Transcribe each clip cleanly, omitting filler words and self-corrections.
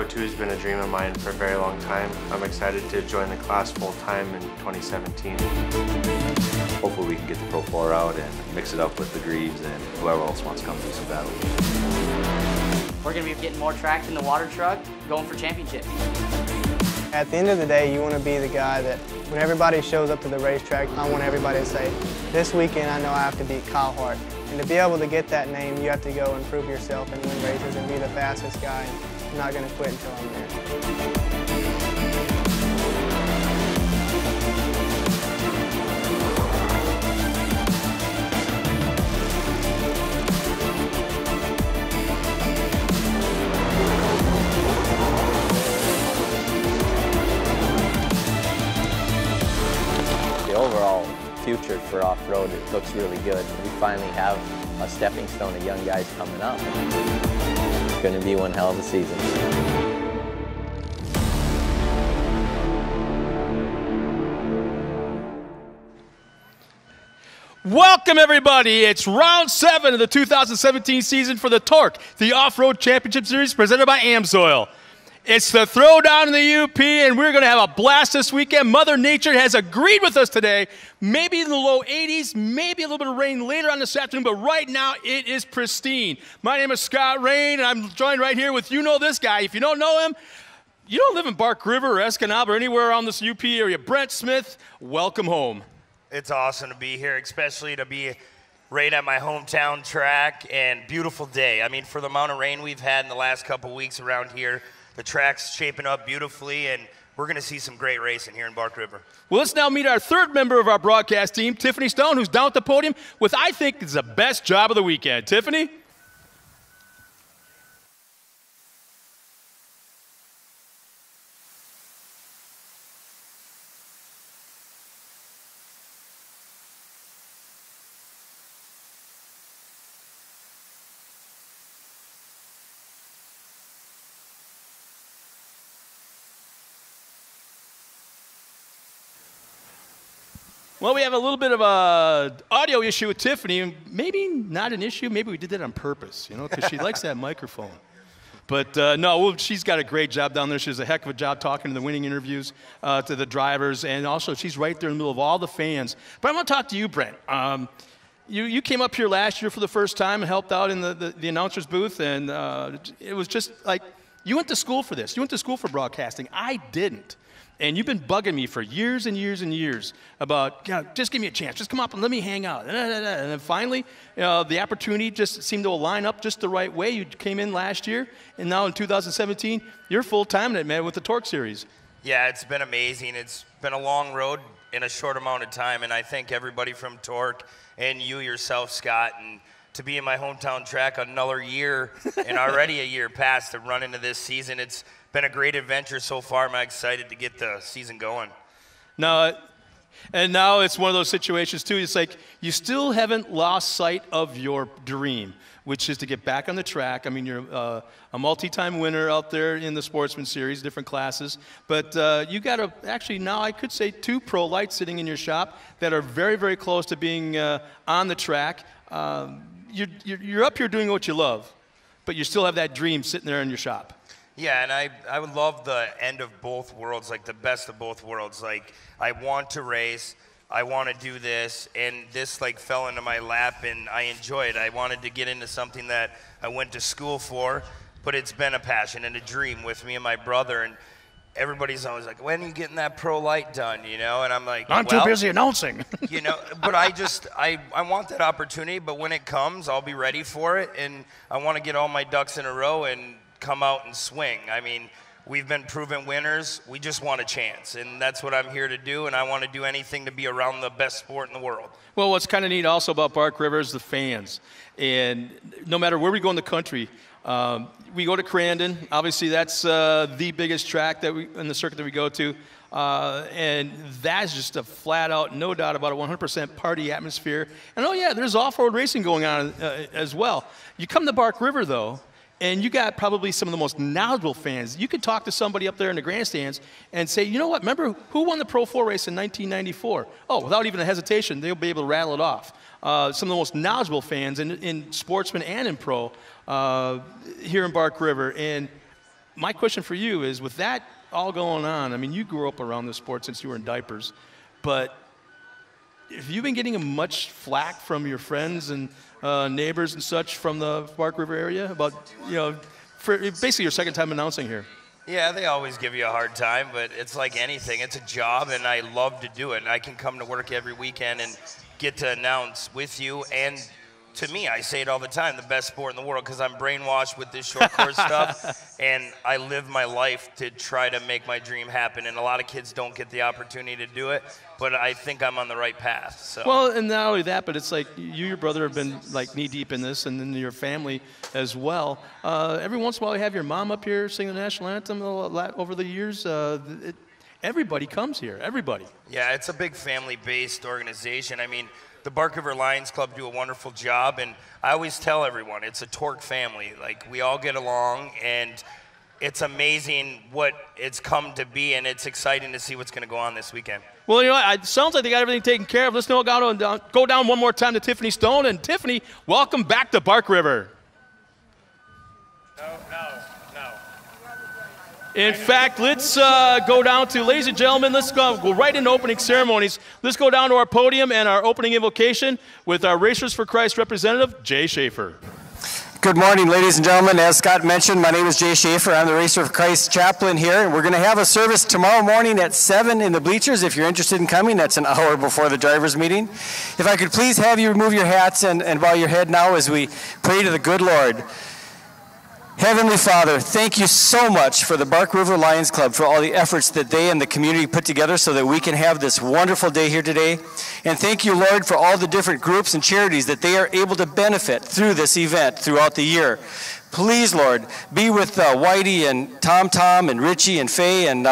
2 has been a dream of mine for a very long time. I'm excited to join the class full-time in 2017. Hopefully we can get the Pro 4 out and mix it up with the Greaves and whoever else wants to come do some battles. We're going to be getting more tracks in the water truck, going for championships. At the end of the day, you want to be the guy that when everybody shows up to the racetrack, I want everybody to say, this weekend I know I have to beat Kyle Hart. And to be able to get that name, you have to go and prove yourself and win races and be the fastest guy. I'm not going to quit until I'm there. The overall future for off-road, it looks really good. We finally have a stepping stone of young guys coming up. It's going to be one hell of a season. Welcome everybody, it's round 7 of the 2017 season for the TORC, the Off-Road Championship Series presented by AMSOIL. It's the throwdown in the UP, and we're going to have a blast this weekend. Mother Nature has agreed with us today. Maybe in the low 80s, maybe a little bit of rain later on this afternoon, but right now it is pristine. My name is Scott Rain, and I'm joined right here with this guy. If you don't know him, you don't live in Bark River or Escanaba or anywhere around this UP area. Brent Smith, welcome home. It's awesome to be here, especially to be right at my hometown track, and beautiful day. I mean, for the amount of rain we've had in the last couple weeks around here, the track's shaping up beautifully, and we're going to see some great racing here in Bark River. Well, let's now meet our third member of our broadcast team, Tiffany Stone, who's down at the podium with, I think, is the best job of the weekend. Tiffany? Well, we have a little bit of a audio issue with Tiffany, and maybe not an issue, maybe we did that on purpose, because she likes that microphone. But no, she's got a great job down there. She does a heck of a job talking to the winning interviews to the drivers, and also she's right there in the middle of all the fans. But I want to talk to you, Brent. You came up here last year for the first time and helped out in the announcer's booth, and it was just like, you went to school for this. You went to school for broadcasting. I didn't. And you've been bugging me for years and years and years about, just give me a chance. Just come up and let me hang out. And then finally, the opportunity just seemed to line up just the right way. You came in last year, and now in 2017, you're full-time in it, man, with the TORC series. Yeah, it's been amazing. It's been a long road in a short amount of time, and I thank everybody from TORC and you yourself, Scott, and to be in my hometown track another year and already a year past to run into this season. It's been a great adventure so far. I'm excited to get the season going. Now it's one of those situations too. It's like you still haven't lost sight of your dream, which is to get back on the track. I mean, you're a multi-time winner out there in the Sportsman series, different classes. But you got actually now I could say 2 pro lights sitting in your shop that are very, very close to being on the track. You're up here doing what you love, but you still have that dream sitting there in your shop. Yeah, and I would love the end of both worlds, like the best of both worlds. Like, I want to race, I want to do this, and this like fell into my lap, and I enjoy it. I wanted to get into something that I went to school for, but it's been a passion and a dream with me and my brother, and everybody's always like, when are you getting that pro light done, And I'm like, I'm too busy announcing. But I want that opportunity, but when it comes, I'll be ready for it, and I want to get all my ducks in a row and come out and swing. I mean, we've been proven winners. We just want a chance, and that's what I'm here to do, and I want to do anything to be around the best sport in the world. Well, what's kind of neat also about Bark River is the fans. And no matter where we go in the country, we go to Crandon. Obviously, that's the biggest track in the circuit that we go to. And that's just a flat-out, no doubt about it, 100% party atmosphere. And, oh, yeah, there's off-road racing going on as well. You come to Bark River, though, and you got probably some of the most knowledgeable fans. You could talk to somebody up there in the grandstands and say, you know what, remember who won the Pro 4 race in 1994? Oh, without even a hesitation, they'll be able to rattle it off. Some of the most knowledgeable fans in Sportsman and in Pro here in Bark River. And my question for you is, with that all going on, I mean, you grew up around this sport since you were in diapers, but have you been getting much flack from your friends and neighbors and such from the Bark River area about, you know, for basically your second time announcing here? Yeah, they always give you a hard time, but it's like anything. It's a job, and I love to do it. And I can come to work every weekend and get to announce with you. And to me, I say it all the time, the best sport in the world, because I'm brainwashed with this short course stuff, and I live my life to try to make my dream happen. And a lot of kids don't get the opportunity to do it, but I think I'm on the right path. So. Well, and not only that, but it's like you, your brother have been like knee deep in this, and then your family as well. Every once in a while, you have your mom up here singing the national anthem a lot over the years. Everybody comes here, everybody. Yeah, it's a big family-based organization. I mean, the Bark River Lions Club do a wonderful job, and I always tell everyone, it's a TORC family. Like, we all get along, and it's amazing what it's come to be, and it's exciting to see what's going to go on this weekend. Well, you know what? It sounds like they got everything taken care of. Let's go down one more time to Tiffany Stone. And Tiffany, welcome back to Bark River. No. In fact, let's go down to, ladies and gentlemen, let's go right into opening ceremonies. Let's go down to our podium and our opening invocation with our Racers for Christ representative, Jay Schaefer. Good morning, ladies and gentlemen. As Scott mentioned, my name is Jay Schaefer. I'm the Racer for Christ chaplain here, and we're going to have a service tomorrow morning at 7 in the bleachers. If you're interested in coming, that's an hour before the drivers' meeting. If I could please have you remove your hats and bow your head now as we pray to the good Lord. Heavenly Father, thank you so much for the Bark River Lions Club, for all the efforts that they and the community put together so that we can have this wonderful day here today. And thank you, Lord, for all the different groups and charities that they are able to benefit through this event throughout the year. Please, Lord, be with Whitey and Tom and Richie and Faye and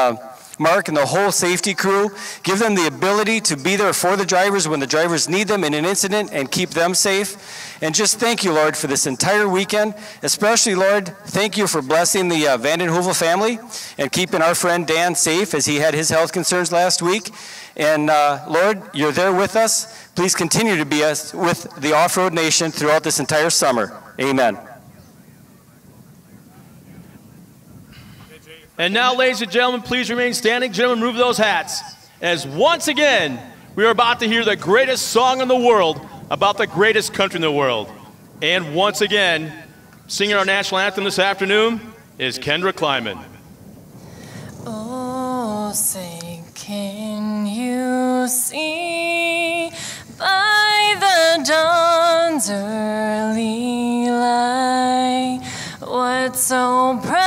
Mark and the whole safety crew. Give them the ability to be there for the drivers when the drivers need them in an incident and keep them safe. And just thank you, Lord, for this entire weekend. Especially, Lord, thank you for blessing the Vandenhoevel family and keeping our friend Dan safe as he had his health concerns last week. And Lord, you're there with us. Please continue to be us with the Off-Road Nation throughout this entire summer. Amen. And now, ladies and gentlemen, please remain standing. Gentlemen, remove those hats. As once again, we are about to hear the greatest song in the world about the greatest country in the world. And once again, singing our national anthem this afternoon is Kendra Kleiman. Oh, say, can you see by the dawn's early light what so proudly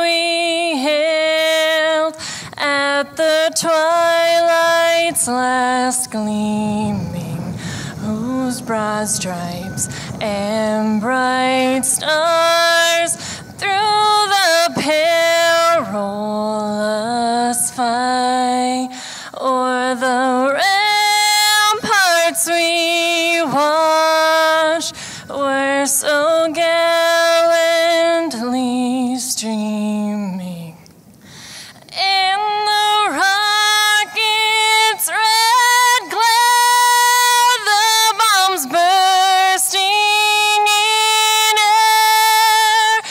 we hailed at the twilight's last gleaming, whose broad stripes and bright stars through the perilous fight o'er the ramparts we watched were so gallantly streaming, and the rockets' red glare, the bombs bursting in air,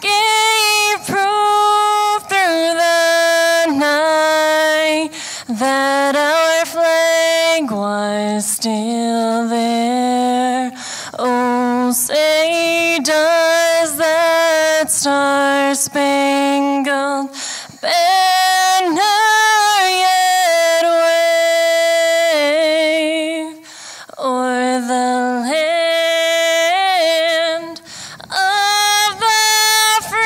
gave proof through the night that our flag was still there. Oh, say, does that star-spangled banner yet wave o'er the land of the free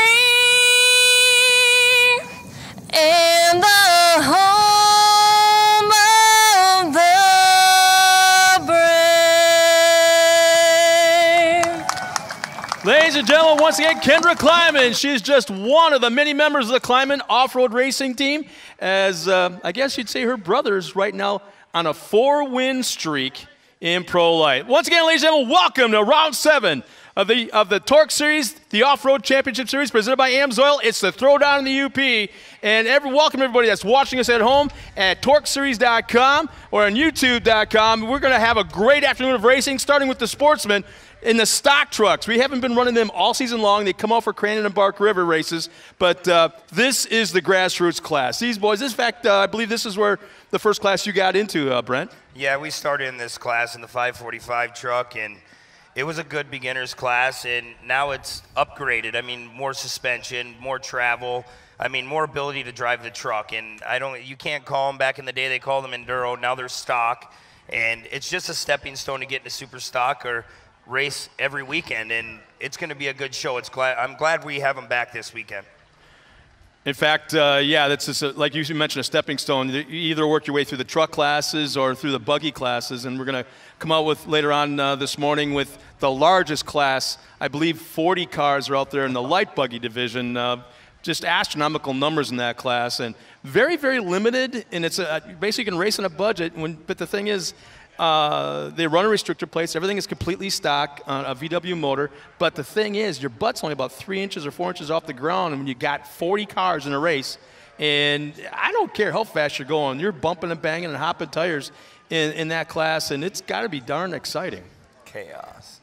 and the home of the brave? Ladies and gentlemen, once again, Kendra Kleiman. She's just one of the many members of the Kleiman off-road racing team, as I guess you'd say her brother's right now on a 4-win streak in Pro Light. Once again, ladies and gentlemen, welcome to round 7 of the TORC Series, the Off-Road Championship Series presented by AMSOIL. It's the Throwdown in the UP. And welcome everybody that's watching us at home at TORCseries.com or on YouTube.com. We're going to have a great afternoon of racing, starting with the Sportsman. in the stock trucks. We haven't been running them all season long. They come out for Crandon and Bark River races, but this is the grassroots class. These boys, in fact, I believe this is where the first class you got into, Brent. Yeah, we started in this class in the 545 truck, and it was a good beginner's class, and now it's upgraded. I mean, more suspension, more travel. I mean, more ability to drive the truck, and you can't call them. Back in the day, they called them enduro. Now they're stock, and it's just a stepping stone to get into super stock or race every weekend, and it's going to be a good show. I'm glad we have them back this weekend. In fact, yeah, that's just like you mentioned, a stepping stone. You either work your way through the truck classes or through the buggy classes, and we're going to come out with later on this morning with the largest class. I believe 40 cars are out there in the light buggy division. Just astronomical numbers in that class, and very, very limited. And it's basically you can race on a budget. But the thing is, they run a restrictor plates. Everything is completely stock on a VW motor. But the thing is, your butt's only about 3 inches or 4 inches off the ground, and when you got 40 cars in a race, and I don't care how fast you're going, you're bumping and banging and hopping tires in that class, and it's got to be darn exciting. Chaos.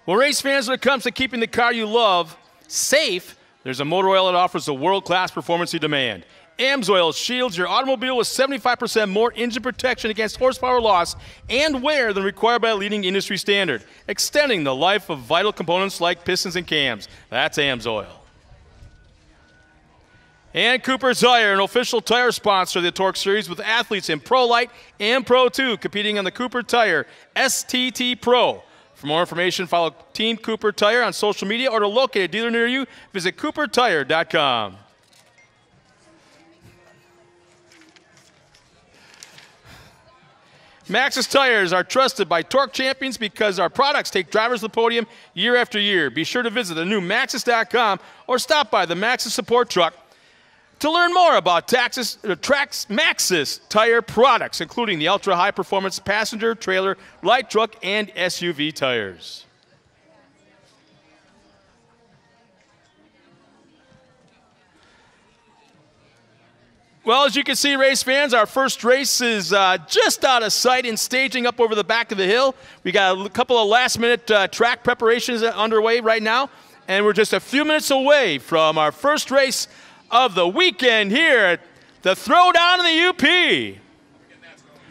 Well, race fans, when it comes to keeping the car you love safe, there's a motor oil that offers the world-class performance you demand. AMSOIL shields your automobile with 75% more engine protection against horsepower loss and wear than required by a leading industry standard, extending the life of vital components like pistons and cams. That's AMSOIL. And Cooper Tire, an official tire sponsor of the TORC Series with athletes in Pro Light and Pro 2 competing on the Cooper Tire STT Pro. For more information, follow Team Cooper Tire on social media or to locate a dealer near you, visit coopertire.com. Maxxis tires are trusted by TORC champions because our products take drivers to the podium year after year. Be sure to visit the new Maxxis.com or stop by the Maxxis support truck to learn more about Maxxis tire products, including the ultra-high performance passenger, trailer, light truck, and SUV tires. Well, as you can see, race fans, our first race is just out of sight and staging up over the back of the hill. We got a couple of last-minute track preparations underway right now, and we're just a few minutes away from our first race of the weekend here at the Throwdown in the UP.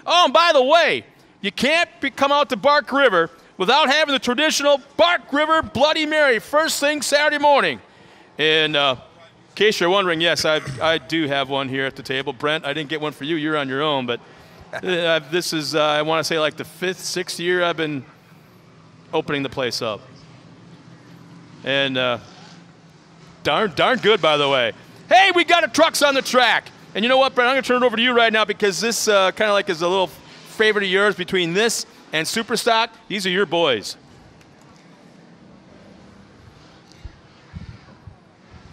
Oh, and by the way, you can't come out to Bark River without having the traditional Bark River Bloody Mary first thing Saturday morning. And in case you're wondering, yes, I do have one here at the table. Brent, I didn't get one for you. You're on your own. But this is, I want to say, like the 5th, 6th year I've been opening the place up. And darn good, by the way. Hey, we got a trucks on the track. And you know what, Brent? I'm going to turn it over to you right now because this kind of like is a little favorite of yours between this and Superstock. These are your boys.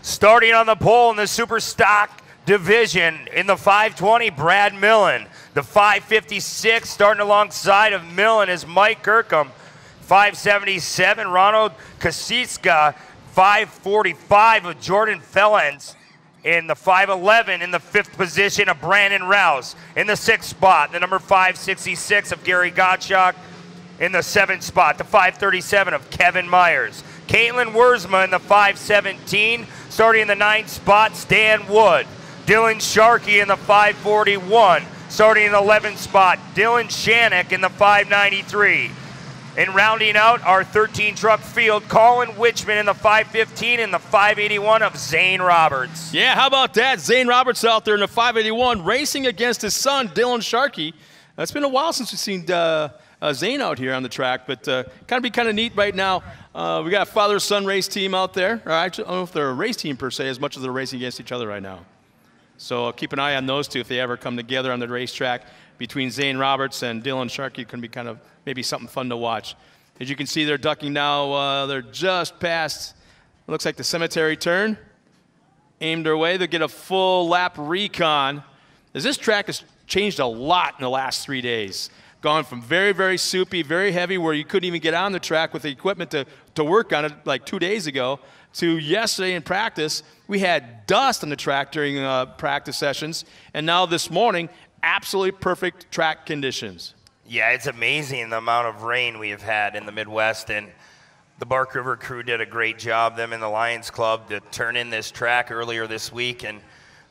Starting on the pole in the Superstock division in the 520, Brad Millen. The 556 starting alongside of Millen is Mike Kirkham. 577, Ronald Kasiska. 545 of Jordan Fellens. In the 511 in the 5th position of Brandon Rouse. In the 6th spot, the number 566 of Gary Gottschalk. In the 7th spot, the 537 of Kevin Myers. Caitlin Wurzma in the 517. Starting in the 9th spot, Stan Wood. Dylan Sharkey in the 541. Starting in the 11th spot, Dylan Shannock in the 593. And rounding out our 13-truck field, Colin Witchman in the 515 and the 581 of Zane Roberts. Yeah, how about that? Zane Roberts out there in the 581 racing against his son, Dylan Sharkey. It's been a while since we've seen Zane out here on the track, but kind of neat right now. We got a father-son race team out there. Actually, I don't know if they're a race team per se as much as they're racing against each other right now. So keep an eye on those two if they ever come together on the racetrack. Between Zane Roberts and Dylan Sharkey, it can be kind of maybe something fun to watch. As you can see, they're ducking now. They're just past, it looks like the cemetery turn. Aimed their way. They'll get a full lap recon. As this track has changed a lot in the last 3 days. Gone from very, very soupy, very heavy, where you couldn't even get on the track with the equipment to work on it like 2 days ago, to yesterday in practice, we had dust on the track during practice sessions. And now this morning, absolutely perfect track conditions. Yeah, it's amazing the amount of rain we have had in the Midwest, and the Bark River crew did a great job, them and the Lions Club, to turn in this track earlier this week, and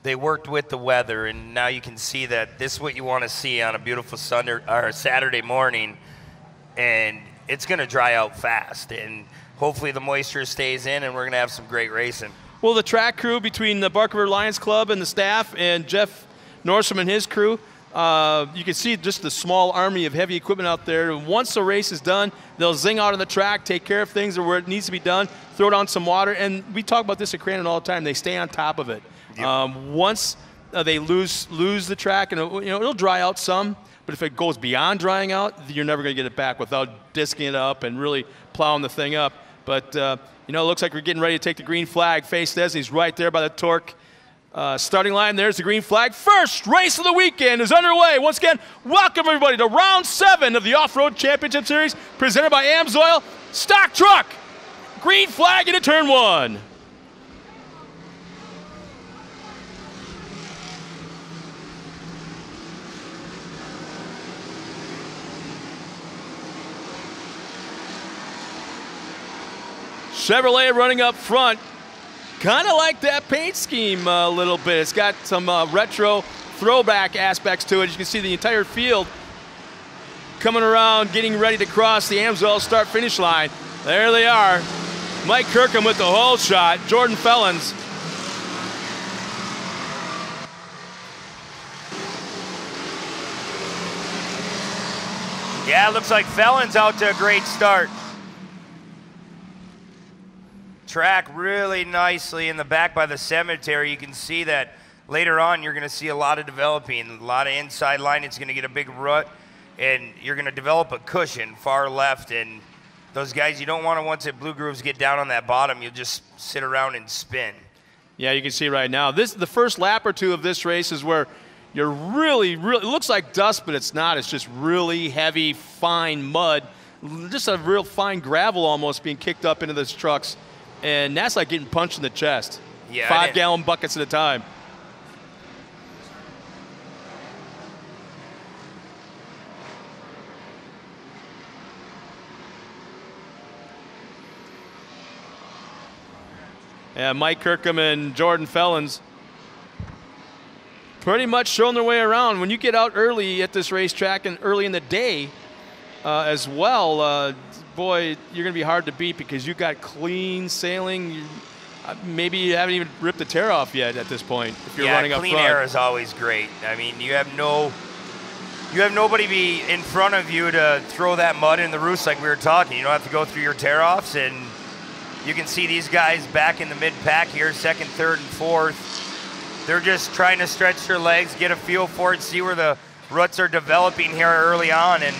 they worked with the weather, and now you can see that this is what you want to see on a beautiful Saturday morning, and it's going to dry out fast, and hopefully the moisture stays in, and we're going to have some great racing. Well, the track crew between the Bark River Lions Club and the staff and Jeff Nordstrom and his crew, you can see just the small army of heavy equipment out there. Once the race is done, they'll zing out on the track, take care of things where it needs to be done, throw down some water, and we talk about this at Crandon all the time. They stay on top of it. Yep. Once they lose the track, and it'll dry out some, but if it goes beyond drying out, you're never going to get it back without disking it up and really plowing the thing up. But it looks like we're getting ready to take the green flag. Face Desney's right there by the TORC starting line. There's the green flag. First race of the weekend is underway. Once again, welcome everybody to round 7 of the Off-Road Championship Series presented by AMSOIL. Stock truck. Green flag into turn 1. Chevrolet running up front. Kind of like that paint scheme a little bit. It's got some retro throwback aspects to it. You can see the entire field coming around, getting ready to cross the Amsoil start-finish line. There they are. Mike Kirkham with the hole shot. Jordan Fellens. Yeah, it looks like Fellens out to a great start. Track really nicely in the back by the cemetery. You can see that later on you're going to see a lot of developing, a lot of inside line. It's going to get a big rut, and you're going to develop a cushion far left. And those guys, you don't want to, once the blue grooves get down on that bottom, you'll just sit around and spin. Yeah, you can see right now. The first lap or two of this race is where you're really, it looks like dust, but it's not. It's just really heavy, fine mud, just a real fine gravel almost being kicked up into those trucks. And that's like getting punched in the chest. Yeah, 5-gallon buckets at a time. Yeah, Mike Kirkham and Jordan Fellens pretty much showing their way around. When you get out early at this racetrack and early in the day as well, boy, you're going to be hard to beat because you got clean sailing. Maybe you haven't even ripped the tear off yet at this point if you're running up front. Yeah, clean air is always great. I mean, you have nobody be in front of you to throw that mud in the roost like we were talking. You don't have to go through your tear-offs, and you can see these guys back in the mid-pack here, second, third, and fourth. They're just trying to stretch their legs, get a feel for it, see where the ruts are developing here early on. And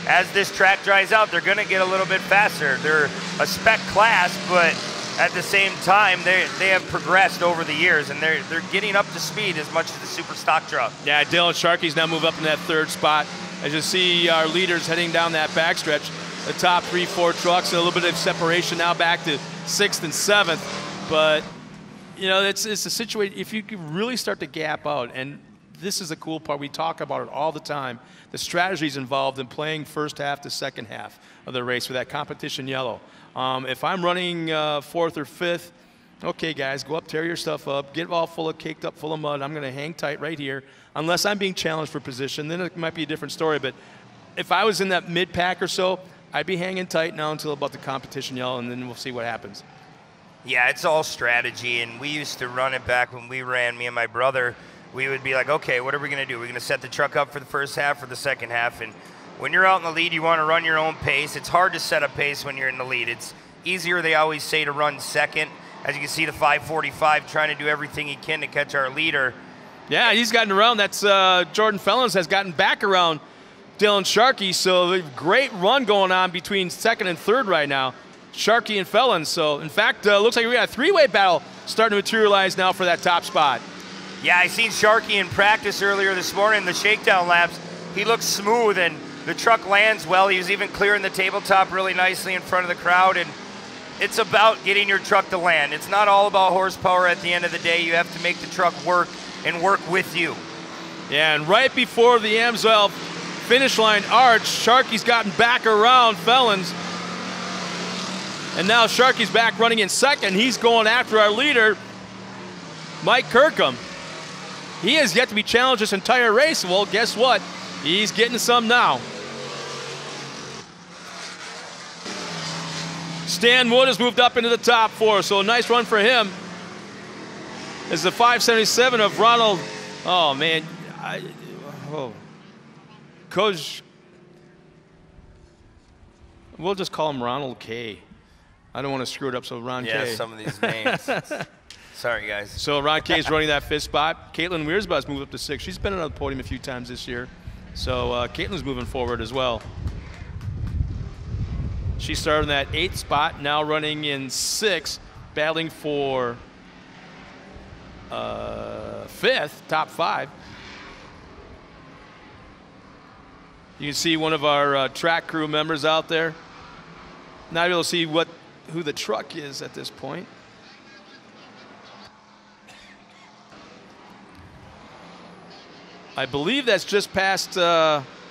as this track dries out, they're going to get a little bit faster. They're a spec class, but at the same time, they have progressed over the years, and they're getting up to speed as much as the super stock truck. Yeah, Dylan Sharkey's now moved up in that third spot. As you see our leaders heading down that backstretch, the top 3-4 trucks, and a little bit of separation now back to 6th and 7th. But you know, it's a situation, if you can really start to gap out, and this is the cool part, we talk about it all the time, the strategies involved in playing first half to second half of the race with that competition yellow. If I'm running 4th or 5th, okay guys, go up, tear your stuff up, get it all caked up full of mud, I'm going to hang tight right here. Unless I'm being challenged for position, then it might be a different story. But if I was in that mid-pack or so, I'd be hanging tight now until about the competition yellow, and then we'll see what happens. Yeah, it's all strategy, and we used to run it back when we ran, me and my brother. We would be like, okay, what are we going to do? We're going to set the truck up for the first half or the second half. And when you're out in the lead, you want to run your own pace. It's hard to set a pace when you're in the lead. It's easier, they always say, to run second. As you can see, the 545 trying to do everything he can to catch our leader. Yeah, he's gotten around. That's Jordan Fellens has gotten back around Dylan Sharkey. So a great run going on between second and third right now. Sharkey and Fellens. So, in fact, looks like we got a three-way battle starting to materialize now for that top spot. Yeah, I seen Sharkey in practice earlier this morning, the shakedown laps. He looks smooth, and the truck lands well. He was even clearing the tabletop really nicely in front of the crowd, and it's about getting your truck to land. It's not all about horsepower at the end of the day. You have to make the truck work and work with you. Yeah, and right before the Amsoil finish line arch, Sharkey's gotten back around Fellens. And now Sharkey's back running in second. He's going after our leader, Mike Kirkham. He has yet to be challenged this entire race. Well, guess what? He's getting some now. Stan Wood has moved up into the top 4, so a nice run for him. As the 577 of Ronald, oh man, Coach, we'll just call him Ronald K. I don't want to screw it up, so Ron K. Yeah, some of these names. Sorry, guys. So Ron K is running that 5th spot. Caitlin Wiersbau's moved up to 6. She's been on the podium a few times this year. So Caitlin's moving forward as well. She started in that 8th spot, now running in 6th, battling for 5th, top 5. You can see one of our track crew members out there. Not able to see who the truck is at this point. I believe that's just past,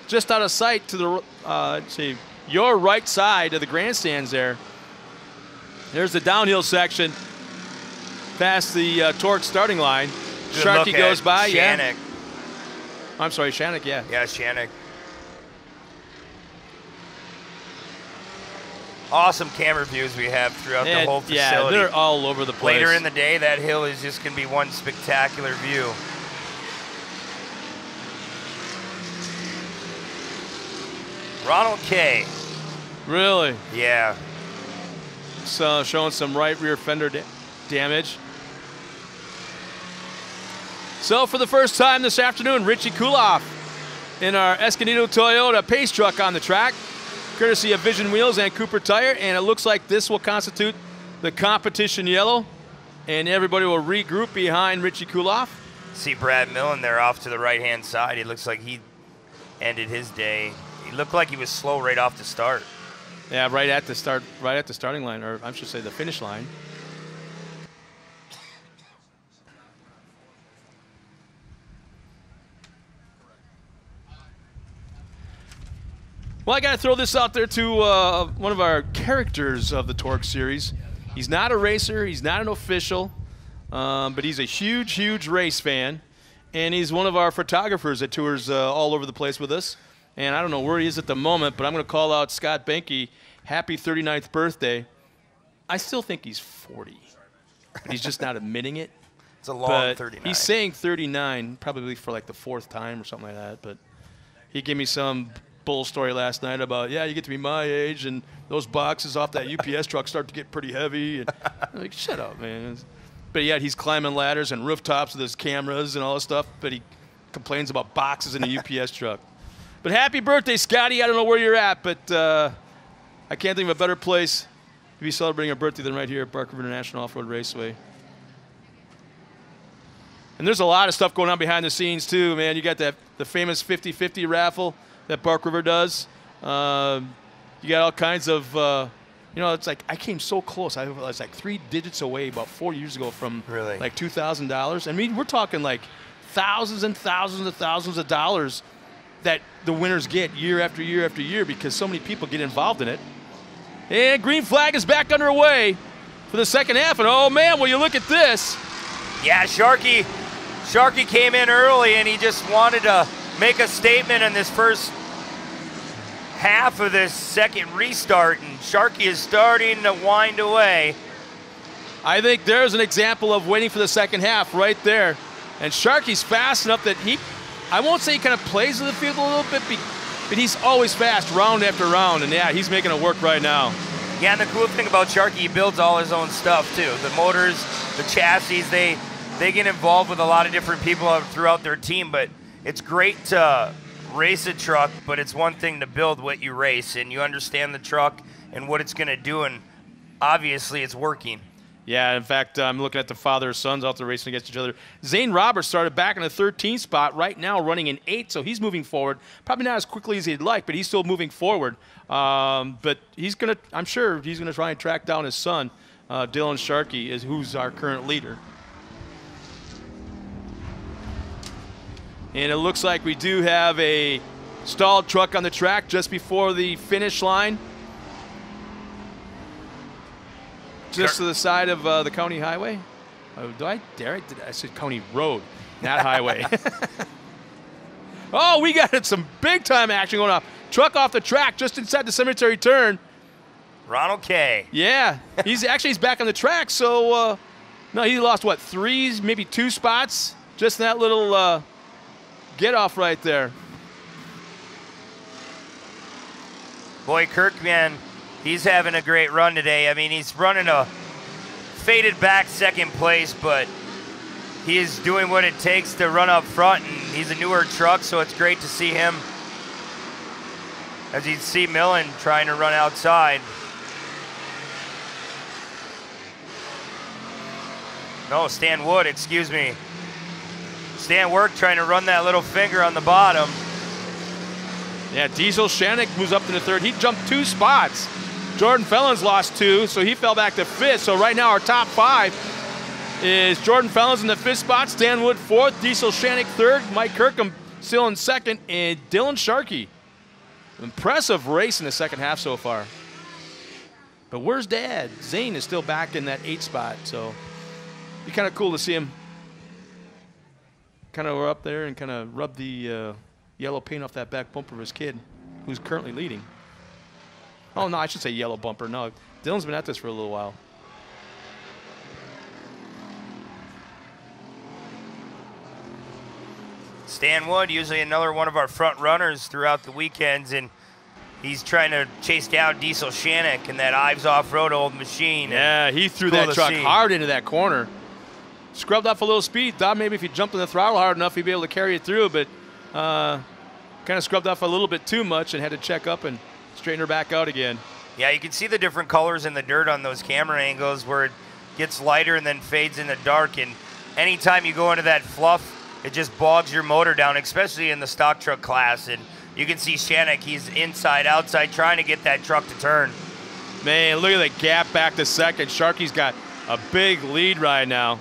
just out of sight to the, your right side of the grandstands there. There's the downhill section past the TORC starting line. Good Sharky look goes at by. Shannick. Yeah. I'm sorry, Shannick, yeah. Yeah, Shannick. Awesome camera views we have throughout the whole facility. Yeah, they're all over the place. Later in the day, that hill is just going to be one spectacular view. Ronald K. Really? Yeah. So showing some right rear fender damage. So for the first time this afternoon, Richie Kuloff in our Escondido Toyota Pace truck on the track, courtesy of Vision Wheels and Cooper Tire, and it looks like this will constitute the competition yellow, and everybody will regroup behind Richie Kuloff. See Brad Millen there off to the right-hand side. He looks like he ended his day. He looked like he was slow right off the start. Yeah, right at the starting line, or I should say the finish line. Well, I got to throw this out there to one of our characters of the TORC series. He's not a racer, he's not an official, but he's a huge, huge race fan, and he's one of our photographers that tours all over the place with us. And I don't know where he is at the moment, but I'm going to call out Scott Benke. Happy 39th birthday. I still think he's 40. He's just not admitting it. It's a long 39. He's saying 39 probably for like the 4th time or something like that. But he gave me some bull story last night about, yeah, you get to be my age and those boxes off that UPS truck start to get pretty heavy. And I'm like, shut up, man. But yet he's climbing ladders and rooftops with his cameras and all this stuff, but he complains about boxes in a UPS truck. But happy birthday, Scotty. I don't know where you're at, but I can't think of a better place to be celebrating a birthday than right here at Bark River International Off-Road Raceway. And there's a lot of stuff going on behind the scenes, too, man. You got the famous 50-50 raffle that Bark River does. You got all kinds of, it's like I came so close. I was like 3 digits away about 4 years ago from like $2,000. I mean, we're talking like thousands and thousands and thousands of dollars that the winners get year after year after year because so many people get involved in it. And green flag is back underway for the second half. And oh man, will you look at this? Yeah, Sharky came in early and he just wanted to make a statement in this first half of this second restart. And Sharky is starting to wind away. I think there's an example of waiting for the second half right there. And Sharky's fast enough that I won't say he kind of plays with the field a little bit, but he's always fast round after round, and yeah, he's making it work right now. Yeah, and the cool thing about Sharky, he builds all his own stuff too. The motors, the chassis, they get involved with a lot of different people throughout their team, but it's great to race a truck, but it's one thing to build what you race, and you understand the truck and what it's gonna do, and obviously it's working. Yeah, in fact, I'm looking at the father and sons out there racing against each other. Zane Roberts started back in the 13th spot, right now running in 8th, so he's moving forward. Probably not as quickly as he'd like, but he's still moving forward. But I'm sure he's gonna try and track down his son, Dylan Sharkey, who's our current leader. And it looks like we do have a stalled truck on the track just before the finish line. Just to the side of the county highway. Oh, do I dare? I said county road, not highway. Oh, we got some big time action going on. Truck off the track just inside the cemetery turn. Ronald K. Yeah, he's back on the track. So no, he lost what, 3, maybe 2 spots just in that little get off right there. Boy, Kirkman, he's having a great run today. I mean, he's running a faded back second place, but he is doing what it takes to run up front, and he's a newer truck, so it's great to see him. As you see Millen trying to run outside. No, Stan Wood, excuse me. Stan Work trying to run that little finger on the bottom. Yeah, Diesel Shannick moves up to the 3rd. He jumped 2 spots. Jordan Fellons lost 2, so he fell back to 5th. So right now our top 5 is Jordan Fellons in the 5th spot, Stan Wood 4th, Diesel Shannick 3rd, Mike Kirkham still in 2nd, and Dylan Sharkey. Impressive race in the second half so far. But where's Dad? Zane is still back in that 8 spot, so it'd be kind of cool to see him kind of up there and kind of rub the yellow paint off that back bumper of his kid, who's currently leading. Oh, no, I should say yellow bumper. No, Dylan's been at this for a little while. Stan Wood, usually another one of our front runners throughout the weekends, and he's trying to chase down Diesel Shannick in that Ives Off-Road old machine. Yeah, he threw that truck hard into that corner. Scrubbed off a little speed. Thought maybe if he jumped in the throttle hard enough, he'd be able to carry it through, but kind of scrubbed off a little bit too much and had to check up and straighten her back out again. Yeah, you can see the different colors in the dirt on those camera angles where it gets lighter and then fades into dark. And anytime you go into that fluff, it just bogs your motor down, especially in the stock truck class. And you can see Shannick, he's inside, outside, trying to get that truck to turn. Man, look at the gap back to second. Sharky's got a big lead right now.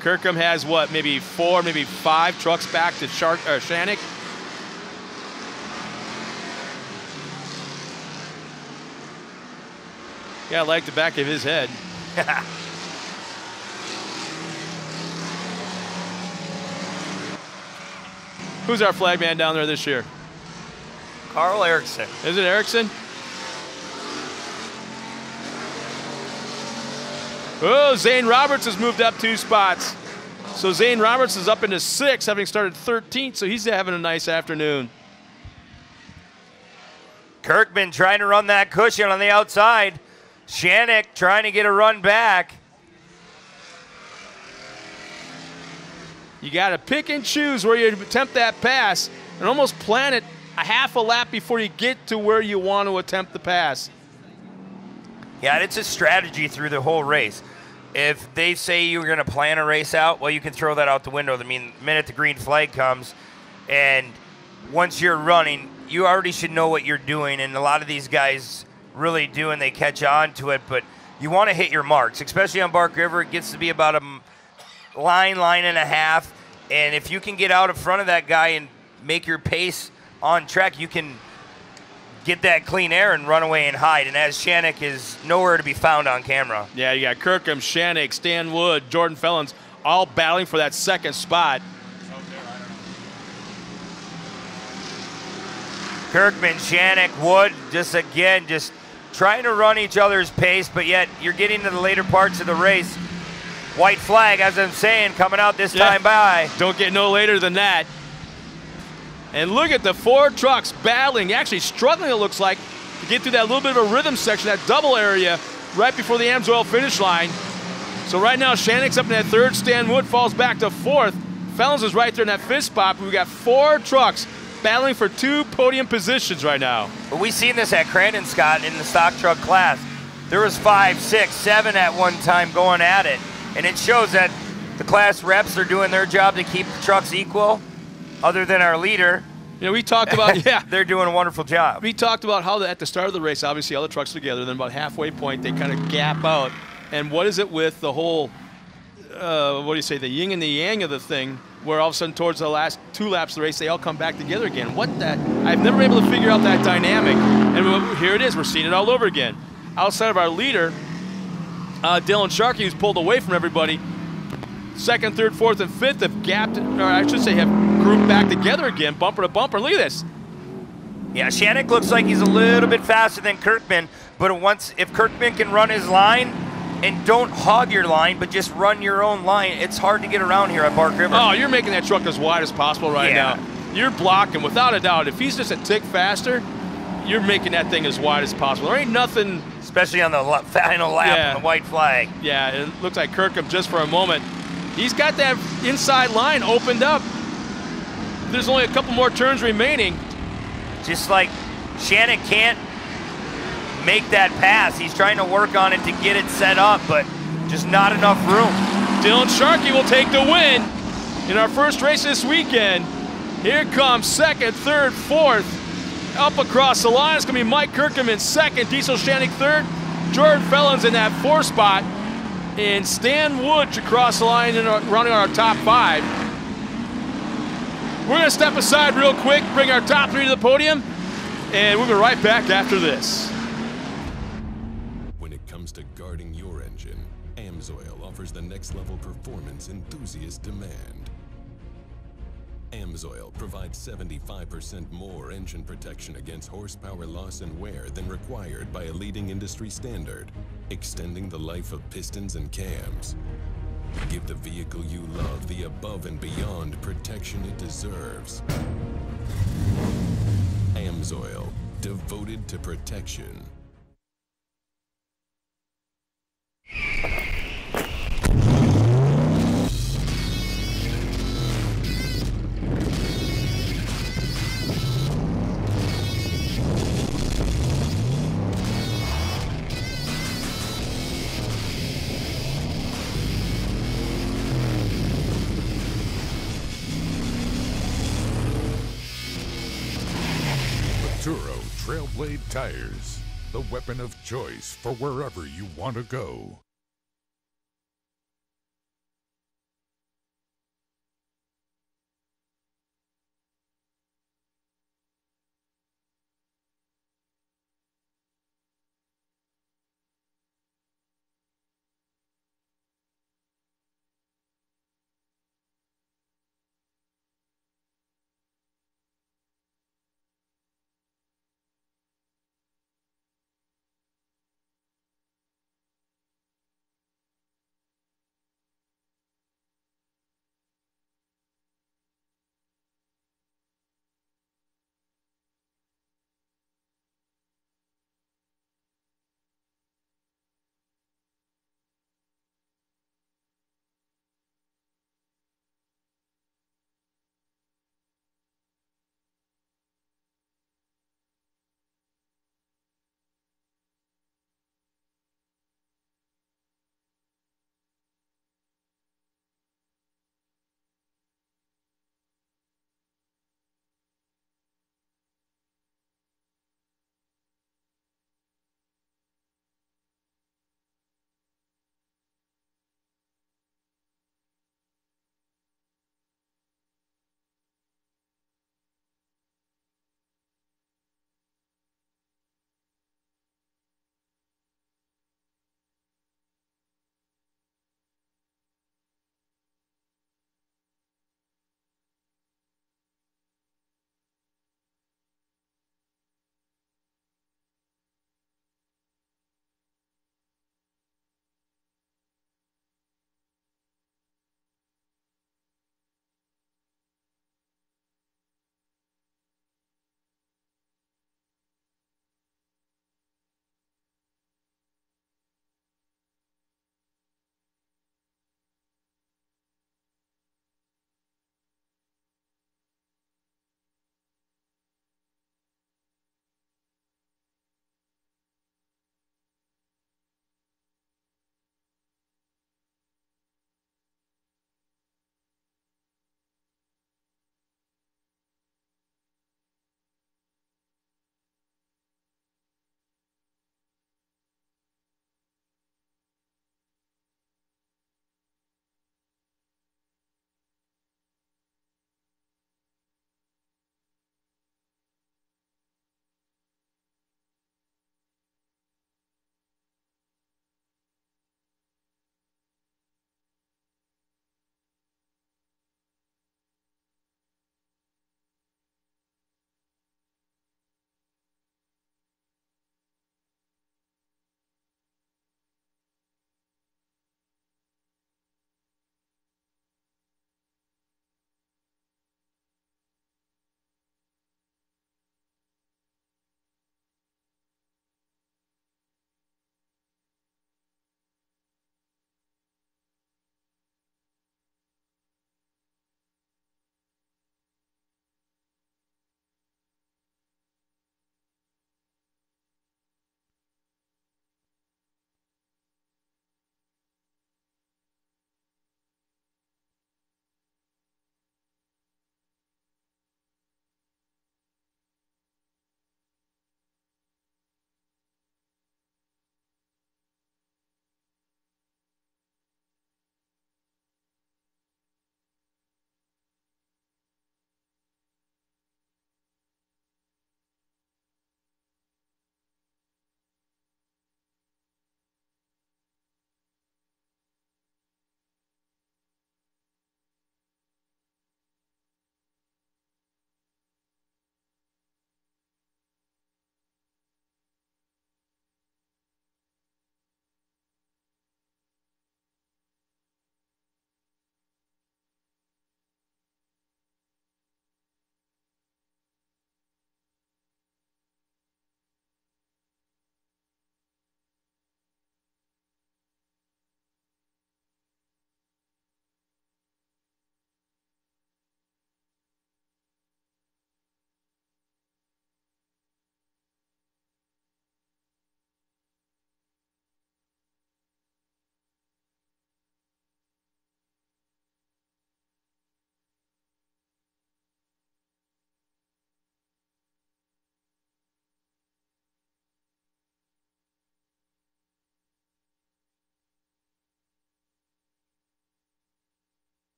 Kirkham has what, maybe 4, maybe 5 trucks back to Shannick. Yeah, I like the back of his head. Who's our flag man down there this year? Carl Erickson. Is it Erickson? Oh, Zane Roberts has moved up 2 spots. So Zane Roberts is up into 6, having started 13th, so he's having a nice afternoon. Kirkman trying to run that cushion on the outside. Shannick trying to get a run back. You got to pick and choose where you attempt that pass and almost plan it a half a lap before you get to where you want to attempt the pass. Yeah, it's a strategy through the whole race. If they say you're going to plan a race out, well, you can throw that out the window. I mean, the minute the green flag comes, and once you're running, you already should know what you're doing, and a lot of these guys really do, and they catch on to it, but you want to hit your marks, especially on Bark River. It gets to be about a line and a half, and if you can get out in front of that guy and make your pace on track, you can get that clean air and run away and hide. And as Shannick is nowhere to be found on camera. Yeah, you got Kirkham, Shannick, Stan Wood, Jordan Fellons, all battling for that second spot. Kirkman, Shannick, Wood, just trying to run each other's pace, but yet you're getting to the later parts of the race. White flag, as I'm saying, coming out this time by. Don't get no later than that. And look at the 4 trucks battling, actually struggling, it looks like, to get through that little bit of a rhythm section, that double area, right before the Amsoil finish line. So right now, Shannick's up in that 3rd, Stan Wood falls back to 4th. Fellons is right there in that 5th spot, but we got 4 trucks battling for 2 podium positions right now. But we've seen this at Crandon, Scott, in the stock truck class. There was 5, 6, 7 at one time going at it. And it shows that the class reps are doing their job to keep the trucks equal, other than our leader. You know, we talked about, they're doing a wonderful job. We talked about how at the start of the race, obviously all the trucks together, then about halfway point, they kind of gap out. And what is it with the whole, what do you say, the yin and the yang of the thing, where all of a sudden towards the last 2 laps of the race, they all come back together again? What that, I've never been able to figure out that dynamic. And here it is, we're seeing it all over again. Outside of our leader, Dylan Sharkey, who's pulled away from everybody, 2nd, 3rd, 4th, and 5th have gapped, or I should say have grouped back together again, bumper to bumper. Look at this. Yeah, Shannick looks like he's a little bit faster than Kirkman, but if Kirkman can run his line and don't hog your line, but just run your own line, it's hard to get around here at Bark River. Oh, you're making that truck as wide as possible right now. You're blocking, without a doubt. If he's just a tick faster, you're making that thing as wide as possible. There ain't nothing. Especially on the final lap on the white flag. Yeah, it looks like Kirkham just for a moment. He's got that inside line opened up. There's only a couple more turns remaining. Just like Shannick can't make that pass. He's trying to work on it to get it set up, but just not enough room. Dylan Sharkey will take the win in our first race this weekend. Here comes 2nd, 3rd, 4th. Up across the line, it's going to be Mike Kirkham in 2nd, Diesel Shannick 3rd, Jordan Fellons in that 4th spot, and Stan Wood across the line and running our top 5. We're going to step aside real quick, bring our top 3 to the podium, and we'll be right back after this. it comes to guarding your engine, AMSOIL offers the next level performance enthusiasts demand. AMSOIL provides 75% more engine protection against horsepower loss and wear than required by a leading industry standard, extending the life of pistons and cams. Give the vehicle you love the above and beyond protection it deserves. AMSOIL, devoted to protection. Trailblade tires, the weapon of choice for wherever you want to go.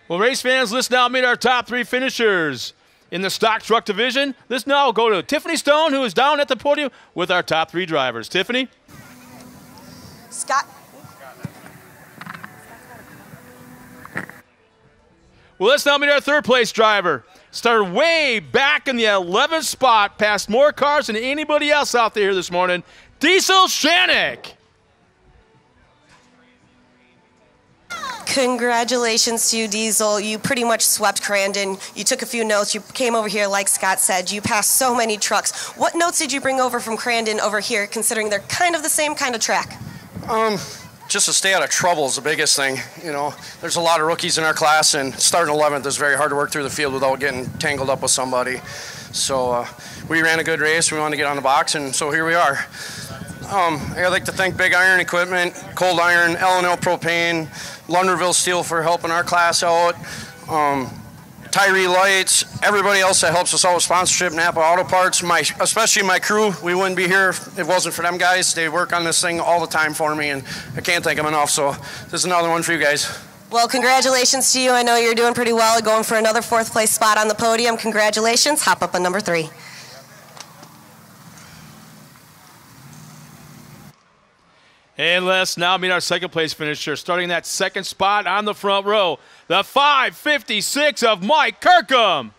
Well, race fans, let's now meet our top 3 finishers. In the stock truck division, let's now go to Tiffany Stone, who is down at the podium with our top 3 drivers. Tiffany? Scott. Well, let's now meet our 3rd place driver. Started way back in the 11th spot, passed more cars than anybody else out there this morning. Diesel Shanik. Congratulations to you, Diesel. You pretty much swept Crandon. You took a few notes. You came over here, like Scott said. You passed so many trucks. What notes did you bring over from Crandon over here, considering they're kind of the same kind of track? Just to stay out of trouble is the biggest thing. You know, there's a lot of rookies in our class, and starting 11th is very hard to work through the field without getting tangled up with somebody. So we ran a good race. We wanted to get on the box, and so here we are. I'd like to thank Big Iron Equipment, Cold Iron, L&L Propane, Lunderville Steel for helping our class out, Tyree Lights, everybody else that helps us out with sponsorship, Napa Auto Parts, especially my crew. We wouldn't be here if it wasn't for them guys. They work on this thing all the time for me, and I can't thank them enough. So this is another one for you guys. Well, congratulations to you. I know you're doing pretty well, going for another 4th place spot on the podium. Congratulations. Hop up on number 3. And let's now meet our 2nd place finisher, starting that 2nd spot on the front row, the 556 of Mike Kirkham.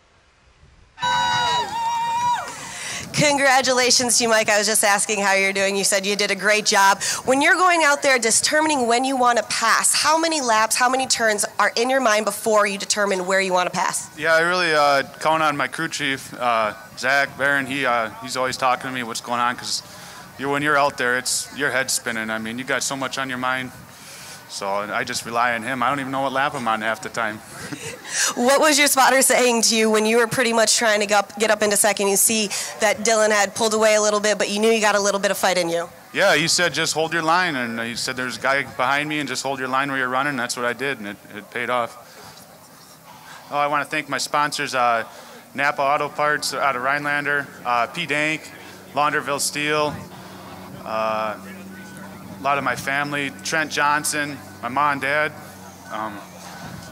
Congratulations to you, Mike. I was just asking how you're doing. You said you did a great job. When you're going out there determining when you want to pass, how many laps, how many turns are in your mind before you determine where you want to pass? Yeah, I really count on my crew chief, Zach Barron. He's always talking to me what's going on, because when you're out there, it's your head spinning. I mean, you got so much on your mind. So I just rely on him. I don't even know what lap I'm on half the time. What was your spotter saying to you when you were pretty much trying to get up into second? You see that Dylan had pulled away a little bit, but you knew you got a little bit of fight in you. Yeah, he said just hold your line, and he said there's a guy behind me and just hold your line where you're running. That's what I did, and it paid off. Oh, I want to thank my sponsors, Napa Auto Parts out of Rhinelander, P. Dank, Launderville Steel, a lot of my family, Trent Johnson, my mom and dad. A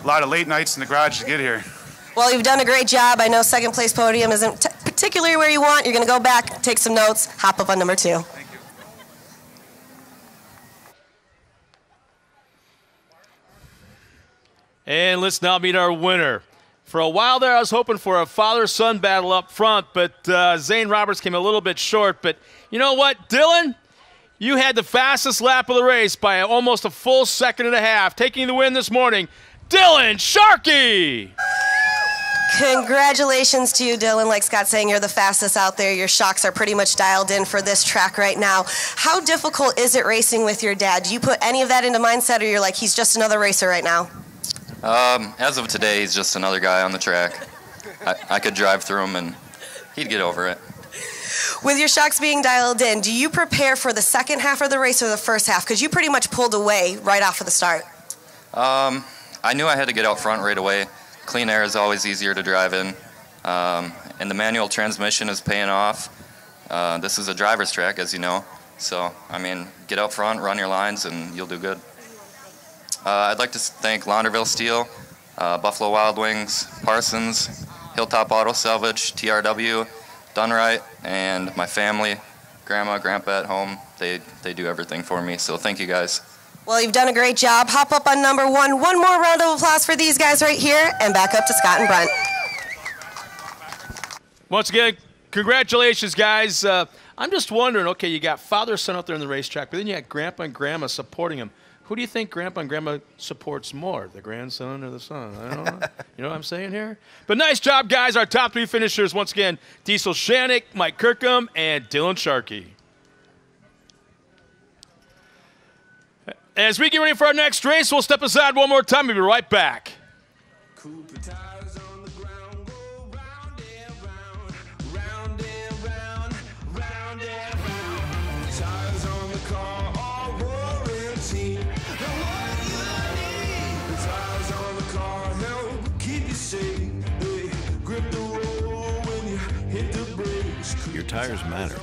lot of late nights in the garage to get here. Well, you've done a great job. I know 2nd place podium isn't particularly where you want. You're going to go back, take some notes, hop up on number 2. Thank you. And let's now meet our winner. For a while there, I was hoping for a father-son battle up front, but Zane Roberts came a little bit short. But you know what, Dylan? You had the fastest lap of the race by almost a full 1.5 seconds, taking the win this morning. Dylan Sharkey! Congratulations to you, Dylan. Like Scott's saying, you're the fastest out there. Your shocks are pretty much dialed in for this track right now. How difficult is it racing with your dad? Do you put any of that into mindset, or you're like, he's just another racer right now? As of today, he's just another guy on the track. I could drive through him and he'd get over it. With your shocks being dialed in, do you prepare for the second half of the race or the first half? Because you pretty much pulled away right off of the start. I knew I had to get out front right away. Clean air is always easier to drive in. And the manual transmission is paying off. This is a driver's track, as you know. So, I mean, get out front, run your lines, and you'll do good. I'd like to thank Launderville Steel, Buffalo Wild Wings, Parsons, Hilltop Auto Salvage, TRW, Dunright, and my family, Grandma, Grandpa at home. They do everything for me, so thank you guys. Well, you've done a great job. Hop up on number 1. One more round of applause for these guys right here, and back up to Scott and Brent. Once again, congratulations, guys. I'm just wondering, okay, you got father, son out there in the racetrack, but then you got Grandpa and Grandma supporting him. Who do you think Grandpa and Grandma supports more, the grandson or the son? I don't know. You know what I'm saying here? But nice job, guys. Our top 3 finishers, once again, Diesel Shanik, Mike Kirkham, and Dylan Sharkey. As we get ready for our next race, we'll step aside one more time. We'll be right back. Your tires matter,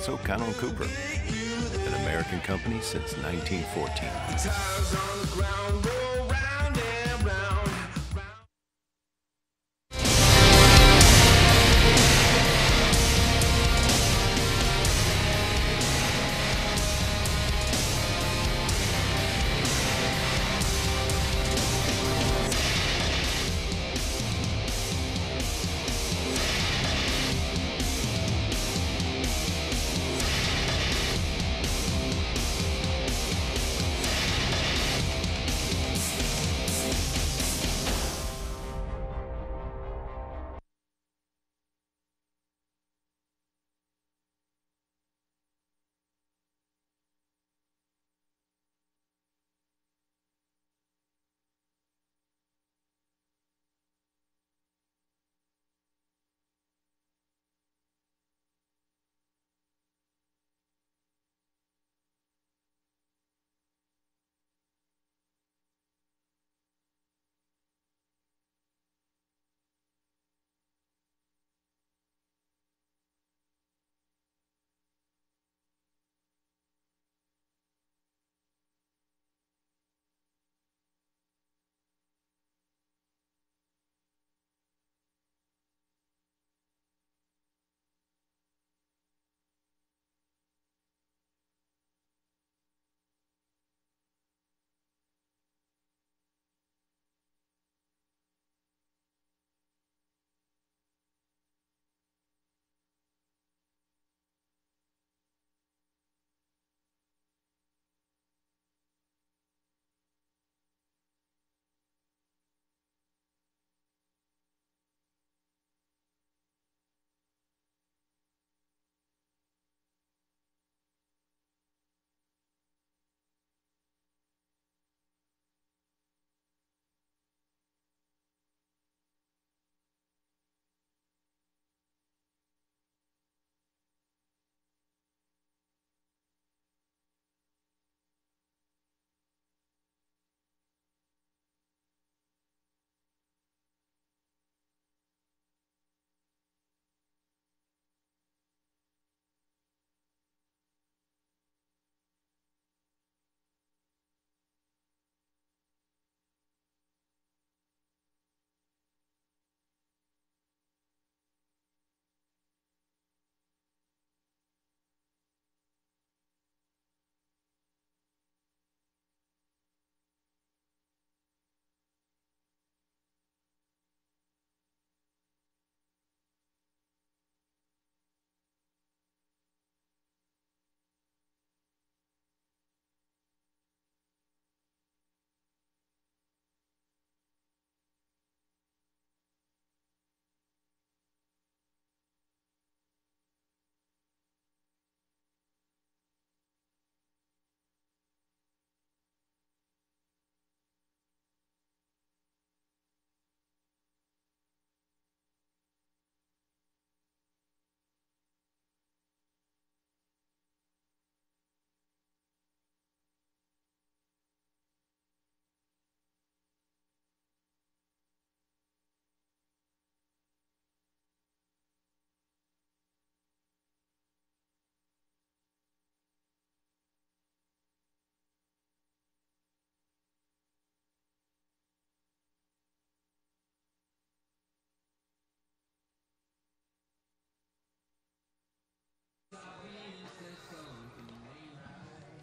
so count on Cooper, an American company since 1914.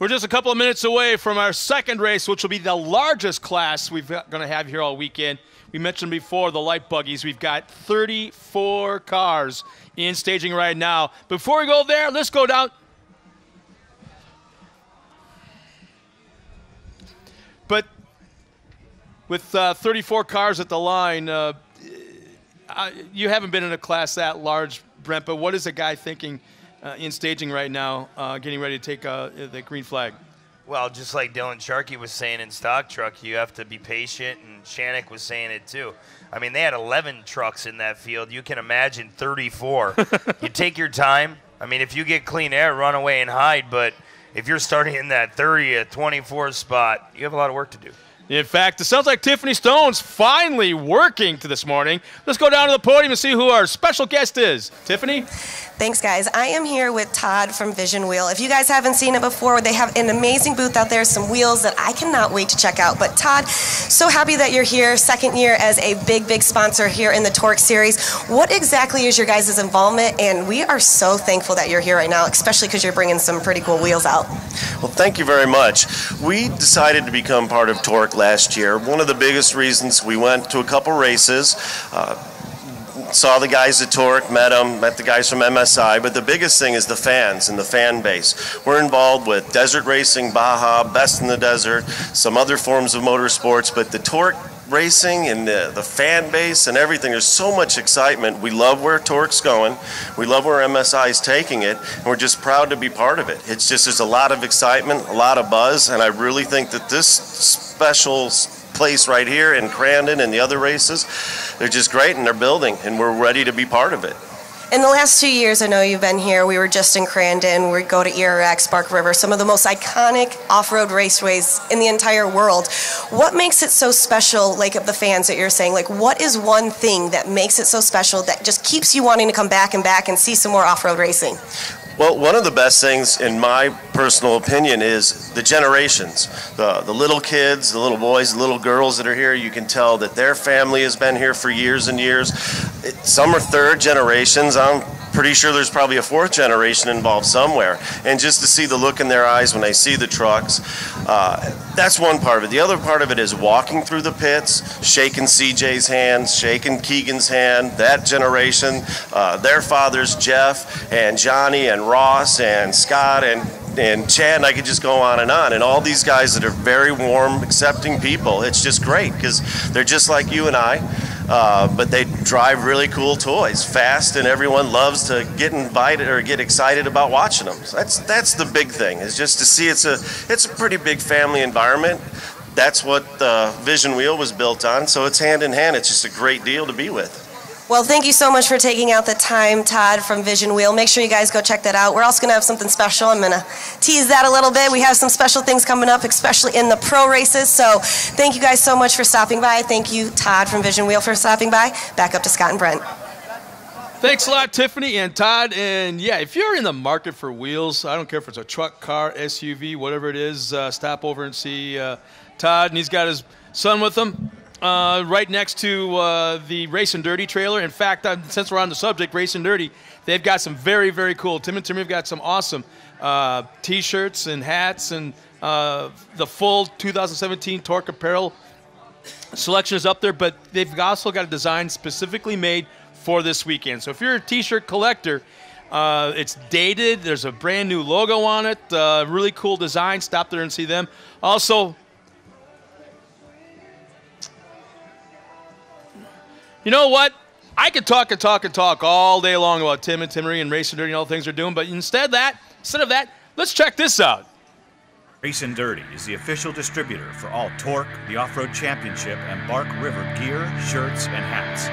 We're just a couple of minutes away from our second race, which will be the largest class we're going to have here all weekend. We mentioned before the light buggies. We've got 34 cars in staging right now. Before we go there, let's go down. But with 34 cars at the line, you haven't been in a class that large, Brent, but what is a guy thinking in staging right now, getting ready to take the green flag? Well, just like Dylan Sharkey was saying in stock truck, you have to be patient, and Shannick was saying it too. I mean, they had 11 trucks in that field. You can imagine 34. You take your time. I mean, if you get clean air, run away and hide, but if you're starting in that 30th, 24th spot, you have a lot of work to do. In fact, it sounds like Tiffany Stone's finally working to this morning. Let's go down to the podium and see who our special guest is. Tiffany? Thanks, guys. I am here with Todd from Vision Wheel. If you guys haven't seen it before, they have an amazing booth out there, some wheels that I cannot wait to check out. But Todd, so happy that you're here, second year as a big sponsor here in the TORC series. What exactly is your guys' involvement? And we are so thankful that you're here right now, especially because you're bringing some pretty cool wheels out. Well, thank you very much. We decided to become part of TORC last year. One of the biggest reasons, we went to a couple races, saw the guys at TORC, met the guys from MSI, but the biggest thing is the fans and the fan base. We're involved with desert racing, Baja, Best in the Desert, some other forms of motorsports, but the TORC racing and the fan base and everything, there's so much excitement. We love where TORC's going. We love where MSI is taking it, and we're just proud to be part of it. It's just, there's a lot of excitement, a lot of buzz, and I really think that this special place right here in Crandon and the other races, they're just great, and they're building, and we're ready to be part of it. In the last 2 years, I know you've been here. We were just in Crandon. We go to ERX, Bark River, some of the most iconic off-road raceways in the entire world. What makes it so special, like of the fans that you're saying? Like, what is one thing that makes it so special that just keeps you wanting to come back and see some more off-road racing? Well, one of the best things, in my personal opinion, is the generations. The little kids, the little boys, the little girls that are here, you can tell that their family has been here for years and years. Some are third generations. I'm pretty sure there's probably a fourth generation involved somewhere. And just to see the look in their eyes when they see the trucks, that's one part of it. The other part of it is walking through the pits, shaking CJ's hands, shaking Keegan's hand, that generation, their fathers, Jeff and Johnny and Ross and Scott and Chad, and I could just go on, and all these guys that are very warm, accepting people. It's just great because they're just like you and I, but they drive really cool toys, fast, and everyone loves to get invited or get excited about watching them. So that's the big thing, is just to see it's a pretty big family environment. That's what the Vision Wheel was built on, so it's hand in hand. It's just a great deal to be with. Well, thank you so much for taking out the time, Todd from Vision Wheel. Make sure you guys go check that out. We're also going to have something special. I'm going to tease that a little bit. We have some special things coming up, especially in the pro races. So thank you guys so much for stopping by. Thank you, Todd from Vision Wheel, for stopping by. Back up to Scott and Brent. Thanks a lot, Tiffany and Todd. And yeah, if you're in the market for wheels, I don't care if it's a truck, car, SUV, whatever it is, stop over and see Todd. And he's got his son with him. Right next to the Race and Dirty trailer. In fact, since we're on the subject, Race and Dirty, they've got some very cool. Tim and Timmy have got some awesome T-shirts and hats, and the full 2017 TORC apparel selection is up there, but they've also got a design specifically made for this weekend. So if you're a T-shirt collector, it's dated. There's a brand new logo on it. Really cool design. Stop there and see them. Also, you know what? I could talk all day long about Tim and Timmery and Race and Dirty and all the things they're doing, but instead of that, let's check this out. Race and Dirty is the official distributor for all TORC, the Off-Road Championship, and Bark River gear, shirts, and hats.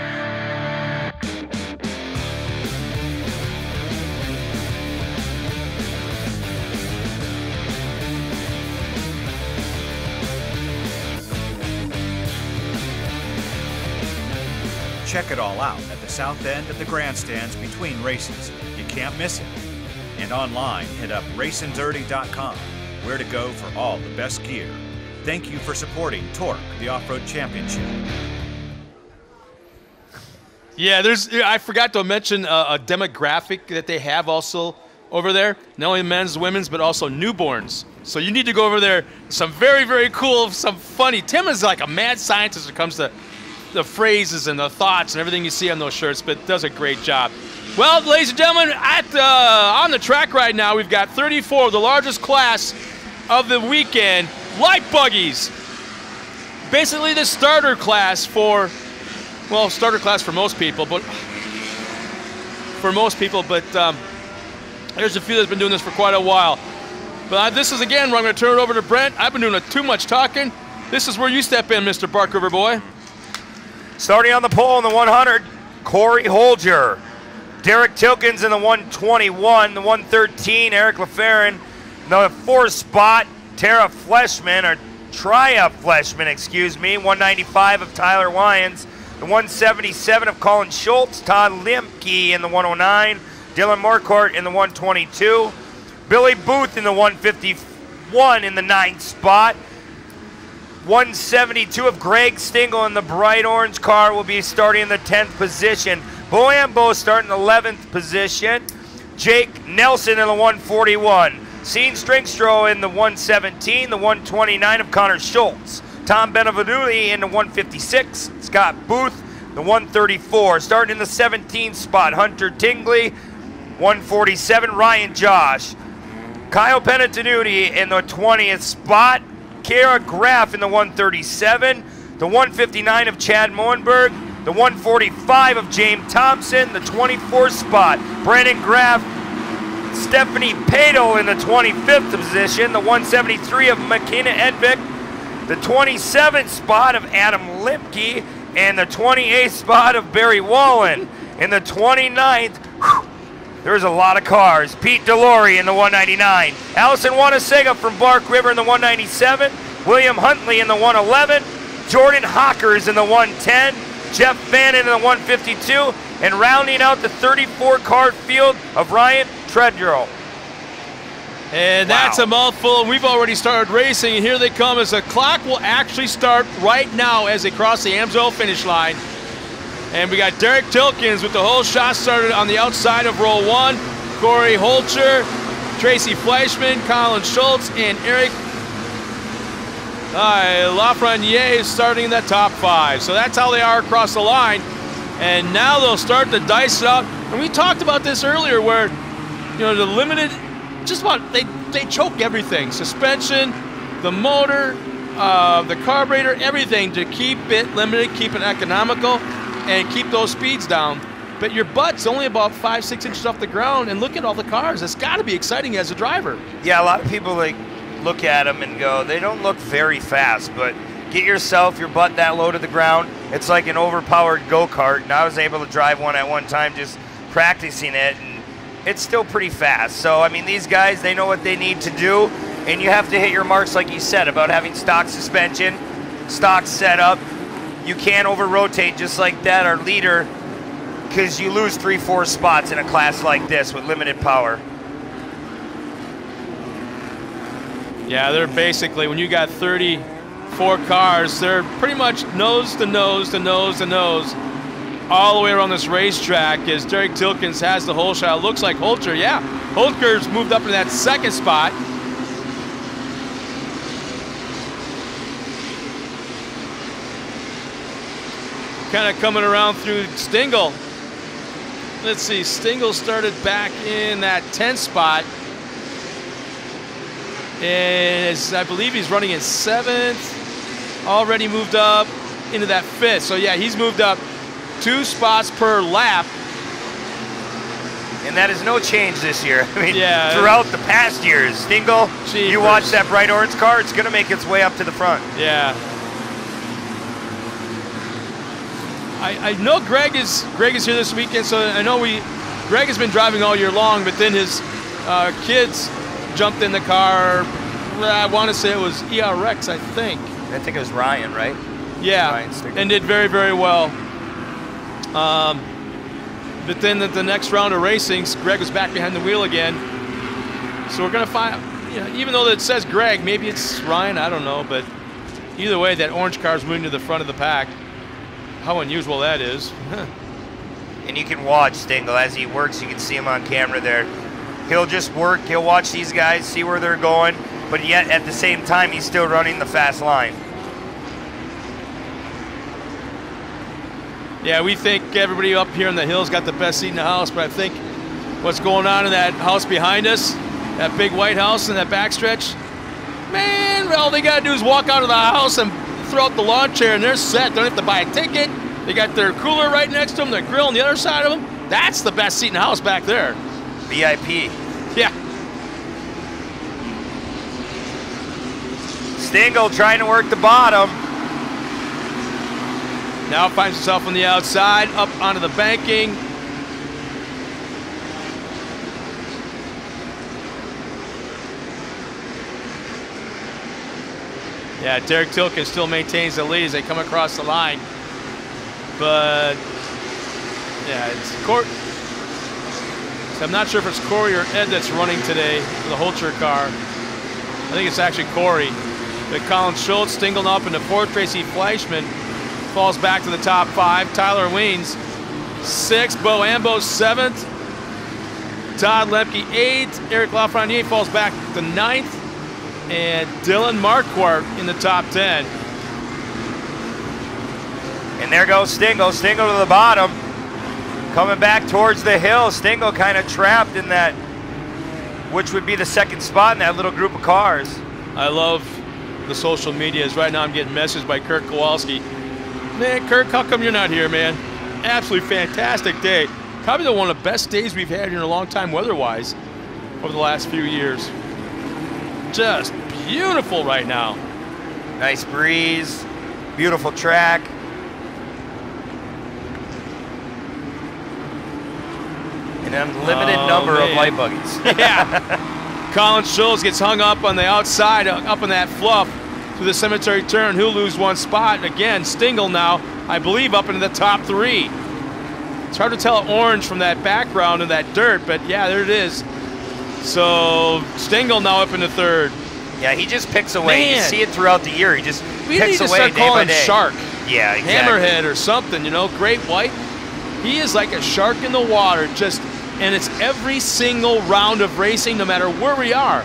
Check it all out at the south end of the grandstands between races. You can't miss it. And online, hit up raceanddirty.com, where to go for all the best gear. Thank you for supporting TORC, the Off-Road Championship. Yeah, I forgot to mention a demographic that they have also over there. Not only men's, women's, but also newborns. So you need to go over there. Some very, very cool, some funny. Tim is like a mad scientist when it comes to the phrases and the thoughts and everything you see on those shirts, but does a great job. Well, ladies and gentlemen, on the track right now, we've got 34, the largest class of the weekend, light buggies. Basically the starter class for, well, starter class for most people, but there's a few that's been doing this for quite a while. But this is, again, where I'm going to turn it over to Brent. I've been doing too much talking. This is where you step in, Mr. Bark River boy. Starting on the pole in the 100, Corey Holger. Derek Tilkins in the 121, the 113, Eric LaFerrin. The 4th spot, Tria Fleshman, 195 of Tyler Wyans. The 177 of Colin Schultz, Todd Limke in the 109, Dylan Morcourt in the 122, Billy Booth in the 151 in the 9th spot. 172 of Greg Stingle in the bright orange car will be starting in the 10th position. Bo Ambo starting in the 11th position. Jake Nelson in the 141. Sean Stringstro in the 117, the 129 of Connor Schultz. Tom Benevenuti in the 156. Scott Booth, the 134. Starting in the 17th spot, Hunter Tingley, 147, Ryan Josh. Kyle Penatinuti in the 20th spot. Kara Graff in the 137, the 159 of Chad Moenberg, the 145 of James Thompson, the 24th spot, Brandon Graff, Stephanie Padel in the 25th position, the 173 of McKenna Edvik, the 27th spot of Adam Limke, and the 28th spot of Barry Wallen. In the 29th, there's a lot of cars. Pete Delory in the 199. Allison Wanasega from Bark River in the 197. William Huntley in the 111. Jordan Hawkers in the 110. Jeff Fannin in the 152. And rounding out the 34-car field of Ryan Tredrow. And that's a mouthful. We've already started racing, and here they come as the clock will actually start right now as they cross the Amsoil finish line. And we got Derek Tilkins with the whole shot started on the outside of row 1. Corey Holcher, Tracy Fleischman, Colin Schultz, and Eric Lafreniere starting in the top 5. So that's how they are across the line. And now they'll start to dice it out. And we talked about this earlier where, you know, the limited, just about, they choke everything. Suspension, the motor, the carburetor, everything to keep it limited, keep it economical, and keep those speeds down. But your butt's only about 5-6 inches off the ground, and look at all the cars. It's got to be exciting as a driver. Yeah, a lot of people look at them and go, they don't look very fast, but get yourself, your butt that low to the ground. It's like an overpowered go-kart, and I was able to drive one at one time just practicing it, and it's still pretty fast. So, I mean, these guys, they know what they need to do, and you have to hit your marks like you said about having stock suspension, stock setup. You can't over-rotate just like that, our leader, because you lose 3-4 spots in a class like this with limited power. Yeah, they're basically, when you got 34 cars, they're pretty much nose to nose to nose to nose all the way around this racetrack as Derek Tilkins has the whole shot. It looks like Holter, yeah. Holter's moved up to that 2nd spot. Kind of coming around through Stingle. Let's see, Stingle started back in that 10th spot. And I believe he's running in 7th. Already moved up into that 5th. So yeah, he's moved up 2 spots per lap. And that is no change this year. I mean, yeah, throughout the past years, Stingle, you watch that bright orange car, it's going to make its way up to the front. Yeah. I know Greg is here this weekend, so I know Greg has been driving all year long, but then his kids jumped in the car. I want to say it was ERX, I think. I think it was Ryan, right? Yeah, Ryan and did very, very well. But then the next round of racing, Greg was back behind the wheel again. So we're going to find, you know, even though it says Greg, maybe it's Ryan, I don't know. But either way, that orange car is moving to the front of the pack. How unusual that is. And you can watch Stingle as he works. You can see him on camera there. he'll just work, he'll watch these guys, see where they're going, but yet at the same time, he's still running the fast line. Yeah, we think everybody up here in the hills got the best seat in the house, but I think what's going on in that house behind us, that big white house in that backstretch, man, all they gotta do is walk out of the house and throw out the lawn chair and they're set. Don't have to buy a ticket. They got their cooler right next to them, their grill on the other side of them. That's the best seat in the house back there. VIP. Yeah. Stingle trying to work the bottom. Now finds himself on the outside, up onto the banking. Yeah, Derek Tilken still maintains the lead as they come across the line. But, yeah, it's Court. So I'm not sure if it's Corey or Ed that's running today for the Holcher car. I think it's actually Corey. But Colin Schultz, Stingle up into fourth. Tracy Fleischman falls back to the top 5. Tyler Weens, 6th. Bo Ambo, 7th. Todd Lemke, 8th. Eric Lafreniere falls back to 9th. And Dylan Marquardt in the top 10. And there goes Stingle. Stingle to the bottom. Coming back towards the hill. Stingle kind of trapped in that, which would be the second spot in that little group of cars. I love the social medias. Right now I'm getting messages by Kirk Kowalski. Man, Kirk, how come you're not here, man? Absolutely fantastic day. Probably one of the best days we've had here in a long time weather-wise over the last few years. Just beautiful right now. Nice breeze, beautiful track. An unlimited number of light buggies. Yeah. Colin Schultz gets hung up on the outside, up in that fluff through the cemetery turn. He'll lose one spot. Again, Stingle now, I believe, up into the top 3. It's hard to tell orange from that background and that dirt, but yeah, there it is. So Stingle now up into 3rd. Yeah, he just picks away. Man. You see it throughout the year. He just we picks need to away start day calling by him day. Shark. Yeah, exactly. Hammerhead or something, you know, great white. He is like a shark in the water, just, and it's every single round of racing, no matter where we are.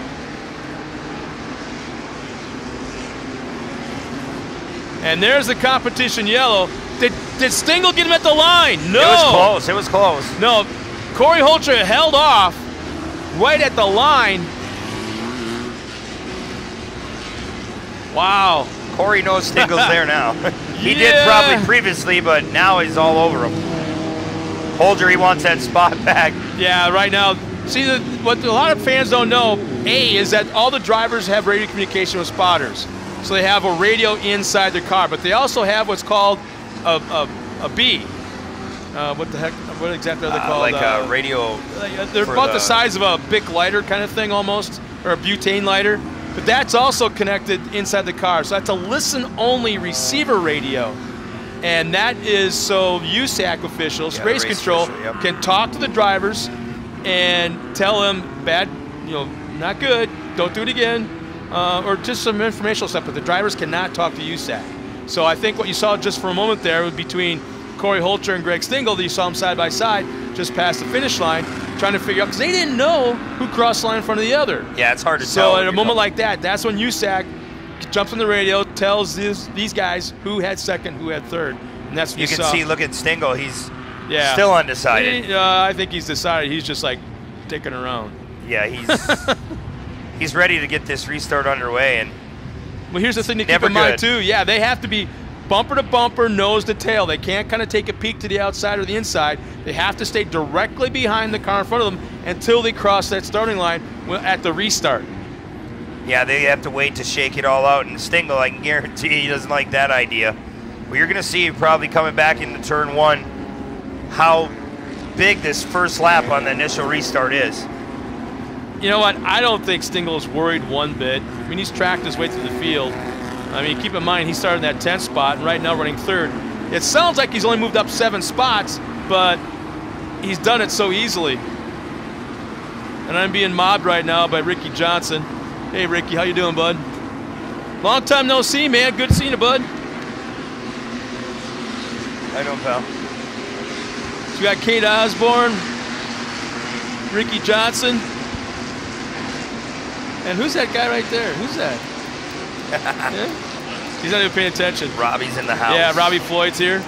And there's the competition yellow. Did Stingle get him at the line? No. It was close. It was close. No. Corey Holcher held off right at the line. Wow. Corey knows Stingle's there now. He did probably previously, but now he's all over him. Holger, he wants that spot back. Yeah, right now. See, what a lot of fans don't know, A, is that all the drivers have radio communication with spotters. So they have a radio inside their car, but they also have what's called a B. What the heck? What exactly are they called? Like a radio. They're about the size of a Bic lighter kind of thing almost, or a butane lighter. But that's also connected inside the car. So that's a listen-only receiver radio. And that is so USAC officials, race control, can talk to the drivers and tell them bad, you know, not good, don't do it again, or just some informational stuff. But the drivers cannot talk to USAC. So I think what you saw just for a moment there was between Corey Holcher and Greg Stingle, that you saw them side by side just past the finish line, trying to figure out, because they didn't know who crossed the line in front of the other. Yeah, it's hard to tell. So at a moment like that, that's when USAC jumps on the radio, tells these guys who had second, who had third. And that's what you can saw. see, look at Stingle, he's still undecided. I think he's decided. He's just like dicking around. Yeah, he's ready to get this restart underway. And well, here's the thing to keep in mind too. Yeah, they have to be bumper to bumper, nose to tail. They can't kind of take a peek to the outside or the inside. They have to stay directly behind the car in front of them until they cross that starting line at the restart. Yeah, they have to wait to shake it all out. And Stingle, I can guarantee he doesn't like that idea. Well, you're going to see probably coming back into turn 1 how big this first lap on the initial restart is. You know what? I don't think Stingle is worried one bit. I mean, he's tracked his way through the field. I mean, keep in mind, he started in that 10th spot, and right now running 3rd. It sounds like he's only moved up 7 spots, but he's done it so easily. And I'm being mobbed right now by Ricky Johnson. Hey, Ricky, how you doing, bud? Long time no see, man. Good seeing you, bud. I know, pal. So we got Kate Osborne, Ricky Johnson. And who's that guy right there? Who's that? Yeah? He's not even paying attention. Robbie's in the house. Yeah, Robbie Floyd's here.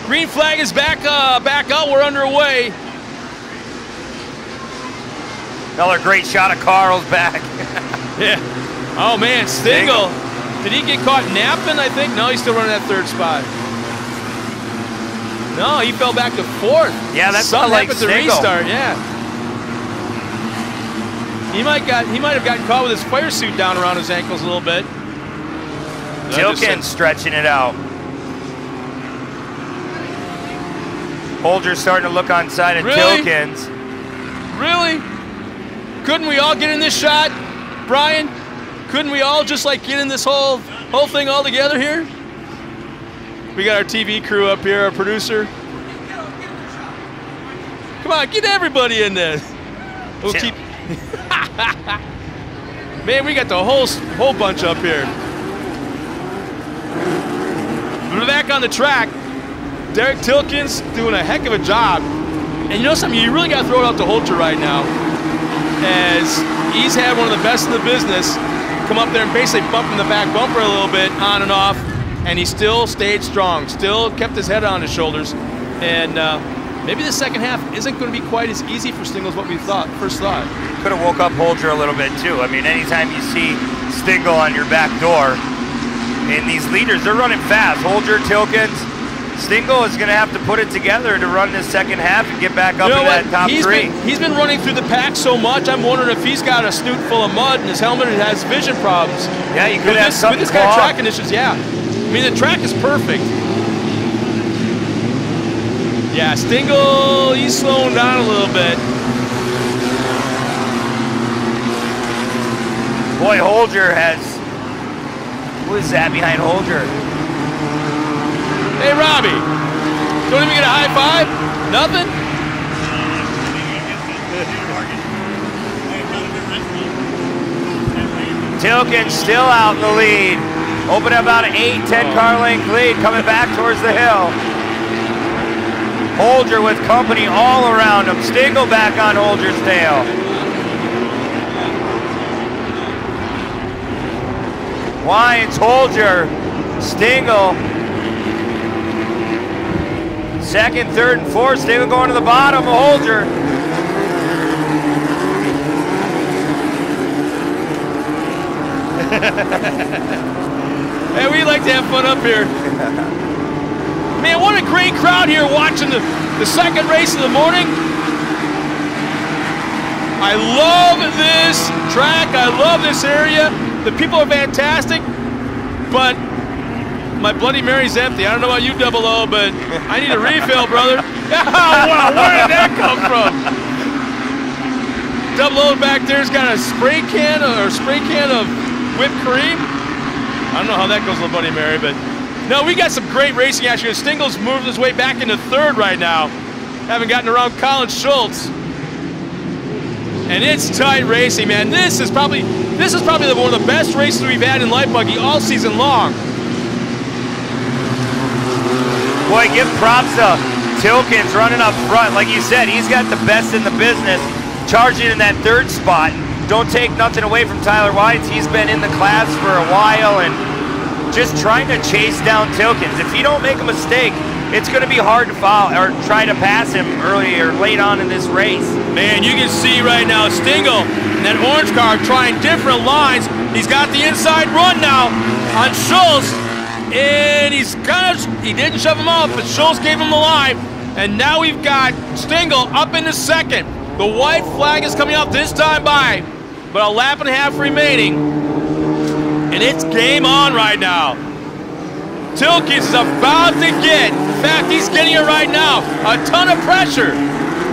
Green flag is back out. We're underway. Another great shot of Carl's back. Yeah. Oh, man, Stingle. Did he get caught napping, I think? No, he's still running that third spot. No, he fell back to fourth. Yeah, that's something like happened at the restart, yeah. He might have gotten caught with his fire suit down around his ankles a little bit. Tilkin stretching it out. Holger's starting to look on side of Tilkins. Really? Couldn't we all get in this shot, Brian? Couldn't we all just like get in this whole thing all together here? We got our TV crew up here, our producer. Come on, get everybody in there. We'll keep. Man, we got the whole bunch up here. We're back on the track. Derek Tilkins doing a heck of a job. And you know something? You really got to throw it out to Holger right now, as he's had one of the best in the business come up there and basically bump him the back bumper a little bit on and off, and he still stayed strong, still kept his head on his shoulders. And maybe the second half isn't going to be quite as easy for Stingle as what we first thought. Could have woke up Holger a little bit too. I mean, anytime you see Stingle on your back door, and these leaders, they're running fast. Holger, Tilkins, Stingle is going to have to put it together to run this second half and get back up to that top three. He's been running through the pack so much, I'm wondering if he's got a snoot full of mud in his helmet and has vision problems. Yeah, you could have something with this kind of track conditions, yeah. I mean, the track is perfect. Yeah, Stingle, he's slowing down a little bit. Boy, Holger has... Who is that behind Holger? Hey, Robbie, don't even get a high five? Nothing? Tilkins still out in the lead. Open about an 8-10 car length lead coming back towards the hill. Holger with company all around him. Stingle back on Holger's tail. Wines, Holger, Stingle. Second, third, and fourth. Stingle going to the bottom of Holger. Hey, we like to have fun up here. Man, what a great crowd here watching the second race of the morning. I love this track. I love this area. The people are fantastic, but my Bloody Mary's empty. I don't know about you, Double O, but I need a refill, brother. Wow, where did that come from? Double O back there's got a spray can of whipped cream. I don't know how that goes with Bloody Mary, but no, we got some great racing action. Stingle's moving his way back into third right now. Haven't gotten around Colin Schultz. And it's tight racing, man. This is probably one of the best races we've had in light buggy all season long. Boy, give props to Tilkins running up front. Like you said, he's got the best in the business, charging in that third spot. Don't take nothing away from Tyler White. He's been in the class for a while and just trying to chase down Tilkins. If you don't make a mistake, it's going to be hard to follow or try to pass him early or late on in this race. Man, you can see right now Stingle in that orange car trying different lines. He's got the inside run now on Schultz, and he didn't shove him off, but Schultz gave him the line. And now we've got Stingle up into second. The white flag is coming out this time by, but a lap and a half remaining, and it's game on right now. Tilkins is about to get, in fact, he's getting it right now, a ton of pressure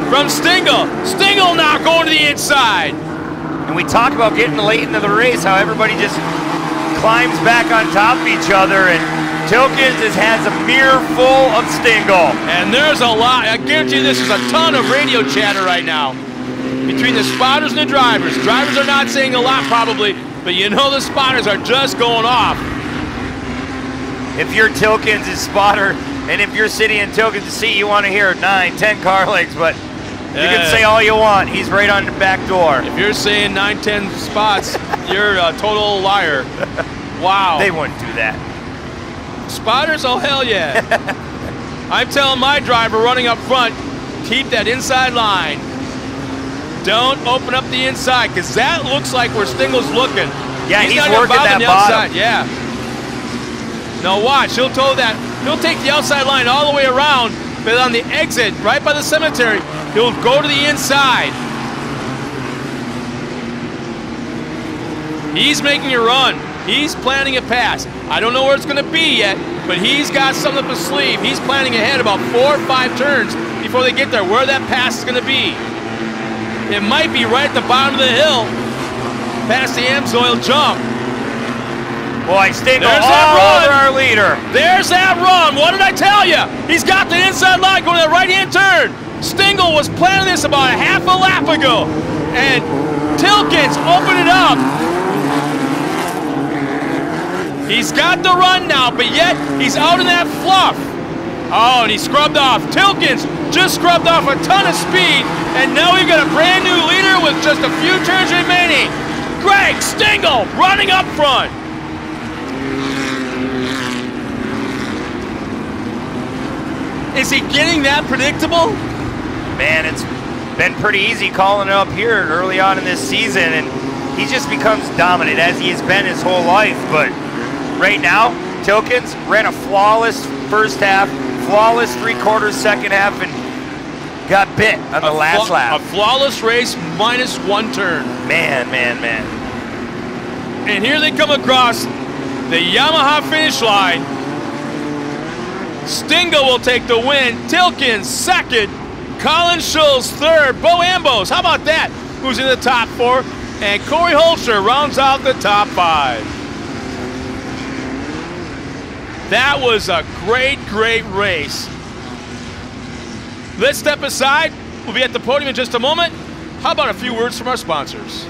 from Stingle. Stingle now going to the inside. And we talk about getting late into the race, how everybody just climbs back on top of each other, and Tilkins has a mirror full of Stingle. And there's a lot, I guarantee you this is a ton of radio chatter right now between the spotters and the drivers. Drivers are not saying a lot probably, but you know the spotters are just going off. If you're Tilkins' spotter, and if you're sitting in Tilkins' seat, you want to hear 9, 10 car lengths, but You can say all you want. He's right on the back door. If you're saying 9, 10 spots, you're a total liar. Wow. They wouldn't do that. Spotters? Oh, hell yeah. I'm telling my driver running up front, keep that inside line. Don't open up the inside, because that looks like where Stingle's looking. Yeah, he's not gonna working bother that the bottom. outside. Yeah. Now watch, he'll toe that. He'll take the outside line all the way around, but on the exit, right by the cemetery, he'll go to the inside. He's making a run. He's planning a pass. I don't know where it's going to be yet, but he's got something up his sleeve. He's planning ahead about 4 or 5 turns before they get there, where that pass is going to be. It might be right at the bottom of the hill, past the Amsoil jump. Boy, Stingle all over our leader. There's that run. What did I tell you? He's got the inside line going to the right-hand turn. Stingle was planning this about a half a lap ago, and Tilkins opened it up. He's got the run now, but yet he's out in that fluff. Oh, and he scrubbed off. Tilkins just scrubbed off a ton of speed, and now we've got a brand new leader with just a few turns remaining. Greg Stingle running up front. Is he getting that predictable? Man, it's been pretty easy calling it up here early on in this season, and he just becomes dominant as he has been his whole life. But right now, Tilkins ran a flawless first half, flawless 3/4 second half, and got bit on the last lap. A flawless race minus 1 turn. Man. And here they come across the Yamaha finish line. Stingle will take the win. Tilkins second. Colin Schulz third. Bo Ambos, how about that? Who's in the top 4? And Corey Holster rounds out the top 5. That was a great race. Let's step aside. We'll be at the podium in just a moment. How about a few words from our sponsors?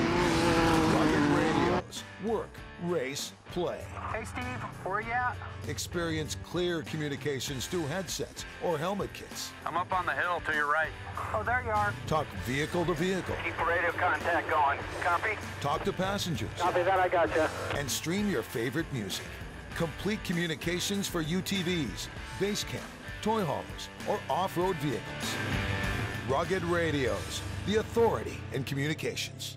Work, race, play. Hey Steve, where you at? Experience clear communications through headsets or helmet kits. I'm up on the hill to your right. Oh, there you are. Talk vehicle to vehicle. Keep radio contact going. Copy? Talk to passengers. Copy that, I gotcha. And stream your favorite music. Complete communications for UTVs, base camp, toy haulers, or off-road vehicles. Rugged Radios, the authority in communications.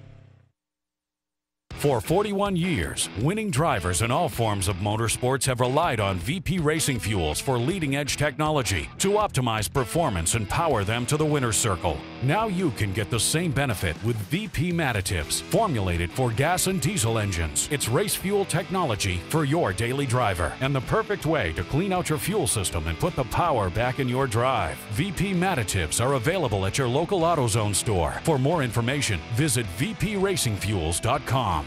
For 41 years, winning drivers in all forms of motorsports have relied on VP Racing Fuels for leading-edge technology to optimize performance and power them to the winner's circle. Now you can get the same benefit with VP Additives, formulated for gas and diesel engines. It's race fuel technology for your daily driver and the perfect way to clean out your fuel system and put the power back in your drive. VP Additives are available at your local AutoZone store. For more information, visit vpracingfuels.com.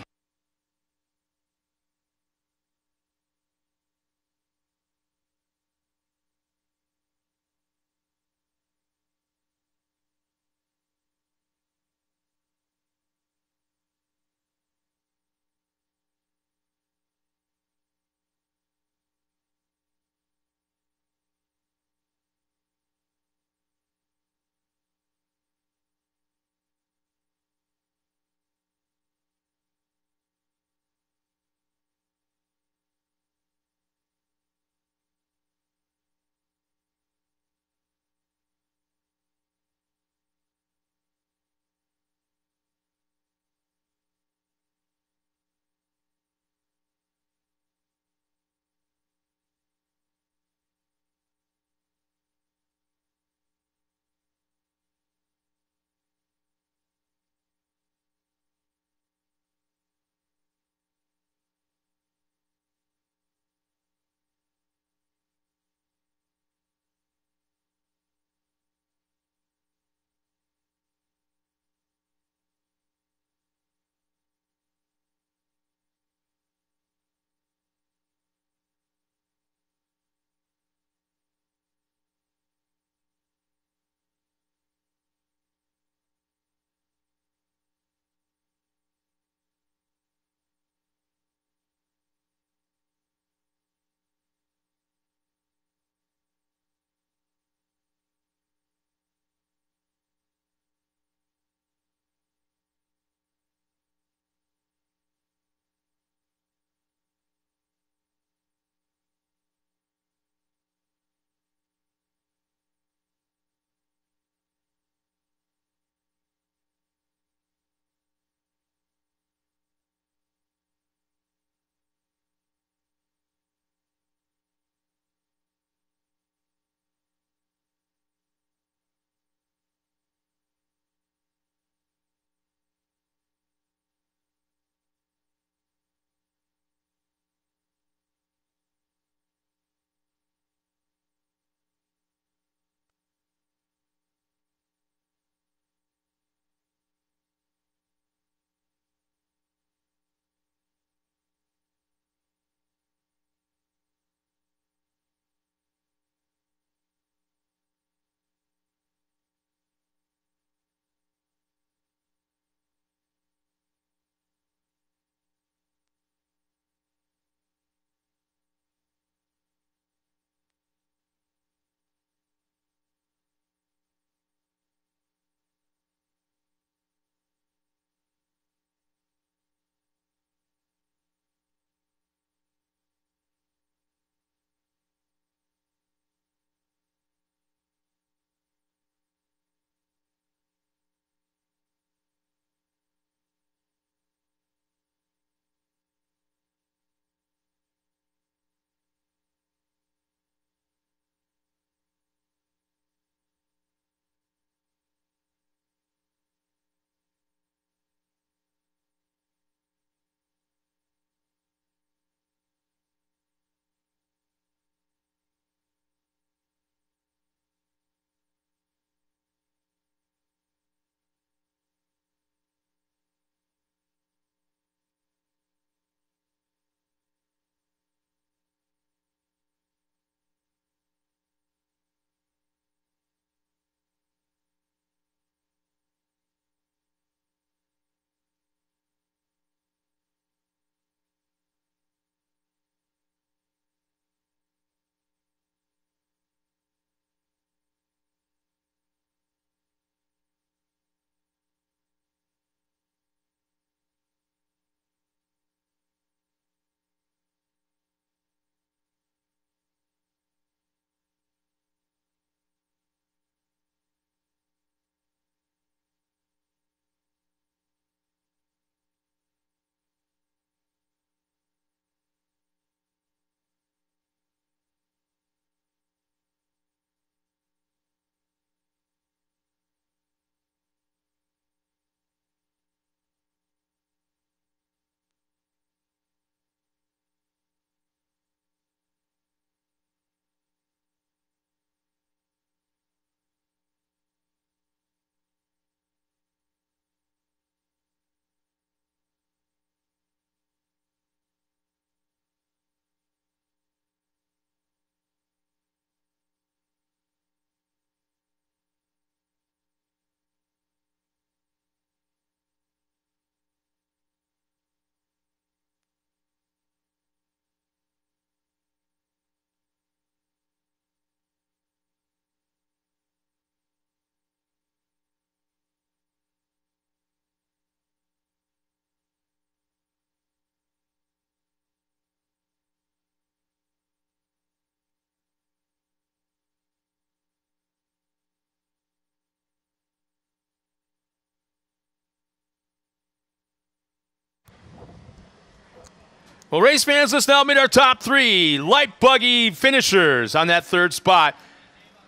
Well, race fans, let's now meet our top 3 light buggy finishers on that 3rd spot.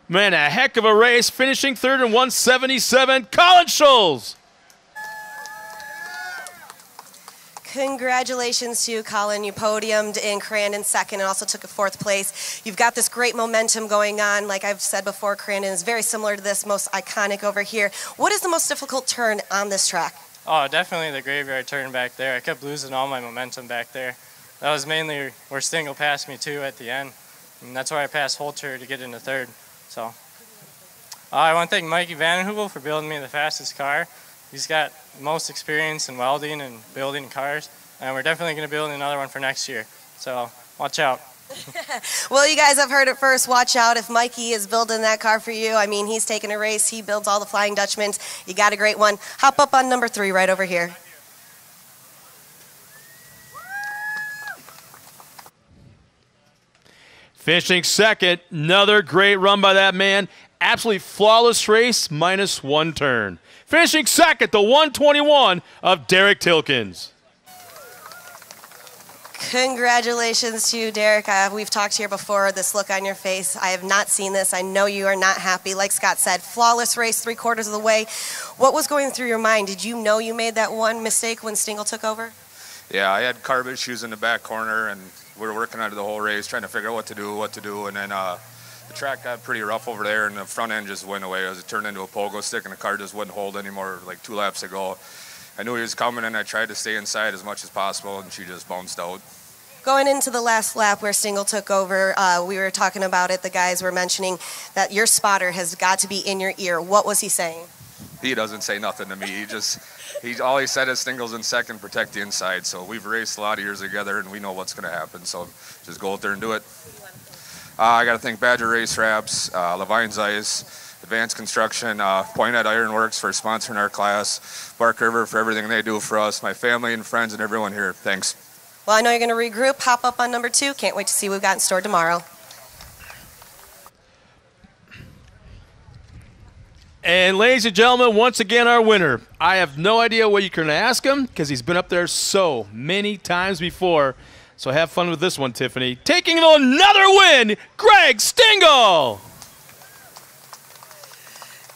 Man, a heck of a race, finishing 3rd in 177, Colin Scholes. Congratulations to you, Colin. You podiumed in Crandon 2nd and also took a 4th place. You've got this great momentum going on. Like I've said before, Crandon is very similar to this, most iconic over here. What is the most difficult turn on this track? Oh, definitely the graveyard turn back there. I kept losing all my momentum back there. That was mainly where Stingle passed me too at the end. And that's where I passed Holter to get into 3rd. So I want to thank Mikey Vandenhoevel for building me the fastest car. He's got most experience in welding and building cars, and we're definitely going to build another one for next year. So watch out. Well, you guys have heard it first. Watch out if Mikey is building that car for you. I mean, he's taking a race. He builds all the Flying Dutchmans. You got a great one. Hop up on number 3 right over here. Finishing 2nd, another great run by that man. Absolutely flawless race, -1 turn. Finishing 2nd, the 121 of Derek Tilkins. Congratulations to you, Derek. We've talked here before, this look on your face. I have not seen this. I know you are not happy. Like Scott said, flawless race, 3/4 of the way. What was going through your mind? Did you know you made that one mistake when Stingle took over? Yeah, I had carb issues in the back corner, and we were working on it the whole race, trying to figure out what to do, and then the track got pretty rough over there, and the front end just went away. It turned into a pogo stick, and the car just wouldn't hold anymore, like 2 laps ago. I knew he was coming, and I tried to stay inside as much as possible, and she just bounced out. Going into the last lap where Stingle took over, we were talking about it. The guys were mentioning that your spotter has got to be in your ear. What was he saying? He doesn't say nothing to me. All he said is Stingle's in 2nd, protect the inside. So we've raced a lot of years together, and we know what's going to happen. So just go out there and do it. I got to thank Badger Race Wraps, Levine's Ice, Advanced Construction, Pointed Ironworks for sponsoring our class, Bark River for everything they do for us, my family and friends and everyone here. Thanks. Well, I know you're going to regroup. Hop up on number 2. Can't wait to see what we've got in store tomorrow. And ladies and gentlemen, once again, our winner. I have no idea what you're going to ask him because he's been up there so many times before. So have fun with this one, Tiffany. Taking another win, Greg Stingle.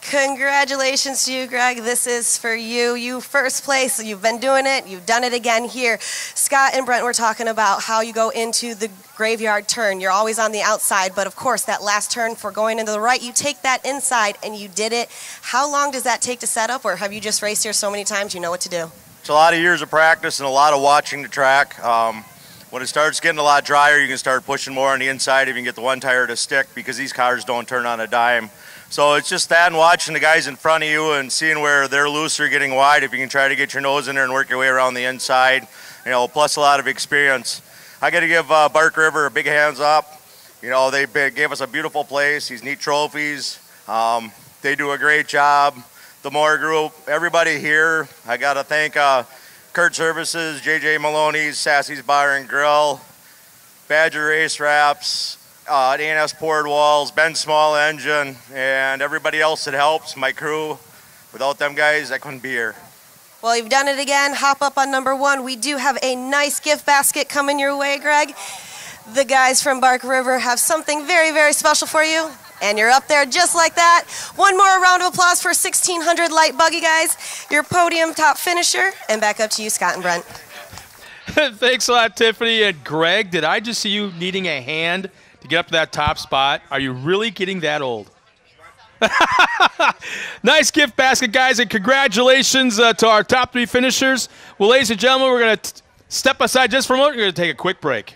Congratulations to you, Greg. This is for you. You 1st place. You've been doing it. You've done it again here. Scott and Brent were talking about how you go into the graveyard turn. You're always on the outside, but of course that last turn for going into the right, you take that inside, and you did it. How long does that take to set up, or have you just raced here so many times you know what to do? It's a lot of years of practice and a lot of watching the track. When it starts getting a lot drier, you can start pushing more on the inside if you can get the one tire to stick, because these cars don't turn on a dime. So it's just that and watching the guys in front of you and seeing where they're loose or getting wide. If you can try to get your nose in there and work your way around the inside, plus a lot of experience. I got to give Bark River a big hands up. They gave us a beautiful place, these neat trophies. They do a great job. The Moore Group, everybody here. I got to thank Kurt Services, JJ Maloney's, Sassy's Bar and Grill, Badger Race Wraps, A&S Poured Walls, Ben Small Engine, and everybody else that helps, my crew. Without them guys, I couldn't be here. Well, you've done it again. Hop up on number 1. We do have a nice gift basket coming your way, Greg. The guys from Bark River have something very, very special for you, and you're up there just like that. One more round of applause for 1600 Light Buggy, guys. Your podium top finisher, and back up to you, Scott and Brent. Thanks a lot, Tiffany. And Greg, did I just see you needing a hand to get up to that top spot? Are you really getting that old? Nice gift basket, guys, and congratulations to our top 3 finishers. Well, ladies and gentlemen, we're going to step aside just for a moment. We're going to take a quick break.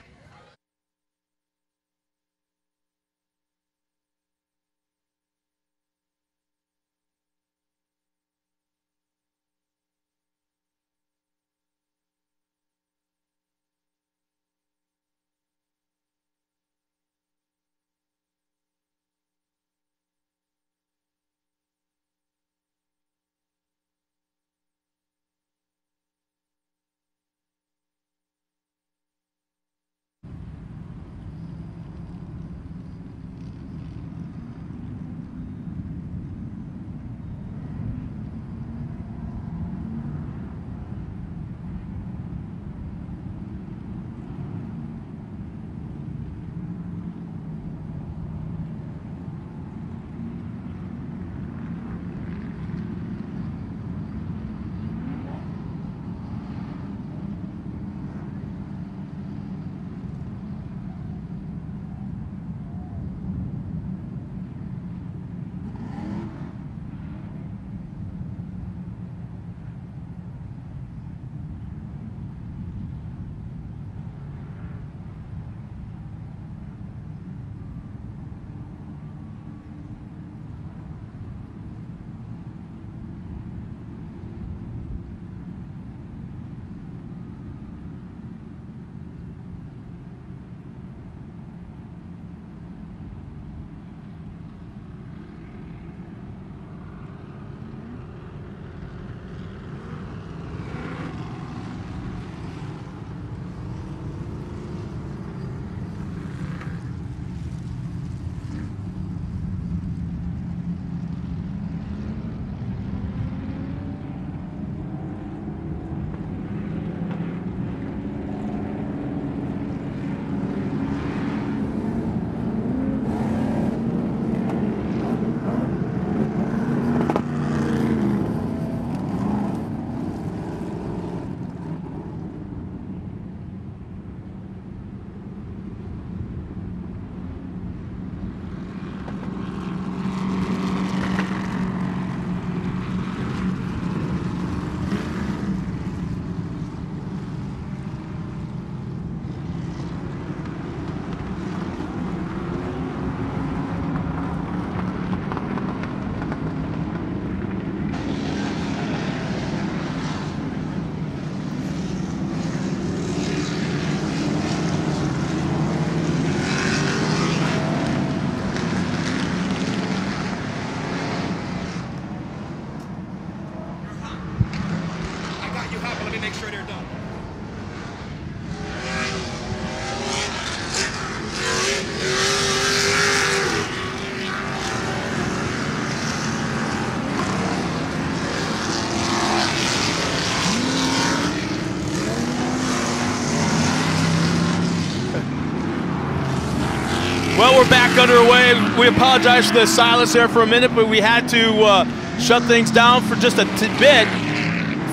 Well, we're back underway. We apologize for the silence there for a minute, but we had to shut things down for just a bit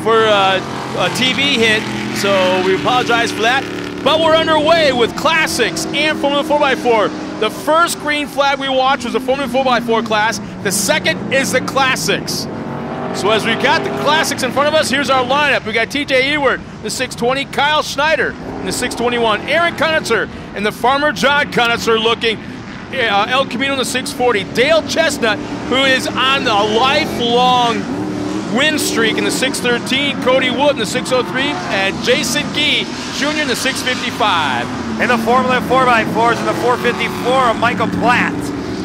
for a TV hit, so we apologize for that. But we're underway with classics and Formula 4x4. The first green flag we watched was the Formula 4x4 class. The second is the classics. So as we got the classics in front of us, here's our lineup. We got TJ Ewert, the 620, Kyle Schneider in the 621, Aaron Conitzer and the Farmer John Conitzer looking, El Camino in the 640, Dale Chestnut, who is on a lifelong win streak in the 613, Cody Wood in the 603, and Jason Gee Jr. in the 655. In the Formula 4x4s in the 454 of Michael Platt.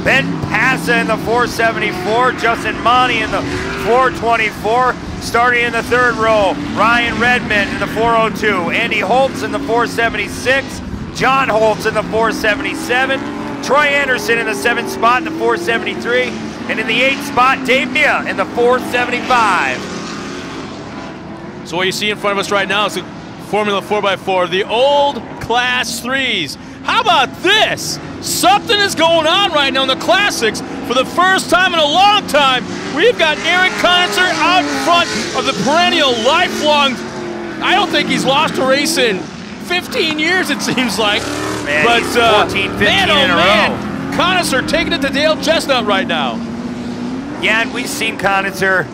Ben Passa in the 474, Justin Monty in the 424, starting in the third row, Ryan Redmond in the 402, Andy Holtz in the 476, John Holtz in the 477, Troy Anderson in the 7th spot in the 473, and in the 8th spot, Dave Mia in the 475. So what you see in front of us right now is the Formula 4x4, the old Class 3s. How about this? Something is going on right now in the classics. For the first time in a long time, we've got Aaron Conitzer out in front of the perennial, lifelong. I don't think he's lost a race in 15 years, it seems like. Man, but he's 14, 15 man, in a row. Conitzer taking it to Dale Chestnut right now. Yeah, and we've seen Conitzer.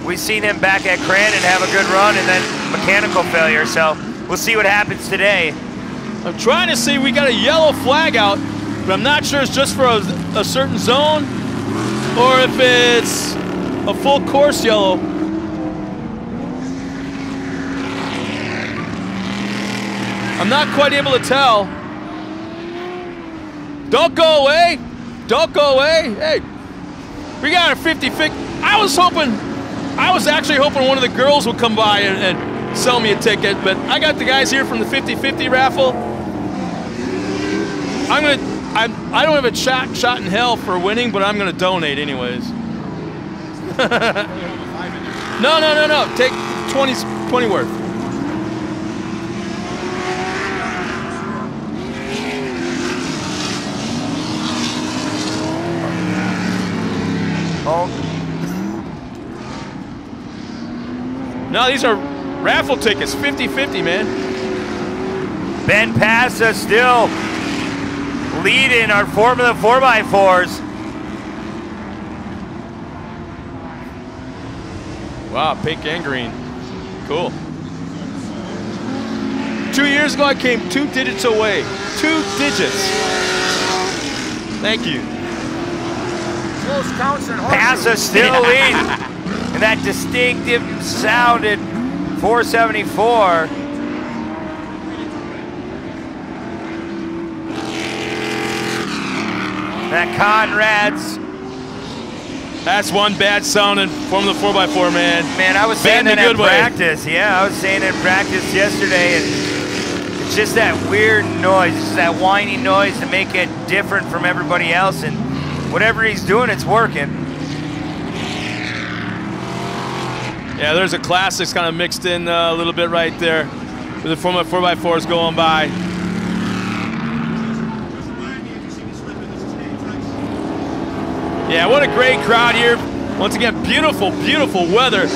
We've seen him back at Crandon have a good run and then mechanical failure. So we'll see what happens today. I'm trying to see, we got a yellow flag out, but I'm not sure it's just for a certain zone or if it's a full course yellow. I'm not quite able to tell. Don't go away. Don't go away. Hey, we got a 50-50. I was actually hoping one of the girls would come by and sell me a ticket, but I got the guys here from the 50-50 raffle. I don't have a shot in hell for winning, but I'm gonna donate anyways. No. Take 20 worth. Oh. No, these are raffle tickets, 50-50, man. Ben Passa still leading our Formula 4x4s. Wow, pink and green. Cool. 2 years ago, I came 2 digits away. 2 digits. Thank you. Passa still leading. And that distinctive sounded 474. That Conrad's. That's one bad sounding Formula 4x4, man. Man, I was saying that in practice. Yeah, I was saying it in practice yesterday, and it's just that weird noise, just that whiny noise to make it different from everybody else. And whatever he's doing, it's working. Yeah, there's a classics kind of mixed in a little bit right there with the Formula 4x4s going by. Yeah, what a great crowd here. Once again, beautiful, beautiful weather.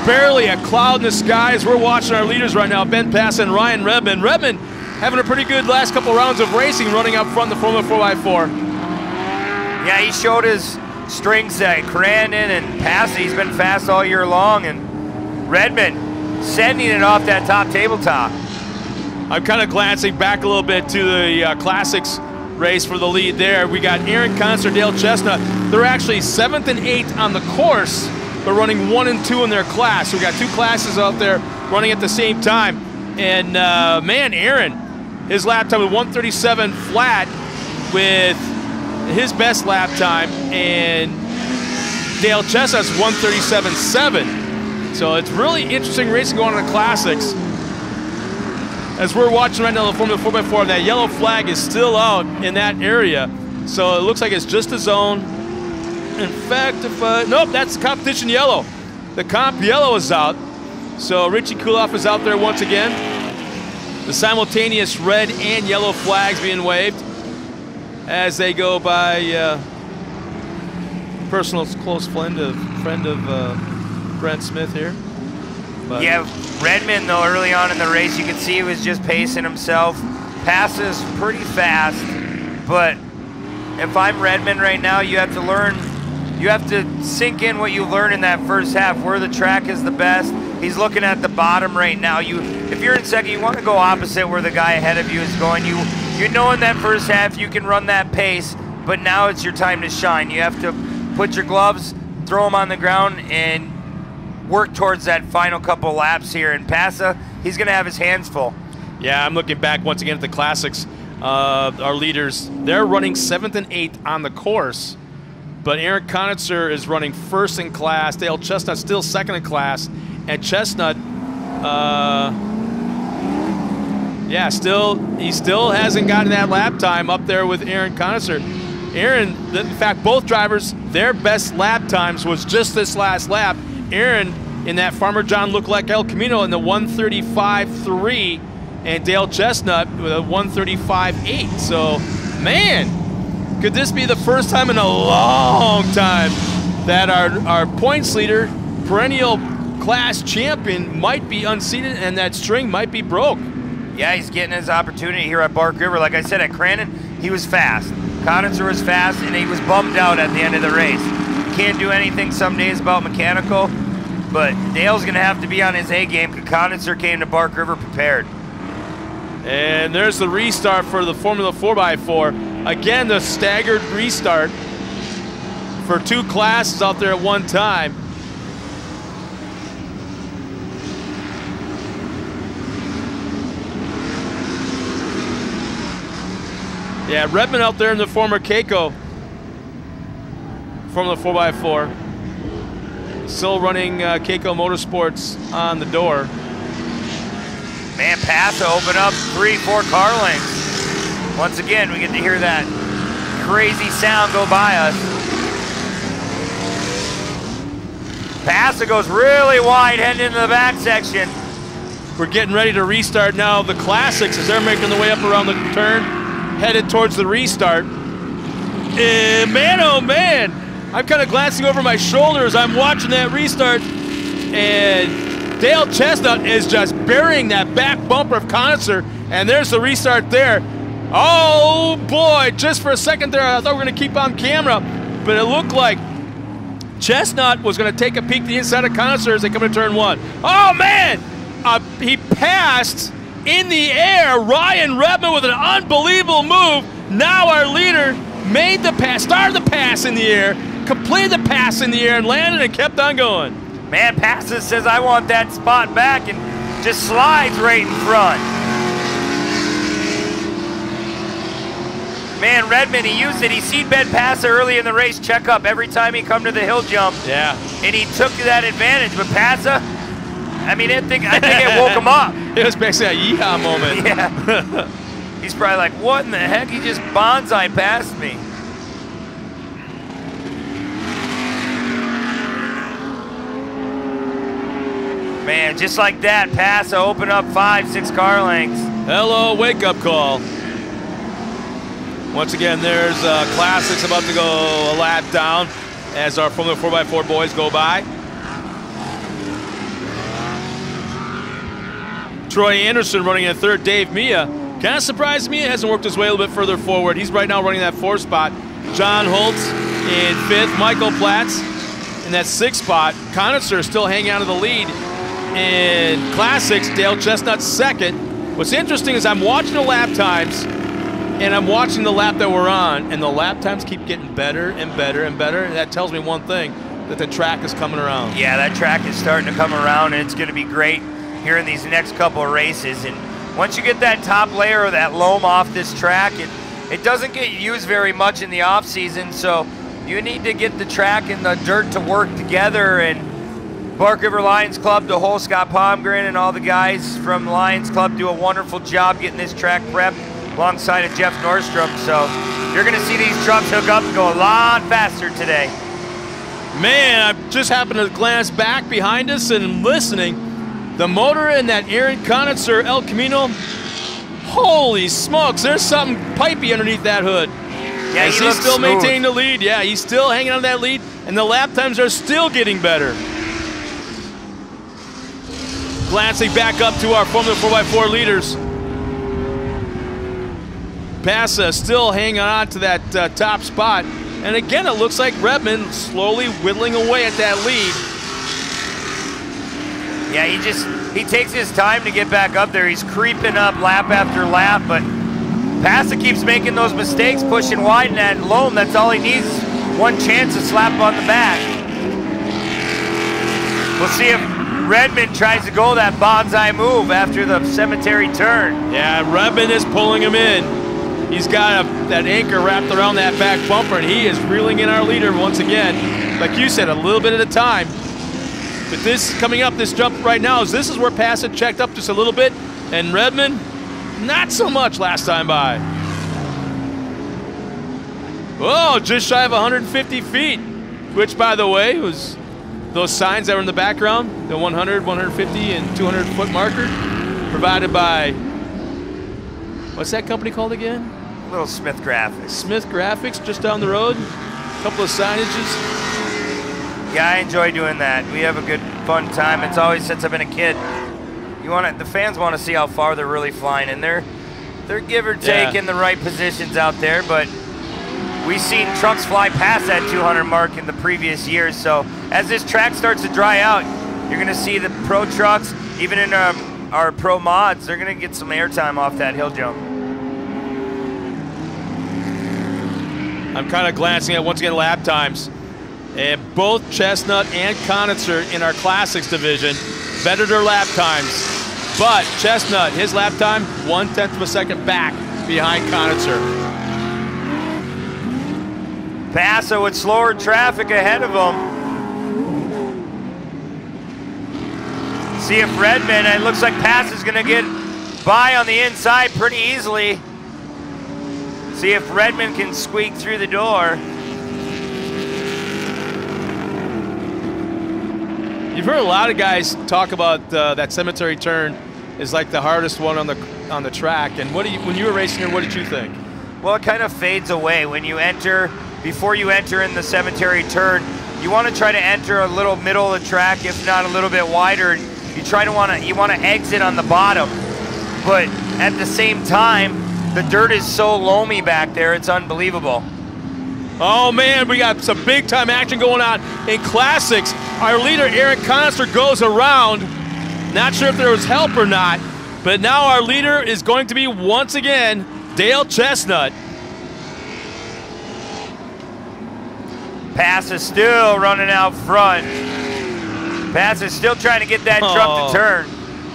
Barely a cloud in the sky as we're watching our leaders right now, Ben Passa and Ryan Redmond. Redmond having a pretty good last couple rounds of racing, running up front in the Formula 4x4. Yeah, he showed his strengths at Crandon and Passa. He's been fast all year long, and Redmond sending it off that top tabletop. I'm kind of glancing back a little bit to the classics race for the lead there. We got Aaron Conitzer, Dale Chestnut. They're actually 7th and 8th on the course, but running 1 and 2 in their class. So we got 2 classes out there running at the same time. And man, Aaron, his lap time was 137 flat with his best lap time, and Dale Chestnut's 137.7. So it's really interesting racing going on in the classics. As we're watching right now the Formula 4x4, that yellow flag is still out in that area. So it looks like it's just a zone. In fact, nope, that's the competition yellow. The comp yellow is out. So Richie Kuloff is out there once again. The simultaneous red and yellow flags being waved. as they go by personal close friend of Brent Smith here. But yeah, Redmond, though, early on in the race, you could see he was just pacing himself. Passes pretty fast, but if I'm Redmond right now, you have to learn, you have to sink in what you learned in that first half, where the track is the best. He's looking at the bottom right now. If you're in second, you want to go opposite where the guy ahead of you is going. You know in that first half you can run that pace, but now it's your time to shine. You have to put your gloves, throw them on the ground, and work towards that final couple laps here. And Passa, he's going to have his hands full. Yeah, I'm looking back once again at the classics. Our leaders, they're running 7th and 8th on the course, but Aaron Conitzer is running 1st in class. Dale Chestnut still 2nd in class, and Chestnut, he still hasn't gotten that lap time up there with Aaron Conitzer. Aaron, in fact, both drivers, their best lap times was just this last lap. Aaron in that Farmer John look-like El Camino in the 135.3, and Dale Chestnut with a 135.8. So, man, could this be the first time in a long time that our points leader, perennial class champion, might be unseated and that string might be broke? Yeah, he's getting his opportunity here at Bark River. Like I said, at Crandon, he was fast. Conitzer was fast, and he was bummed out at the end of the race. Can't do anything some days about mechanical, but Dale's going to have to be on his A game because Conitzer came to Bark River prepared. And there's the restart for the Formula 4x4. Again, the staggered restart for 2 classes out there at one time. Yeah, Redmond out there in the former Keiko Formula 4x4. Still running Keiko Motorsports on the door. Man, Passa open up 3-4 car lengths. Once again, we get to hear that crazy sound go by us. Passa goes really wide heading into the back section. We're getting ready to restart now the classics as they're making their way up around the turn, headed towards the restart. And man, oh man, I'm kind of glancing over my shoulder as I'm watching that restart, and Dale Chestnut is just burying that back bumper of Conitzer, and there's the restart there. Oh boy, just for a second there I thought we were going to keep on camera, but it looked like Chestnut was going to take a peek to the inside of Conitzer as they come to turn 1. Oh man, he passed in the air Ryan Redmond with an unbelievable move. Now our leader made the pass, started the pass in the air, completed the pass in the air, and landed and kept on going. Man, Passa says, I want that spot back, and just slides right in front. Man, Redmond, he used it. He seatbed Passa early in the race, check up every time he come to the hill jump. Yeah. And he took that advantage, but Passa, I mean, I think it woke him up. It was basically a yeehaw moment. Yeah. He's probably like, what in the heck? He just bonsai past me. Man, just like that, Passa open up 5-6 car lengths. Hello, wake-up call. Once again, there's Classics about to go a lap down as our Formula 4x4 boys go by. Troy Anderson running in 3rd. Dave Mia. Kind of surprised Mia hasn't worked his way a little bit further forward. He's right now running that 4th spot. John Holtz in 5th. Michael Platz in that 6th spot. Conitzer still hanging out of the lead in Classics. Dale Chestnut 2nd. What's interesting is I'm watching the lap times, and I'm watching the lap that we're on, and the lap times keep getting better and better and better. And that tells me one thing, that the track is coming around. Yeah, that track is starting to come around, and it's going to be great here in these next couple of races. And once you get that top layer of that loam off this track, it doesn't get used very much in the off season, so you need to get the track and the dirt to work together. And Bark River Lions Club, the whole Scott Palmgren and all the guys from the Lions Club do a wonderful job getting this track prepped alongside of Jeff Nordstrom. So you're going to see these trucks hook up and go a lot faster today. Man, I just happened to glance back behind us and listening. The motor in that Aaron Conitzer El Camino, holy smokes, there's something pipey underneath that hood. Yeah, As he he's still looks smooth. maintaining the lead. Yeah, he's still hanging on that lead, and the lap times are still getting better. Glancing back up to our Formula 4x4 leaders. Passa still hanging on to that top spot. And again, it looks like Redmond slowly whittling away at that lead. Yeah, he takes his time to get back up there. He's creeping up lap after lap, but Passa keeps making those mistakes, pushing wide in that loam. That's all he needs, one chance to slap on the back. We'll see if Redmond tries to go that bonsai move after the cemetery turn. Yeah, Redmond is pulling him in. He's got that anchor wrapped around that back bumper, and he is reeling in our leader once again. Like you said, a little bit at a time. But this coming up, this jump right now, this is where Passa checked up just a little bit, and Redmond, not so much last time by. Oh, just shy of 150 feet, which, by the way, was those signs that were in the background, the 100, 150, and 200 foot marker, provided by, what's that company called again? Little Smith Graphics. Smith Graphics, just down the road. A couple of signages. Yeah, I enjoy doing that. We have a good, fun time. It's always since I've been a kid. The fans want to see how far they're really flying, and they're give or take in the right positions out there. But we've seen trucks fly past that 200 mark in the previous years. So as this track starts to dry out, you're going to see the pro trucks, even in our pro mods, they're going to get some airtime off that hill jump. I'm kind of glancing at, once again, lap times. And both Chestnut and Conitzer in our Classics division bettered their lap times. But Chestnut, his lap time, 1/10 of a second back behind Conitzer. Passa with slower traffic ahead of him. See if Redmond, it looks like Passa's gonna get by on the inside pretty easily. See if Redmond can squeak through the door. You've heard a lot of guys talk about that cemetery turn is like the hardest one on the track. And when you were racing here, what did you think? Well, it kind of fades away when you enter. Before you enter in the cemetery turn, you want to try to enter a little middle of the track, if not a little bit wider. You want to exit on the bottom, but at the same time, the dirt is so loamy back there, it's unbelievable. Oh man, we got some big time action going on in Classics. Our leader, Eric Conitzer, goes around. Not sure if there was help or not, but now our leader is going to be, once again, Dale Chestnut. Passa still running out front. Passa still trying to get that truck to turn.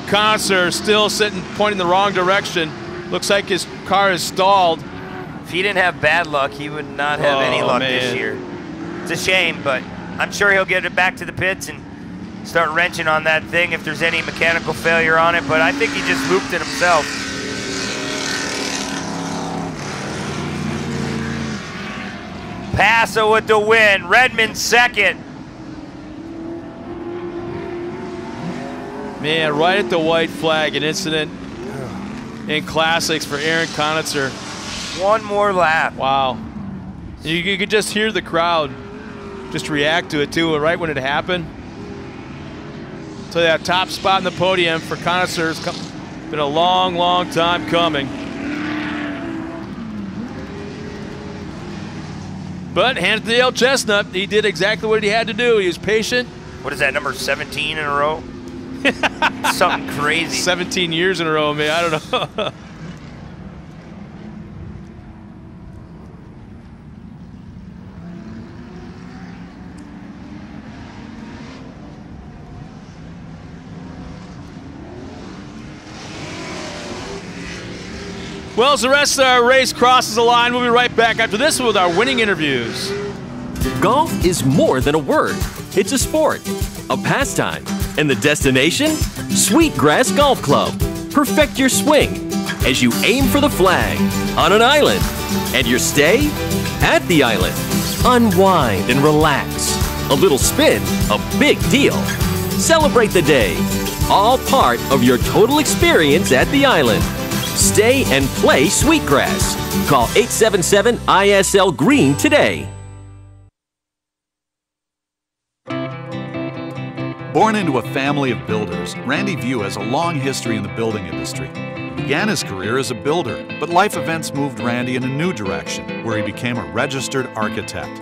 Conitzer still sitting, pointing the wrong direction. Looks like his car is stalled. If he didn't have bad luck, he would not have any luck this year. It's a shame, but I'm sure he'll get it back to the pits and start wrenching on that thing if there's any mechanical failure on it, but I think he just looped it himself. Passa with the win, Redmond second. Man, right at the white flag, an incident in Classics for Aaron Conitzer. One more lap. Wow. You could just hear the crowd just react to it too, right when it happened. So that top spot in the podium for Conitzer has been a long, long time coming. But hand it to Dale Chestnut. He did exactly what he had to do. He was patient. What is that, number 17 in a row? Something crazy. 17 years in a row, man. I don't know. Well, as the rest of our race crosses the line, we'll be right back after this with our winning interviews. Golf is more than a word. It's a sport, a pastime, and the destination? Sweetgrass Golf Club. Perfect your swing as you aim for the flag on an island, and your stay at the island. Unwind and relax. A little spin, a big deal. Celebrate the day. All part of your total experience at the island. Stay and play Sweetgrass. Call 877-ISL-GREEN today. Born into a family of builders, Randy View has a long history in the building industry. He began his career as a builder, but life events moved Randy in a new direction, where he became a registered architect.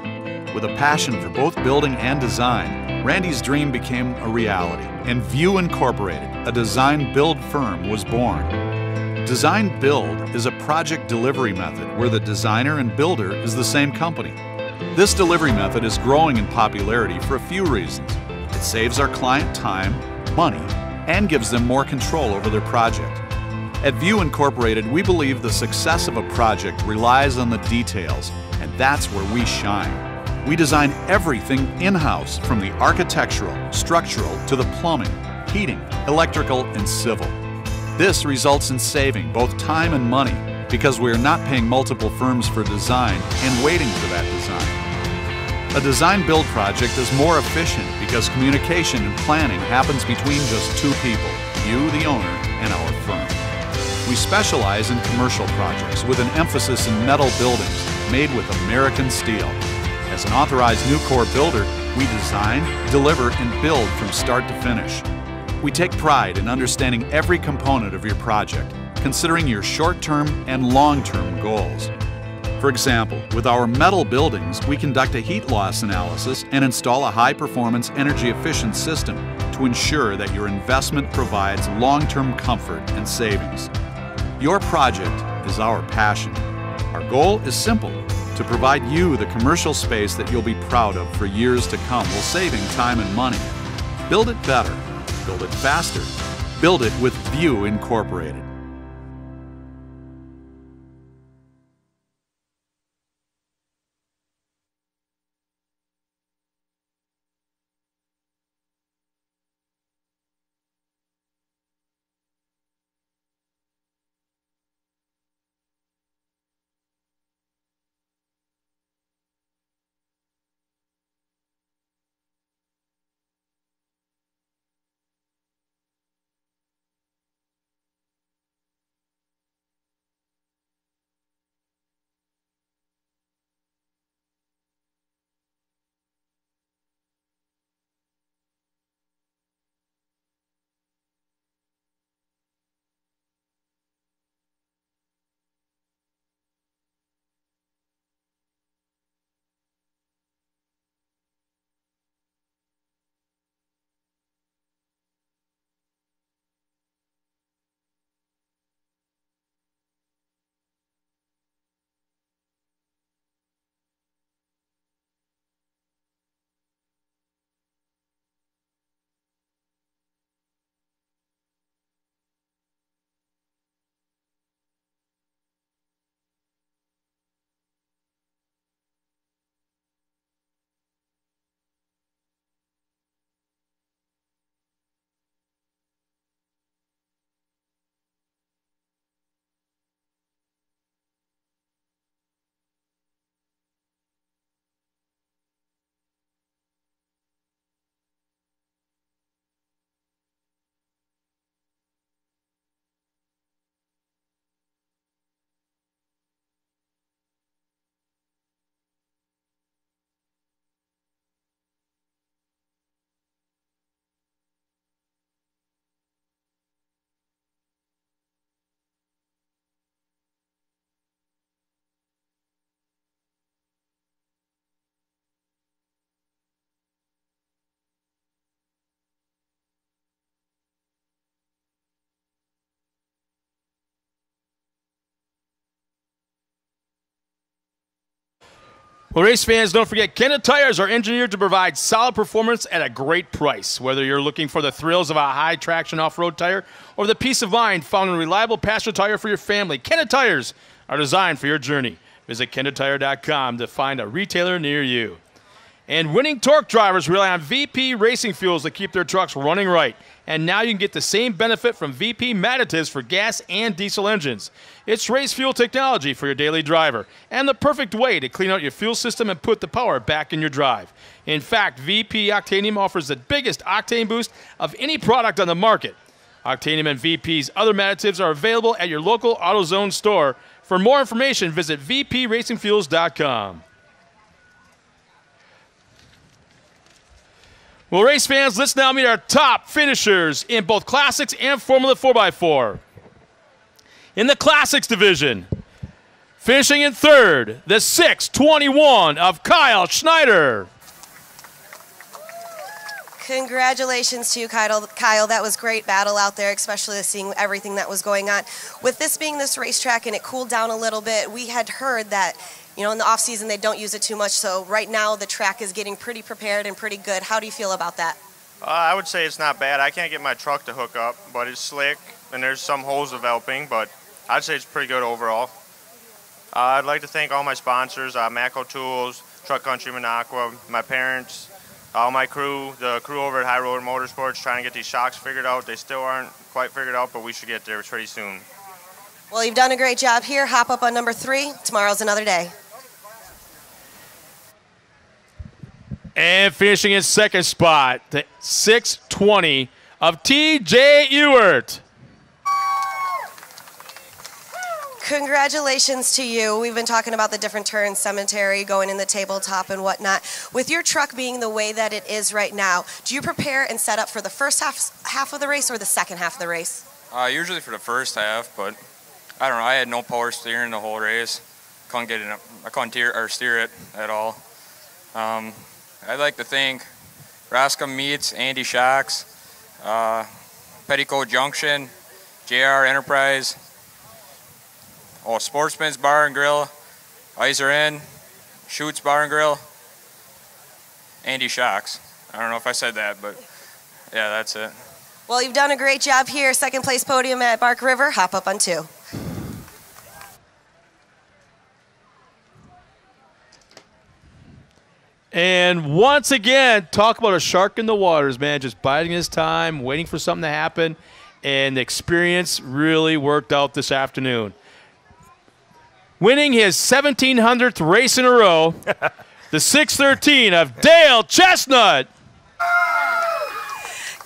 With a passion for both building and design, Randy's dream became a reality, and View Incorporated, a design-build firm, was born. Design-build is a project delivery method where the designer and builder is the same company. This delivery method is growing in popularity for a few reasons. It saves our client time, money, and gives them more control over their project. At View Incorporated, we believe the success of a project relies on the details, and that's where we shine. We design everything in-house, from the architectural, structural, to the plumbing, heating, electrical, and civil. This results in saving both time and money because we are not paying multiple firms for design and waiting for that design. A design-build project is more efficient because communication and planning happens between just two people, you, the owner, and our firm. We specialize in commercial projects with an emphasis in metal buildings made with American steel. As an authorized Nucor builder, we design, deliver, and build from start to finish. We take pride in understanding every component of your project, considering your short-term and long-term goals. For example, with our metal buildings, we conduct a heat loss analysis and install a high-performance energy-efficient system to ensure that your investment provides long-term comfort and savings. Your project is our passion. Our goal is simple: to provide you the commercial space that you'll be proud of for years to come while saving time and money. Build it better. Build it faster. Build it with View Incorporated. Well, race fans, don't forget, Kenda tires are engineered to provide solid performance at a great price. Whether you're looking for the thrills of a high-traction off-road tire or the peace of mind found in a reliable passenger tire for your family, Kenda tires are designed for your journey. Visit KendaTire.com to find a retailer near you. And winning TORC drivers rely on VP racing fuels to keep their trucks running right. And now you can get the same benefit from VP additives for gas and diesel engines. It's race fuel technology for your daily driver and the perfect way to clean out your fuel system and put the power back in your drive. In fact, VP Octanium offers the biggest octane boost of any product on the market. Octanium and VP's other additives are available at your local AutoZone store. For more information, visit vpracingfuels.com. Well, race fans, let's now meet our top finishers in both Classics and Formula 4x4. In the Classics division, finishing in third, the 6:21 of Kyle Schneider. Congratulations to you, Kyle. That was great battle out there, especially seeing everything that was going on. With this being this racetrack and it cooled down a little bit, we had heard that, you know, in the off season they don't use it too much. So right now the track is getting pretty prepared and pretty good. How do you feel about that? I would say it's not bad. I can't get my truck to hook up, but it's slick and there's some holes developing, but I'd say it's pretty good overall. I'd like to thank all my sponsors, Mako Tools, Truck Country Minocqua, my parents, all my crew, the crew over at High Roller Motorsports, trying to get these shocks figured out. They still aren't quite figured out, but we should get there pretty soon. Well, you've done a great job here. Hop up on number 3. Tomorrow's another day. And finishing in second spot, the 6:20 of TJ Ewert. Congratulations to you. We've been talking about the different turns, cemetery, going in the tabletop and whatnot. With your truck being the way that it is right now, do you prepare and set up for the first half of the race or the second half of the race? Usually for the first half, but I don't know. I had no power steering the whole race. I couldn't steer it at all. I'd like to thank Roscoe Meats, Andy Shocks, Petticoat Junction, JR Enterprise, Sportsman's Bar and Grill, Iser Inn, Schutz Bar and Grill, Andy Shocks. I don't know if I said that, but yeah, that's it. Well, you've done a great job here. Second place podium at Bark River. Hop up on 2. And once again, talk about a shark in the waters, man. Just biding his time, waiting for something to happen. And the experience really worked out this afternoon. Winning his 1,700th race in a row, the 6:13 of Dale Chestnut.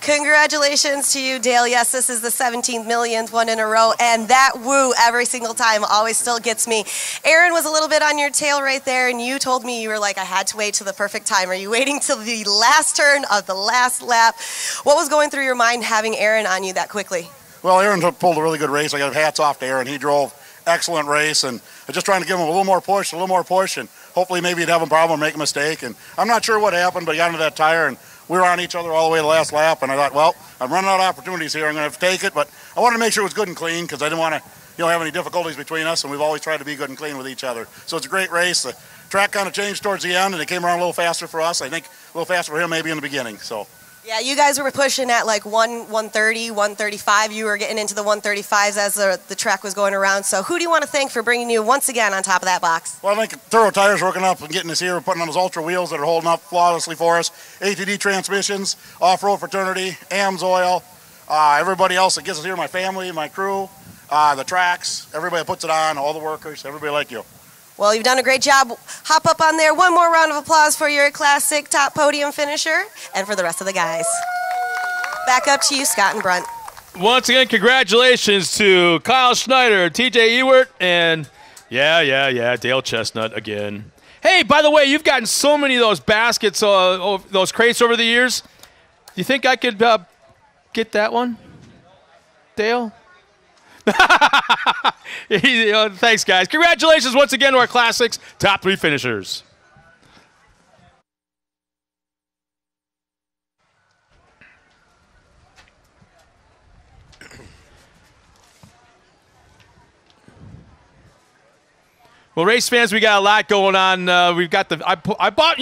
Congratulations to you, Dale. Yes, this is the 17th millionth one in a row, and that woo every single time always still gets me. Aaron was a little bit on your tail right there, and you told me you were like, I had to wait till the perfect time. Are you waiting till the last turn of the last lap? What was going through your mind having Aaron on you that quickly? Well, Aaron pulled a really good race. I got hats off to Aaron. He drove excellent race, and I'm just trying to give him a little more push, and hopefully maybe he'd have a problem or make a mistake. And I'm not sure what happened, but he got into that tire, and we were on each other all the way to the last lap, and I thought, well, I'm running out of opportunities here. I'm going to have to take it, but I wanted to make sure it was good and clean because I didn't want to have any difficulties between us, and we've always tried to be good and clean with each other. So it's a great race. The track kind of changed towards the end, and it came around a little faster for us. I think a little faster for him maybe in the beginning. So. Yeah, you guys were pushing at like 130, 135. You were getting into the 135s as the track was going around. So who do you want to thank for bringing you once again on top of that box? Well, I think Thorough Tires working up and getting us here, putting on those Ultra wheels that are holding up flawlessly for us. ATD Transmissions, Off-Road Fraternity, AMS Oil, everybody else that gets us here, my family, my crew, the tracks, everybody that puts it on, all the workers, everybody like you. Well, you've done a great job. Hop up on there. One more round of applause for your classic top podium finisher and for the rest of the guys. Back up to you, Scott and Brunt. Once again, congratulations to Kyle Schneider, TJ Ewert, and Dale Chestnut again. Hey, by the way, you've gotten so many of those baskets, those crates over the years. Do you think I could get that one, Dale? Thanks, guys. Congratulations once again to our Classics top 3 finishers. Well, race fans, we got a lot going on. We've got I bought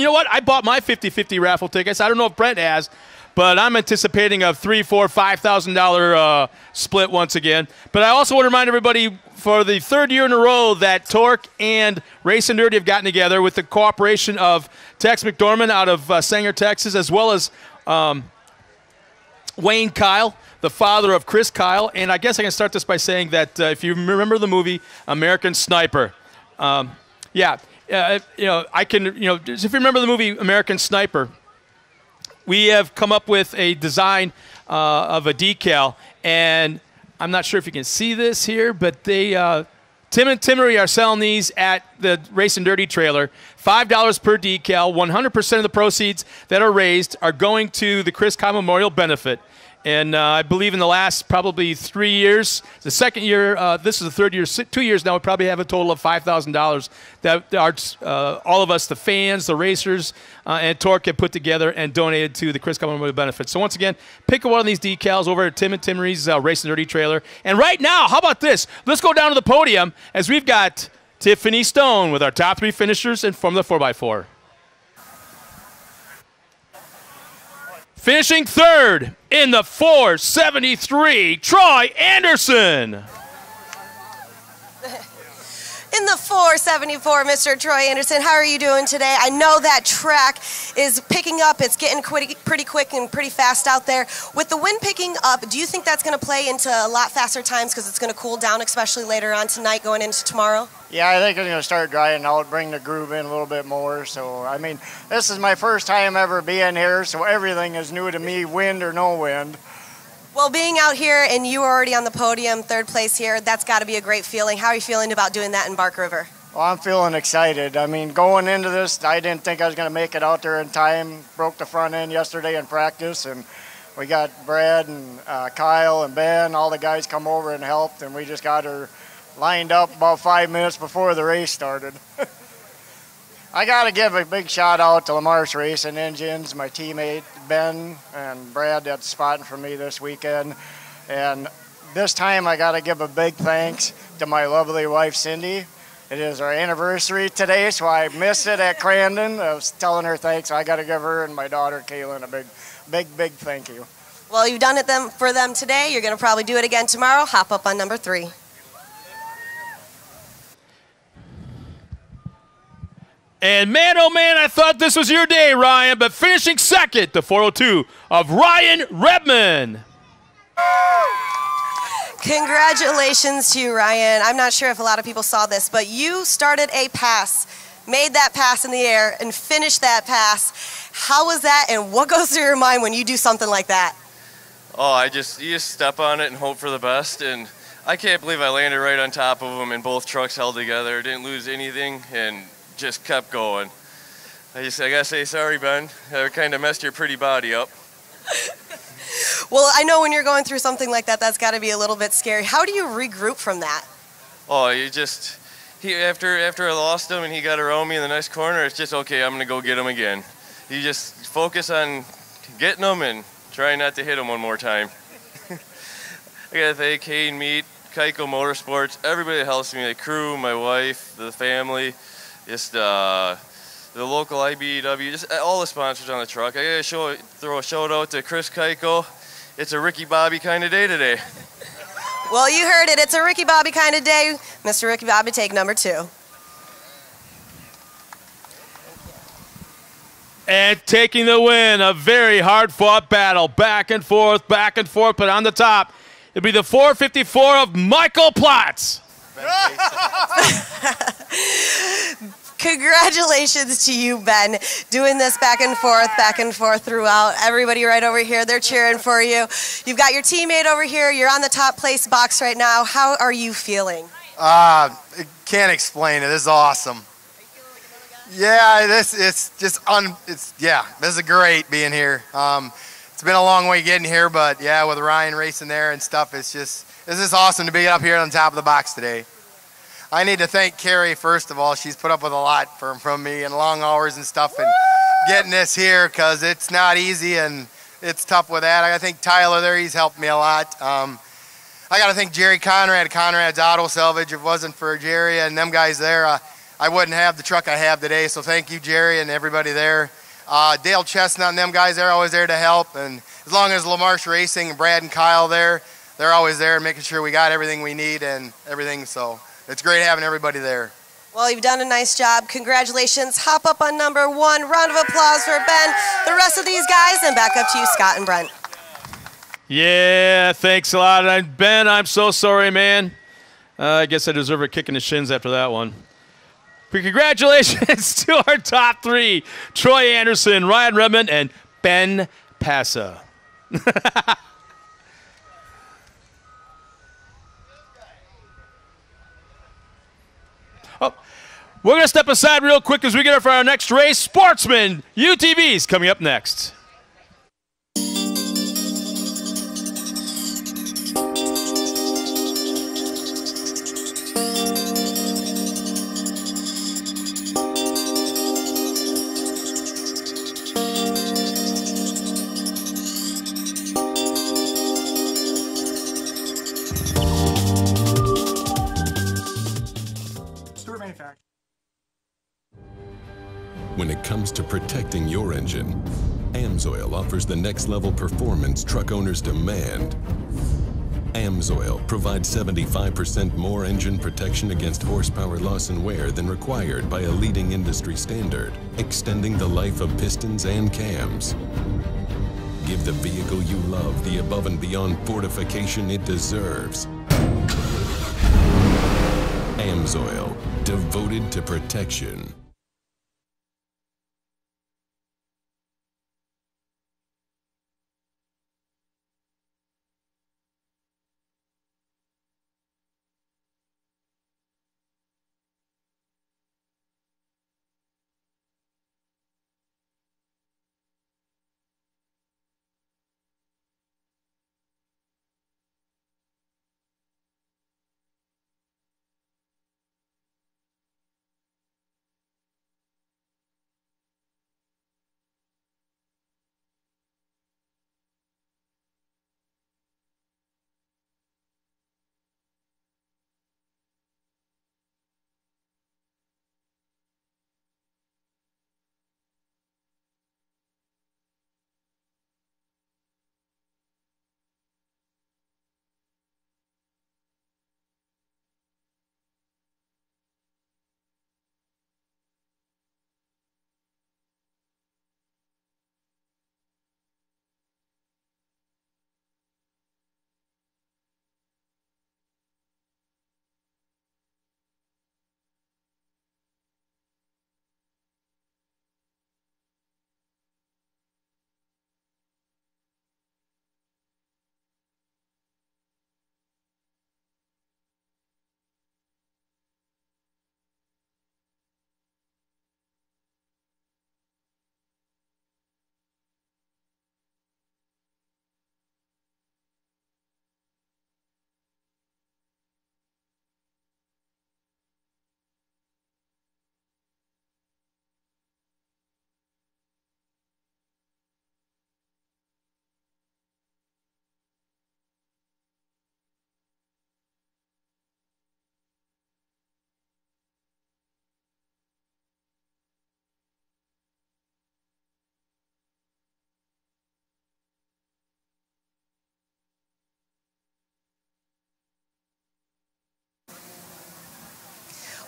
my 50-50 raffle tickets. I don't know if Brent has, but I'm anticipating a $3,000, $4,000, $5,000 split once again. But I also want to remind everybody for the 3rd year in a row that TORC and Race and Dirty have gotten together with the cooperation of Tex McDormand out of Sanger, Texas, as well as Wayne Kyle, the father of Chris Kyle. And I guess I can start this by saying that if you remember the movie American Sniper, if you remember the movie American Sniper, we have come up with a design of a decal, And I'm not sure if you can see this here, but they Tim and Timmery are selling these at the Race and Dirty trailer. $5 per decal. 100% of the proceeds that are raised are going to the Chris Kyle Memorial Benefit. And I believe in the last probably 3 years, the second year, this is the third year, 2 years now, we probably have a total of $5,000 that all of us, the fans, the racers, and TORC have put together and donated to the Chris Kyle Memorial Benefit. So once again, pick one of these decals over at Tim and Timmery's Race and Dirty trailer. And right now, how about this? Let's go down to the podium as we've got Tiffany Stone with our top 3 finishers and from the 4x4. Finishing third in the 473, Troy Anderson. In the 474, Mr. Troy Anderson, how are you doing today? I know that track is picking up. It's getting pretty quick and pretty fast out there. With the wind picking up, do you think that's going to play into a lot faster times because it's going to cool down, especially later on tonight going into tomorrow? Yeah, I think it's going to start drying out, bring the groove in a little bit more. So, I mean, this is my first time ever being here, so everything is new to me, wind or no wind. Well, being out here and you were already on the podium, third place here, that's got to be a great feeling. How are you feeling about doing that in Bark River? Well, I'm feeling excited. I mean, going into this, I didn't think I was going to make it out there in time. Broke the front end yesterday in practice, and we got Brad and Kyle and Ben, all the guys come over and helped, and we just got her lined up about 5 minutes before the race started. I got to give a big shout out to Lamar's Racing Engines, my teammate Ben and Brad that's spotting for me this weekend. And this time I got to give a big thanks to my lovely wife Cindy. It is our anniversary today, so I missed it at Crandon. I was telling her thanks. I got to give her and my daughter Kaylin a big thank you. Well, you've done it for them today. You're going to probably do it again tomorrow. Hop up on number 3. And man, oh man, I thought this was your day, Ryan, but finishing second, the 402 of Ryan Redman. Congratulations to you, Ryan. I'm not sure if a lot of people saw this, but you started a pass, made that pass in the air, and finished that pass. How was that, and what goes through your mind when you do something like that? Oh, you just step on it and hope for the best, and I can't believe I landed right on top of them, and both trucks held together, didn't lose anything, and just kept going. I gotta say sorry, Ben. I kind of messed your pretty body up. Well, I know when you're going through something like that, that's got to be a little bit scary. How do you regroup from that? Oh, after I lost him and he got around me in the next corner, it's just okay. I'm gonna go get him again. You just focus on getting him and try not to hit him one more time. I gotta thank Hayden Meat, Keiko Motorsports, everybody that helps me, the crew, my wife, the family. Just the local IBEW, just all the sponsors on the truck. I gotta throw a shout out to Chris Keiko. It's a Ricky Bobby kind of day today. Well, you heard it. It's a Ricky Bobby kind of day. Mr. Ricky Bobby, take number 2. And taking the win, a very hard-fought battle, back and forth, but on the top, it'll be the 454 of Michael Platts. Congratulations to you, Ben, doing this back and forth throughout. Everybody right over here, they're cheering for you. You've got your teammate over here. You're on the top place box right now. How are you feeling? Can't explain it. This is awesome. Yeah, this is great being here. It's been a long way getting here, but yeah, with Ryan racing there and stuff, this is awesome to be up here on top of the box today. I need to thank Carrie, first of all. She's put up with a lot from me and long hours and stuff and getting this here because it's not easy and it's tough with that. I think Tyler there, he's helped me a lot. I got to thank Jerry Conrad's Auto Salvage. If it wasn't for Jerry and them guys there, I wouldn't have the truck I have today. So thank you, Jerry, and everybody there. Dale Chestnut and them guys, they're always there to help. And as long as Lamar's Racing and Brad and Kyle there, they're always there making sure we got everything we need and everything. So it's great having everybody there. Well, you've done a nice job. Congratulations. Hop up on number 1. Round of applause for Ben, the rest of these guys, and back up to you, Scott and Brent. Yeah, thanks a lot. And Ben, I'm so sorry, man. I guess I deserve a kick in the shins after that one. But congratulations to our top 3, Troy Anderson, Ryan Redman, and Ben Passa. Oh, we're going to step aside real quick as we get up for our next race. Sportsman UTV is coming up next. When it comes to protecting your engine, AMSOIL offers the next level performance truck owners demand. AMSOIL provides 75% more engine protection against horsepower loss and wear than required by a leading industry standard, extending the life of pistons and cams. Give the vehicle you love the above and beyond fortification it deserves. AMSOIL, devoted to protection.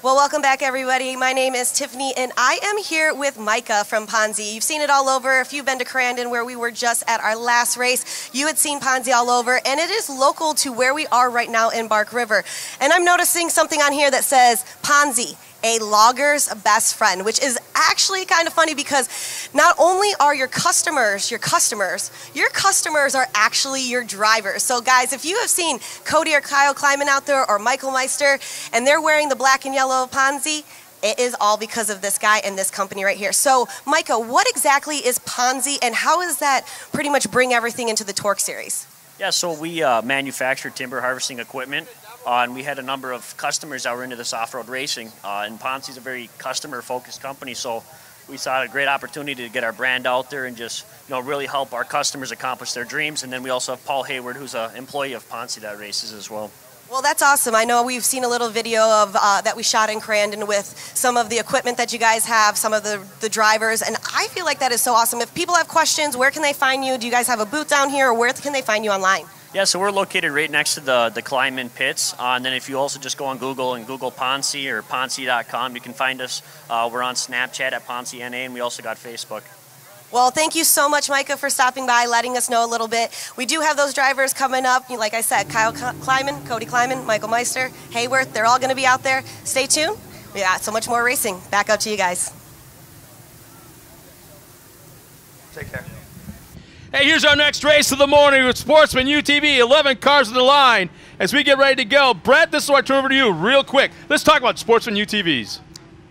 Well, welcome back, everybody. My name is Tiffany, and I am here with Micah from Ponzi. You've seen it all over. If you've been to Crandon, where we were just at our last race, you had seen Ponzi all over, and it is local to where we are right now in Bark River. And I'm noticing something on here that says Ponzi, a logger's best friend, which is actually kind of funny because not only are your customers your customers are actually your drivers. So guys, if you have seen Cody or Kyle climbing out there, or Michael Meister, and they're wearing the black and yellow Ponzi, it is all because of this guy and this company right here. So Micah, what exactly is Ponzi, and how does that pretty much bring everything into the TORC series? Yeah, so we manufacture timber harvesting equipment. And we had a number of customers that were into this off-road racing. And Ponzi's a very customer-focused company, so we saw a great opportunity to get our brand out there and just, really help our customers accomplish their dreams. And then we also have Paul Hayward, who's an employee of Ponzi that races as well. Well, that's awesome. I know we've seen a little video of that we shot in Crandon with some of the equipment that you guys have, some of the drivers, and I feel like that is so awesome. If people have questions, where can they find you? Do you guys have a booth down here, or where can they find you online? Yeah, so we're located right next to the climb-in pits. And then if you also just go on Google and Google Ponzi or Ponzi.com, you can find us. We're on Snapchat at PonziNA, and we also got Facebook. Well, thank you so much, Micah, for stopping by, letting us know a little bit. We do have those drivers coming up. Like I said, Kyle Kleiman, Cody Kleiman, Michael Meister, Hayworth, they're all going to be out there. Stay tuned. We got so much more racing. Back out to you guys. Take care. Hey, here's our next race of the morning with Sportsman UTV. 11 cars on the line. As we get ready to go, Brett, this is where I turn over to you real quick. Let's talk about Sportsman UTVs.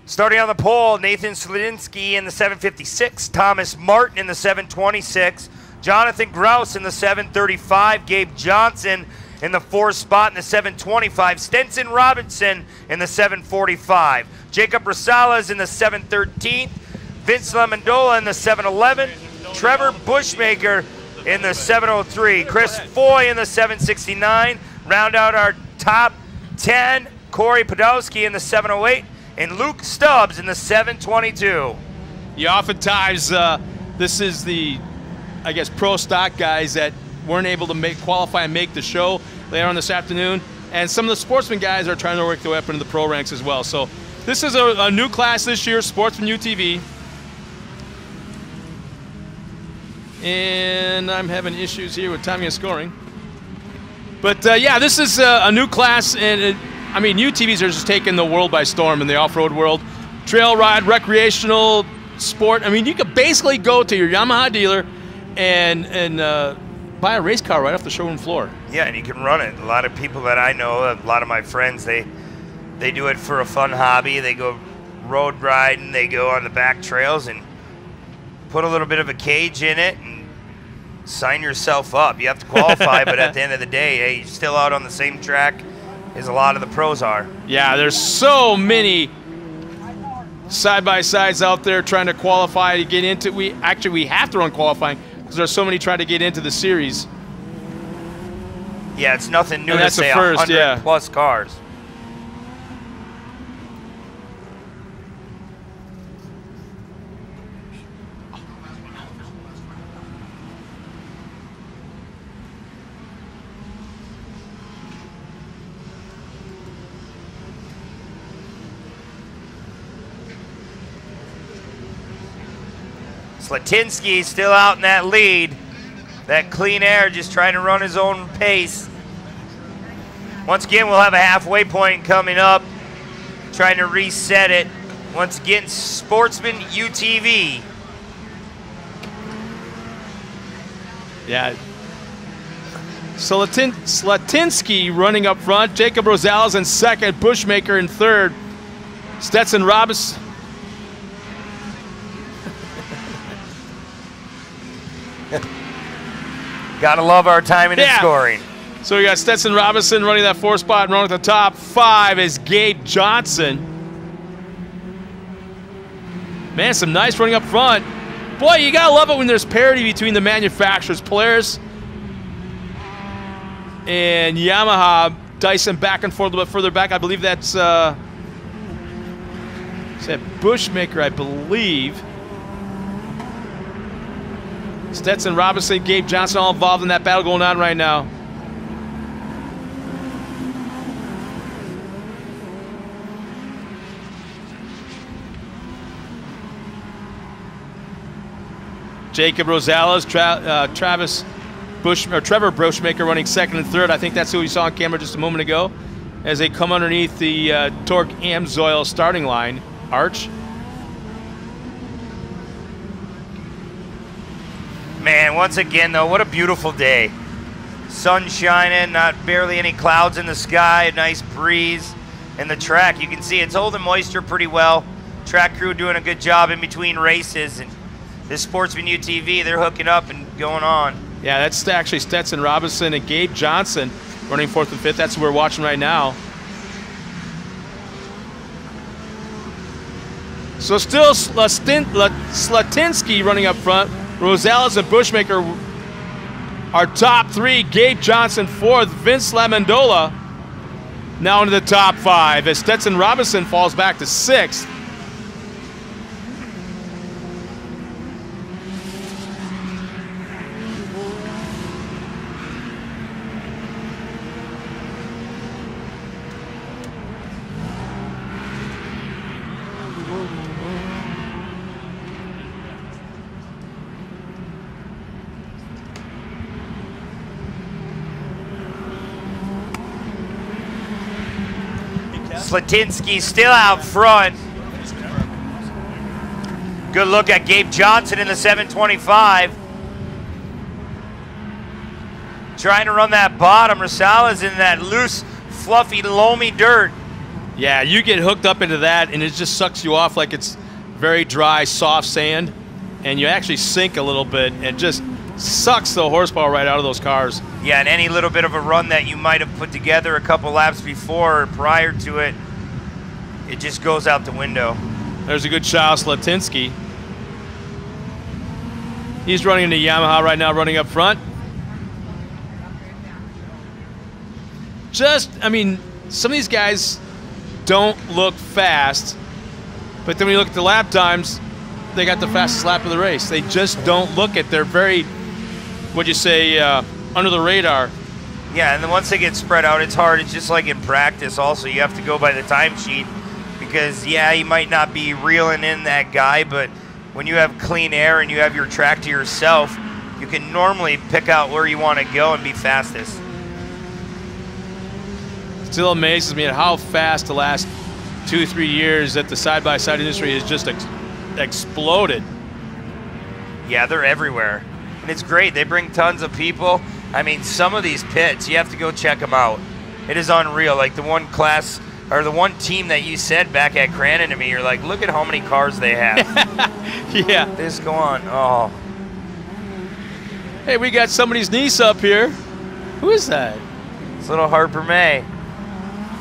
Starting on the pole, Nathan Slidinsky in the 756, Thomas Martin in the 726, Jonathan Grouse in the 735, Gabe Johnson in the 4th spot in the 725, Stenson Robinson in the 745, Jacob Rosales in the 713, Vince Lemondola in the 711, Trevor Bushmaker in the 703, Chris Foy in the 769, round out our top 10, Corey Podolsky in the 708, and Luke Stubbs in the 722. Yeah, oftentimes this is the, I guess, pro stock guys that weren't able to qualify and make the show later on this afternoon. And some of the sportsman guys are trying to work their way up into the pro ranks as well. So this is a new class this year, Sportsman UTV. And I'm having issues here with timing and scoring. But yeah, this is a new class, and I mean, UTVs are just taking the world by storm in the off-road world. Trail ride, recreational sport. I mean, you could basically go to your Yamaha dealer and buy a race car right off the showroom floor. Yeah, and you can run it. A lot of people that I know, a lot of my friends, they do it for a fun hobby. They go road riding, they go on the back trails and put a little bit of a cage in it and sign yourself up. You have to qualify, but at the end of the day, hey, you're still out on the same track as a lot of the pros are. Yeah, there's so many side-by-sides out there trying to qualify to get into. We have to run qualifying because there's so many trying to get into the series. Yeah, it's nothing new and to that's say the first, 100 yeah. plus cars. Slatinsky still out in that lead. That clean air just trying to run his own pace. Once again, we'll have a halfway point coming up. Trying to reset it. Once again, Sportsman UTV. Yeah. Slatinsky running up front. Jacob Rosales in second. Bushmaker in third. Stetson Robinson. Gotta love our timing and scoring. So we got Stetson Robinson running that 4th spot, and running at the top 5 is Gabe Johnson. Man, some nice running up front. Boy, you gotta love it when there's parity between the manufacturers. Polaris and Yamaha, Dyson back and forth a little bit further back. I believe that's Bushmaker, I believe. Stetson Robinson, Gabe Johnson all involved in that battle going on right now. Jacob Rosales, Trevor Bushmaker running second and third. I think that's who we saw on camera just a moment ago as they come underneath the TORC Amsoil starting line arch. Man, once again, though, what a beautiful day. Sun shining, not barely any clouds in the sky, a nice breeze. And the track, you can see it's holding moisture pretty well. Track crew doing a good job in between races. And this Sportsman UTV, they're hooking up and going on. Yeah, that's actually Stetson Robinson and Gabe Johnson running 4th and 5th. That's what we're watching right now. So still Slatinsky running up front. Rosales and Bushmaker are top 3. Gabe Johnson 4th. Vince Lemondola now into the top 5 as Stetson Robinson falls back to 6th. Slatinsky still out front. Good look at Gabe Johnson in the 725. trying to run that bottom. Rosales in that loose, fluffy, loamy dirt. Yeah, you get hooked up into that, and it just sucks you off like it's very dry, soft sand, and you actually sink a little bit, and just sucks the horsepower right out of those cars. Yeah, and any little bit of a run that you might have put together a couple laps before or prior to it, it just goes out the window. There's a good shot of Slatinsky. He's running into Yamaha right now, running up front. I mean, some of these guys don't look fast, but then when you look at the lap times, they got the fastest lap of the race. They just don't look it. They're very, what'd you say, under the radar. Yeah, and then once they get spread out, it's hard. It's just like in practice also. You have to go by the timesheet because, yeah, you might not be reeling in that guy, but when you have clean air and you have your track to yourself, you can normally pick out where you want to go and be fastest. Still amazes me at how fast the last 2-3 years that the side-by-side industry has just exploded. Yeah, they're everywhere. And it's great. They bring tons of people. I mean, some of these pits, you have to go check them out. It is unreal. Like the one class, or the one team that you said back at Crandon to me, you're like, look at how many cars they have. Yeah. This go on. Oh. Hey, we got somebody's niece up here. Who is that? It's little Harper May.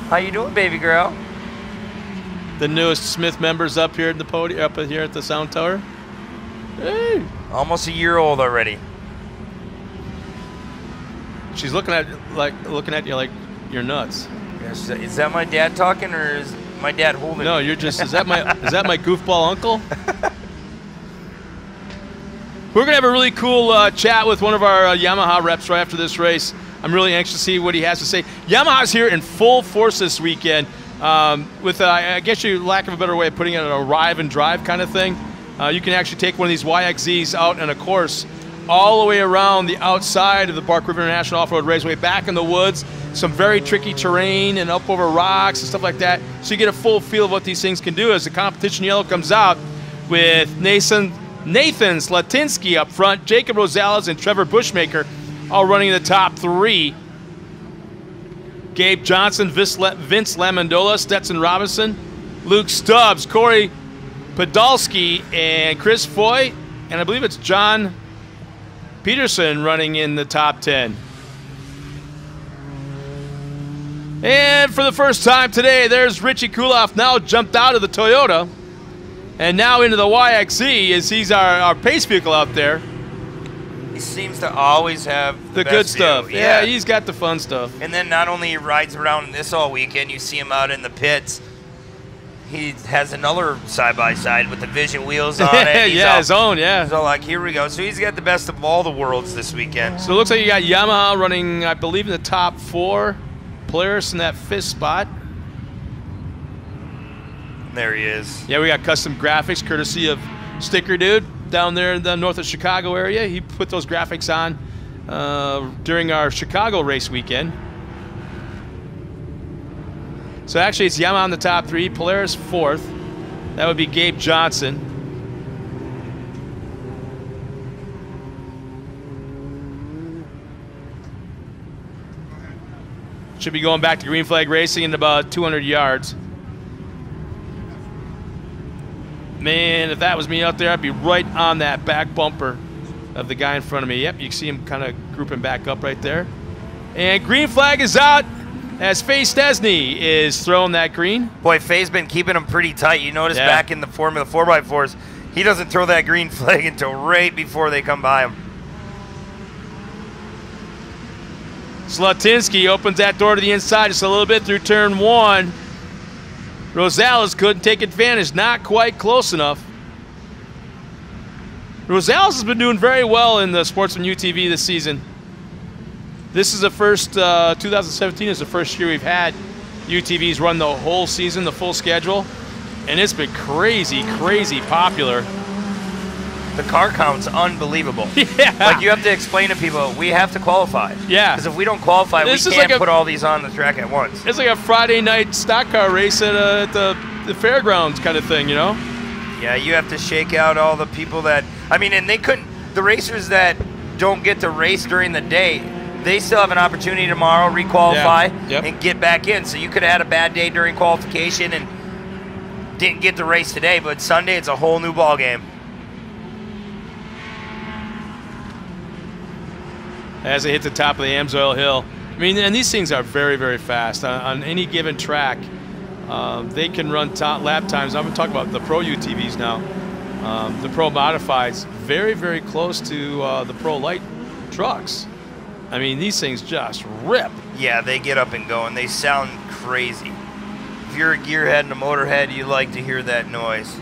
How you doing, baby girl? The newest Smith members up here at the podium, up here at the sound tower. Hey. Almost a year old already. She's looking at you like you're nuts. Is that my dad talking, or is my dad holding? No, me? you're just. Is that my goofball uncle? We're gonna have a really cool chat with one of our Yamaha reps right after this race. I'm really anxious to see what he has to say. Yamaha's here in full force this weekend with, I guess you lack of a better way of putting it, an arrive and drive kind of thing. You can actually take one of these YXZs out on a course all the way around the outside of the Bark River International Off-Road Raceway, back in the woods, some very tricky terrain and up over rocks and stuff like that. So you get a full feel of what these things can do as the competition yellow comes out with Nathan Slatinsky up front, Jacob Rosales and Trevor Bushmaker all running in the top 3. Gabe Johnson, Vince Lamondola, Stetson Robinson, Luke Stubbs, Corey Podolsky, and Chris Foy, and I believe it's John Peterson running in the top 10. And for the first time today, there's Richie Kuloff, now jumped out of the Toyota and now into the YXZ as he's our pace vehicle out there. He seems to always have the good stuff. Yeah, he's got the fun stuff. And then not only he rides around this all weekend, you see him out in the pits. He has another side-by-side with the Vision wheels on it. Yeah, his own, yeah. So, like, here we go. So he's got the best of all the worlds this weekend. So it looks like you got Yamaha running, I believe, in the top 4. Polaris in that 5th spot. There he is. Yeah, we got custom graphics courtesy of Sticker Dude down there in the north of Chicago area. He put those graphics on during our Chicago race weekend. So actually it's Yamaha in the top 3, Polaris 4th. That would be Gabe Johnson. Should be going back to green flag racing in about 200 yards. Man, if that was me out there, I'd be right on that back bumper of the guy in front of me. Yep, you can see him kind of grouping back up right there. And green flag is out as Faye Stesney is throwing that green. Boy, Faye's been keeping him pretty tight. You notice back in the Formula 4x4s, he doesn't throw that green flag until right before they come by him. Slatinsky opens that door to the inside just a little bit through turn 1. Rosales couldn't take advantage, not quite close enough. Rosales has been doing very well in the Sportsman UTV this season. This is the first, 2017 is the first year we've had UTVs run the whole season, the full schedule, and it's been crazy, crazy popular. The car count's unbelievable. Yeah. Like, you have to explain to people, we have to qualify. Yeah. Because if we don't qualify, we can't put all these on the track at once. It's like a Friday night stock car race at the fairgrounds kind of thing, you know? Yeah, you have to shake out all the people that, I mean, and they couldn't, the racers that don't get to race during the day, they still have an opportunity tomorrow, requalify, Yep. and get back in. So you could have had a bad day during qualification and didn't get the race today, but Sunday it's a whole new ball game. As they hit the top of the Amsoil Hill. I mean, and these things are very, very fast. On any given track, they can run lap times. I'm talking about the Pro UTVs now. The Pro Modifieds, very, very close to the Pro Light trucks. I mean, these things just rip. Yeah, they get up and go, and they sound crazy. If you're a gearhead and a motorhead, you like to hear that noise.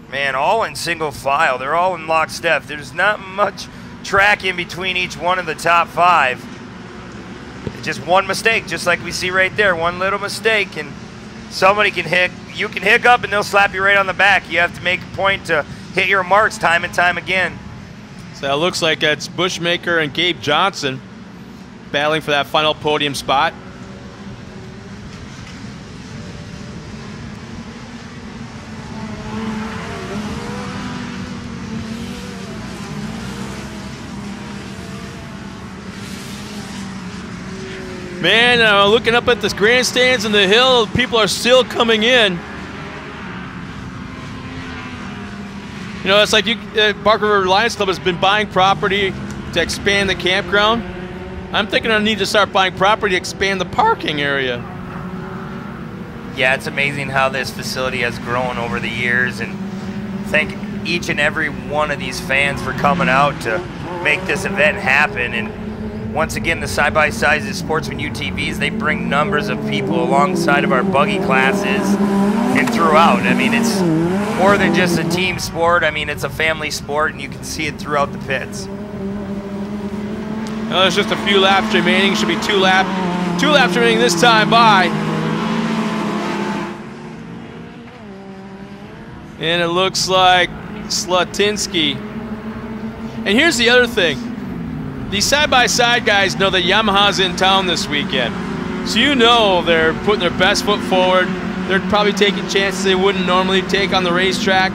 Man, all in single file. They're all in lockstep. There's not much track in between each one of the top 5. It's just one mistake, just like we see right there. One little mistake, and somebody can you can hiccup, and they'll slap you right on the back. You have to make a point to hit your marks time and time again. So it looks like it's Bushmaker and Gabe Johnson battling for that final podium spot. Man, looking up at the grandstands and the hill, people are still coming in. You know, it's like Barker River Lions Club has been buying property to expand the campground. I'm thinking I need to start buying property to expand the parking area. Yeah, it's amazing how this facility has grown over the years, and thank each and every one of these fans for coming out to make this event happen. And once again, the side-by-sides of Sportsman UTVs, they bring numbers of people alongside of our buggy classes and throughout. I mean, it's more than just a team sport. I mean, it's a family sport, and you can see it throughout the pits. Well, there's just a few laps remaining. Should be 2 laps remaining this time by. And it looks like Slatinsky. And here's the other thing. These side-by-side guys know that Yamaha's in town this weekend. So you know they're putting their best foot forward. They're probably taking chances they wouldn't normally take on the racetrack,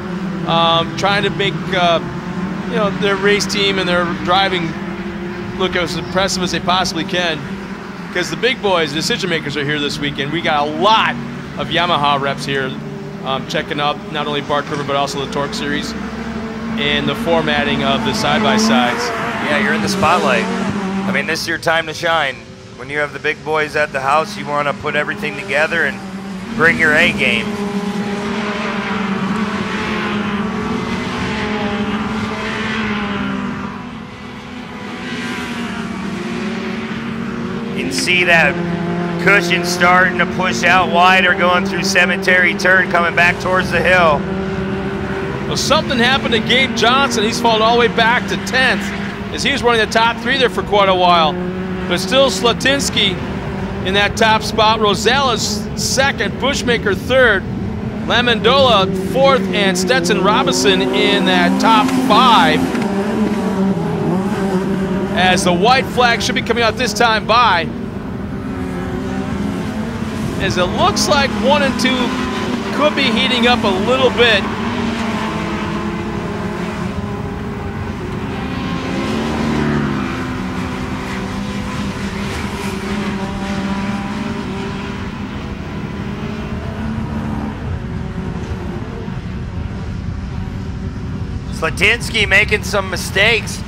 trying to make their race team and their driving look as impressive as they possibly can. Because the big boys, decision makers, are here this weekend. We got a lot of Yamaha reps here checking out not only Bark River but also the TORC series and the formatting of the side-by-sides. Yeah, you're in the spotlight. I mean, this is your time to shine. When you have the big boys at the house, you want to put everything together and bring your A game. You can see that cushion starting to push out wide or going through Cemetery Turn, coming back towards the hill. Well, something happened to Gabe Johnson. He's fallen all the way back to 10th as he was running the top 3 there for quite a while. But still Slatinsky in that top spot. Rosales 2nd, Bushmaker 3rd, Lamondola 4th, and Stetson Robinson in that top 5. As the white flag should be coming out this time by. As it looks like 1 and 2 could be heating up a little bit. Slatinsky making some mistakes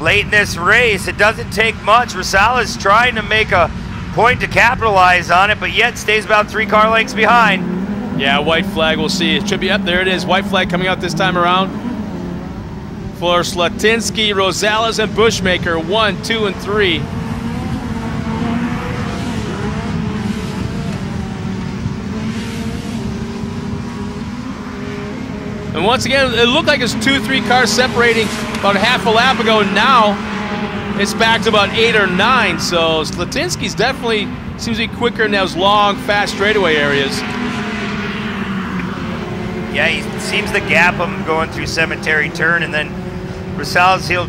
late in this race. It doesn't take much. Rosales trying to make a point to capitalize on it, but yet stays about 3 car lengths behind. Yeah, white flag, we'll see. It should be up. There it is. White flag coming out this time around. For Slatinsky, Rosales, and Bushmaker, 1, 2, and 3. And once again, it looked like it's 2-3 cars separating about half a lap ago. Now it's back to about 8 or 9. So Slatinsky's definitely seems to be quicker in those long, fast straightaway areas. Yeah, he seems to gap him going through Cemetery Turn, and then Rosales, he'll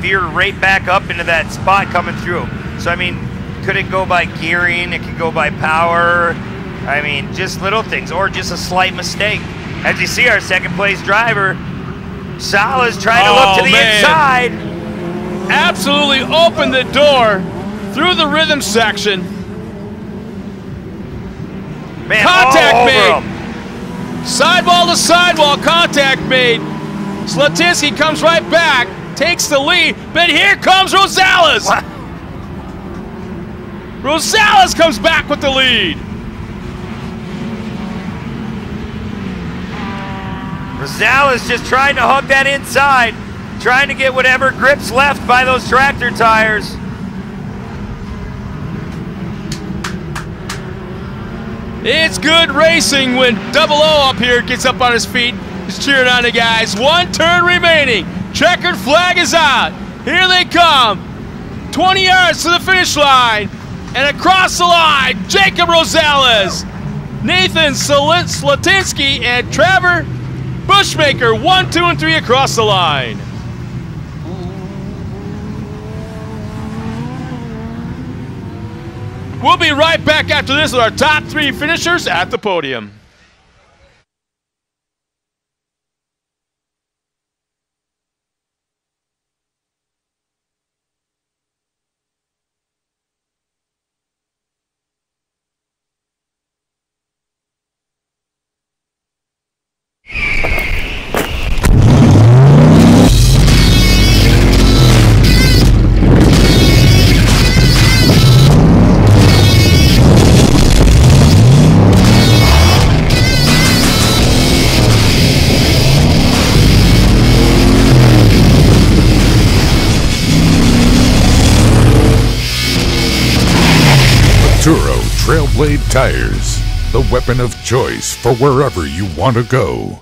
veer right back up into that spot coming through. So, I mean, could it go by gearing? It could go by power. I mean, just little things, or just a slight mistake. As you see, our second place driver Sala's trying to look to the inside. Absolutely opened the door through the rhythm section. Man, contact made. Sidewall to sidewall, contact made. Slatinsky comes right back, takes the lead, but here comes Rosales. What? Rosales comes back with the lead. Rosales just trying to hook that inside, trying to get whatever grip's left by those tractor tires. It's good racing when Double O up here gets up on his feet. He's cheering on the guys. 1 turn remaining. Checkered flag is out. Here they come. 20 yards to the finish line. And across the line, Jacob Rosales, Nathan Slatinsky, and Trevor Bushmaker. 1, 2, and 3 across the line. We'll be right back after this with our top 3 finishers at the podium. Trailblade Tires, the weapon of choice for wherever you want to go.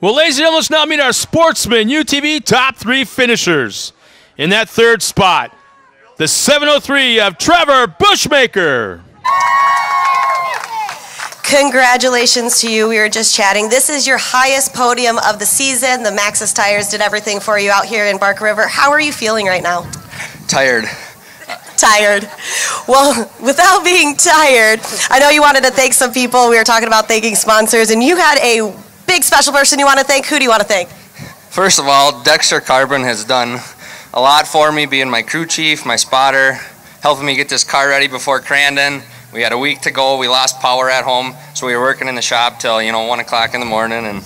Well, ladies and gentlemen, let's now meet our Sportsman UTV top 3 finishers. In that 3rd spot, the 703 of Trevor Bushmaker. Congratulations to you. We were just chatting. This is your highest podium of the season. The Maxxis tires did everything for you out here in Barker River. How are you feeling right now? Tired. Tired. Well, without being tired, I know you wanted to thank some people. We were talking about thanking sponsors, and you had a big special person you want to thank. Who do you want to thank? First of all, Dexter Carbon has done a lot for me, being my crew chief, my spotter, helping me get this car ready before Crandon. We had a week to go. We lost power at home, so we were working in the shop till 1 o'clock in the morning, and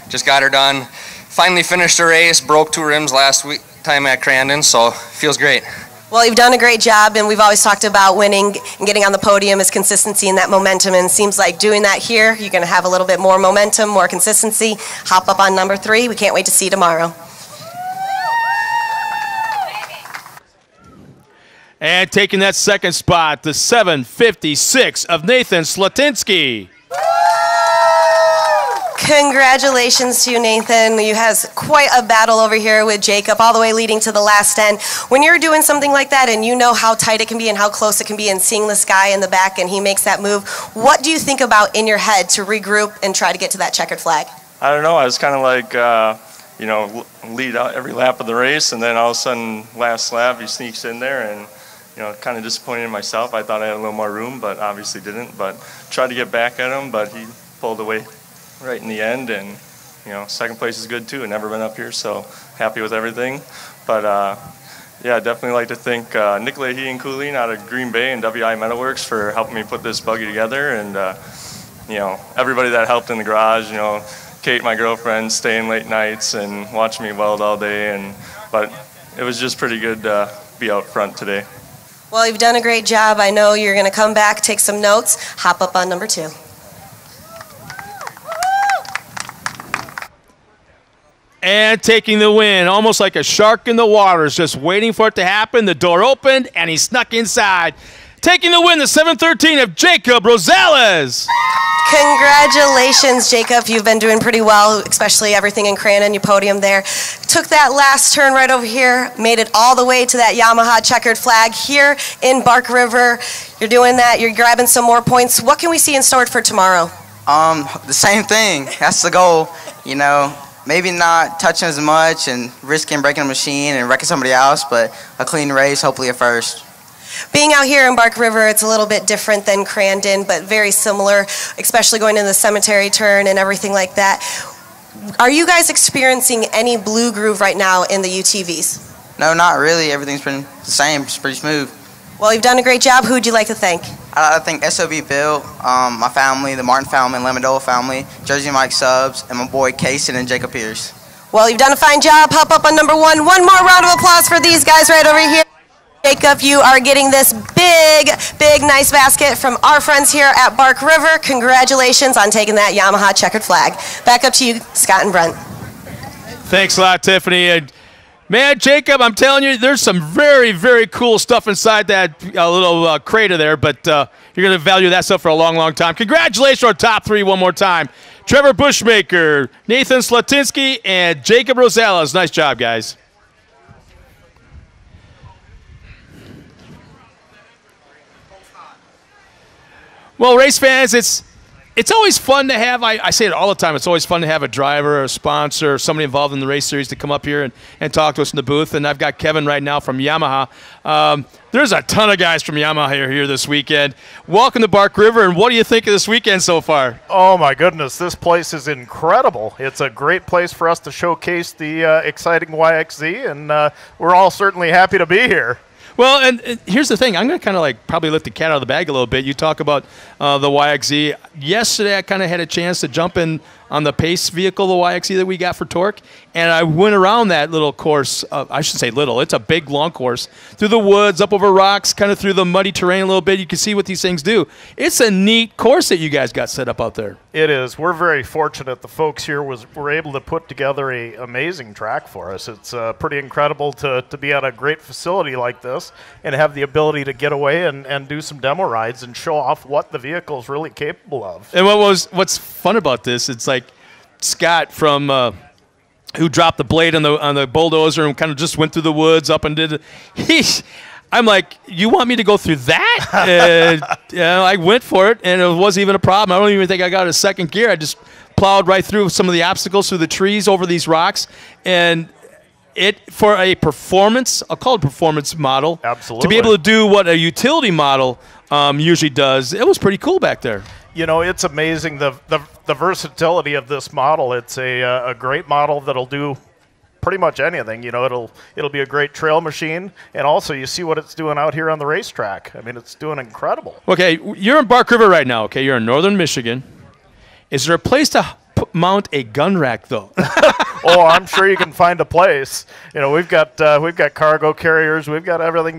just got her done. Finally finished the race, broke 2 rims last week time at Crandon, so feels great. Well, you've done a great job, and we've always talked about winning and getting on the podium is consistency and that momentum, and it seems like doing that here, you're going to have a little bit more momentum, more consistency. Hop up on number 3. We can't wait to see you tomorrow. And taking that second spot, the 756 of Nathan Slatinsky. Congratulations to you, Nathan. You have quite a battle over here with Jacob, all the way leading to the last 10. When you're doing something like that and you know how tight it can be and how close it can be, and seeing this guy in the back and he makes that move, what do you think about in your head to regroup and try to get to that checkered flag? I don't know. I was kind of like, lead out every lap of the race, and then all of a sudden, last lap, he sneaks in there, and kind of disappointed in myself. I thought I had a little more room, but obviously didn't. But tried to get back at him, but he pulled away right in the end, and second place is good too. Never been up here, so happy with everything. But yeah, definitely like to thank Nick Leahy and Cooling out of Green Bay and WI Metalworks for helping me put this buggy together, and everybody that helped in the garage. Kate, my girlfriend, staying late nights and watching me weld all day, but it was just pretty good to be out front today. Well, you've done a great job. I know you're going to come back, take some notes, hop up on number 2. And taking the win, almost like a shark in the waters, just waiting for it to happen. The door opened, and he snuck inside. Taking the win, the 713 of Jacob Rosales. Congratulations, Jacob. You've been doing pretty well, especially everything in Crandon, your podium there. Took that last turn right over here, made it all the way to that Yamaha checkered flag here in Bark River. You're doing that. You're grabbing some more points. What can we see in store for tomorrow? The same thing. That's the goal, Maybe not touching as much and risking breaking a machine and wrecking somebody else, but a clean race, hopefully a first. Being out here in Bark River, it's a little bit different than Crandon, but very similar, especially going in the cemetery turn and everything like that. Are you guys experiencing any blue groove right now in the UTVs? No, not really. Everything's been the same. It's pretty smooth. Well, you've done a great job. Who would you like to thank? I'd like to thank SOB Bill, my family, the Martin family, and Lemondola family, Jersey Mike Subs, and my boy Kaysen and Jacob Pierce. Well, you've done a fine job. Hop up on number 1. One more round of applause for these guys right over here. Jacob, you are getting this big, nice basket from our friends here at Bark River. Congratulations on taking that Yamaha checkered flag. Back up to you, Scott and Brent. Thanks a lot, Tiffany. Man, Jacob, I'm telling you, there's some very, very cool stuff inside that little crater there, but you're going to value that stuff for a long, long time. Congratulations to our top 3 one more time. Trevor Bushmaker, Nathan Slatinsky, and Jacob Rosales. Nice job, guys. Well, race fans, it's always fun to have, I say it all the time, it's always fun to have a driver or a sponsor or somebody involved in the race series to come up here and talk to us in the booth. And I've got Kevin right now from Yamaha. There's a ton of guys from Yamaha here this weekend. Welcome to Bark River, and what do you think of this weekend so far? Oh, my goodness, this place is incredible. It's a great place for us to showcase the exciting YXZ, and we're all certainly happy to be here. Well, and here's the thing. I'm going to kind of probably let the cat out of the bag a little bit. You talk about the YXZ. Yesterday, I kind of had a chance to jump in on the Pace vehicle, the YXZ that we got for TORC, and I went around that little course. I should say little. It's a big, long course. Through the woods, up over rocks, kind of through the muddy terrain a little bit. You can see what these things do. It's a neat course that you guys got set up out there. It is. We're very fortunate. The folks here were able to put together an amazing track for us. It's pretty incredible to be at a great facility like this and have the ability to get away and do some demo rides and show off what the vehicle is really capable of. And what's fun about this, it's like Scott from who dropped the blade on the bulldozer and kind of just went through the woods up and did it. I'm like, you want me to go through that? I went for it, and it wasn't even a problem. I don't even think I got a second gear. I just plowed right through some of the obstacles, through the trees, over these rocks, and for a performance, I'll call it performance model. Absolutely. To be able to do what a utility model usually does, it was pretty cool back there. You know, it's amazing the versatility of this model. It's a great model that'll do pretty much anything. You know, it'll be a great trail machine, and also you see what it's doing out here on the racetrack. I mean, it's doing incredible. Okay, you're in Bark River right now. Okay, you're in northern Michigan. Is there a place to mount a gun rack though? Oh, I'm sure you can find a place. You know, we've got cargo carriers. We've got everything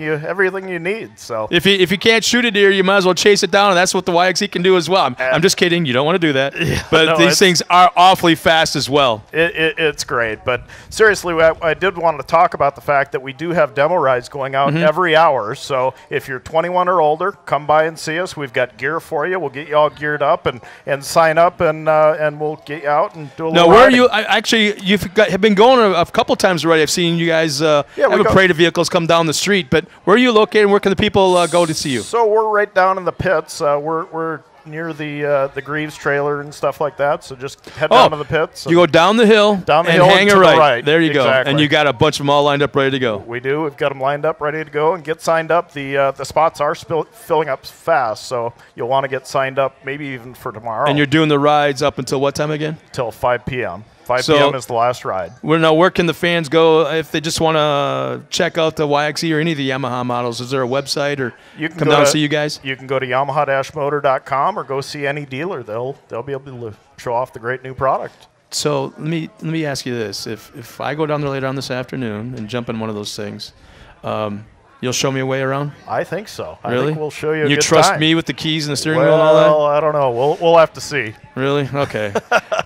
you need. So if you can't shoot a deer, you might as well chase it down, and that's what the YXE can do as well. I'm just kidding. You don't want to do that. Yeah, but no, these things are awfully fast as well. It's great. But seriously, I did want to talk about the fact that we do have demo rides going out every hour. So if you're 21 or older, come by and see us. We've got gear for you. We'll get you all geared up and sign up, and we'll get you out and do a little Now, where riding. are you? Have been going a couple times already. I've seen you guys have a parade of vehicles come down the street. But where are you located? Where can the people go to see you? So we're right down in the pits. We're near the Greaves trailer and stuff like that. So just head down to the pits. You go down the hill and hang a right. There you go. Exactly. And you got a bunch of them all lined up ready to go. We do. We've got them lined up ready to go and get signed up. The spots are filling up fast, so you'll want to get signed up maybe even for tomorrow. And you're doing the rides up until what time again? Till 5 p.m. 5 p.m. is the last ride. Where can the fans go if they just want to check out the YXE or any of the Yamaha models? Is there a website, or you can come down and see you guys? You can go to Yamaha-motor.com or go see any dealer. They'll be able to show off the great new product. So let me ask you this: if I go down there later on this afternoon and jump in one of those things, you'll show me a way around? I think so. Really? I think we'll show you a You good trust time. me with the keys and the steering wheel and all that? Well, I don't know. We'll have to see. Really? Okay.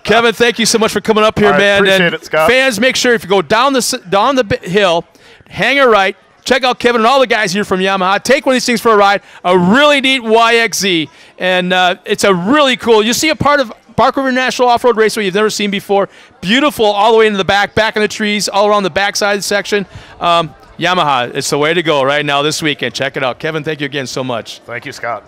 Kevin, thank you so much for coming up here, I man. appreciate and it, Scott. Fans, make sure if you go down the hill, hang a right, check out Kevin and all the guys here from Yamaha. Take one of these things for a ride. A really neat YXZ, and it's a really cool. You see a part of Bark River National Off-Road Raceway you've never seen before. Beautiful all the way into the back in the trees, all around the backside of the section. Yamaha, it's the way to go right now this weekend. Check it out. Kevin, thank you again so much. Thank you, Scott.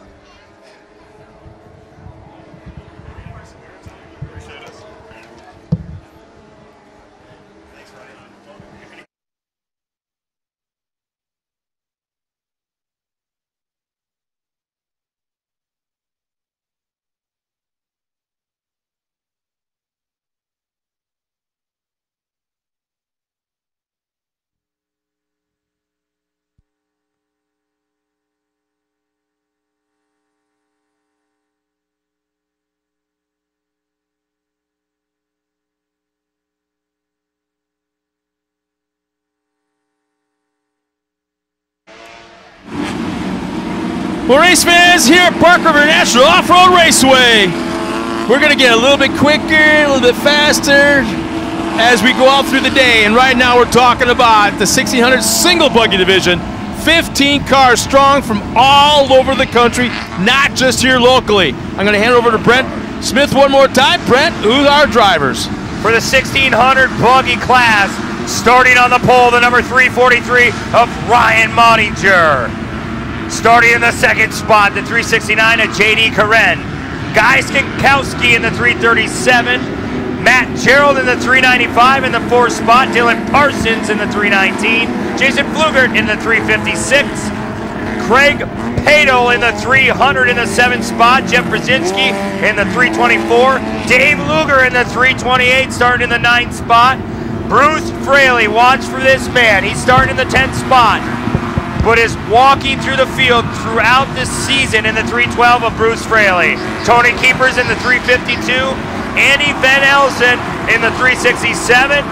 Well, race fans, here at Bark River National Off-Road Raceway, we're going to get a little bit quicker, a little bit faster as we go out through the day. And right now we're talking about the 1600 single buggy division, 15 cars strong from all over the country, not just here locally. I'm going to hand it over to Brent Smith one more time. Brent, who's our drivers? For the 1600 buggy class, starting on the pole, the number 343 of Ryan Moninger. Starting in the second spot, the 369 of J.D. Karen. Guy Skinkowski in the 337. Matt Gerald in the 395 in the fourth spot. Dylan Parsons in the 319. Jason Flugert in the 356. Craig Pato in the 300 in the seventh spot. Jeff Brzezinski in the 324. Dave Luger in the 328, starting in the ninth spot. Bruce Fraley, watch for this man. He's starting in the 10th spot, but is walking through the field throughout this season in the 312 of Bruce Fraley. Tony Keepers in the 352. Andy Van Elsen in the 367.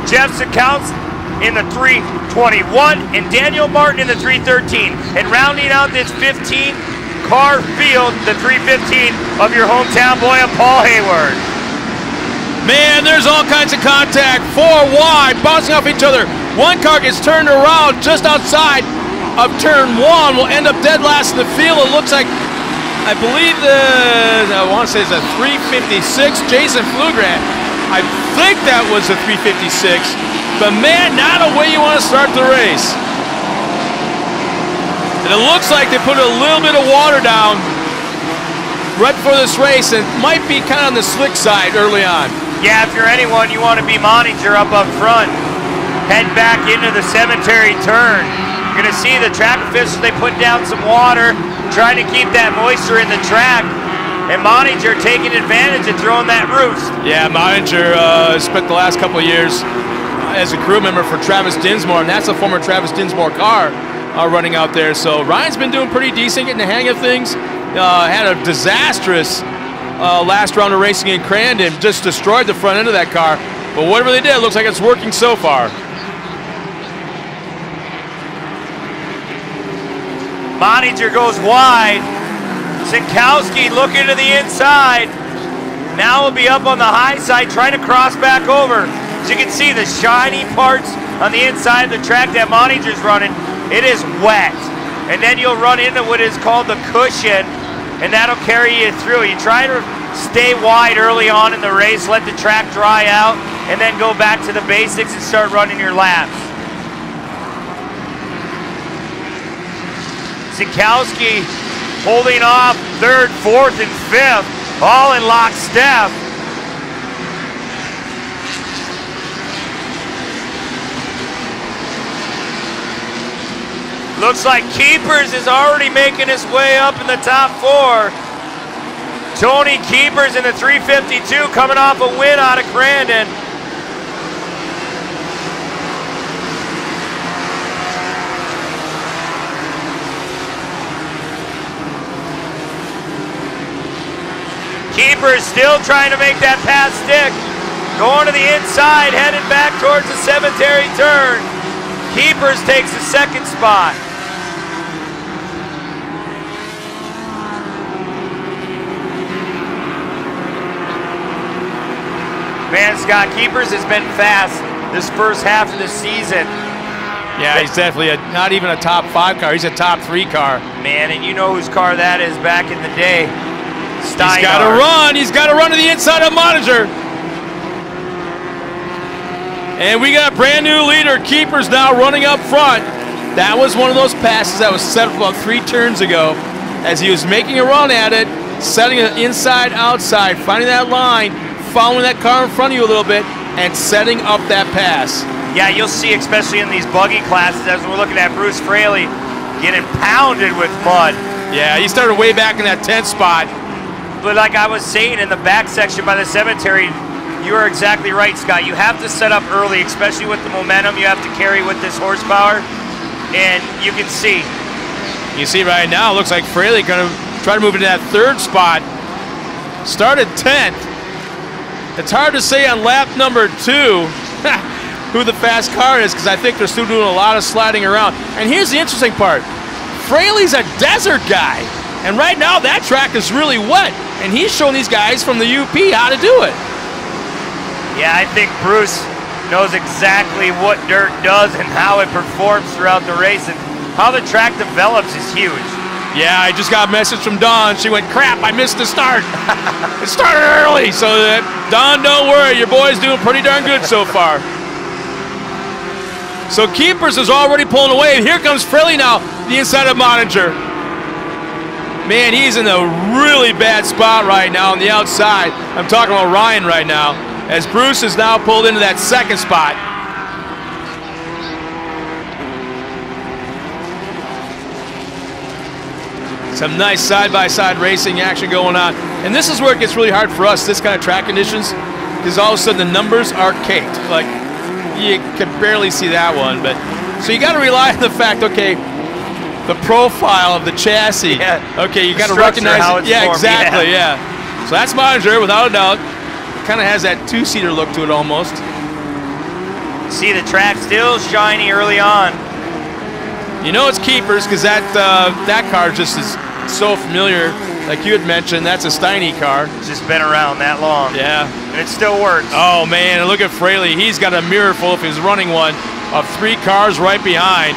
Jeff Sikounts in the 321. And Daniel Martin in the 313. And rounding out this 15-car field, the 315 of your hometown boy of Paul Hayward. Man, there's all kinds of contact. Four wide, bouncing off each other. One car gets turned around just outside of turn one. Will end up dead last in the field. It looks like, I believe I want to say it's a 356. Jason Flugrat. I think that was a 356. But man, not a way you want to start the race. And it looks like they put a little bit of water down right before this race, and might be kind of on the slick side early on. Yeah, if you're anyone, you want to be Moninger up front. head back into the cemetery turn. You're gonna see the track officials, they put down some water, trying to keep that moisture in the track. And Moninger taking advantage of throwing that roost. Yeah, Moninger spent the last couple of years as a crew member for Travis Dinsmore, and that's a former Travis Dinsmore car running out there. So Ryan's been doing pretty decent, getting the hang of things. Had a disastrous last round of racing in Crandon, just destroyed the front end of that car. But whatever they did, it looks like it's working so far. Moninger goes wide. Sinkowski looking to the inside. Now will be up on the high side, trying to cross back over. As you can see, the shiny parts on the inside of the track that Moninger's running, it is wet. And then you'll run into what is called the cushion, and that'll carry you through. You try to stay wide early on in the race, let the track dry out, and then go back to the basics and start running your laps. Sinkowski holding off third, fourth, and fifth, all in lockstep. Looks like Keepers is already making his way up in the top four. Tony Keepers in the 352 coming off a win out of Crandon. Keepers still trying to make that pass stick. Going to the inside, headed back towards the cemetery turn. Keepers takes the second spot. Man, Scott, Keepers has been fast this first half of the season. Yeah, he's definitely not even a top 5 car. He's a top 3 car. Man, and you know whose car that is back in the day. Steinhardt. He's got to run. He's got to run to the inside of Moninger. And we got brand new leader, Keepers, now running up front. That was one of those passes that was set up about 3 turns ago. As he was making a run at it, setting it inside, outside, finding that line, following that car in front of you a little bit, and setting up that pass. Yeah, you'll see, especially in these buggy classes, as we're looking at Bruce Fraley getting pounded with mud. Yeah, he started way back in that 10th spot. But like I was saying, in the back section by the cemetery, you are exactly right, Scott. You have to set up early, especially with the momentum you have to carry with this horsepower. And you can see. You see right now, it looks like Fraley going to try to move into that 3rd spot. Started 10th. It's hard to say on lap number 2 who the fast car is, because I think they're still doing a lot of sliding around. And here's the interesting part. Fraley's a desert guy. And right now, that track is really wet. And he's showing these guys from the UP how to do it. Yeah, I think Bruce knows exactly what dirt does and how it performs throughout the race, and how the track develops is huge. Yeah, I just got a message from Dawn. She went, crap, I missed the start. It started early. So Dawn, don't worry, your boy's doing pretty darn good so far. So Keepers is already pulling away. Here comes Fraley now, the inside of Moninger. Man, he's in a really bad spot right now on the outside. I'm talking about Ryan right now, as Bruce is now pulled into that 2nd spot. Some nice side-by-side racing action going on. And this is where it gets really hard for us, this kind of track conditions, because all of a sudden the numbers are caked. Like, you can barely see that one. But so you got to rely on the fact, okay, the profile of the chassis. Yeah. Okay, you got to recognize it. Yeah, exactly, yeah. So that's Moninger, without a doubt. It kind of has that 2-seater look to it almost. See the track still shiny early on. You know it's Keepers, because that car just is so familiar. Like you had mentioned, that's a Steiny car. It's just been around that long. Yeah. And it still works. Oh, man, and look at Fraley. He's got a mirror full, if he's running one, of 3 cars right behind.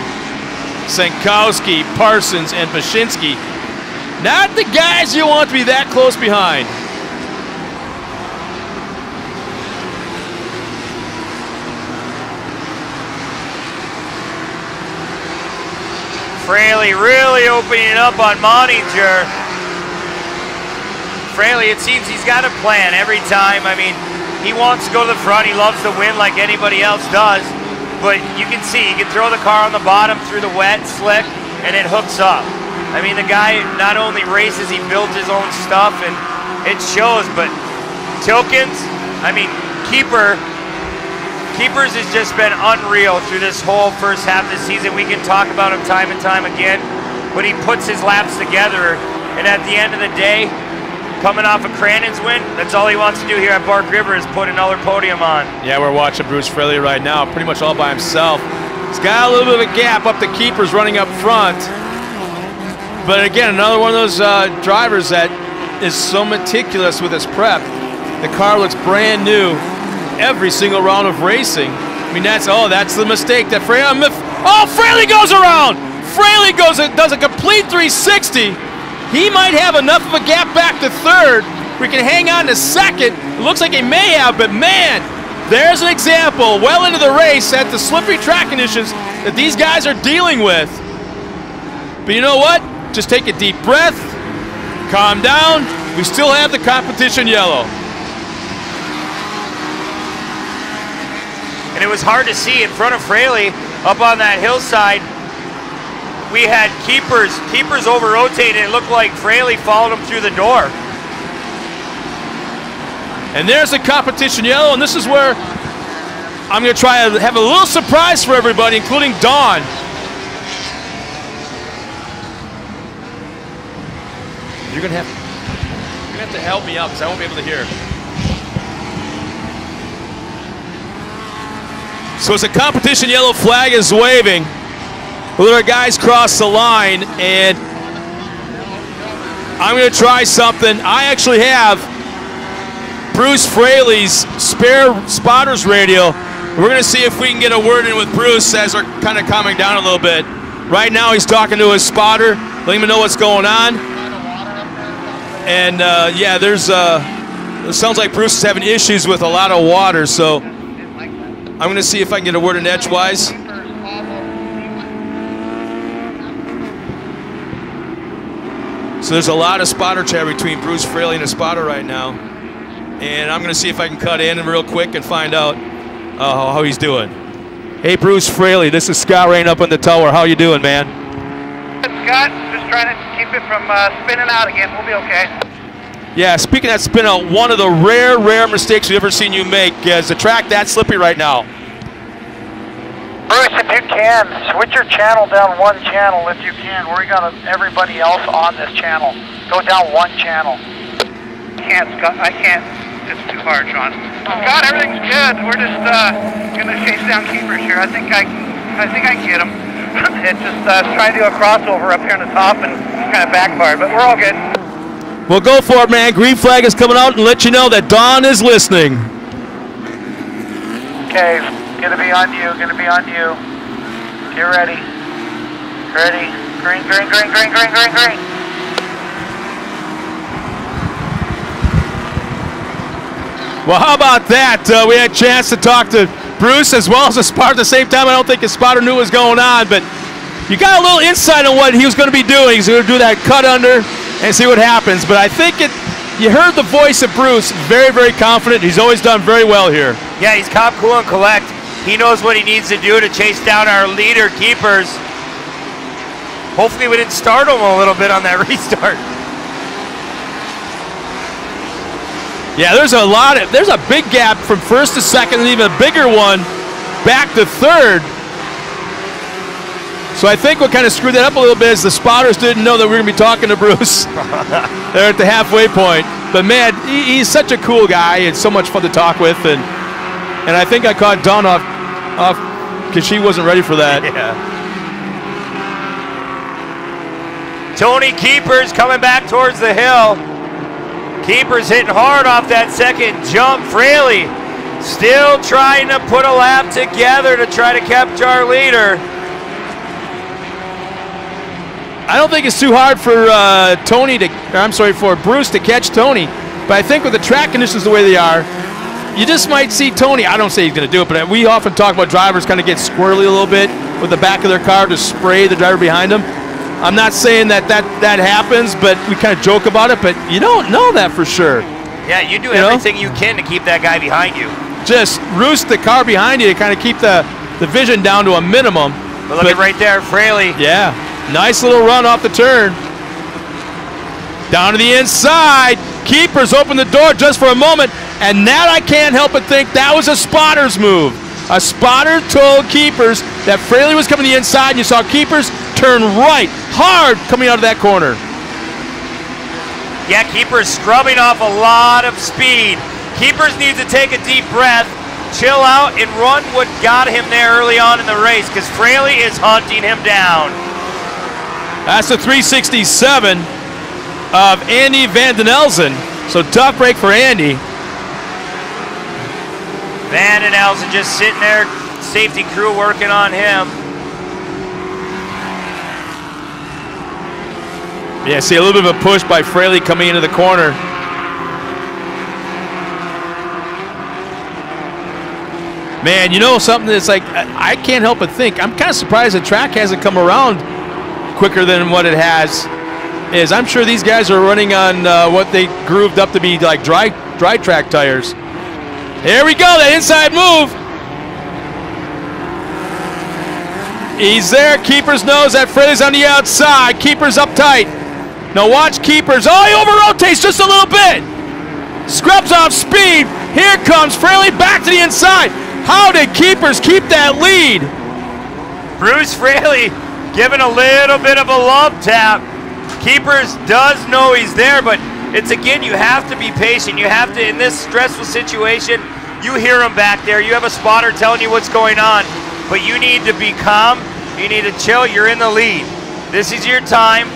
Sinkowski, Parsons, and Pashinsky. Not the guys you want to be that close behind. Fraley really opening up on Moninger. Fraley, it seems he's got a plan every time. I mean, he wants to go to the front. He loves to win like anybody else does. but you can see, you can throw the car on the bottom through the wet, slick, and it hooks up. I mean, the guy not only races, he builds his own stuff, and it shows, but Tilkins, I mean, Keepers has just been unreal through this whole first half of the season. We can talk about him time and time again, but he puts his laps together, and at the end of the day, coming off of Crandon's win, that's all he wants to do here at Bark River is put another podium on. Yeah, we're watching Bruce Fraley right now, pretty much all by himself. He's got a little bit of a gap up the Keepers running up front. But again, another one of those drivers that is so meticulous with his prep. The car looks brand new every single round of racing. I mean, that's the mistake that Fraley, Fraley goes around! Fraley does a complete 360. He might have enough of a gap back to third. We can hang on to second. It looks like he may have, but man, there's an example well into the race at the slippery track conditions that these guys are dealing with. But you know what? Just take a deep breath, calm down. We still have the competition yellow. And it was hard to see in front of Fraley up on that hillside. We had Keepers over-rotated. It looked like Fraley followed him through the door. And there's the competition yellow, and this is where I'm going to try to have a little surprise for everybody, including Dawn. You're going to have to help me out because I won't be able to hear. So as the competition yellow flag is waving, well, our guys cross the line, and I'm going to try something. I actually have Bruce Fraley's spare spotter's radio. We're going to see if we can get a word in with Bruce as they're kind of calming down a little bit. Right now he's talking to his spotter, letting him know what's going on. And yeah, it sounds like Bruce is having issues with a lot of water, so I'm going to see if I can get a word in edgewise. So there's a lot of spotter chat between Bruce Fraley and his spotter right now. And I'm going to see if I can cut in real quick and find out how he's doing. Hey, Bruce Fraley, this is Scott Rain up on the tower. How you doing, man? Scott, just trying to keep it from spinning out again. We'll be okay. Yeah, speaking of that spin out, one of the rare mistakes we've ever seen you make. Is the track that slippery right now? Bruce, if you can, switch your channel down one channel if you can. We got everybody else on this channel. Go down one channel. I can't, Scott. I can't. It's too hard, Sean. Scott, everything's good. We're just gonna chase down Keepers here. I think I can get him. It's just trying to do a crossover up here on the top and kind of backfired, but we're all good. Well, go for it, man. Green flag is coming out and let you know that Dawn is listening. Okay, gonna be on you. Gonna be on you. Get ready. Ready. Green, green, green, green, green, green, green. Well, how about that? We had a chance to talk to Bruce as well as a spotter at the same time. I don't think his spotter knew what was going on, but you got a little insight on what he was going to be doing. He's going to do that cut under and see what happens. But I think you heard the voice of Bruce, very, very confident. He's always done very well here. Yeah, he's calm, cool, and collect. He knows what he needs to do to chase down our leader, Keepers. Hopefully we didn't startle him a little bit on that restart. Yeah, there's a big gap from first to second and even a bigger one back to third. So I think what kind of screwed that up a little bit is the spotters didn't know that we were going to be talking to Bruce. They're at the halfway point. But man, he's such a cool guy. It's so much fun to talk with. And I think I caught Dawn off because she wasn't ready for that. Yeah. Tony Keepers coming back towards the hill. Keepers hitting hard off that second jump. Fraley still trying to put a lap together to try to capture our leader. I don't think it's too hard for for Bruce to catch Tony. But I think with the track conditions the way they are, you just might see Tony. I don't say he's going to do it, but we often talk about drivers kind of get squirrely a little bit with the back of their car to spray the driver behind them. I'm not saying that happens, but we kind of joke about it, but you don't know that for sure. Yeah, you do everything you can to keep that guy behind you. Just roost the car behind you to kind of keep the the vision down to a minimum. But look at right there, Fraley. Yeah, nice little run off the turn. Down to the inside. Keepers open the door just for a moment, and that I can't help but think that was a spotter's move. A spotter told Keepers that Fraley was coming to the inside, and you saw Keepers turn right, hard, coming out of that corner. Yeah, Keepers scrubbing off a lot of speed. Keepers needs to take a deep breath, chill out, and run what got him there early on in the race, because Fraley is hunting him down. That's the 367 of Andy Van den Elzen. So tough break for Andy. Van den Elzen just sitting there, safety crew working on him. Yeah, see a little bit of a push by Fraley coming into the corner. Man, you know something that's like, I can't help but think, I'm kind of surprised the track hasn't come around quicker than what it has. I'm sure these guys are running on what they grooved up to be like dry track tires. Here we go, that inside move. He's there, Keepers knows that Fraley's on the outside. Keepers up tight. Now watch Keepers, oh, he over-rotates just a little bit. Scrubs off speed. Here comes Fraley back to the inside. How did Keepers keep that lead? Bruce Fraley giving a little bit of a love tap. Keepers does know he's there, but it's again, you have to be patient. You have to, in this stressful situation, you hear him back there. You have a spotter telling you what's going on, but you need to be calm. You need to chill. You're in the lead. This is your time.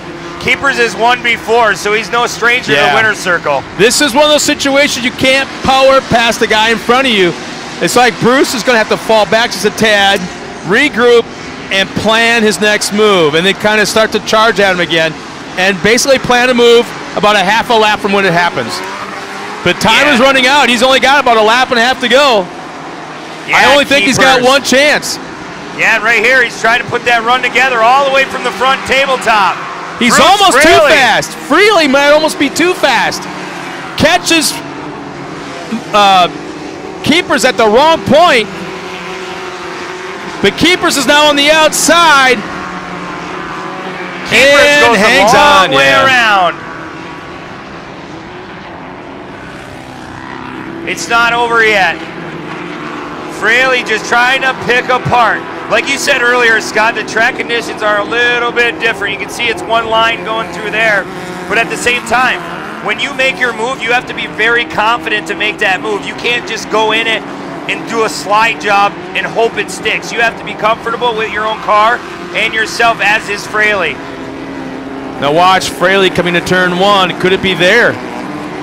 Keepers has won before, so he's no stranger to the winner's circle. This is one of those situations you can't power past the guy in front of you. It's like Bruce is going to have to fall back just a tad, regroup, and plan his next move, and then kind of start to charge at him again, and basically plan a move about a half a lap from when it happens. But time is running out. He's only got about a lap and a half to go. Yeah, I only think he's got one chance. Yeah, and right here, he's trying to put that run together all the way from the front tabletop. He's Bruce almost Fraley. too fast. Fraley might almost be too fast. Catches Keepers at the wrong point. But Keepers is now on the outside. Keepers and goes hangs a long on, way yeah. around. It's not over yet. Fraley just trying to pick apart. Like you said earlier, Scott, the track conditions are a little bit different. You can see it's one line going through there. But at the same time, when you make your move, you have to be very confident to make that move. You can't just go in it and do a slide job and hope it sticks. You have to be comfortable with your own car and yourself, as is Fraley. Now watch Fraley coming to turn one. Could it be there?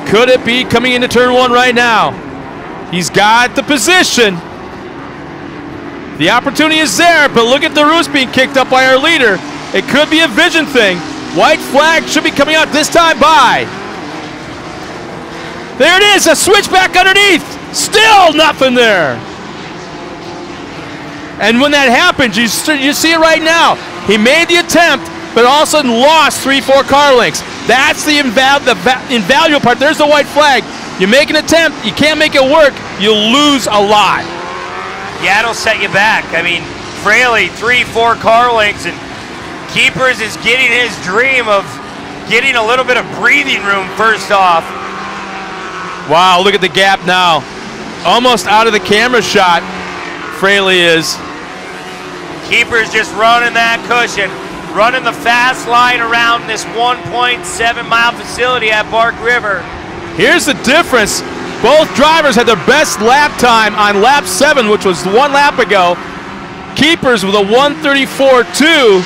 Could it be coming into turn one right now? He's got the position. The opportunity is there, but look at the roost being kicked up by our leader. It could be a vision thing. White flag should be coming out this time by. There it is, a switchback underneath. Still nothing there. And when that happens, you see it right now. He made the attempt, but all of a sudden lost 3-4 car lengths. That's the invaluable part. There's the white flag. You make an attempt, you can't make it work, you'll lose a lot. Yeah, it'll set you back. I mean, Fraley, 3-4 car lengths, and Keepers is getting his dream of getting a little bit of breathing room first off. Wow, look at the gap now. Almost out of the camera shot, Fraley is. Keepers just running that cushion, running the fast line around this 1.7-mile facility at Bark River. Here's the difference. Both drivers had their best lap time on lap 7, which was 1 lap ago. Keepers with a 1:34.2,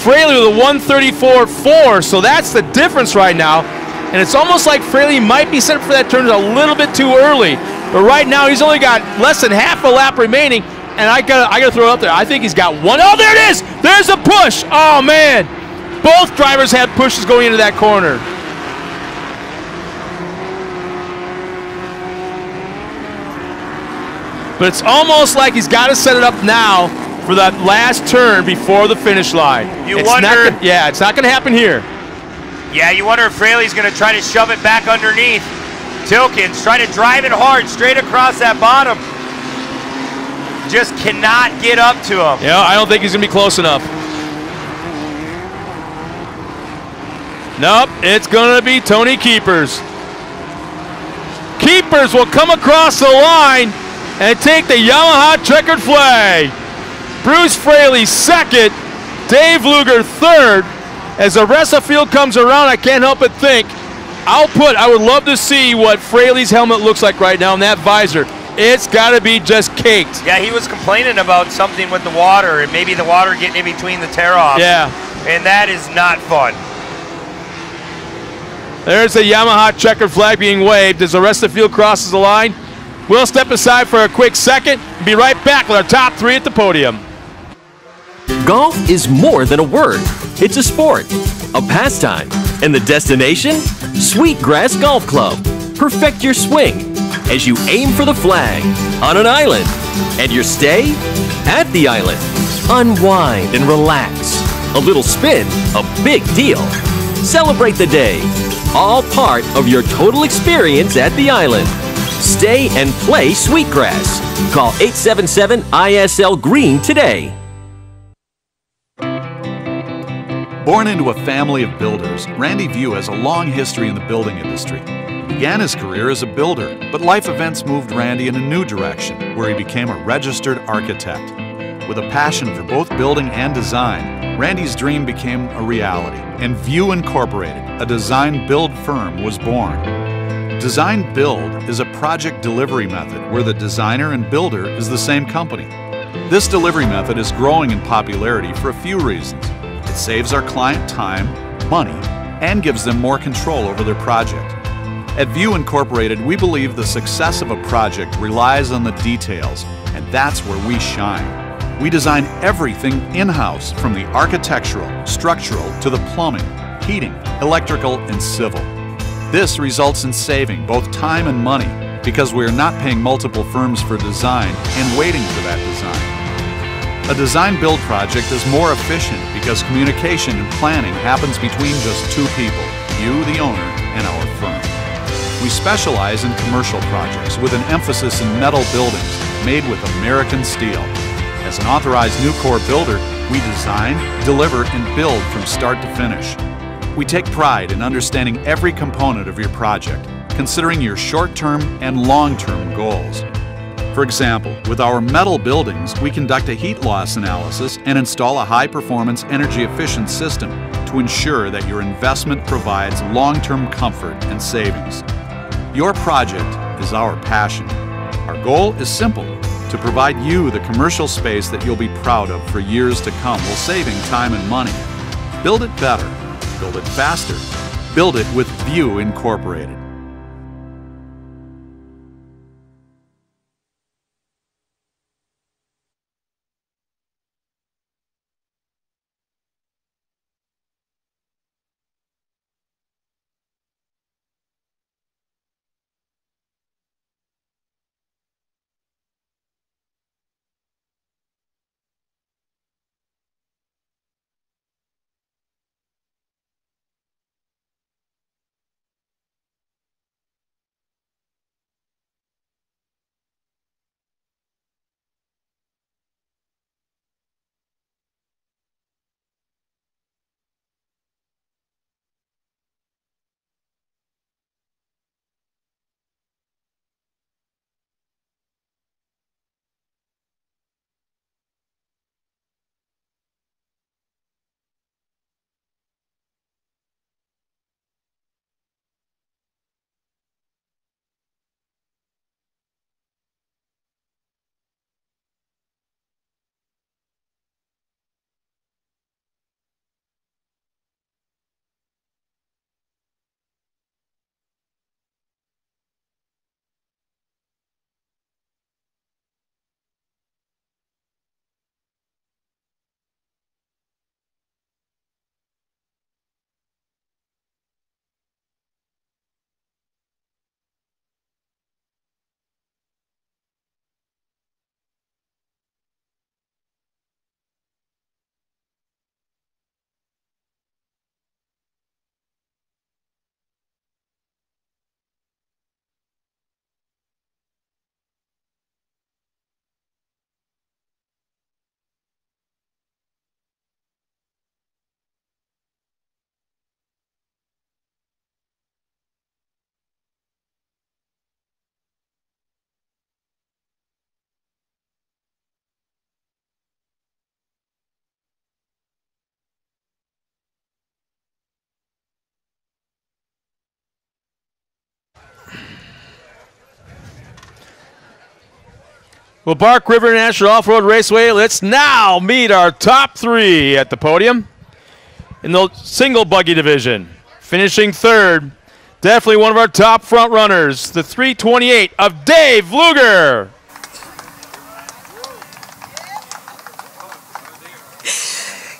Fraley with a 1:34.4, so that's the difference right now. And it's almost like Fraley might be set up for that turn a little bit too early. But right now, he's only got less than half a lap remaining, and I gotta throw it up there. I think he's got one. Oh, there it is! There's a push! Oh, man! Both drivers had pushes going into that corner. But it's almost like he's got to set it up now for that last turn before the finish line. It's not going to happen here. Yeah, you wonder if Fraley's going to try to shove it back underneath. Tilkins trying to drive it hard straight across that bottom. just cannot get up to him. Yeah, I don't think he's going to be close enough. Nope, it's going to be Tony Keepers. Keepers will come across the line and take the Yamaha checkered flag. Bruce Fraley second, Dave Luger third. As the rest of the field comes around, I can't help but think, I would love to see what Fraley's helmet looks like right now in that visor. It's got to be just caked. Yeah, he was complaining about something with the water, and maybe the water getting in between the tear-offs. Yeah. And that is not fun. There's the Yamaha checkered flag being waved as the rest of the field crosses the line. We'll step aside for a quick second and be right back with our top three at the podium. Golf is more than a word. It's a sport, a pastime, and the destination? Sweetgrass Golf Club. Perfect your swing as you aim for the flag on an island. And your stay? At the island. Unwind and relax. A little spin, a big deal. Celebrate the day. All part of your total experience at the island. Stay and play Sweetgrass. Call 877-ISL-GREEN today. Born into a family of builders, Randy View has a long history in the building industry. He began his career as a builder, but life events moved Randy in a new direction, where he became a registered architect. With a passion for both building and design, Randy's dream became a reality, and View Incorporated, a design-build firm, was born. Design-build is a project delivery method where the designer and builder is the same company. This delivery method is growing in popularity for a few reasons. It saves our client time, money, and gives them more control over their project. At View Incorporated, we believe the success of a project relies on the details, and that's where we shine. We design everything in-house, from the architectural, structural, to the plumbing, heating, electrical, and civil. This results in saving both time and money because we are not paying multiple firms for design and waiting for that design. A design-build project is more efficient because communication and planning happens between just two people, you, the owner, and our firm. We specialize in commercial projects with an emphasis in metal buildings made with American steel. As an authorized Nucor builder, we design, deliver, and build from start to finish. We take pride in understanding every component of your project, considering your short-term and long-term goals. For example, with our metal buildings, we conduct a heat loss analysis and install a high-performance, energy-efficient system to ensure that your investment provides long-term comfort and savings. Your project is our passion. Our goal is simple: to provide you the commercial space that you'll be proud of for years to come while saving time and money. Build it better. Build it faster. Build it with View Incorporated. Well, Bark River National Off-Road Raceway, let's now meet our top 3 at the podium in the single buggy division. Finishing third, definitely one of our top front runners, the 328 of Dave Luger.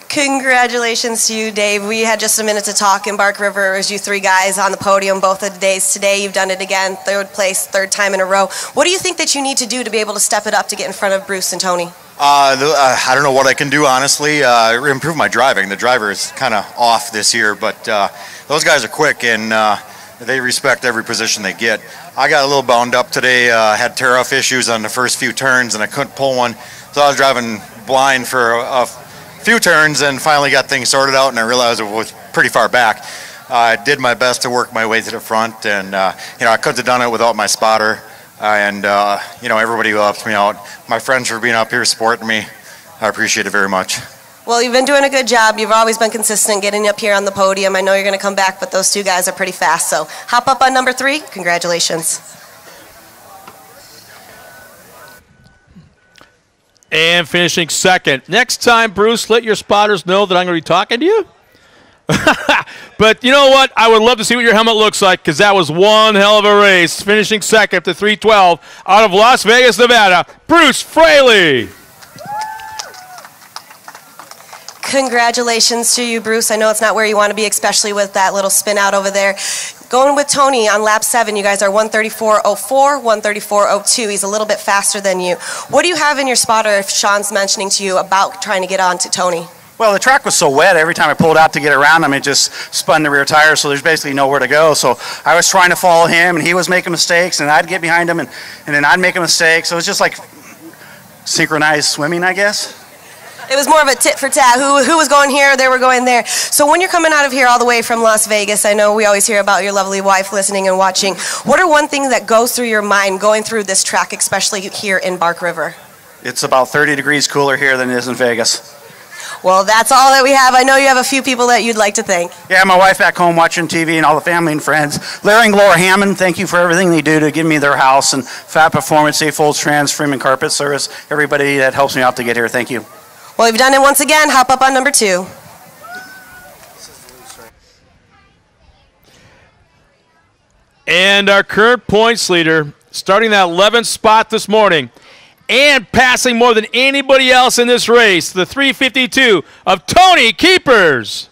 Congratulations to you, Dave. We had just a minute to talk in Bark River as you 3 guys on the podium both of the days today. You've done it again, 3rd place, 3rd time in a row. What do you think that you need to do to be able to step it up to get in front of Bruce and Tony? I don't know what I can do, honestly. Improve my driving. The driver is kind of off this year, but those guys are quick and they respect every position they get. I got a little bound up today. Had tear-off issues on the first few turns and I couldn't pull one, so I was driving blind for a few turns and finally got things sorted out, and I realized it was pretty far back. I did my best to work my way to the front, and you know, I couldn't have done it without my spotter and you know, everybody who helped me out. My friends for being up here supporting me. I appreciate it very much. Well, you've been doing a good job. You've always been consistent getting up here on the podium. I know you're going to come back, but those 2 guys are pretty fast. So hop up on number 3. Congratulations. And finishing second. Next time, Bruce, let your spotters know that I'm going to be talking to you. But you know what? I would love to see what your helmet looks like, because that was one hell of a race. Finishing second to 312 out of Las Vegas, Nevada, Bruce Fraley. Congratulations to you, Bruce. I know it's not where you want to be, especially with that little spin out over there. Going with Tony on lap 7, you guys are 134.04, 134.02. He's a little bit faster than you. What do you have in your spotter if Sean's mentioning to you about trying to get on to Tony? Well, the track was so wet, every time I pulled out to get around him, it just spun the rear tire, so there's basically nowhere to go. So I was trying to follow him, and he was making mistakes, and I'd get behind him, and then I'd make a mistake. So it was just like synchronized swimming, I guess. It was more of a tit for tat. Who was going here? They were going there. So when you're coming out of here all the way from Las Vegas, I know we always hear about your lovely wife listening and watching. What are one thing that goes through your mind going through this track, especially here in Bark River? It's about 30 degrees cooler here than it is in Vegas. Well, that's all that we have. I know you have a few people that you'd like to thank. Yeah, my wife back home watching TV and all the family and friends. Larry and Laura Hammond, thank you for everything they do to give me their house, and Fat Performance, Safe Folds Trans, Freeman Carpet Service, everybody that helps me out to get here. Thank you. Well, you've done it once again. Hop up on number 2. And our current points leader, starting that 11th spot this morning, and passing more than anybody else in this race, the 352 of Tony Keepers.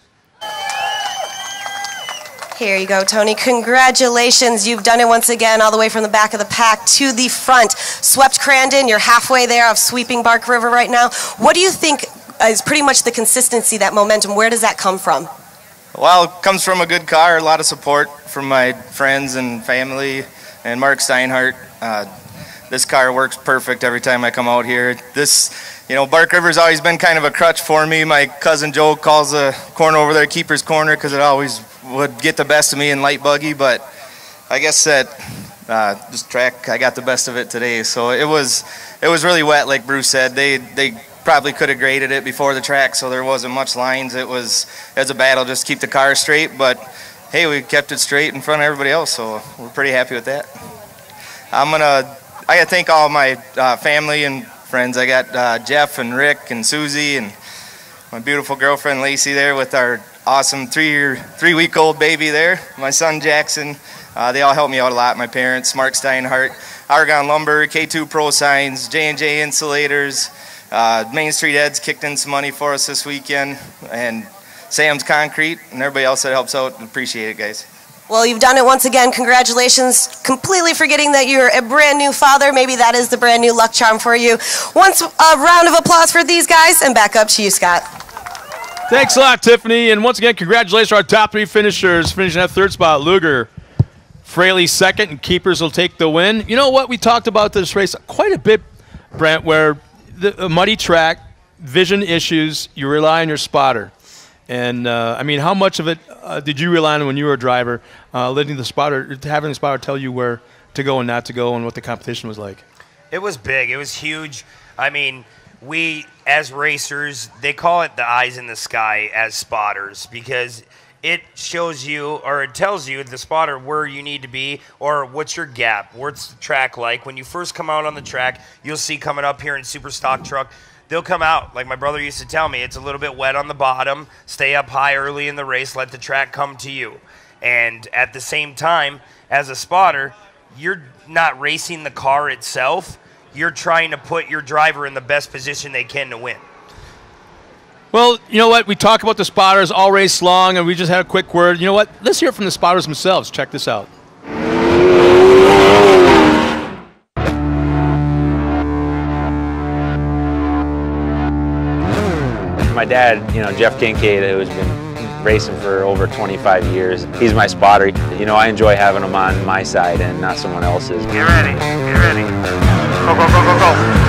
Here you go, Tony. Congratulations. You've done it once again, all the way from the back of the pack to the front. Swept Crandon. You're halfway there of sweeping Bark River right now. What do you think is pretty much the consistency, that momentum? Where does that come from? Well, it comes from a good car, a lot of support from my friends and family, and Mark Steinhardt. This car works perfect every time I come out here. You know, Bark River's always been kind of a crutch for me. My cousin Joe calls the corner over there Keeper's Corner because it always would get the best of me in light buggy, but I guess that this track, I got the best of it today. So it was really wet, like Bruce said. They probably could have graded it before the track, so there wasn't much lines. It was a battle just to keep the car straight, but hey, we kept it straight in front of everybody else, so we're pretty happy with that. I got to thank all my family and friends. I got Jeff and Rick and Susie and my beautiful girlfriend Lacey there with our awesome 3-week-old baby there. My son Jackson. They all helped me out a lot. My parents, Mark Steinhardt, Argon Lumber, K2 Pro Signs, J&J Insulators, Main Street Eds kicked in some money for us this weekend, and Sam's Concrete, and everybody else that helps out. Appreciate it, guys. Well, you've done it once again. Congratulations. Completely forgetting that you're a brand new father. Maybe that is the brand new luck charm for you. Once a round of applause for these guys, and back up to you, Scott. Thanks a lot, Tiffany. And once again, congratulations to our top 3 finishers. Finishing that 3rd spot, Luger. Fraley 2nd, and Keepers will take the win. You know what? We talked about this race quite a bit, Brent, where the muddy track, vision issues, you rely on your spotter. And, I mean, how much of it did you rely on when you were a driver, having the spotter tell you where to go and not to go and what the competition was like? It was big. It was huge. I mean, we, as racers, they call it the eyes in the sky as spotters, because it shows you, or it tells you, the spotter, where you need to be, or what's your gap, what's the track like. When you first come out on the track, you'll see coming up here in super stock truck, they'll come out, like my brother used to tell me, it's a little bit wet on the bottom, stay up high early in the race, let the track come to you. And at the same time, as a spotter, you're not racing the car itself, you're trying to put your driver in the best position they can to win. Well, you know what? We talk about the spotters all race long, and we just had a quick word. You know what? Let's hear it from the spotters themselves. Check this out. My dad, you know, Jeff Kincaid, who's been racing for over 25 years, he's my spotter. You know, I enjoy having him on my side and not someone else's. Get ready, get ready. Go, go, go, go, go.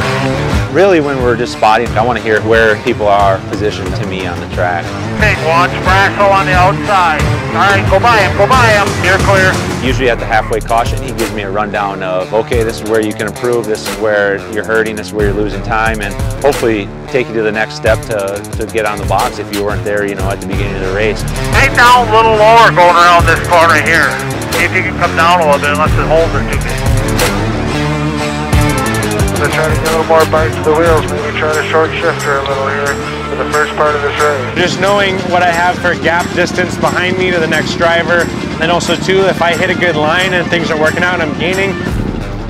Really, when we're just spotting, I want to hear where people are positioned to me on the track. Okay, watch Brasso on the outside. All right, go by him, You're clear. Usually at the halfway caution, he gives me a rundown of, okay, this is where you can improve, this is where you're hurting, this is where you're losing time, and hopefully take you to the next step to get on the box if you weren't there, you know, at the beginning of the race. Stay down a little lower going around this corner here. See if you can come down a little bit unless it holds it too good. I'm trying to get a little more bite to the wheels, maybe try to short shift her a little here for the first part of this race. Just knowing what I have for gap distance behind me to the next driver, and also too, if I hit a good line and things are working out and I'm gaining,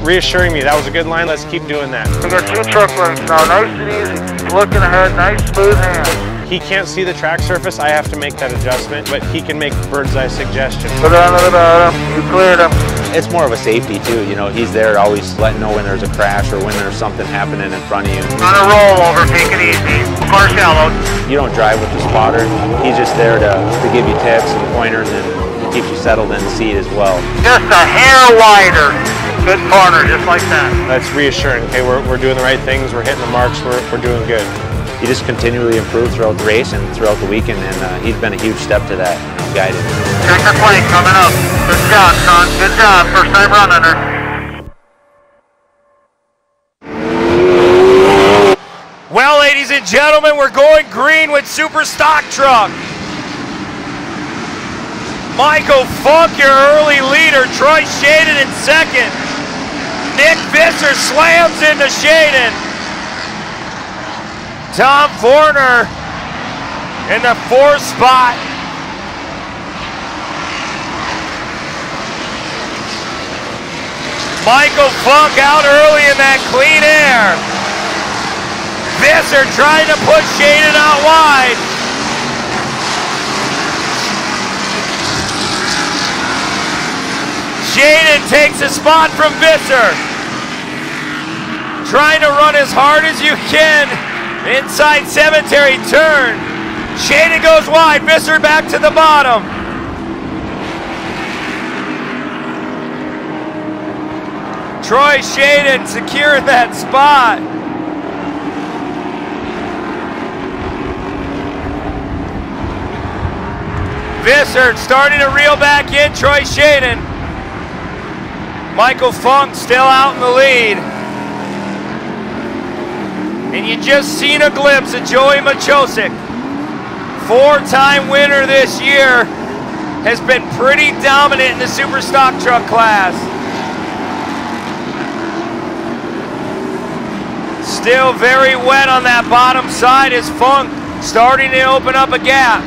reassuring me that was a good line, let's keep doing that. We got 2 truck lengths now, nice and easy, looking ahead, nice smooth hands. He can't see the track surface, I have to make that adjustment, but he can make bird's eye suggestions. Put it on the bottom, you cleared him. It's more of a safety too, you know, he's there always letting know when there's a crash or when there's something happening in front of you. On a rollover, take it easy, car shallow. You don't drive with the spotter, he's just there to give you tips and pointers and keeps you settled in the seat as well. Just a hair wider, good corner, just like that. That's reassuring, okay, we're doing the right things, we're hitting the marks, we're doing good. He just continually improved throughout the race and throughout the weekend, and he's been a huge step to that, you know, guided. Check the plate coming up. Good job, son. Good job. First time running her. Well, ladies and gentlemen, we're going green with Super Stock Truck. Michael Funk, your early leader. Troy Shaden in second. Nick Visser slams into Shaden. Tom Forner in the 4th spot. Michael Funk out early in that clean air. Visser trying to push Shaden out wide. Shaden takes a spot from Visser. Trying to run as hard as you can. Inside cemetery turn. Shaden goes wide. Visser back to the bottom. Troy Shaden securing that spot. Visser starting to reel back in. Troy Shaden. Michael Funk still out in the lead. And you just seen a glimpse of Joey Machosik. 4-time winner this year. Has been pretty dominant in the Super Stock Truck class. Still very wet on that bottom side as Funk starting to open up a gap.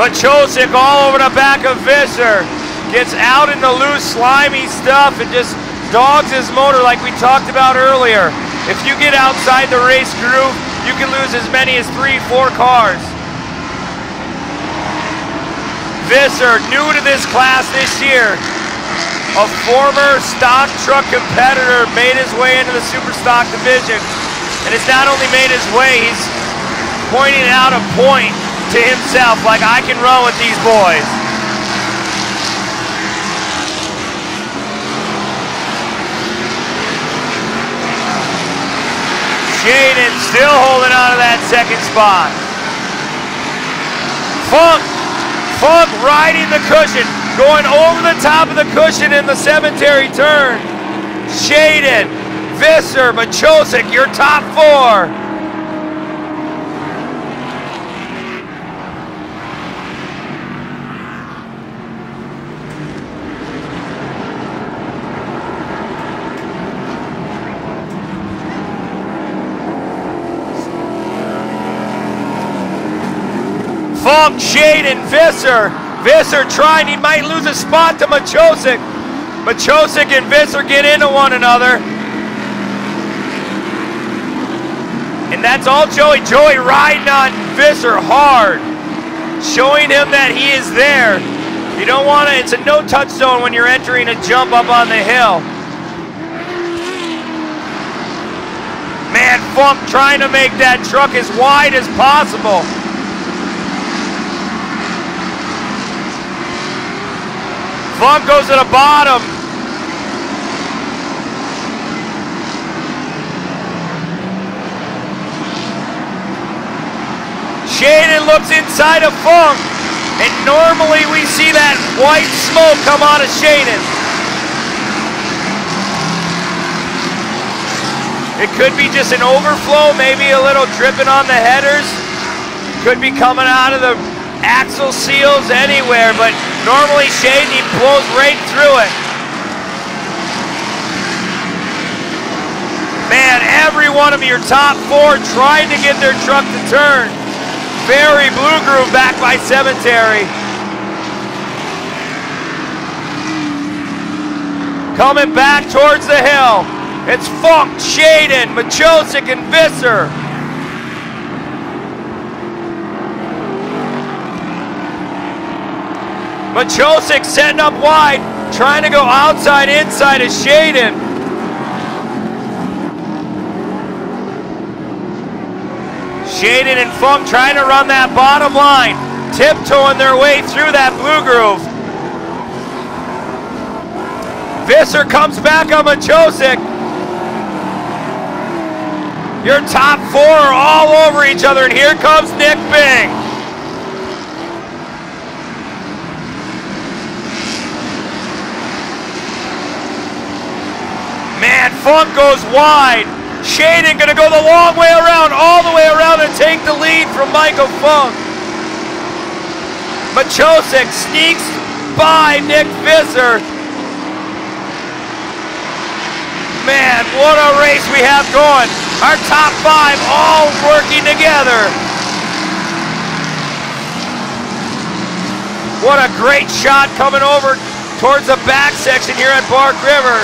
Machosik all over the back of Visser. Gets out in the loose, slimy stuff and just dogs his motor like we talked about earlier. If you get outside the race groove, you can lose as many as 3-4 cars. Visser, new to this class this year. A former stock truck competitor made his way into the super stock division. And it's not only made his way, he's pointing out a point to himself, like I can run with these boys. Shaden still holding on to that second spot. Funk riding the cushion, going over the top of the cushion in the cemetery turn. Shaden, Visser, Machosik, your top 4. Funk, Shaden, Visser. Visser trying, he might lose a spot to Machosik. Machosik and Visser get into one another. And that's all Joey. Joey riding on Visser hard, showing him that he is there. You don't want to, it's a no-touch zone when you're entering a jump up on the hill. Man, Funk trying to make that truck as wide as possible. Funk goes to the bottom. Shaden looks inside of Funk, and normally we see that white smoke come out of Shaden. It could be just an overflow, maybe a little dripping on the headers. Could be coming out of the axle seals anywhere, but normally Shaden, he blows right through it. Man, every one of your top four trying to get their truck to turn. Very Blue Groove back by Cemetery. Coming back towards the hill. It's Funk, Shaden, Machosik, and Visser. Machosik setting up wide, trying to go outside, inside of Shaden. Shaden and Funk trying to run that bottom line, tiptoeing their way through that Blue Groove. Visser comes back on Machosik. Your top four are all over each other, and here comes Nick Bing. Man, Funk goes wide. Shaden gonna go the long way around, all the way around, and take the lead from Michael Funk. Machosik sneaks by Nick Visser. Man, what a race we have going. Our top five all working together. What a great shot coming over towards the back section here at Bark River.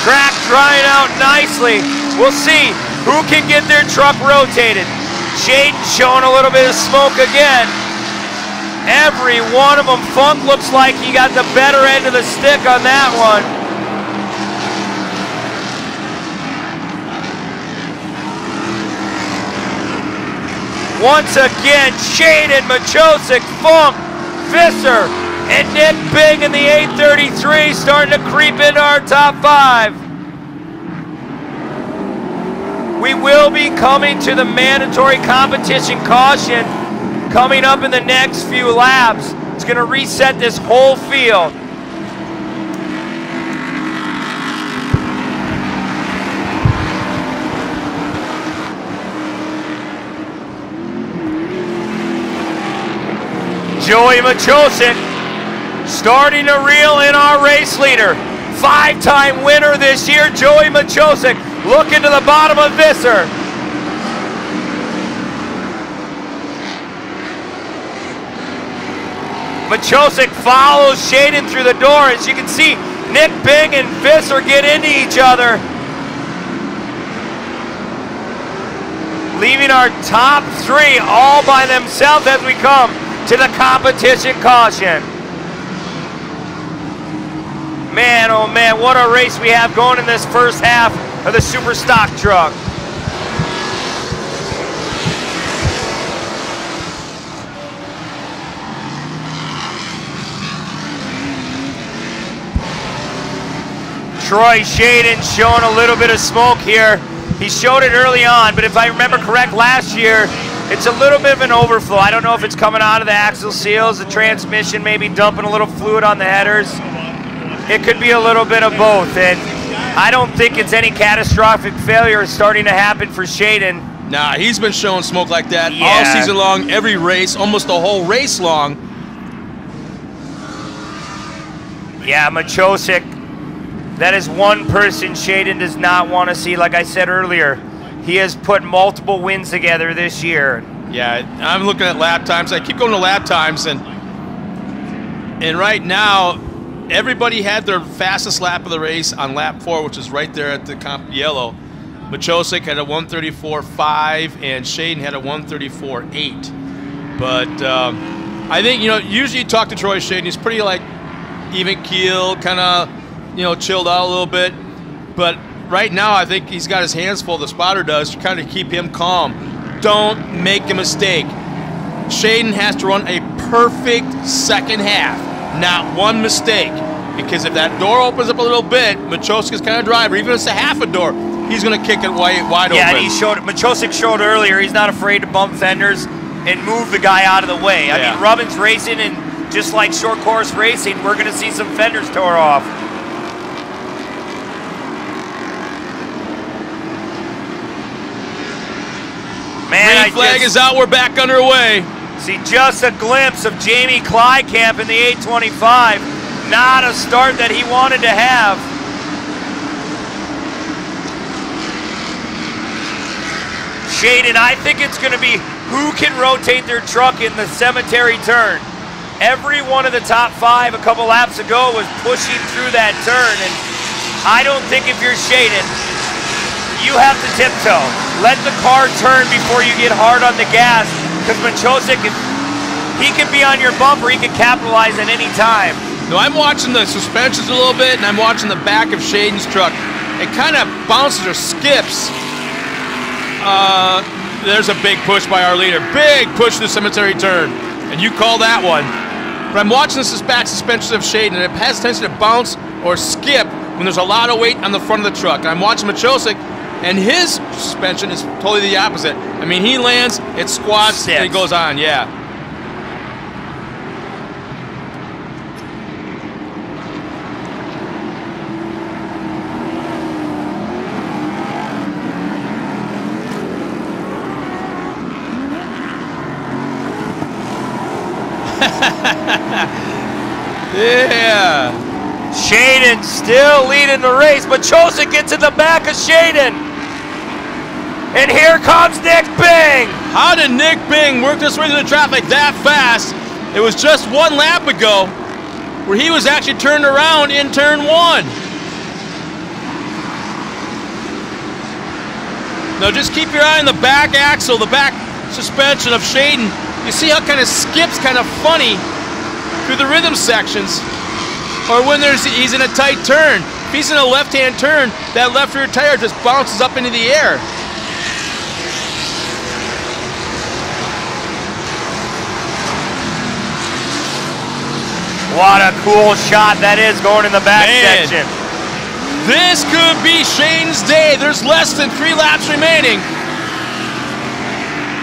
Track drying out nicely. We'll see who can get their truck rotated. Shaden showing a little bit of smoke again. Every one of them, Funk looks like he got the better end of the stick on that one. Once again, Shaden, Machosik, Funk, Visser, and Nick Bing in the 833 starting to creep into our top five. We will be coming to the mandatory competition caution coming up in the next few laps. It's going to reset this whole field. Joey Machosik starting to reel in our race leader. Five-time winner this year, Joey Machosik, looking to the bottom of Visser. Machosik follows Shaden through the door. As you can see, Nick Bing and Visser get into each other, leaving our top three all by themselves as we come to the competition caution. Man, oh man, what a race we have going in this first half of the Super Stock Truck. Troy Shaden showing a little bit of smoke here. He showed it early on, but if I remember correct, last year, it's a little bit of an overflow. I don't know if it's coming out of the axle seals, the transmission maybe dumping a little fluid on the headers. It could be a little bit of both, and I don't think it's any catastrophic failure starting to happen for Shaden. Nah, he's been showing smoke like that all season long, every race, almost the whole race long. Yeah, Machosik, that is one person Shaden does not want to see. Like I said earlier, he has put multiple wins together this year. Yeah, I'm looking at lap times. I keep going to lap times, and right now, everybody had their fastest lap of the race on lap 4, which is right there at the comp yellow. Machosik had a 134.5, and Shaden had a 134.8. But I think, usually you talk to Troy Shaden, he's pretty like even keel, kind of, chilled out a little bit. But right now, I think he's got his hands full, the spotter does, to kind of keep him calm. Don't make a mistake. Shaden has to run a perfect second half, not one mistake. Because if that door opens up a little bit, Machosik's kind of driver, even if it's a half a door, he's going to kick it wide open. Yeah, and Machosik showed earlier he's not afraid to bump fenders and move the guy out of the way. I mean, Rubbin's racing, and just like short course racing, we're going to see some fenders tore off. Man, green flag is out. We're back underway. See just a glimpse of Jamie Kleikamp in the 825. Not a start that he wanted to have. Shaden, I think it's going to be who can rotate their truck in the cemetery turn. Every one of the top 5 a couple laps ago was pushing through that turn, and I don't think if you're Shaden, you have to tiptoe. Let the car turn before you get hard on the gas, because Machosik, he can be on your bumper, he can capitalize at any time. No, I'm watching the suspensions a little bit, and I'm watching the back of Shaden's truck. It kind of bounces or skips. There's a big push by our leader. Big push to the cemetery turn. And you call that one. But I'm watching this back suspension of Shaden, and it has a tendency to bounce or skip when there's a lot of weight on the front of the truck. And I'm watching Machosik, and his suspension is totally the opposite. I mean, he lands, it squats, and it goes on, yeah. Yeah. Shaden still leading the race, but Machosik gets in the back of Shaden. And here comes Nick Bing. How did Nick Bing work this way through the traffic that fast? It was just one lap ago where he was actually turned around in turn 1. Now just keep your eye on the back axle, the back suspension of Shaden. You see how it kind of skips kind of funny through the rhythm sections, or when he's in a tight turn. If he's in a left-hand turn, that left rear tire just bounces up into the air. What a cool shot that is going in the back section. This could be Shaden's day. There's less than 3 laps remaining.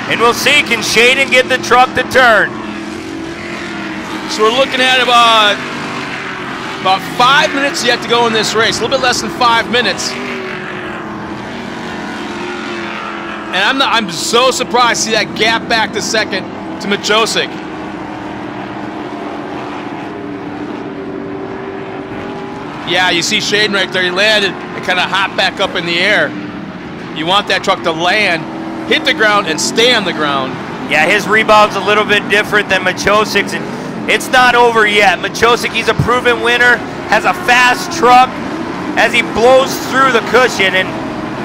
And we'll see, can Shaden get the truck to turn? So we're looking at about 5 minutes yet to go in this race. A little bit less than 5 minutes. And I'm so surprised to see that gap back to second to Machosik. Yeah, you see Shaden right there. He landed and kind of hopped back up in the air. You want that truck to land, hit the ground, and stay on the ground. Yeah, his rebound's a little bit different than Machosik's, and it's not over yet. Machosik, he's a proven winner, has a fast truck as he blows through the cushion, and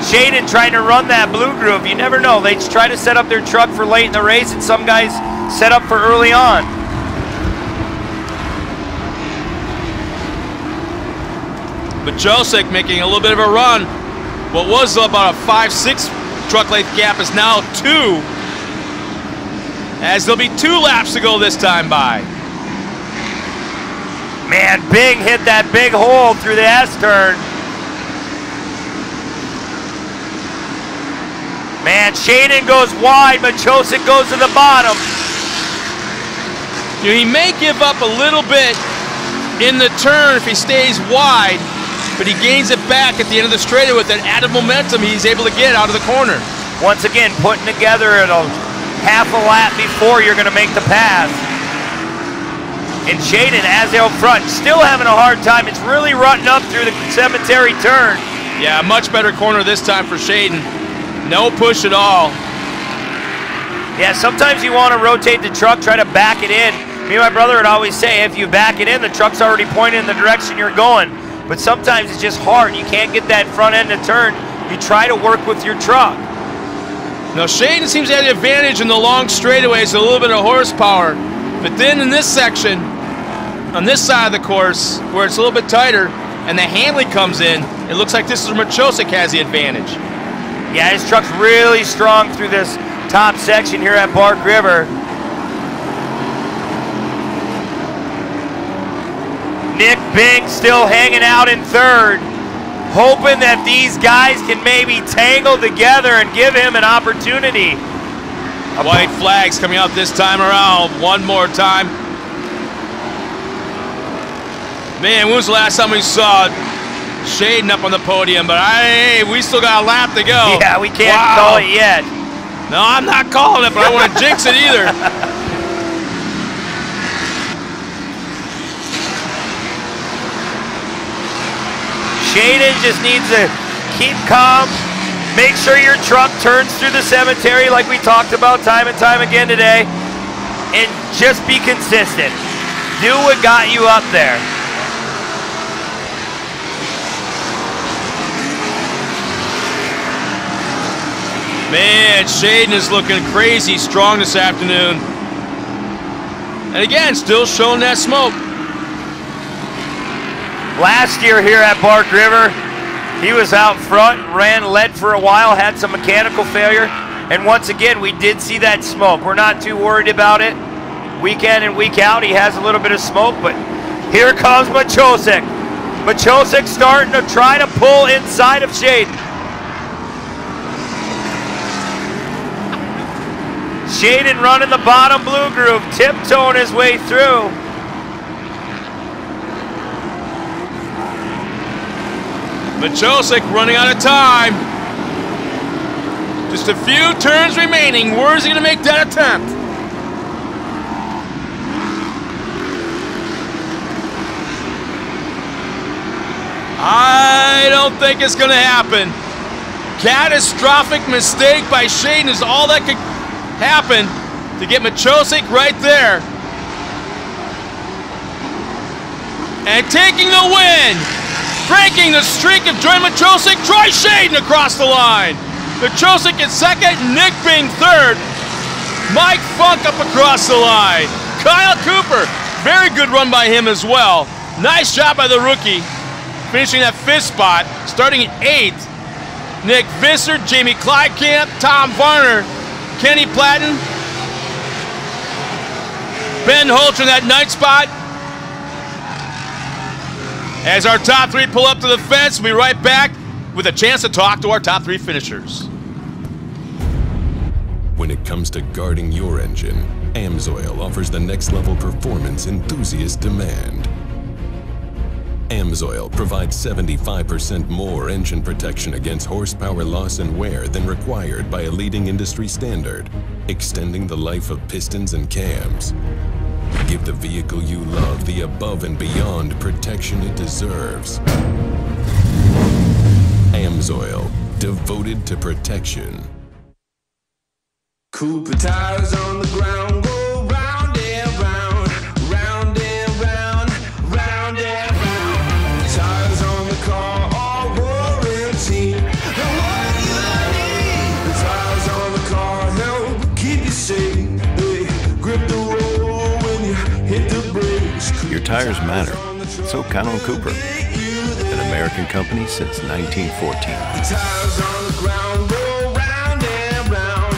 Shaden trying to run that blue groove. You never know. They try to set up their truck for late in the race, and some guys set up for early on. Machosik making a little bit of a run. What was about a 5-6 truck length gap is now 2, as there'll be 2 laps to go this time by. Man, Bing hit that big hole through the S-turn. Man, Shaden goes wide, Machosik goes to the bottom. You know, he may give up a little bit in the turn if he stays wide, but he gains it back at the end of the straightaway with that added momentum he's able to get out of the corner. Once again, putting together at a half a lap before you're going to make the pass. And Shaden, as out front, still having a hard time. It's really rutting up through the cemetery turn. Yeah, much better corner this time for Shaden. No push at all. Yeah, sometimes you want to rotate the truck, try to back it in. Me and my brother would always say, if you back it in, the truck's already pointed in the direction you're going. But sometimes it's just hard. You can't get that front end to turn. You try to work with your truck. Now, Shaden seems to have the advantage in the long straightaways, a little bit of horsepower. But then in this section, on this side of the course, where it's a little bit tighter, and the handling comes in, it looks like this is where Machosik has the advantage. Yeah, his truck's really strong through this top section here at Bark River. Nick Bink still hanging out in third, hoping that these guys can maybe tangle together and give him an opportunity. White flags coming out this time around, one more time. Man, when was the last time we saw Shaden up on the podium? But hey, we still got a lap to go. Yeah, we can't call it yet. No, I'm not calling it, but I don't want to jinx it either. Shaden just needs to keep calm, make sure your truck turns through the cemetery like we talked about time and time again today, and just be consistent. Do what got you up there. Man, Shaden is looking crazy strong this afternoon. And again, still showing that smoke. Last year here at Bark River, he was out front, ran lead for a while, had some mechanical failure, and once again, we did see that smoke. We're not too worried about it. Week in and week out, he has a little bit of smoke, but here comes Machosik. Machosik starting to try to pull inside of Shaden. Shaden running the bottom blue groove, tiptoeing his way through. Machosik running out of time. Just a few turns remaining. Where's he going to make that attempt? I don't think it's going to happen. Catastrophic mistake by Shaden is all that could happen to get Machosik right there. And taking the win, breaking the streak of Troy Machosik, Troy Shaden across the line. Machosik in second, Nick Bing third. Mike Funk up across the line. Kyle Cooper, very good run by him as well. Nice job by the rookie, finishing that fifth spot, starting at eighth. Nick Visser, Jamie Clydekamp, Tom Varner, Kenny Platten, Ben Holtz in that ninth spot. As our top three pull up to the fence, we'll be right back with a chance to talk to our top three finishers. When it comes to guarding your engine, AMSOIL offers the next level performance enthusiasts demand. AMSOIL provides 75% more engine protection against horsepower loss and wear than required by a leading industry standard, extending the life of pistons and cams. Give the vehicle you love the above and beyond protection it deserves. AMSOIL, devoted to protection. Cooper tires on the ground, go round and round, round and round, round and round. Tires on the car are warranty. And what do you need? The tires on the car help keep you safe. They grip the road when you hit the brakes. Your tires matter, so count on Cooper, an American company since 1914. Tires on the ground, go round and round.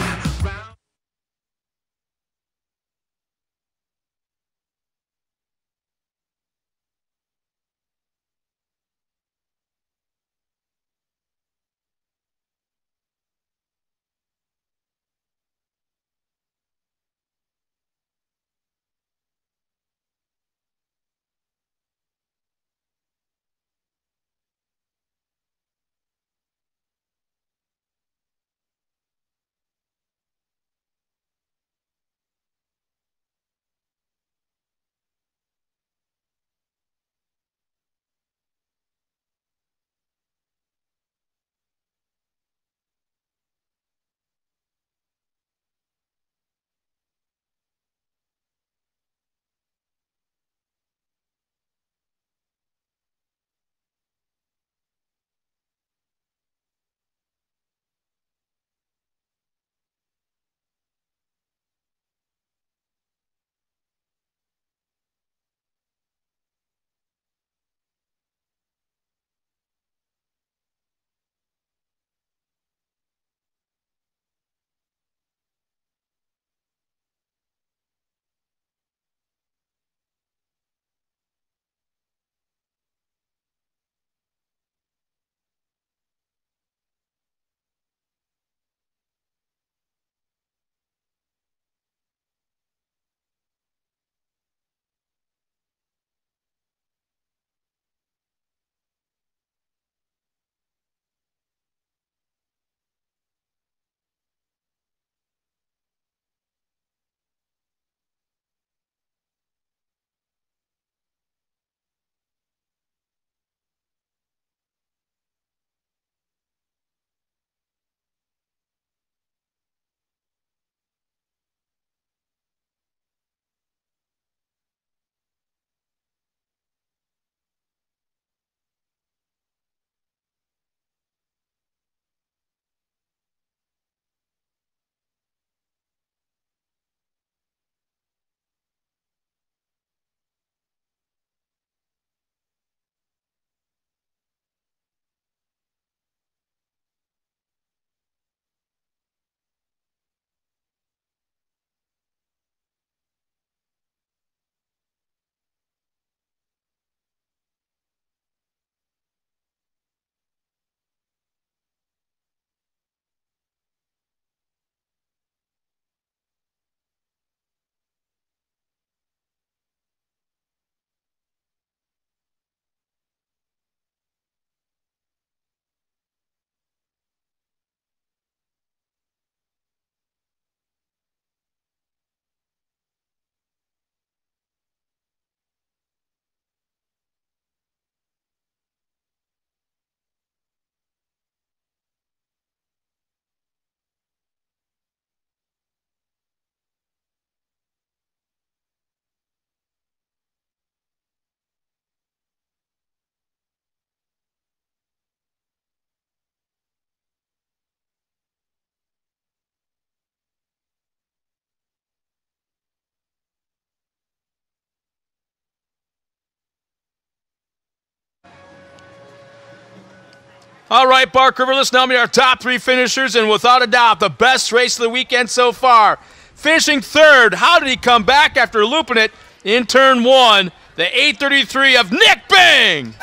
All right, Bark River, let's now meet our top 3 finishers, and without a doubt, the best race of the weekend so far. Finishing third, how did he come back after looping it in turn 1? The 833 of Nick Bing!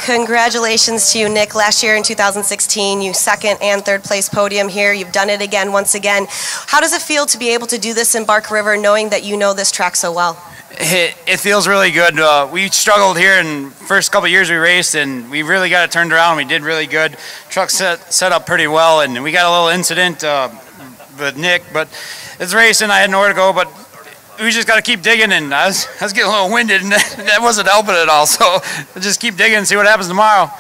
Congratulations to you, Nick. Last year in 2016, you second and third place podium here. You've done it again, once again. How does it feel to be able to do this in Bark River, knowing that you know this track so well? It feels really good. We struggled here in the first couple of years we raced, and we really got it turned around. We did really good. Truck set up pretty well, and we got a little incident with Nick, but it's racing. I had nowhere to go, but we just got to keep digging, and I was getting a little winded, and that wasn't helping at all. So just keep digging and see what happens tomorrow.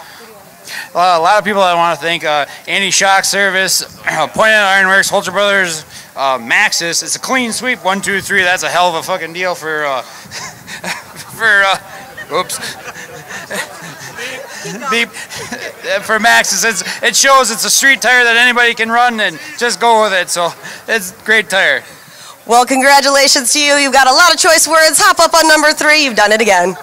A lot of people I want to thank: Andy Shock Service, Point Ironworks, Holter Brothers, Maxis. It's a clean sweep. 1, 2, 3. That's a hell of a fucking deal for oops. Beep. For Maxis. It shows it's a street tire that anybody can run, and just go with it. So it's a great tire. Well, congratulations to you. You've got a lot of choice words. Hop up on number 3. You've done it again.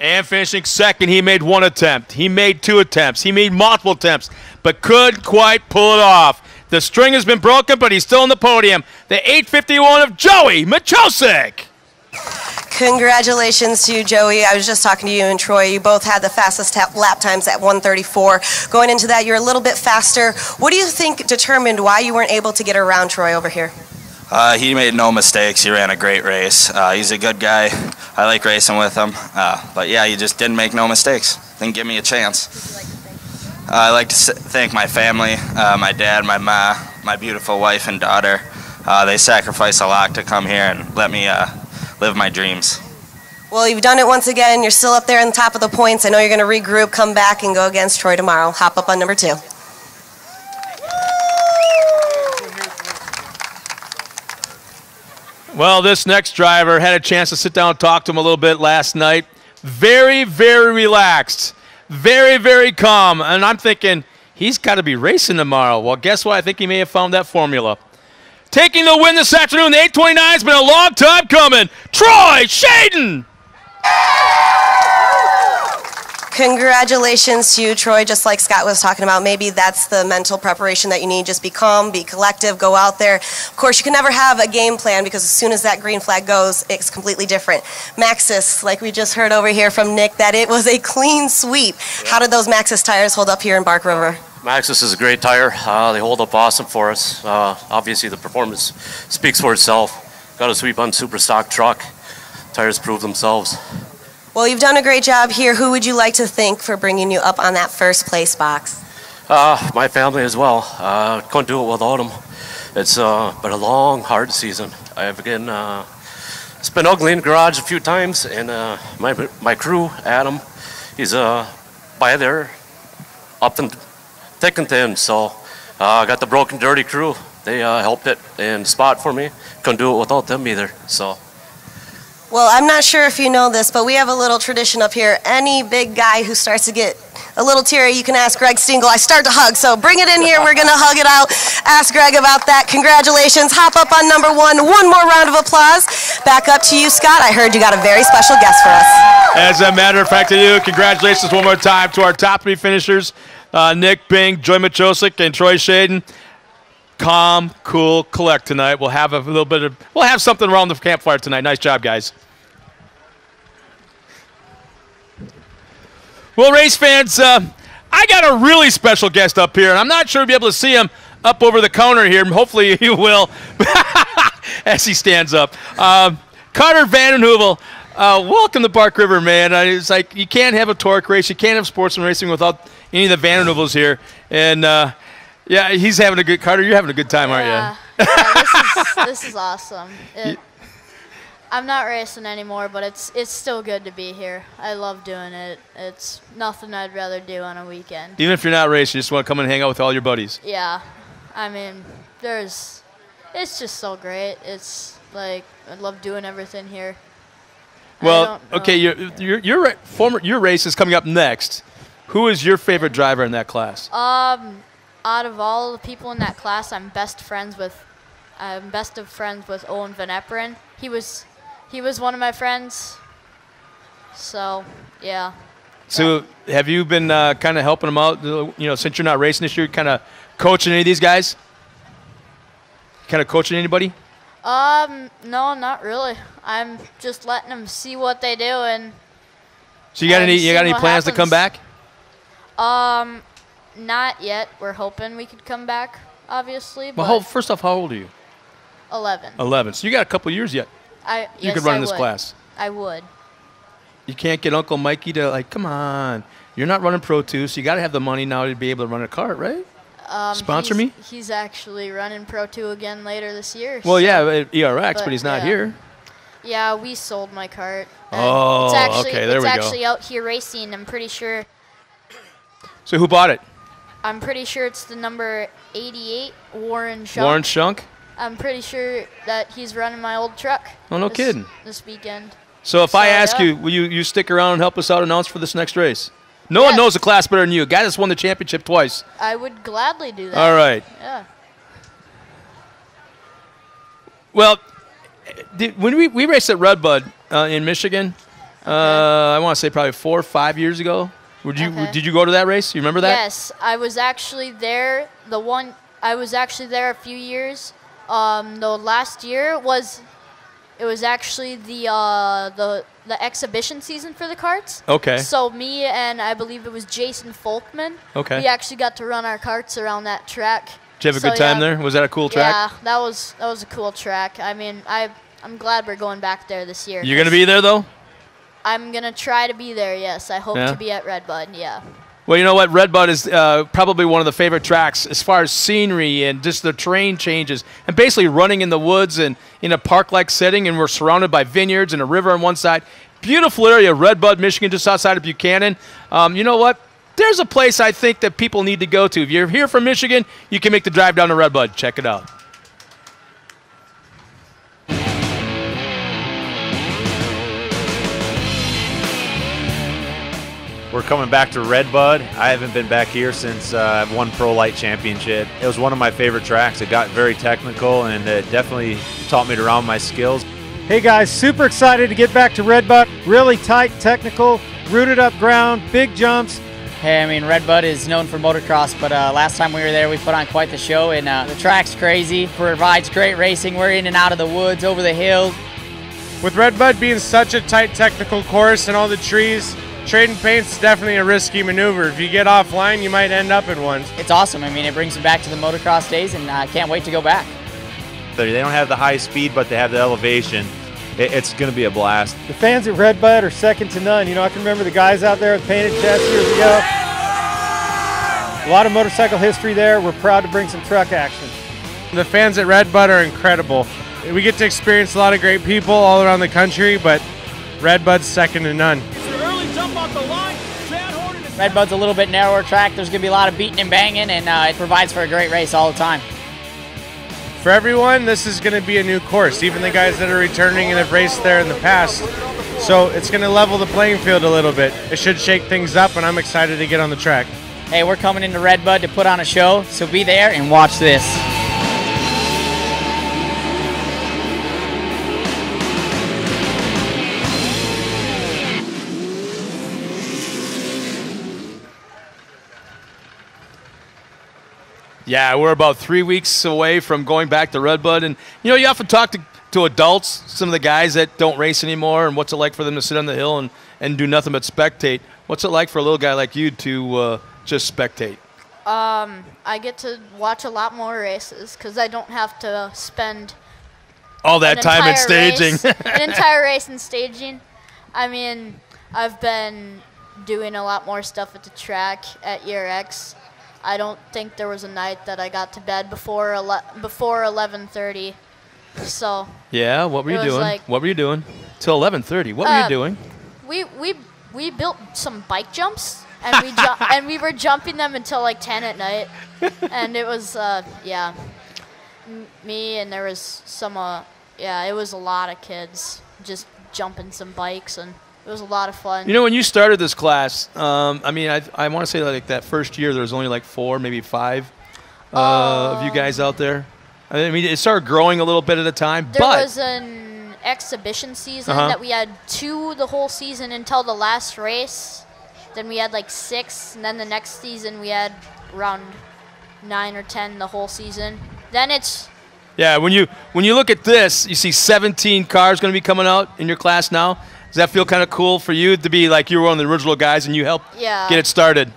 And finishing second, he made 1 attempt. He made 2 attempts. He made multiple attempts, but couldn't quite pull it off. The string has been broken, but he's still on the podium. The 851 of Joey Machosik. Congratulations to you, Joey. I was just talking to you and Troy. You both had the fastest lap times at 1:34. Going into that, you're a little bit faster. What do you think determined why you weren't able to get around Troy over here? He made no mistakes. He ran a great race. He's a good guy. I like racing with him. But yeah, he just didn't make no mistakes. Didn't give me a chance. I like to thank my family, my dad, my ma, my beautiful wife and daughter. They sacrifice a lot to come here and let me live my dreams. Well, you've done it once again. You're still up there on the top of the points. I know you're going to regroup, come back, and go against Troy tomorrow. Hop up on number 2. Well, this next driver had a chance to sit down and talk to him a little bit last night. Very, very relaxed. Very, very calm. And I'm thinking, he's got to be racing tomorrow. Well, guess what? I think he may have found that formula. Taking the win this afternoon, the 829 has been a long time coming. Troy Shaden! Congratulations to you, Troy. Just like Scott was talking about, maybe that's the mental preparation that you need. Just be calm, be collective, go out there. Of course, you can never have a game plan because as soon as that green flag goes, it's completely different. Maxis, like we just heard over here from Nick, that it was a clean sweep. How did those Maxis tires hold up here in Bark River? Maxis is a great tire. They hold up awesome for us. Obviously, the performance speaks for itself. Got a sweep on super stock truck. Tires prove themselves. Well, you've done a great job here. Who would you like to thank for bringing you up on that first place box? My family as well. Couldn't do it without them. It's been a long, hard season. It's been ugly in the garage a few times, and my crew, Adam, he's by there, up and thick and thin. So I got the broken, dirty crew. They helped it and spot for me. Couldn't do it without them either. So. Well, I'm not sure if you know this, but we have a little tradition up here. Any big guy who starts to get a little teary, you can ask Greg Stingle. I start to hug, so bring it in here. We're going to hug it out. Ask Greg about that. Congratulations. Hop up on number 1. One more round of applause. Back up to you, Scott. I heard you got a very special guest for us. As a matter of fact, to you, congratulations one more time to our top 3 finishers, Nick Bing, Joy Machosik, and Troy Shaden. Calm, cool, collect tonight. We'll have we'll have something around the campfire tonight. Nice job, guys. Well, race fans, I got a really special guest up here, and I'm not sure you'll be able to see him up over the counter here. Hopefully you will, as he stands up. Carter Vandenheuvel, welcome to Bark River, man. It's like you can't have a TORC race, you can't have sportsman racing without any of the Vandenheuvels here, and yeah, he's having a good. Carter, you're having a good time, aren't you? Yeah, this is awesome. I'm not racing anymore, but it's still good to be here. I love doing it. It's nothing I'd rather do on a weekend. Even if you're not racing, you just want to come and hang out with all your buddies. Yeah, I mean, it's just so great. It's like I love doing everything here. Well, okay, your race is coming up next. Who is your favorite driver in that class? Out of all the people in that class, I'm best friends with I'm best of friends with Owen Van Eperen. He was one of my friends. So, yeah. So have you been kind of helping them out, since you're not racing this year, kind of coaching any of these guys? Kind of coaching anybody? No, not really. I'm just letting them see what they do, and So you got any plans to come back? Not yet. We're hoping we could come back, obviously. Well, But first off, how old are you? 11. 11. So you got a couple years yet. You could run in this class. I would. You can't get Uncle Mikey to, come on. You're not running Pro 2, so you got to have the money now to be able to run a cart, right? Sponsor me? He's actually running Pro 2 again later this year. Well, yeah, at ERX, but he's not here. Yeah, we sold my cart. Oh, okay, there we go. It's actually out here racing, I'm pretty sure. So who bought it? I'm pretty sure it's the number 88, Warren Shunk. Warren Shunk? I'm pretty sure that he's running my old truck. Oh, no kidding. This weekend. So if I ask you, will you stick around and help us out announce for this next race? No one knows the class better than you. A guy that's won the championship twice. I would gladly do that. All right. Yeah. Well, when we raced at Redbud in Michigan, I want to say probably 4 or 5 years ago. Did you go to that race? You remember that? Yes, I was actually there. I was actually there a few years. The last year was actually the exhibition season for the carts. Okay. So me and I believe it was Jason Folkman. Okay. We actually got to run our carts around that track. Did you have a good time there? Was that a cool track? Yeah, that was a cool track. I mean, I'm glad we're going back there this year. You're gonna be there though? I'm gonna try to be there. Yes, I hope to be at Redbud. Yeah. Well, you know what? Redbud is probably one of the favorite tracks as far as scenery and just the terrain changes. And basically running in the woods and in a park-like setting, and we're surrounded by vineyards and a river on one side. Beautiful area, Redbud, Michigan, just outside of Buchanan. You know what? There's a place I think that people need to go to. If you're here from Michigan, you can make the drive down to Redbud. Check it out. We're coming back to Redbud. I haven't been back here since I've won Pro Light Championship. It was one of my favorite tracks. It got very technical, and it definitely taught me to round my skills. Hey guys, super excited to get back to Redbud. Really tight, technical, rooted up ground, big jumps. Hey, I mean, Redbud is known for motocross, but last time we were there, we put on quite the show, and the track's crazy, provides great racing. We're in and out of the woods, over the hills. With Redbud being such a tight technical course and all the trees, trading paint's definitely a risky maneuver. If you get offline, you might end up in one. It's awesome. I mean, it brings them back to the motocross days, and I can't wait to go back. They don't have the high speed, but they have the elevation. It's going to be a blast. The fans at Redbud are second to none. You know, I can remember the guys out there with painted chests years ago. A lot of motorcycle history there. We're proud to bring some truck action. The fans at Redbud are incredible. We get to experience a lot of great people all around the country, but Redbud's second to none. Redbud's a little bit narrower track. There's going to be a lot of beating and banging, and it provides for a great race all the time. For everyone, this is going to be a new course, even the guys that are returning and have raced there in the past. So it's going to level the playing field a little bit. It should shake things up, and I'm excited to get on the track. Hey, we're coming into Redbud to put on a show, so be there and watch this. Yeah, we're about 3 weeks away from going back to Redbud. And, you know, you often talk to adults, some of the guys that don't race anymore, and what's it like for them to sit on the hill and do nothing but spectate. What's it like for a little guy like you to just spectate? I get to watch a lot more races because I don't have to spend all that time in staging. An entire race in staging. I mean, I've been doing a lot more stuff at the track at ERX. I don't think there was a night that I got to bed before 11:30. So yeah, what were you doing? What were you doing till 11:30? What were you doing? We built some bike jumps and and we were jumping them until like 10 at night, and it was me and there was some it was a lot of kids just jumping some bikes, and it was a lot of fun. You know, when you started this class, I mean, I want to say like that first year there was only like 4, maybe 5 of you guys out there. I mean, it started growing a little bit at a time. There but was an exhibition season Uh-huh. that we had 2 the whole season until the last race. Then we had like 6, and then the next season we had around 9 or 10 the whole season. Then it's yeah, when you look at this, you see 17 cars going to be coming out in your class now. Does that feel kind of cool for you to be like you were one of the original guys and you helped Yeah. get it started?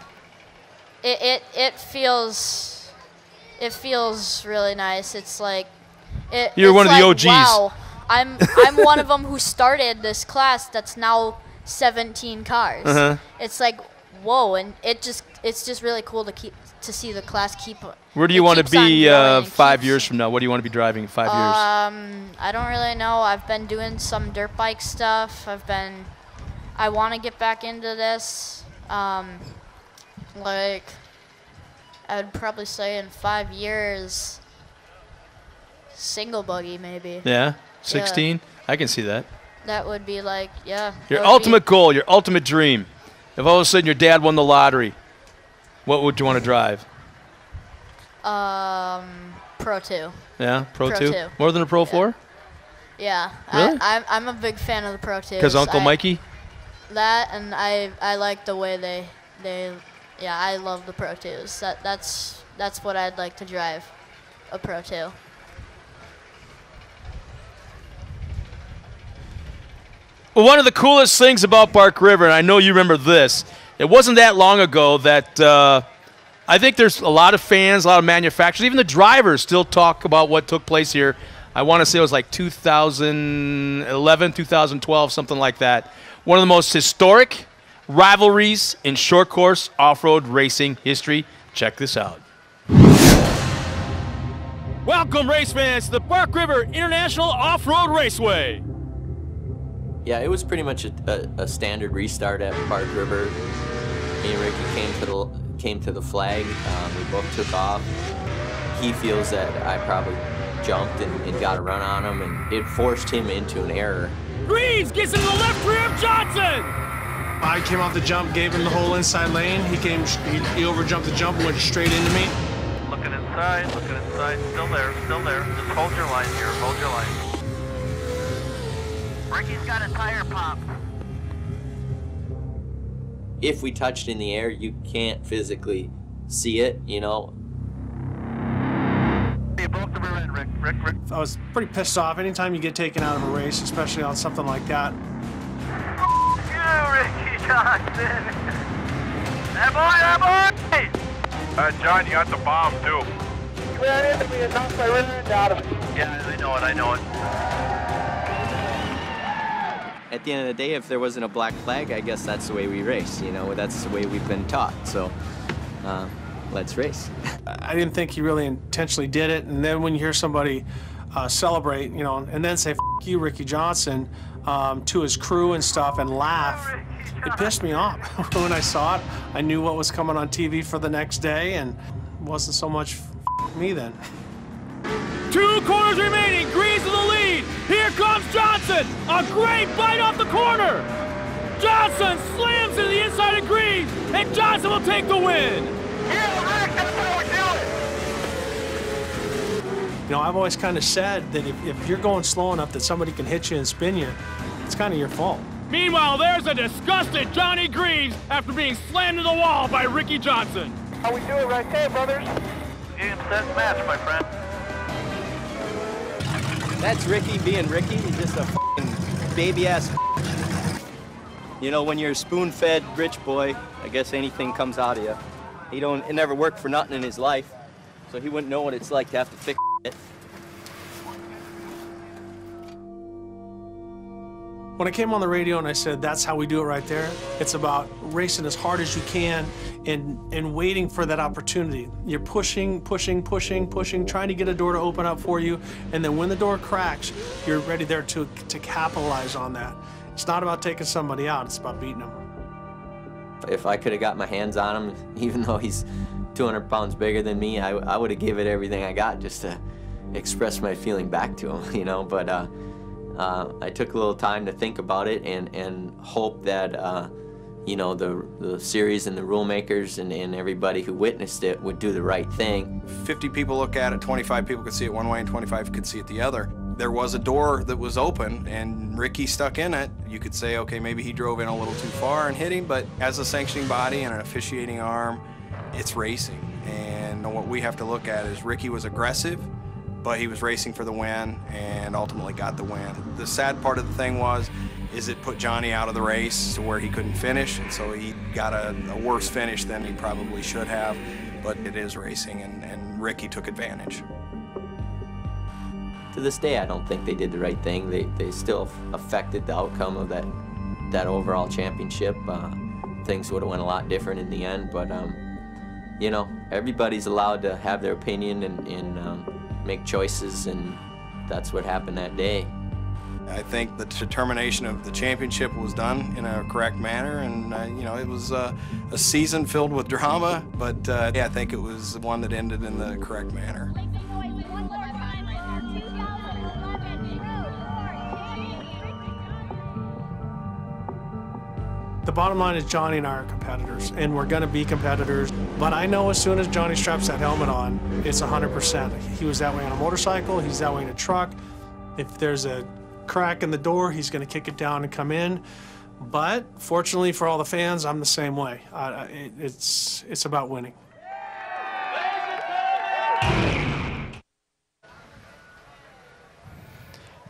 it feels really nice. It's like You're one of the OGs. Wow, I'm one of them who started this class that's now 17 cars. Uh-huh. It's like whoa, and it's just really cool to see the class keep. Where do you want to be 5 years from now? What do you want to be driving in 5 years? I don't really know. I've been doing some dirt bike stuff. I want to get back into this. Like, I'd probably say in 5 years, single buggy maybe. Yeah, 16. I can see that. That would be like, yeah. Your ultimate goal, your ultimate dream. If all of a sudden your dad won the lottery, what would you want to drive? Pro 2. Yeah, Pro 2? 2. More than a Pro 4? Yeah. Really? I'm a big fan of the Pro 2s. Because Uncle Mikey? That, and I like the way they yeah, I love the Pro 2s. That's what I'd like to drive, a Pro 2. Well, one of the coolest things about Bark River, and I know you remember this, it wasn't that long ago that I think there's a lot of fans, a lot of manufacturers, even the drivers still talk about what took place here. I want to say it was like 2011, 2012, something like that. One of the most historic rivalries in short course off-road racing history. Check this out. Welcome, race fans, to the Bark River International Off-Road Raceway. Yeah, it was pretty much a standard restart at Bark River. Me and Ricky came to the flag. We both took off. He feels that I probably jumped and got a run on him, and it forced him into an error. Greaves gets into the left rear of Johnson. I came off the jump, gave him the whole inside lane. He overjumped the jump and went straight into me. Looking inside, still there. Just hold your line here, hold your line. Ricky's got a tire pop. If we touched in the air, you can't physically see it, you know. Rick. I was pretty pissed off anytime you get taken out of a race, especially on something like that. You, Ricky Johnson. That boy! John, you got the bomb, too. You ran into me and knocked my rear end out of it. Yeah, I know it. At the end of the day, if there wasn't a black flag, I guess that's the way we race, you know. That's the way we've been taught, so let's race. I didn't think he really intentionally did it, and then when you hear somebody celebrate, you know, and then say, "F you, Ricky Johnson," to his crew and stuff and laugh, it pissed me off. When I saw it, I knew what was coming on TV for the next day, and it wasn't so much me then. 2 corners remaining. Greaves in the lead. Here comes Johnson. A great bite off the corner. Johnson slams to the inside of Greaves, and Johnson will take the win. You know, I've always kind of said that if you're going slow enough that somebody can hit you and spin you, it's kind of your fault. Meanwhile, there's a disgusted Johnny Greaves after being slammed to the wall by Ricky Johnson. How we do it right there, brothers? Game, set, match, my friend. That's Ricky being Ricky. He's just a f***ing baby-ass. You know, when you're a spoon-fed rich boy, I guess anything comes out of you. It never worked for nothing in his life, so he wouldn't know what it's like to have to fix it. When I came on the radio and I said, that's how we do it right there, it's about racing as hard as you can and waiting for that opportunity. You're pushing, trying to get a door to open up for you, and then when the door cracks, you're ready there to capitalize on that. It's not about taking somebody out, it's about beating them. If I could have got my hands on him, even though he's 200 pounds bigger than me, I would have given it everything I got just to express my feeling back to him, you know, but I took a little time to think about it and hope that you know, the series and the rule makers and everybody who witnessed it would do the right thing. 50 people look at it, 25 people could see it one way and 25 could see it the other. There was a door that was open and Ricky stuck in it. You could say, okay, maybe he drove in a little too far and hit him, but as a sanctioning body and an officiating arm, it's racing. And what we have to look at is Ricky was aggressive, but he was racing for the win and ultimately got the win. The sad part of the thing is it put Johnny out of the race to where he couldn't finish, and so he got a worse finish than he probably should have, but it is racing, and Ricky took advantage. To this day, I don't think they did the right thing. They still affected the outcome of that overall championship. Things would have went a lot different in the end, but you know, everybody's allowed to have their opinion and make choices, and that's what happened that day. I think the determination of the championship was done in a correct manner, and you know, it was a season filled with drama, but yeah, I think it was one that ended in the correct manner. The bottom line is Johnny and I are competitors, and we're going to be competitors. But I know as soon as Johnny straps that helmet on, it's 100%. He was that way on a motorcycle, he's that way in a truck. If there's a crack in the door, he's going to kick it down and come in. But fortunately for all the fans, I'm the same way. It's about winning.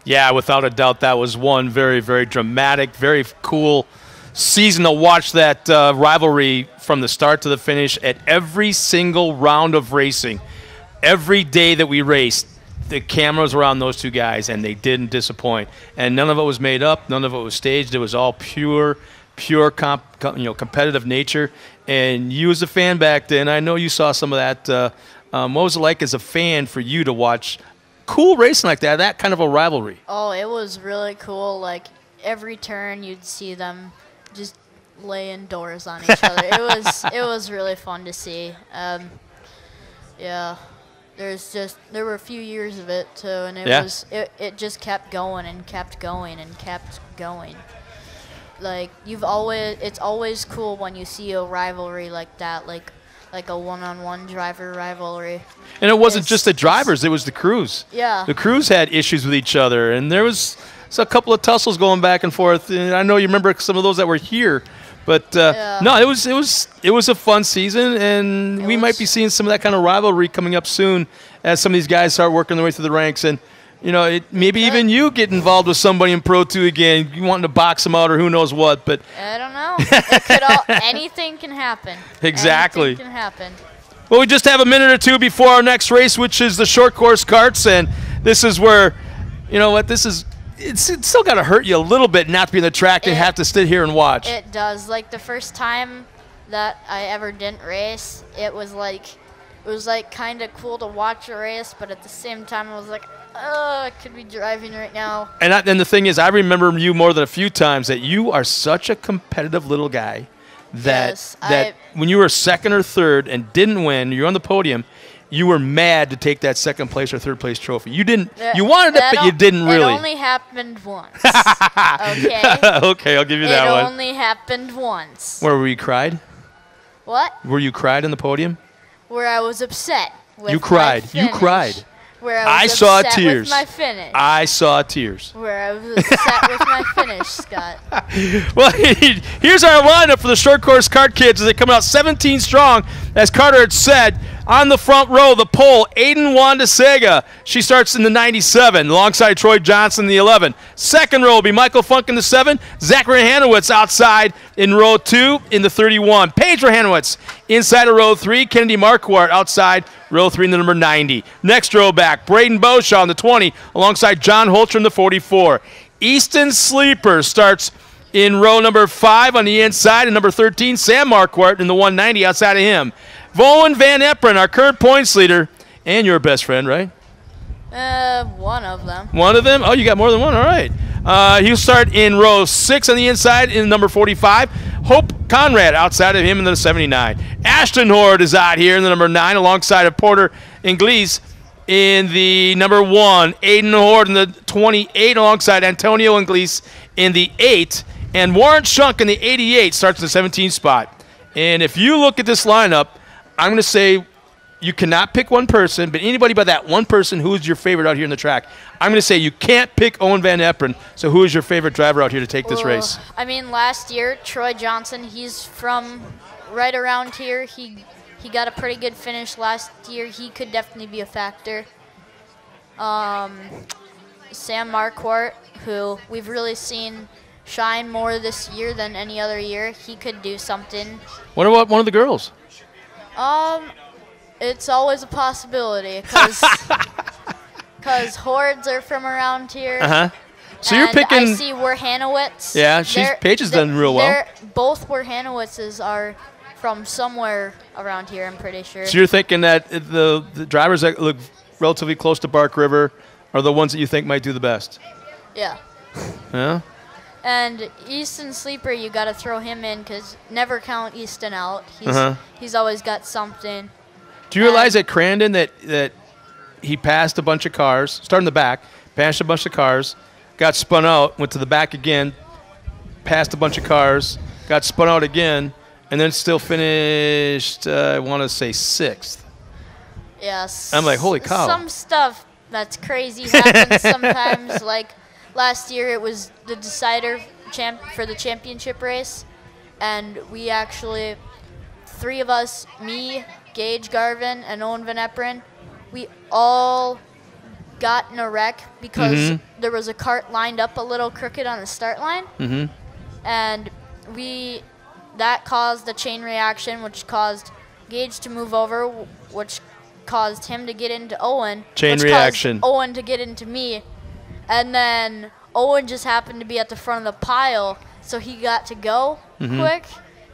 Yeah, without a doubt, that was one very, very dramatic, very cool season to watch that rivalry from the start to the finish at every single round of racing. Every day that we raced, the cameras were on those two guys, and they didn't disappoint. And none of it was made up. None of it was staged. It was all pure competitive nature. And you as a fan back then, I know you saw some of that. What was it like as a fan for you to watch cool racing like that kind of a rivalry? Oh, it was really cool. Like, every turn you'd see them just laying doors on each other. It was really fun to see. Yeah, there were a few years of it too, and it just kept going and kept going and kept going. Like, it's always cool when you see a rivalry like that, like a one-on-one driver rivalry. And it wasn't just the drivers; it was the crews. Yeah, the crews had issues with each other, and there was a couple of tussles going back and forth. And I know you remember some of those that were here, but no, it was a fun season, and we might be seeing some of that kind of rivalry coming up soon as some of these guys start working their way through the ranks. And you know, maybe even you get involved with somebody in Pro 2 again, you wanting to box them out or who knows what. But I don't know. It could anything can happen. Exactly. Anything can happen. Well, we just have a minute or two before our next race, which is the short course karts, and this is where, you know what, it's still got to hurt you a little bit not to be in the track and have to sit here and watch. It does. Like, the first time that I ever didn't race, it was like kind of cool to watch a race, but at the same time I was like, oh, I could be driving right now. And the thing is, I remember you more than a few times that you are such a competitive little guy that when you were second or third and didn't win, you're on the podium, you were mad to take that second place or third place trophy. You didn't. You wanted it, but you didn't really. It only happened once. Okay. Okay, I'll give you that one. It only happened once. Where you cried? What? Were you cried on the podium? Where I was upset with You cried. my finish. You cried. Where I was saw upset tears. with my finish. I saw tears. Where I was upset with my finish, Scott. Well, here's our lineup for the short course kart kids as they come out 17 strong. As Carter had said, on the front row, the pole, Aiden Wandasega. She starts in the 97 alongside Troy Johnson in the 11. Second row will be Michael Funk in the 7. Zachary Hanowitz outside in row 2 in the 31. Paige Hanowitz inside of row 3. Kennedy Marquardt outside row 3 in the number 90. Next row back, Braden Beauchamp in the 20 alongside John Holter in the 44. Easton Sleeper starts in row number 5 on the inside, and number 13, Sam Marquardt in the 190 outside of him. Volan Van Eperen, our current points leader, and your best friend, right? One of them. One of them? Oh, you got more than one. All right. He'll start in row 6 on the inside in number 45. Hope Conrad outside of him in the 79. Ashton Horde is out here in the number 9 alongside of Porter Inglese in the number 1. Aiden Horde in the 28 alongside Antonio Inglese in the 8. And Warren Shunk in the 88 starts in the 17 spot. And if you look at this lineup, I'm going to say you cannot pick one person, but anybody but that one person who is your favorite out here in the track. I'm going to say you can't pick Owen Van Eperen. So who is your favorite driver out here to take this race? I mean, last year, Troy Johnson, he's from right around here. He got a pretty good finish last year. He could definitely be a factor. Sam Marquardt, who we've really seen shine more this year than any other year. He could do something. What about one of the girls? It's always a possibility because Hordes are from around here. So you're picking. I see Werhanowitz. Yeah, Paige has done real well. Both Werhanowitzes are from somewhere around here, I'm pretty sure. So you're thinking that the drivers that look relatively close to Bark River are the ones that you think might do the best? Yeah. Yeah? And Easton Sleeper, you got to throw him in because never count Easton out. He's always got something. Do you realize at Crandon that he passed a bunch of cars, started in the back, passed a bunch of cars, got spun out, went to the back again, passed a bunch of cars, got spun out again, and then still finished, I want to say, 6th. Yes. I'm like, holy cow. Some stuff that's crazy happens sometimes. Like last year, it was the decider for the championship race, and we actually, 3 of us, me, Gage Garvin, and Owen Van Eperen, we all got in a wreck because there was a cart lined up a little crooked on the start line, and that caused a chain reaction, which caused Gage to move over, which caused him to get into Owen. Chain which reaction. Caused Owen to get into me, and then Owen just happened to be at the front of the pile, so he got to go quick.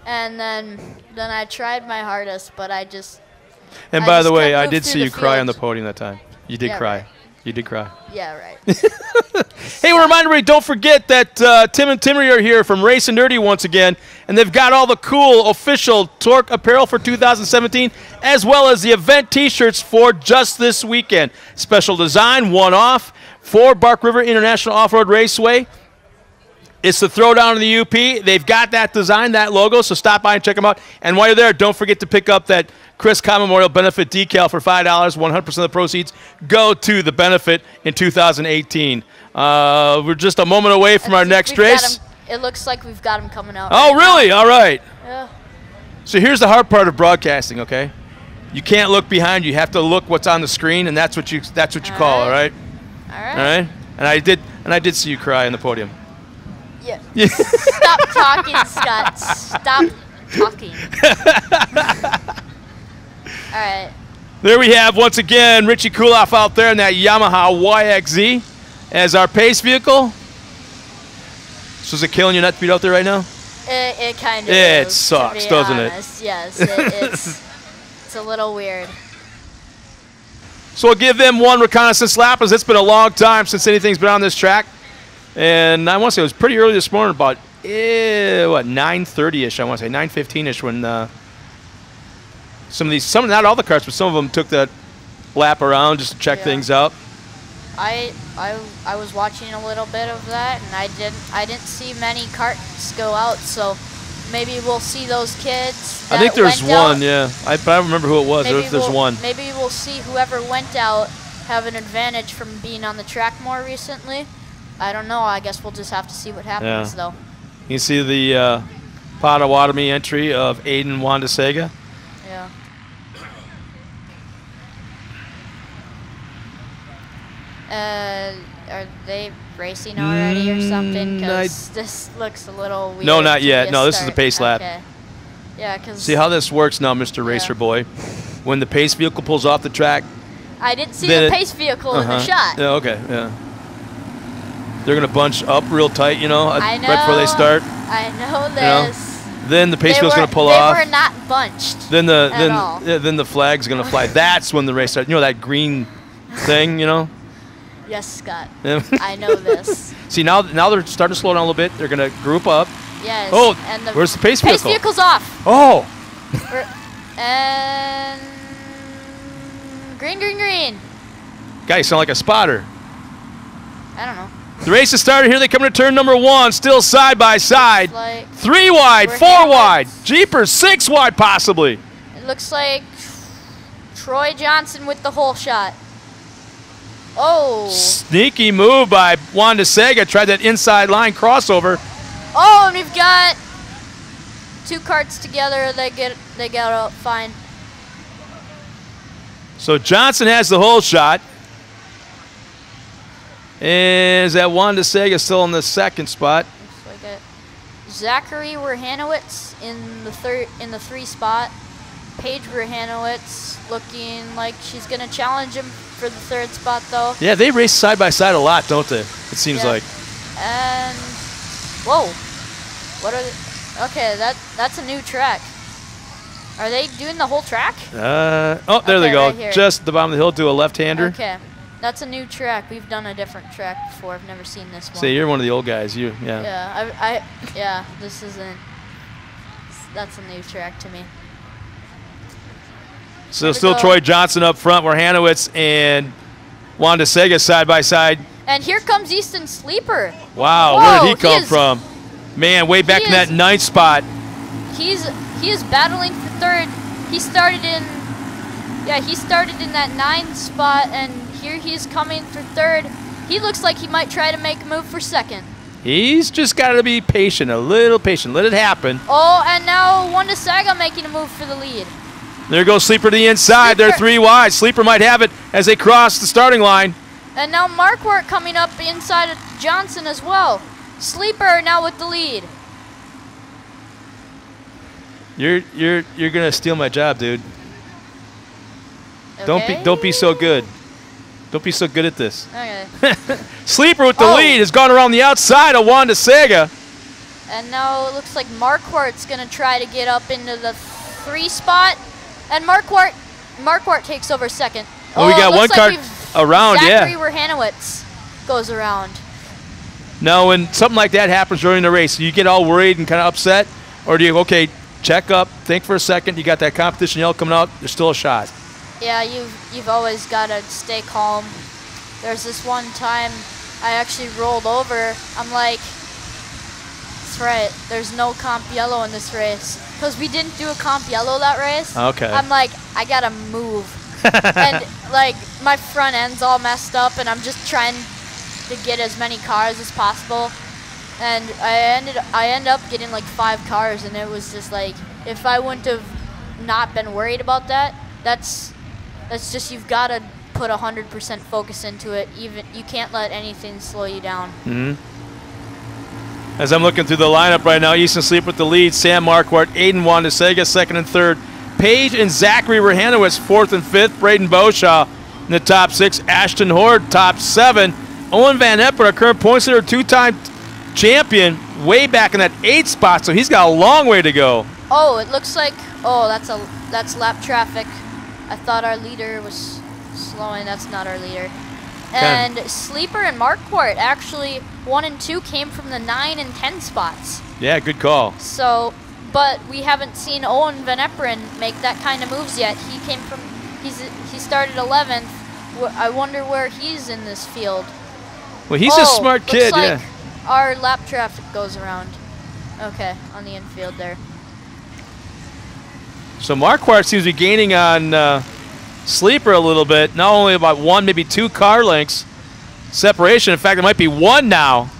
And then I tried my hardest, but I just. And by the way, I did see you cry on the podium that time. You did cry. Right. You did cry. Yeah, right. Hey, we'll remind everybody, don't forget that Tim and Timmy are here from Race and Nerdy once again, and they've got all the cool official TORC apparel for 2017, as well as the event T-shirts for just this weekend. Special design, one-off, for Bark River International Off-Road Raceway. It's the Throwdown of the UP. They've got that design, that logo, so stop by and check them out. And while you're there, don't forget to pick up that Chris Cobb Memorial Benefit decal for $5. 100% of the proceeds go to the benefit in 2018. We're just a moment away from our next race. It looks like we've got him coming out. Oh, really? All right. Yeah. So here's the hard part of broadcasting, okay? You can't look behind you. You have to look what's on the screen, and that's what you call, all right? All right. All right? And I did see you cry on the podium. Yeah. Stop talking, Scott. Stop talking. All right. There we have, once again, Richie Kuloff out there in that Yamaha YXZ as our pace vehicle. So is it killing you not to be out there right now? It kind of It sucks, doesn't it? Yes, it's a little weird. So we'll give them one reconnaissance lap, as it's been a long time since anything's been on this track. And I want to say it was pretty early this morning, about 9:30ish. I want to say 9:15ish when not all the carts, but some of them took that lap around just to check things out. I was watching a little bit of that, and I didn't see many carts go out. So maybe we'll see those kids. I think there's one, yeah. But I don't remember who it was. There's one. Maybe we'll see whoever went out have an advantage from being on the track more recently. I don't know. I guess we'll just have to see what happens, though. You see the Potawatomi entry of Aiden Wandasega. Yeah. Are they racing already or something? Because this looks a little weird. No, not yet. No, this is the pace lap. Okay. Yeah, because. See how this works now, Mr. Racer Boy. When the pace vehicle pulls off the track. I didn't see the pace vehicle in the shot. Yeah, okay, yeah. They're going to bunch up real tight, I know, right before they start. I know this. Then the pace vehicle's going to pull off. They were not bunched. Then the flag's going to fly. That's when the race starts. You know that green thing, Yes, Scott. Yeah. I know this. See, now they're starting to slow down a little bit. They're going to group up. Yes. Oh, and where's the pace vehicle? Pace vehicle's off. Oh. And green. Guy, you sound like a spotter. I don't know. The race has started. Here they come to turn number 1, still side by side. 3 wide, 4 wide, jeepers, 6 wide possibly. It looks like Troy Johnson with the hole shot. Oh. Sneaky move by Wanda Sega. Tried that inside line crossover. Oh, and we've got 2 carts together. They got out fine. So Johnson has the hole shot. And is that Wanda Sega still in the 2nd spot? Looks like it. Zachary Werhanowitz in the 3 spot. Paige Werhanowitz looking like she's gonna challenge him for the 3rd spot though. Yeah, they race side by side a lot, don't they? It seems like. And whoa, what are they? Okay, that's a new track. Are they doing the whole track? Oh, there they go. Right here. Just at the bottom of the hill to a left-hander. Okay, that's a new track. We've done a different track before. I've never seen this one. See, you're one of the old guys. Yeah. Yeah, this isn't. That's a new track to me. So still Troy Johnson up front, Werhanowitz and Wanda Sega side by side. And here comes Easton Sleeper. Wow, Whoa, where did he come from? Man, way back in that 9th spot. He is battling for 3rd. He started in that 9th spot, and here he's coming for 3rd. He looks like he might try to make a move for 2nd. He's just got to be patient, a little patient. Let it happen. Oh, and now Wanda Saga making a move for the lead. There goes Sleeper to the inside. They're 3 wide. Sleeper might have it as they cross the starting line. And now Markwart coming up inside of Johnson as well. Sleeper now with the lead. You're gonna steal my job, dude. Okay. Don't be so good. Don't be so good at this. Okay. Sleeper with the lead has gone around the outside of Wanda Sega. And now it looks like Markwart's gonna try to get up into the 3 spot. And Markwart takes over 2nd. Well, we got one car around, Zachary Werhanowitz goes around. Now, when something like that happens during the race, you get all worried and kind of upset? Or do you, okay, check up, think for a second, you got that competition yell coming out, there's still a shot? Yeah, you've always got to stay calm. There's this one time I actually rolled over. I'm like, that's right, there's no comp yellow in this race. Because we didn't do a comp yellow that race. Okay. I'm like, I got to move. And like my front end's all messed up, and I'm just trying to get as many cars as possible. And I end up getting like 5 cars, and it was just like, if I wouldn't have not been worried about that, that's just, you've got to put 100% focus into it. Even you can't let anything slow you down. Mm-hmm. As I'm looking through the lineup right now, Easton Sleep with the lead, Sam Marquardt, Aiden Wanda Sega 2nd and 3rd, Paige and Zachary Werhanowitz 4th and 5th, Braden Boshaw in the top 6, Ashton Horde top 7, Owen Van Eppen, our current points leader, 2-time champion, way back in that 8th spot, so he's got a long way to go. Oh, it looks like, that's lap traffic. I thought our leader was slowing. That's not our leader. And Sleeper and Markwart actually 1 and 2 came from the 9 and 10 spots. Yeah, good call. So, but we haven't seen Owen Van Eppen make that kind of moves yet. He came from, he started 11th. I wonder where he's in this field. Well, he's a smart kid, like our lap traffic goes around. Okay, on the infield there. So Marquardt seems to be gaining on Sleeper a little bit. Not only about 1, maybe 2 car lengths separation. In fact, it might be 1 now.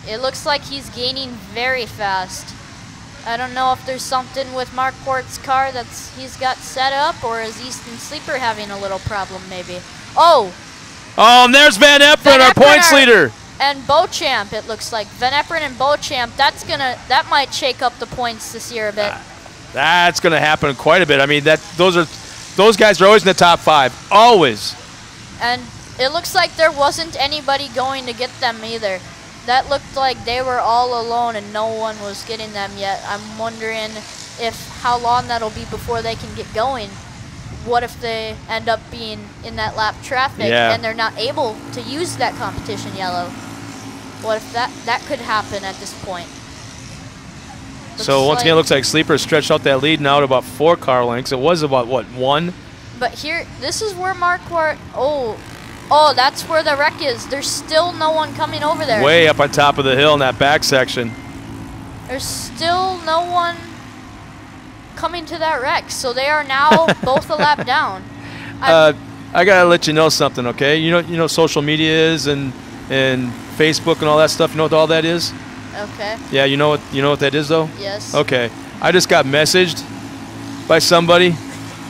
It looks like he's gaining very fast. I don't know if there's something with Marquardt's car he's got set up, or is Easton Sleeper having a little problem maybe? Oh! Oh, and there's Van Eppen, our points leader. And Beauchamp, it looks like. Van Eppen and Beauchamp, that might shake up the points this year a bit. That's going to happen quite a bit. I mean, those guys are always in the top 5, always. And it looks like there wasn't anybody going to get them either. That looked like they were all alone and no one was getting them yet. I'm wondering how long that'll be before they can get going. What if they end up being in that lap traffic and they're not able to use that competition yellow? What if that could happen at this point? So once again, it looks like Sleeper stretched out that lead now to about 4 car lengths. It was about, what, 1? But here, this is where Marquardt, Oh, that's where the wreck is. There's still no one coming over there. Way up on top of the hill in that back section. There's still no one coming to that wreck, so they are now both a lap down. I gotta let you know something, okay? You know social media is and Facebook and all that stuff. You know what all that is? Okay. Yeah, you know what that is though? Yes. Okay. I just got messaged by somebody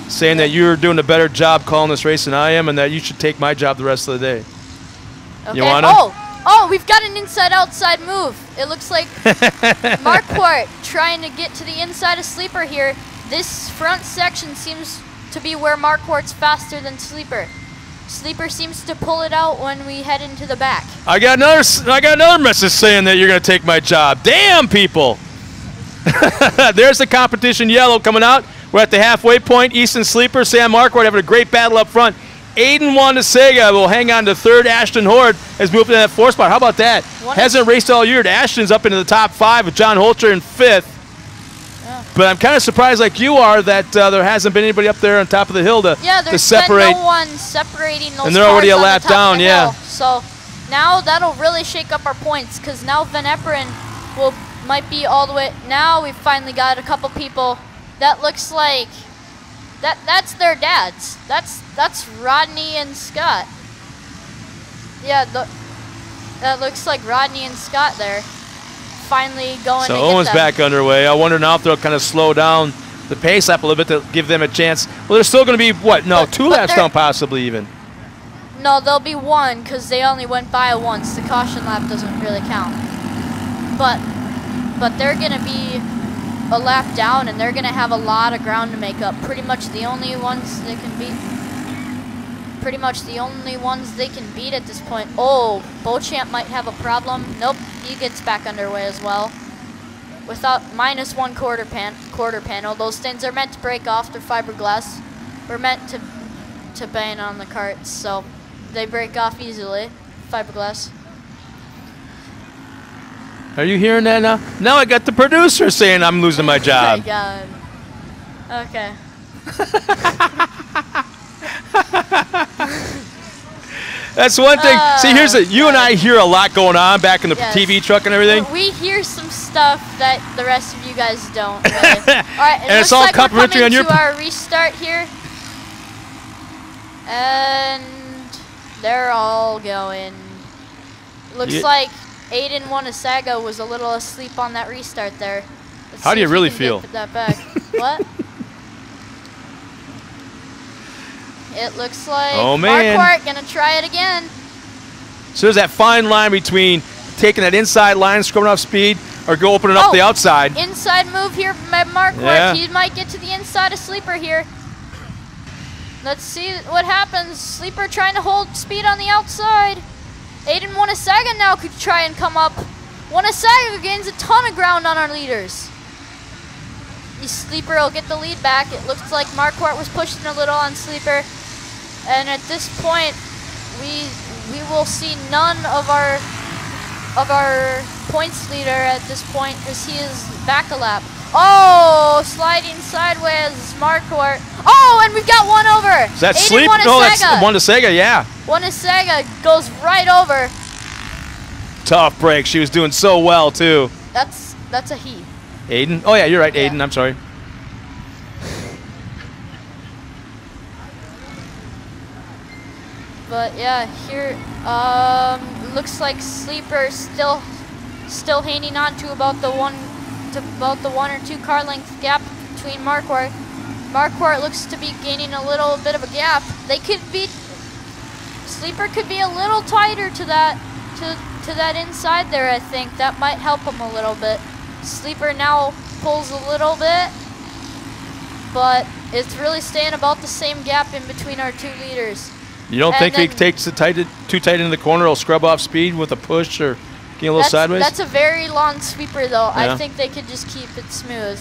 saying that you're doing a better job calling this race than I am, and that you should take my job the rest of the day. Okay. You wanna? Oh, we've got an inside-outside move. It looks like Marquardt trying to get to the inside of Sleeper here. This front section seems to be where Marquardt's faster than Sleeper. Sleeper seems to pull it out when we head into the back. I got another message saying that you're gonna take my job. Damn, people. There's the competition yellow coming out. We're at the halfway point. Easton Sleeper, Sam Marquardt having a great battle up front. Aiden Wandasega will hang on to third. Ashton Horde has moved into that fourth spot. How about that? Hasn't raced all year. Ashton's up into the top 5 with John Holter in 5th. Yeah. But I'm kind of surprised, like you are, that there hasn't been anybody up there on top of the hill to separate. Been no one separating those and they're already a lap down, yeah. So now that'll really shake up our points, because now Van Eperen might be all the way. Now we've finally got a couple people. That looks like that's their dads. That's Rodney and Scott. Yeah, that looks like Rodney and Scott there. Finally going. So to Owen's get them. back underway. I wonder now if they'll kind of slow down the pace up a little bit to give them a chance. Well, they're still going to be what? No, 2 laps down possibly even. No, there'll be 1 because they only went by once. The caution lap doesn't really count. But they're going to be a lap down, and they're going to have a lot of ground to make up. Pretty much the only ones they can beat. Pretty much the only ones they can beat at this point. Oh, Beauchamp might have a problem. Nope, he gets back underway as well. Without -1 quarter panel. Those things are meant to break off. They're fiberglass. We're meant to bang on the carts, so they break off easily. Fiberglass. Are you hearing that now? Now I got the producer saying I'm losing my job. Oh my God. Okay. That's one thing. See, here's it. You and I hear a lot going on back in the TV truck and everything. We hear some stuff that the rest of you guys don't. Really. All right, and it's all like complimentary on your. To our restart here, and they're all going. Looks like Aiden Wanasaga was a little asleep on that restart there. How do you really feel? Get that back. What? It looks like Marquardt gonna try it again. So there's that fine line between taking that inside line, scrubbing off speed, or go opening up the outside. Inside move here by Marquardt. Yeah. He might get to the inside of Sleeper here. Let's see what happens. Sleeper trying to hold speed on the outside. Aiden Wanasaga now could try and come up. Wanasaga gains a ton of ground on our leaders. Sleeper will get the lead back. It looks like Marquardt was pushing a little on Sleeper. And at this point, we will see none of our points leader at this point, as he is back a lap. Oh, sliding sideways, Marquardt. Oh, and we've got one over. Is that Aiden Sleep? No, that's Wanasaga, yeah. Wanasaga goes right over. Tough break. She was doing so well too. That's a he. Aiden? Oh yeah, you're right, Aiden. I'm sorry. But yeah, here looks like Sleeper still hanging on to about the 1 or 2 car length gap between Marquardt. Marquardt looks to be gaining a little bit of a gap. Sleeper could be a little tighter to that inside there. I think that might help him a little bit. Sleeper now pulls a little bit, but it's really staying about the same gap in between our 2 leaders. You don't think he takes it too tight into the corner, he'll scrub off speed with a push or get a little sideways? That's a very long sweeper though. Yeah. I think they could just keep it smooth.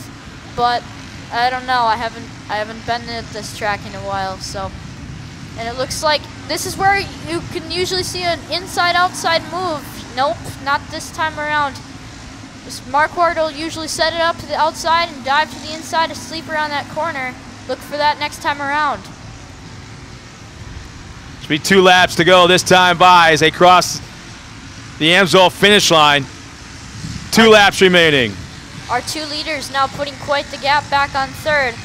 But I don't know. I haven't been at this track in a while, so. And it looks like this is where you can usually see an inside-outside move. Nope, not this time around. Marquardt will usually set it up to the outside and dive to the inside of Sleeper on that corner. Look for that next time around. Should be 2 laps to go this time by as they cross the Amsoil finish line. 2 laps remaining. Our 2 leaders now putting quite the gap back on 3rd.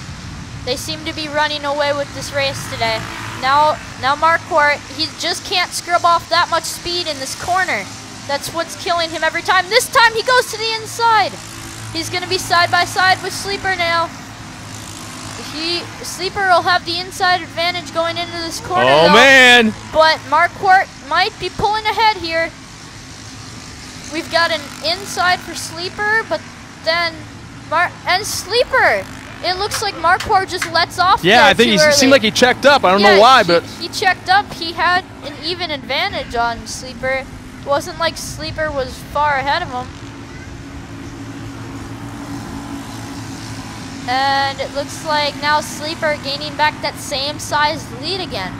They seem to be running away with this race today. Now Marquardt, he just can't scrub off that much speed in this corner. That's what's killing him every time. This time he goes to the inside. He's going to be side by side with Sleeper now. Sleeper will have the inside advantage going into this corner. Oh, though. man. But Marquardt might be pulling ahead here. We've got an inside for Sleeper, but then and Sleeper. It looks like Marquardt just lets off. Yeah, I think he seemed like he checked up. I don't know why, but he checked up. He had an even advantage on Sleeper. It wasn't like Sleeper was far ahead of him. And it looks like now Sleeper gaining back that same sized lead again.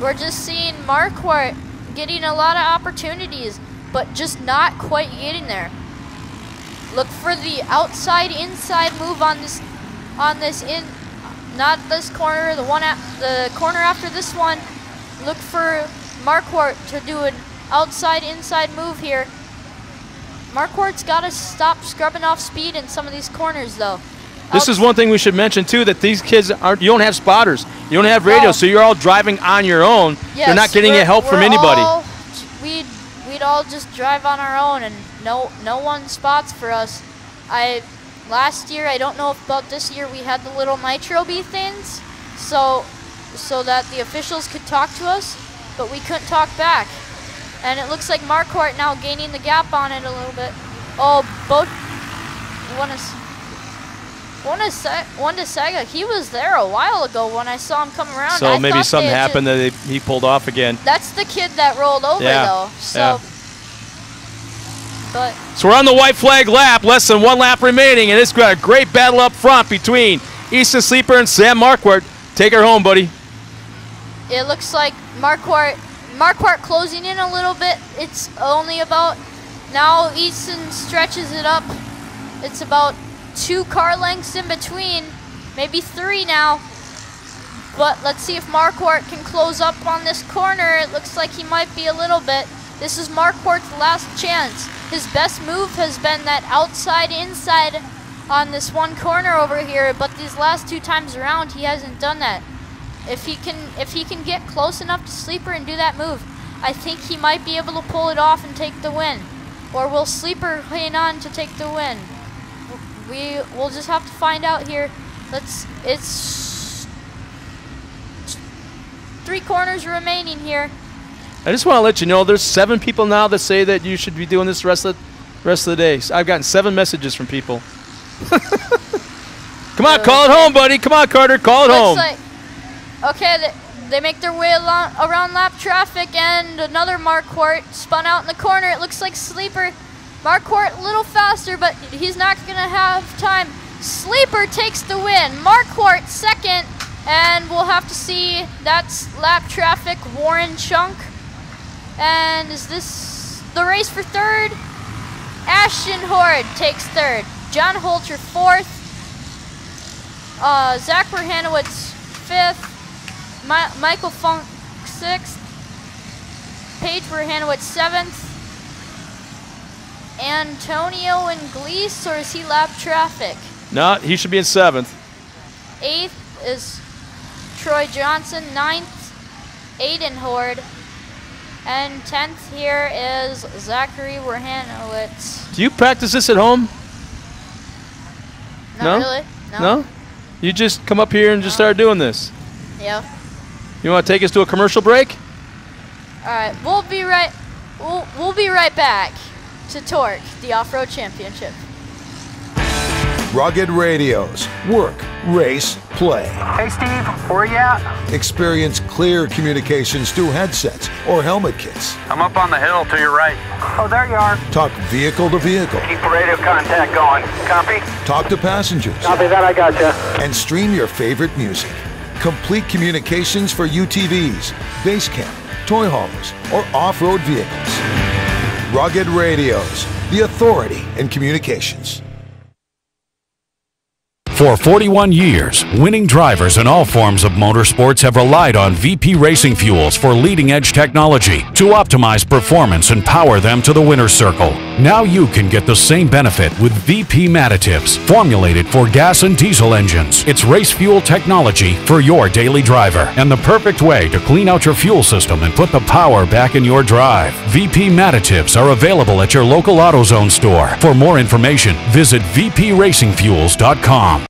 We're just seeing Marquardt getting a lot of opportunities, but just not quite getting there. Look for the outside inside move on this not this corner, the corner after this one. Look for Marquardt to do an outside inside move here. Marquardt's got to stop scrubbing off speed in some of these corners though. this is one thing we should mention too, that these kids aren't, you don't have spotters, you don't have radios, so you're all driving on your own. Yes, you're not getting help from anybody. We'd all just drive on our own, and no one spots for us. Last year, I don't know about this year, we had the little nitro bee things, so that the officials could talk to us, but we couldn't talk back. And it looks like Marquardt now gaining the gap on it a little bit. Oh, one to Sega. He was there a while ago when I saw him come around. So maybe something happened that he pulled off again. That's the kid that rolled over though. So, So we're on the white flag lap, less than 1 lap remaining, and it's got a great battle up front between Easton Sleeper and Sam Marquardt. Take her home, buddy. It looks like Marquardt closing in a little bit. It's only about, now Easton stretches it up. It's about 2 car lengths in between, maybe 3 now. But let's see if Marquardt can close up on this corner. It looks like he might be a little bit. This is Marquardt's last chance. His best move has been that outside inside on this one corner over here, but these last 2 times around he hasn't done that. If he can get close enough to Sleeper and do that move, I think he might be able to pull it off and take the win. Or will Sleeper hang on to take the win? We'll just have to find out here. It's 3 corners remaining here. I just want to let you know there's 7 people now that say that you should be doing this the rest of the day. So I've gotten 7 messages from people. Come on, call it home, buddy. Come on, Carter, call it home. Okay, they make their way around lap traffic, and another Marquardt spun out in the corner. It looks like Sleeper. Marquardt a little faster, but he's not going to have time. Sleeper takes the win. Marquardt second, and we'll have to see. That's lap traffic, Warren Chunk. And is this the race for 3rd? Ashton Horde takes 3rd. John Holter 4th. Zach Verhanowitz 5th. Michael Funk 6th. Paige Verhanowitz 7th. Antonio Inglese, or is he lap traffic? No, he should be in 7th. 8th is Troy Johnson. 9th, Aiden Horde. And 10th here is Zachary Verhanowitz. Do you practice this at home? Not really. No. You just come up here and just start doing this? Yeah. You want to take us to a commercial break? All right, we'll be right back to TORC, the Off-Road Championship. Rugged radios. Work, race, play. Hey, Steve, where you at? Experience clear communications through headsets or helmet kits. I'm up on the hill to your right. Oh, there you are. Talk vehicle to vehicle. Keep radio contact going. Copy? Talk to passengers. Copy that, I gotcha. And stream your favorite music. Complete communications for UTVs, base camp, toy haulers, or off-road vehicles. Rugged radios, the authority in communications. For 41 years, winning drivers in all forms of motorsports have relied on VP Racing Fuels for leading-edge technology to optimize performance and power them to the winner's circle. Now you can get the same benefit with VP Additives, formulated for gas and diesel engines. It's race fuel technology for your daily driver and the perfect way to clean out your fuel system and put the power back in your drive. VP Additives are available at your local AutoZone store. For more information, visit vpracingfuels.com.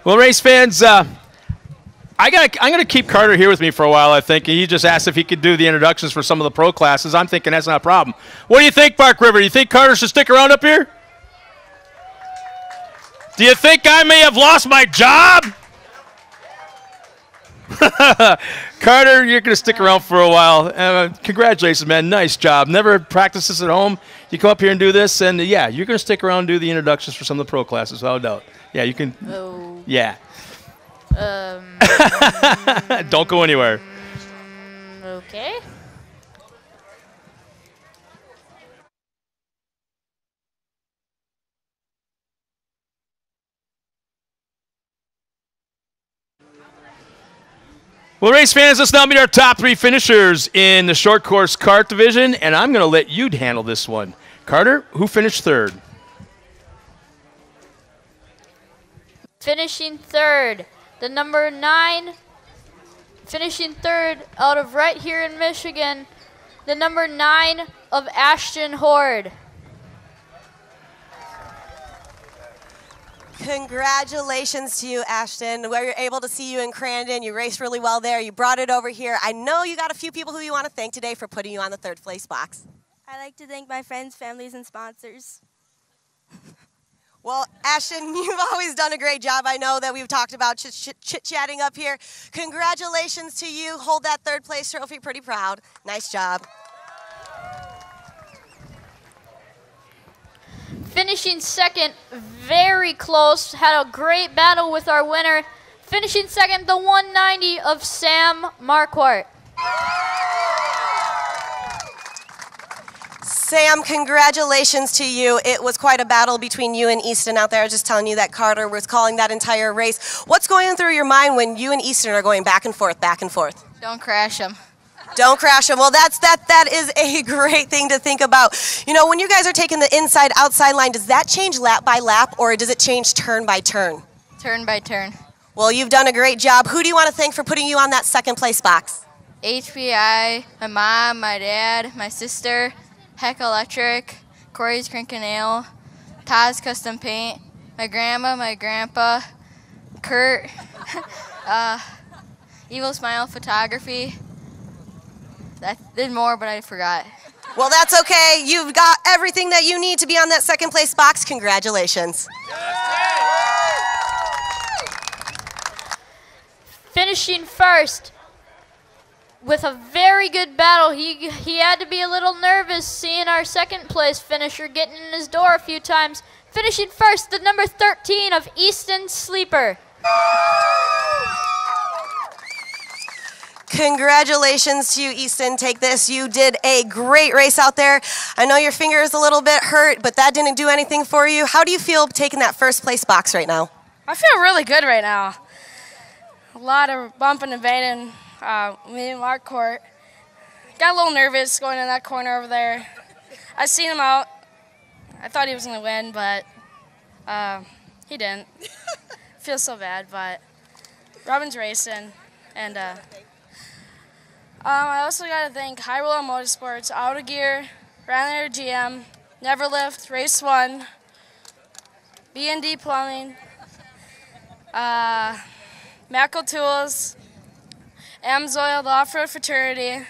Well, race fans, I'm gonna keep Carter here with me for a while, I think. He just asked if he could do the introductions for some of the pro classes. I'm thinking that's not a problem. What do you think, Park River? Do you think Carter should stick around up here? Do you think I may have lost my job? Carter, you're gonna stick around for a while. Congratulations, man. Nice job. Never practiced this at home. You come up here and do this, and yeah, you're gonna stick around and do the introductions for some of the pro classes, without a doubt. Yeah, you can. Oh. Yeah. Don't go anywhere. Okay. Well, race fans, let's now meet our top three finishers in the short course kart division, and I'm going to let you handle this one. Carter, who finished third? Finishing third, the number 9. Finishing third out of right here in Michigan, the number 9 of Ashton Horde. Congratulations to you, Ashton. We were able to see you in Crandon. You raced really well there. You brought it over here. I know you got a few people who you want to thank today for putting you on the third place box. I'd like to thank my friends, families, and sponsors. Well, Ashton, you've always done a great job. I know that we've talked about chit-chatting up here. Congratulations to you. Hold that third place trophy pretty proud. Nice job. Finishing second, very close. Had a great battle with our winner. Finishing second, the 190 of Sam Marquardt. Sam, congratulations to you. It was quite a battle between you and Easton out there. I was just telling you that Carter was calling that entire race. What's going through your mind when you and Easton are going back and forth, back and forth? Don't crash them. Don't crash them. Well, that is a great thing to think about. You know, when you guys are taking the inside-outside line, does that change lap by lap, or does it change turn by turn? Turn by turn. Well, you've done a great job. Who do you want to thank for putting you on that second place box? HPI, my mom, my dad, my sister, Heck Electric, Corey's Crink and Ale, Todd's Custom Paint, my grandma, my grandpa, Kurt, Evil Smile Photography. I did more, but I forgot. Well, that's okay. You've got everything that you need to be on that second place box. Congratulations. Finishing first with a very good battle. He had to be a little nervous seeing our second place finisher getting in his door a few times. Finishing first, the number 13 of Easton Sleeper. Congratulations to you, Easton. Take this. You did a great race out there. I know your finger is a little bit hurt, but that didn't do anything for you. How do you feel taking that first place box right now? I feel really good right now. A lot of bumping and banging. Me and Mark Court. Got a little nervous going in that corner over there. I seen him out. I thought he was going to win, but he didn't. Feels so bad, but Robin's racing. And I also got to thank High Roller Motorsports, Auto Gear, Ryanair GM, Neverlift, Race 1, B&D Plumbing, Mackel Tools, Amsoil, the Off-Road Fraternity,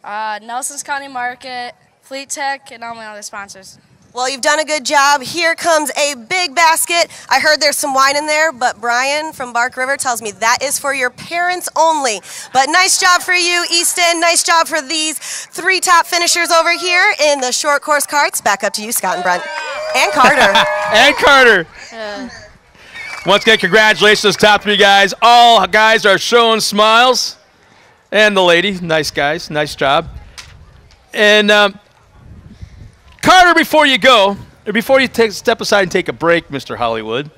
Nelson's County Market, Fleet Tech, and all my other sponsors. Well, you've done a good job. Here comes a big basket. I heard there's some wine in there, but Brian from Bark River tells me that is for your parents only. But nice job for you, Easton. Nice job for these three top finishers over here in the short course carts. Back up to you, Scott and Brent. And Carter. And Carter. Once again, congratulations to those top three guys. All guys are showing smiles. And the lady, nice guys, nice job. And Carter, before you go, or before you step aside and take a break, Mr. Hollywood,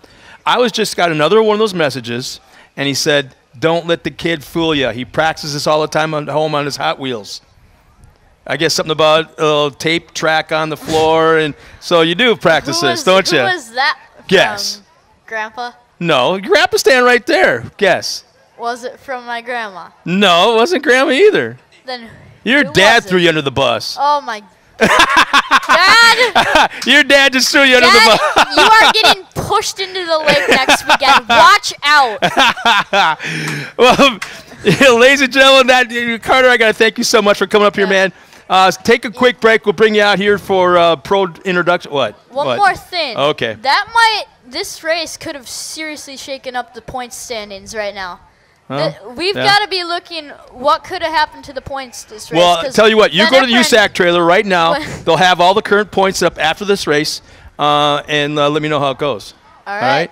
I just got another one of those messages, and he said, don't let the kid fool you. He practices all the time at home on his Hot Wheels. I guess something about a tape track on the floor, and so you do practice this, don't you? Who was that from? Guess. Grandpa? No, your grandpa's standing right there. Guess. Was it from my grandma? No, it wasn't grandma either. Then your dad threw you under the bus. Oh, my Dad! Your dad just threw you under the bus. You are getting pushed into the lake next weekend. Watch out. Well, ladies and gentlemen, Carter, I got to thank you so much for coming up here, man. Take a quick break. We'll bring you out here for pro introduction. What? One more thing. Okay. This race could have seriously shaken up the points standings right now. We've Yeah. got to be looking what could have happened to the points this race. Well, tell you what, you go to the USAC trailer right now. When- They'll have all the current points up after this race, and let me know how it goes. All right.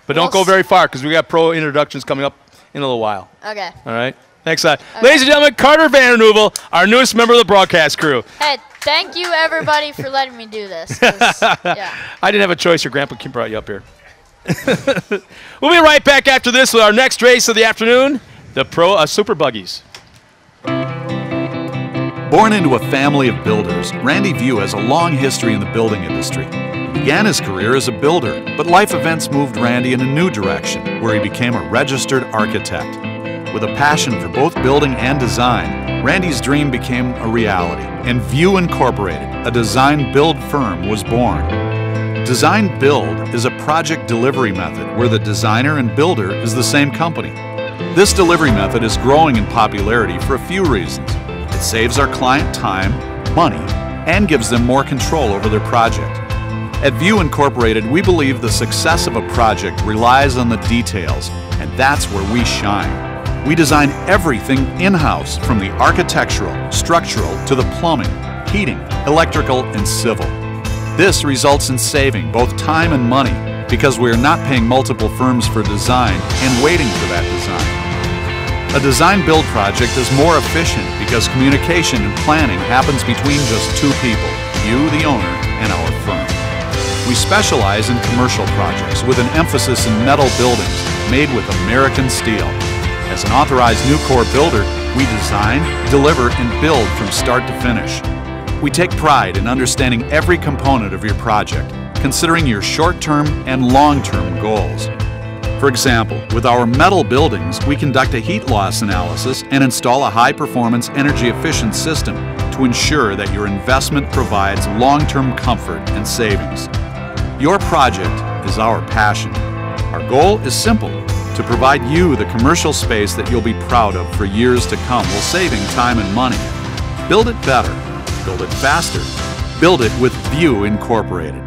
But don't go very far because we got pro introductions coming up in a little while. Okay. All right. Next slide. Ladies and gentlemen, Carter Van Nuvel, our newest member of the broadcast crew. Hey, thank you everybody for letting me do this. 'Cause, yeah. I didn't have a choice. Your grandpa brought you up here. We'll be right back after this with our next race of the afternoon, the Pro Super Buggies. Born into a family of builders, Randy View has a long history in the building industry. He began his career as a builder, but life events moved Randy in a new direction, where he became a registered architect. With a passion for both building and design, Randy's dream became a reality, and View Incorporated, a design-build firm, was born. Design-build is a project delivery method where the designer and builder is the same company. This delivery method is growing in popularity for a few reasons. It saves our client time, money, and gives them more control over their project. At View Incorporated, we believe the success of a project relies on the details, and that's where we shine. We design everything in-house, from the architectural, structural, to the plumbing, heating, electrical, and civil. This results in saving both time and money because we are not paying multiple firms for design and waiting for that design. A design-build project is more efficient because communication and planning happens between just two people, you, the owner, and our firm. We specialize in commercial projects with an emphasis in metal buildings made with American steel. As an authorized Nucor builder, we design, deliver, and build from start to finish. We take pride in understanding every component of your project, considering your short-term and long-term goals. For example, with our metal buildings, we conduct a heat loss analysis and install a high-performance energy-efficient system to ensure that your investment provides long-term comfort and savings. Your project is our passion. Our goal is simple: to provide you the commercial space that you'll be proud of for years to come while saving time and money. Build it better. Build it faster. Build it with View Incorporated.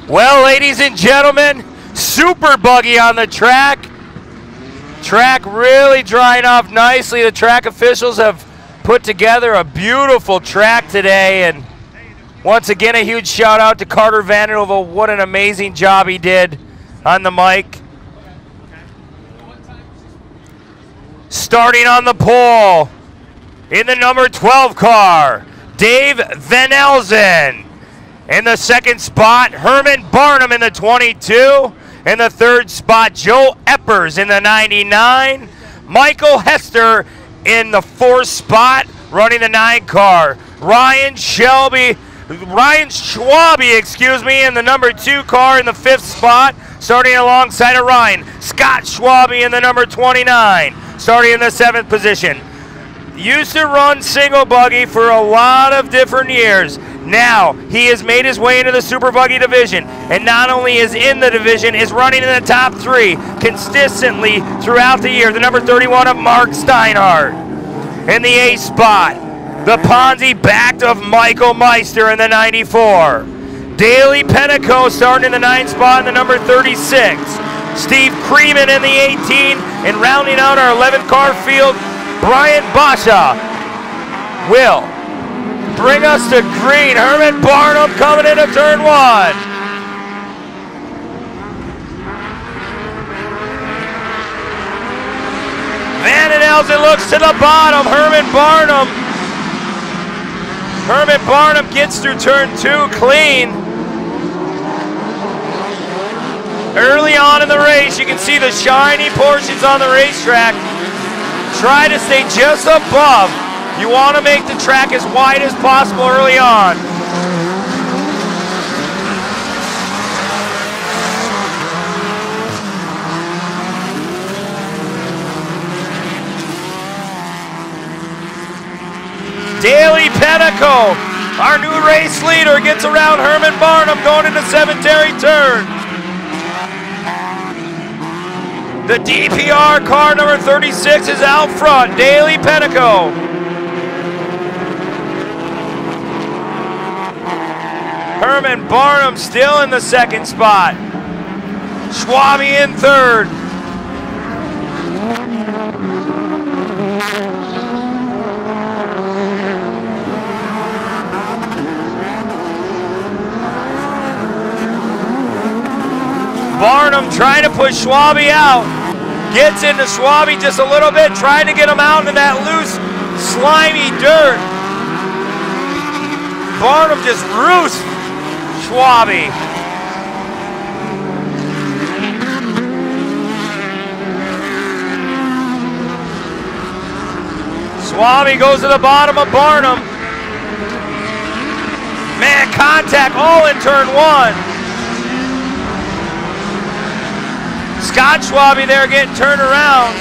Well, ladies and gentlemen, super buggy on the track. Track really drying off nicely. The track officials have put together a beautiful track today, and once again, a huge shout out to Carter Vanderhoeven. What an amazing job he did on the mic. Starting on the pole in the number 12 car, Dave Van Elzen. In the second spot, Herman Barnum in the 22. In the third spot, Joe Eppers in the 99. Michael Hester in the fourth spot, running the 9 car. Ryan Schwabe, in the number 2 car in the 5th spot, starting alongside of Ryan. Scott Schwabe in the number 29, starting in the 7th position. Used to run single buggy for a lot of different years. Now he has made his way into the super buggy division, and not only is in the division, is running in the top 3 consistently throughout the year. The number 31 of Mark Steinhardt. In the 8th spot, the Ponzi backed of Michael Meister in the 94. Daley Penteco starting in the 9th spot in the number 36. Steve Creeman in the 18, and rounding out our 11 car field, Brian Basha will bring us to green. Herman Barnum coming into turn 1. Van Elzen looks to the bottom. Herman Barnum gets through turn 2 clean. Early on in the race, you can see the shiny portions on the racetrack. Try to stay just above. You want to make the track as wide as possible early on. Daley Penteco, our new race leader, gets around Herman Barnum going into cemetery turn. The DPR car number 36 is out front, Daley Penteco. Herman Barnum still in the 2nd spot. Schwabe in 3rd. Barnum trying to push Schwabe out. Gets into Schwabe just a little bit, trying to get him out into that loose, slimy dirt. Barnum just roosts Schwabe. Schwabe goes to the bottom of Barnum. Man, contact all in turn 1. Scott Schwabe there getting turned around.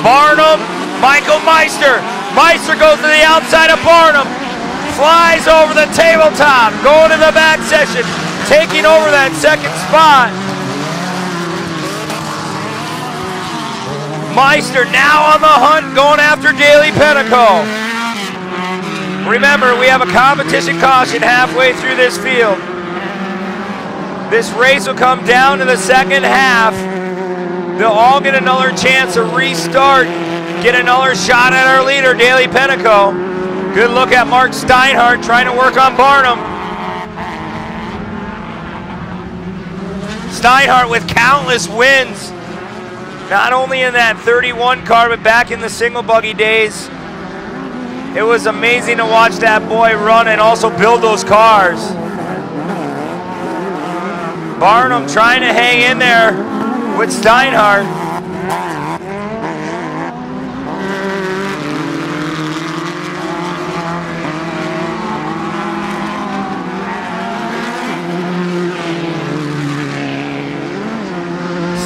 Barnum, Michael Meister. Meister goes to the outside of Barnum. Flies over the tabletop, going to the back section, taking over that 2nd spot. Meister now on the hunt, going after Daley Penteco. Remember, we have a competition caution halfway through this field. This race will come down to the 2nd half. They'll all get another chance to restart, get another shot at our leader, Daley Penteco. Good look at Mark Steinhardt trying to work on Barnum. Steinhardt with countless wins, not only in that 31 car, but back in the single buggy days. It was amazing to watch that boy run and also build those cars. Barnum trying to hang in there with Steinhardt.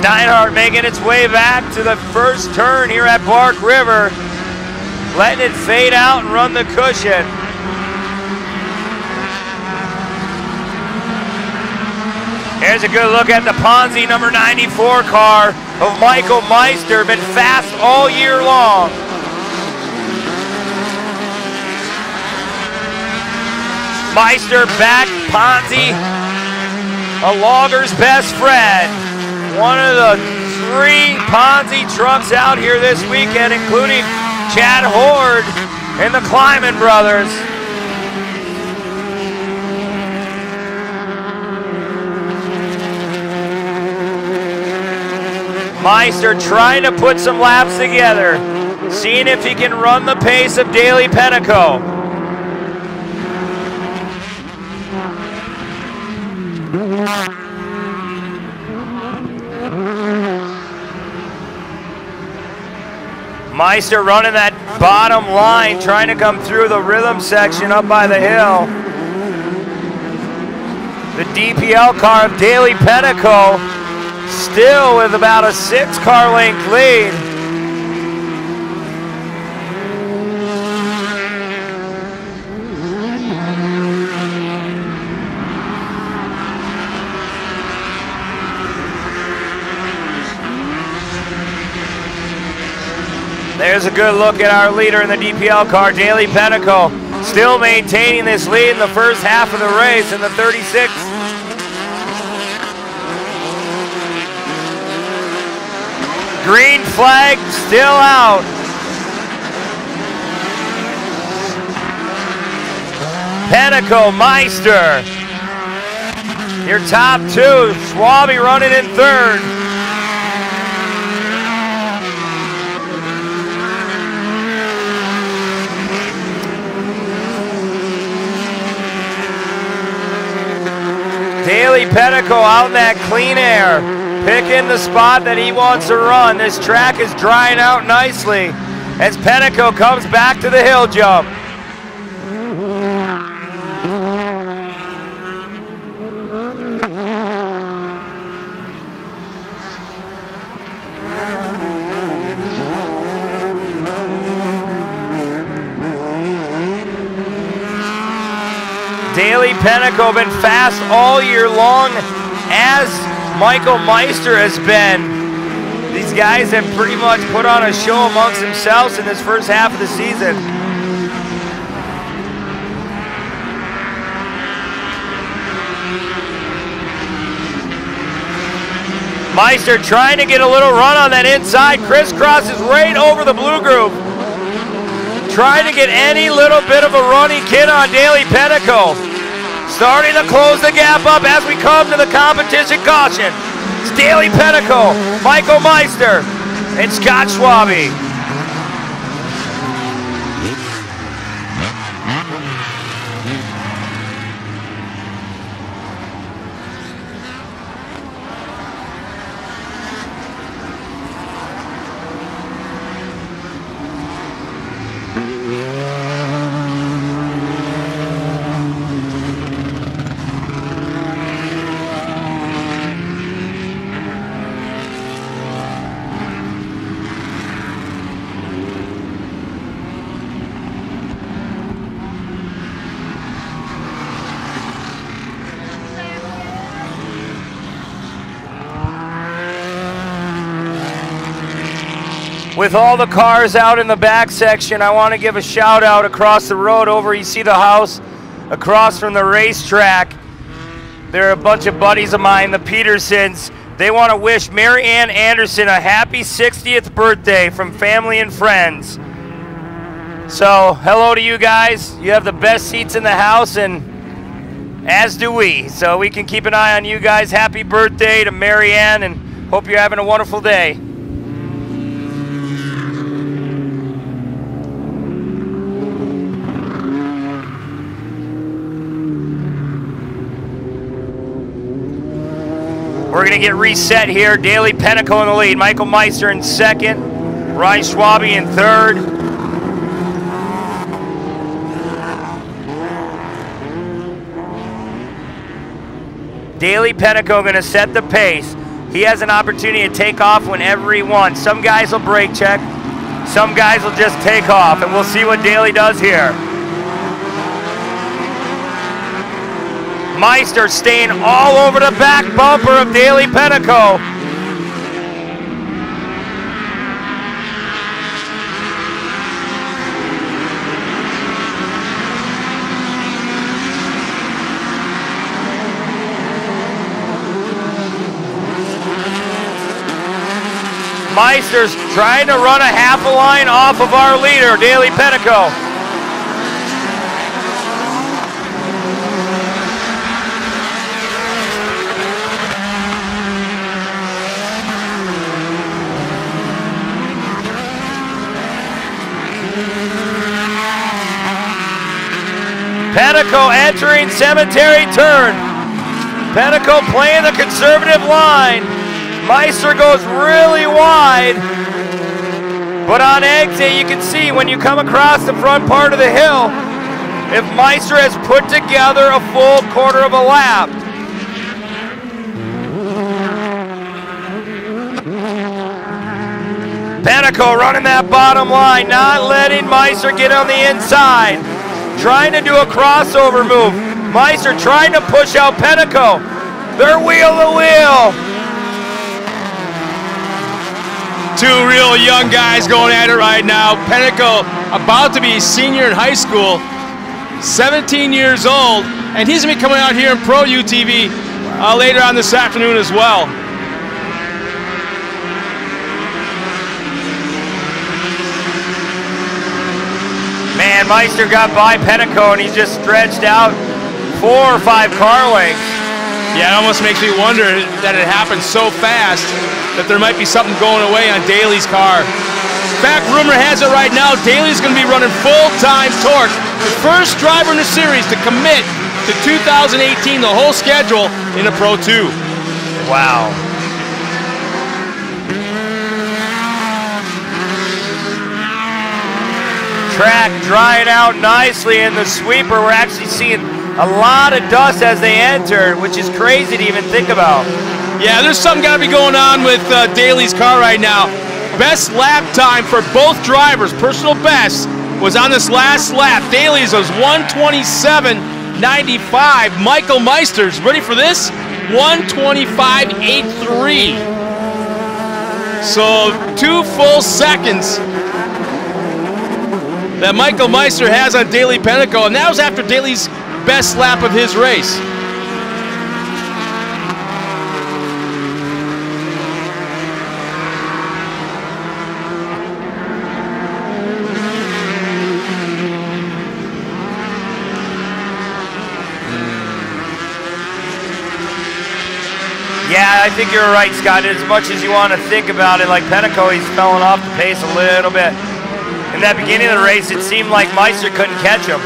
Steinhardt making its way back to the first turn here at Bark River. Letting it fade out and run the cushion. Here's a good look at the Ponzi number 94 car of Michael Meister. Been fast all year long. Meister back, Ponzi, a logger's best friend. One of the 3 Ponzi trucks out here this weekend, including Chad Horde and the Kleiman brothers. Meister trying to put some laps together, seeing if he can run the pace of Daly Penteco. Meister running that bottom line, trying to come through the rhythm section up by the hill. The DPL car of Daly Penteco still with about a 6-car length lead. There's a good look at our leader in the DPL car, Daly Penteco, still maintaining this lead in the first half of the race in the 36. Green flag still out. Penteco, Meister, your top 2. Schwabe running in 3rd. Daly Penteco out in that clean air, picking the spot that he wants to run. This track is drying out nicely as Penteco comes back to the hill jump. Daly Penteco been fast all year long, as Michael Meister has been. These guys have pretty much put on a show amongst themselves in this first half of the season. Meister trying to get a little run on that inside. Crisscrosses right over the blue groove. Trying to get any little bit of a runny kid on Daly Penteco. Starting to close the gap up as we come to the competition caution. It's Daly Penteco, Michael Meister, and Scott Schwabe. With all the cars out in the back section, I want to give a shout out across the road over. You see the house across from the racetrack. They're a bunch of buddies of mine, the Petersons. They want to wish Mary Ann Anderson a happy 60th birthday from family and friends. So hello to you guys. You have the best seats in the house, and as do we. So we can keep an eye on you guys. Happy birthday to Mary Ann, and hope you're having a wonderful day. We're going to get reset here. Daly Penteco in the lead. Michael Meister in 2nd. Ryan Schwabe in 3rd. Daly Penteco going to set the pace. He has an opportunity to take off whenever he wants. Some guys will brake check. Some guys will just take off, and we'll see what Daly does here. Meister staying all over the back bumper of Daly Penteco. Meister's trying to run a half a line off of our leader, Daly Penico. Penico entering cemetery turn. Penico playing the conservative line. Meister goes really wide. But on exit, you can see when you come across the front part of the hill, if Meister has put together a full quarter of a lap. Penico running that bottom line, not letting Meister get on the inside. Trying to do a crossover move. Meister trying to push out Penico. They're wheel to wheel. Two real young guys going at it right now. Penico about to be a senior in high school, 17 years old, and he's going to be coming out here in Pro UTV later on this afternoon as well. Man, Meister got by Penico and he just stretched out 4 or 5 car lengths. Yeah, it almost makes me wonder that it happened so fast that there might be something going away on Daly's car. In fact, rumor has it right now, Daly's going to be running full-time TORC, the first driver in the series to commit to 2018, the whole schedule in a Pro 2. Wow. Track drying out nicely in the sweeper. We're actually seeing a lot of dust as they enter, which is crazy to even think about. Yeah, there's something got to be going on with Daly's car right now. Best lap time for both drivers, personal best, was on this last lap. Daly's was 1:27.95. Michael Meister's, ready for this? 1:25.83. So 2 full seconds that Michael Meister has on Daly Penico, and that was after Daly's best lap of his race. Yeah, I think you're right, Scott. As much as you want to think about it, like Penico, he's falling off the pace a little bit. In that beginning of the race, it seemed like Meister couldn't catch him.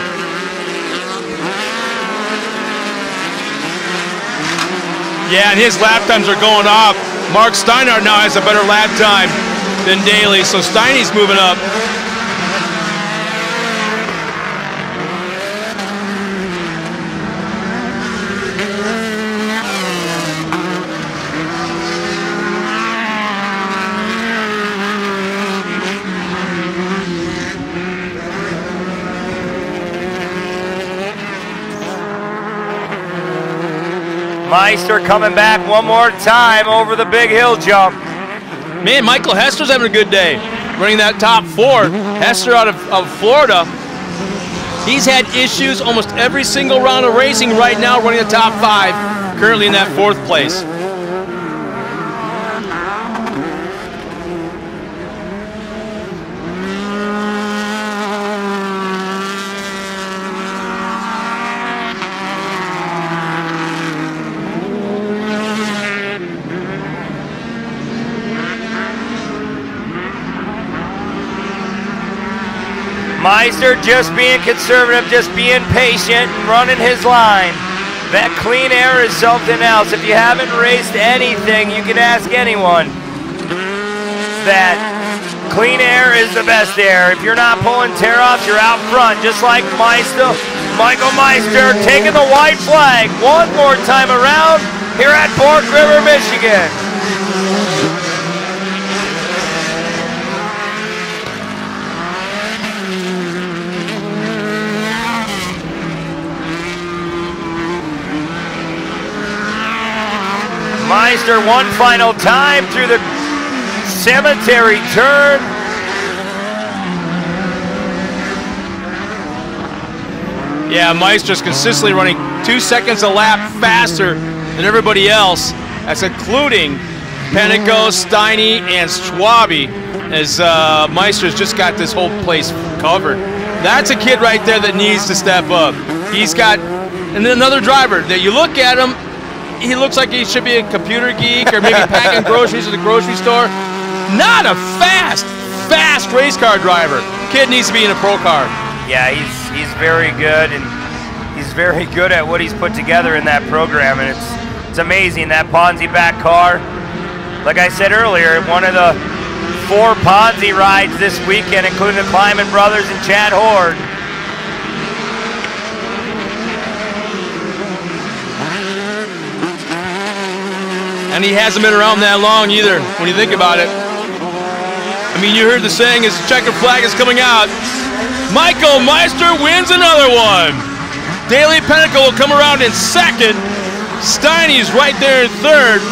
Yeah, and his lap times are going off. Mark Steinhardt now has a better lap time than Daly, so Steiny's moving up. Meister coming back one more time over the big hill jump. Man, Michael Hester's having a good day, running that top 4. Hester out of Florida. He's had issues almost every single round of racing right now, running the top 5, currently in that 4th place. Meister just being conservative, just being patient and running his line. That clean air is something else. If you haven't raced anything, you can ask anyone. That clean air is the best air. If you're not pulling tear-offs, you're out front, just like Meister. Michael Meister taking the white flag one more time around here at Fork River, Michigan. Meister one final time through the cemetery turn. Yeah, Meister's consistently running 2 seconds a lap faster than everybody else. That's including Penico, Steiny, and Schwabe, as Meister's just got this whole place covered. That's a kid right there that needs to step up. He's got, and then another driver that you look at him, he looks like he should be a computer geek or maybe packing groceries at the grocery store. Not a fast race car driver. Kid needs to be in a pro car. Yeah, he's very good, and he's very good at what he's put together in that program, and it's amazing, that Ponzi back car. Like I said earlier, one of the 4 Ponzi rides this weekend, including the Kleiman brothers and Chad Horde. And he hasn't been around that long either, when you think about it. I mean, you heard the saying, his checkered flag is coming out. Michael Meister wins another one. Daley Penico will come around in second. Steiny's right there in third.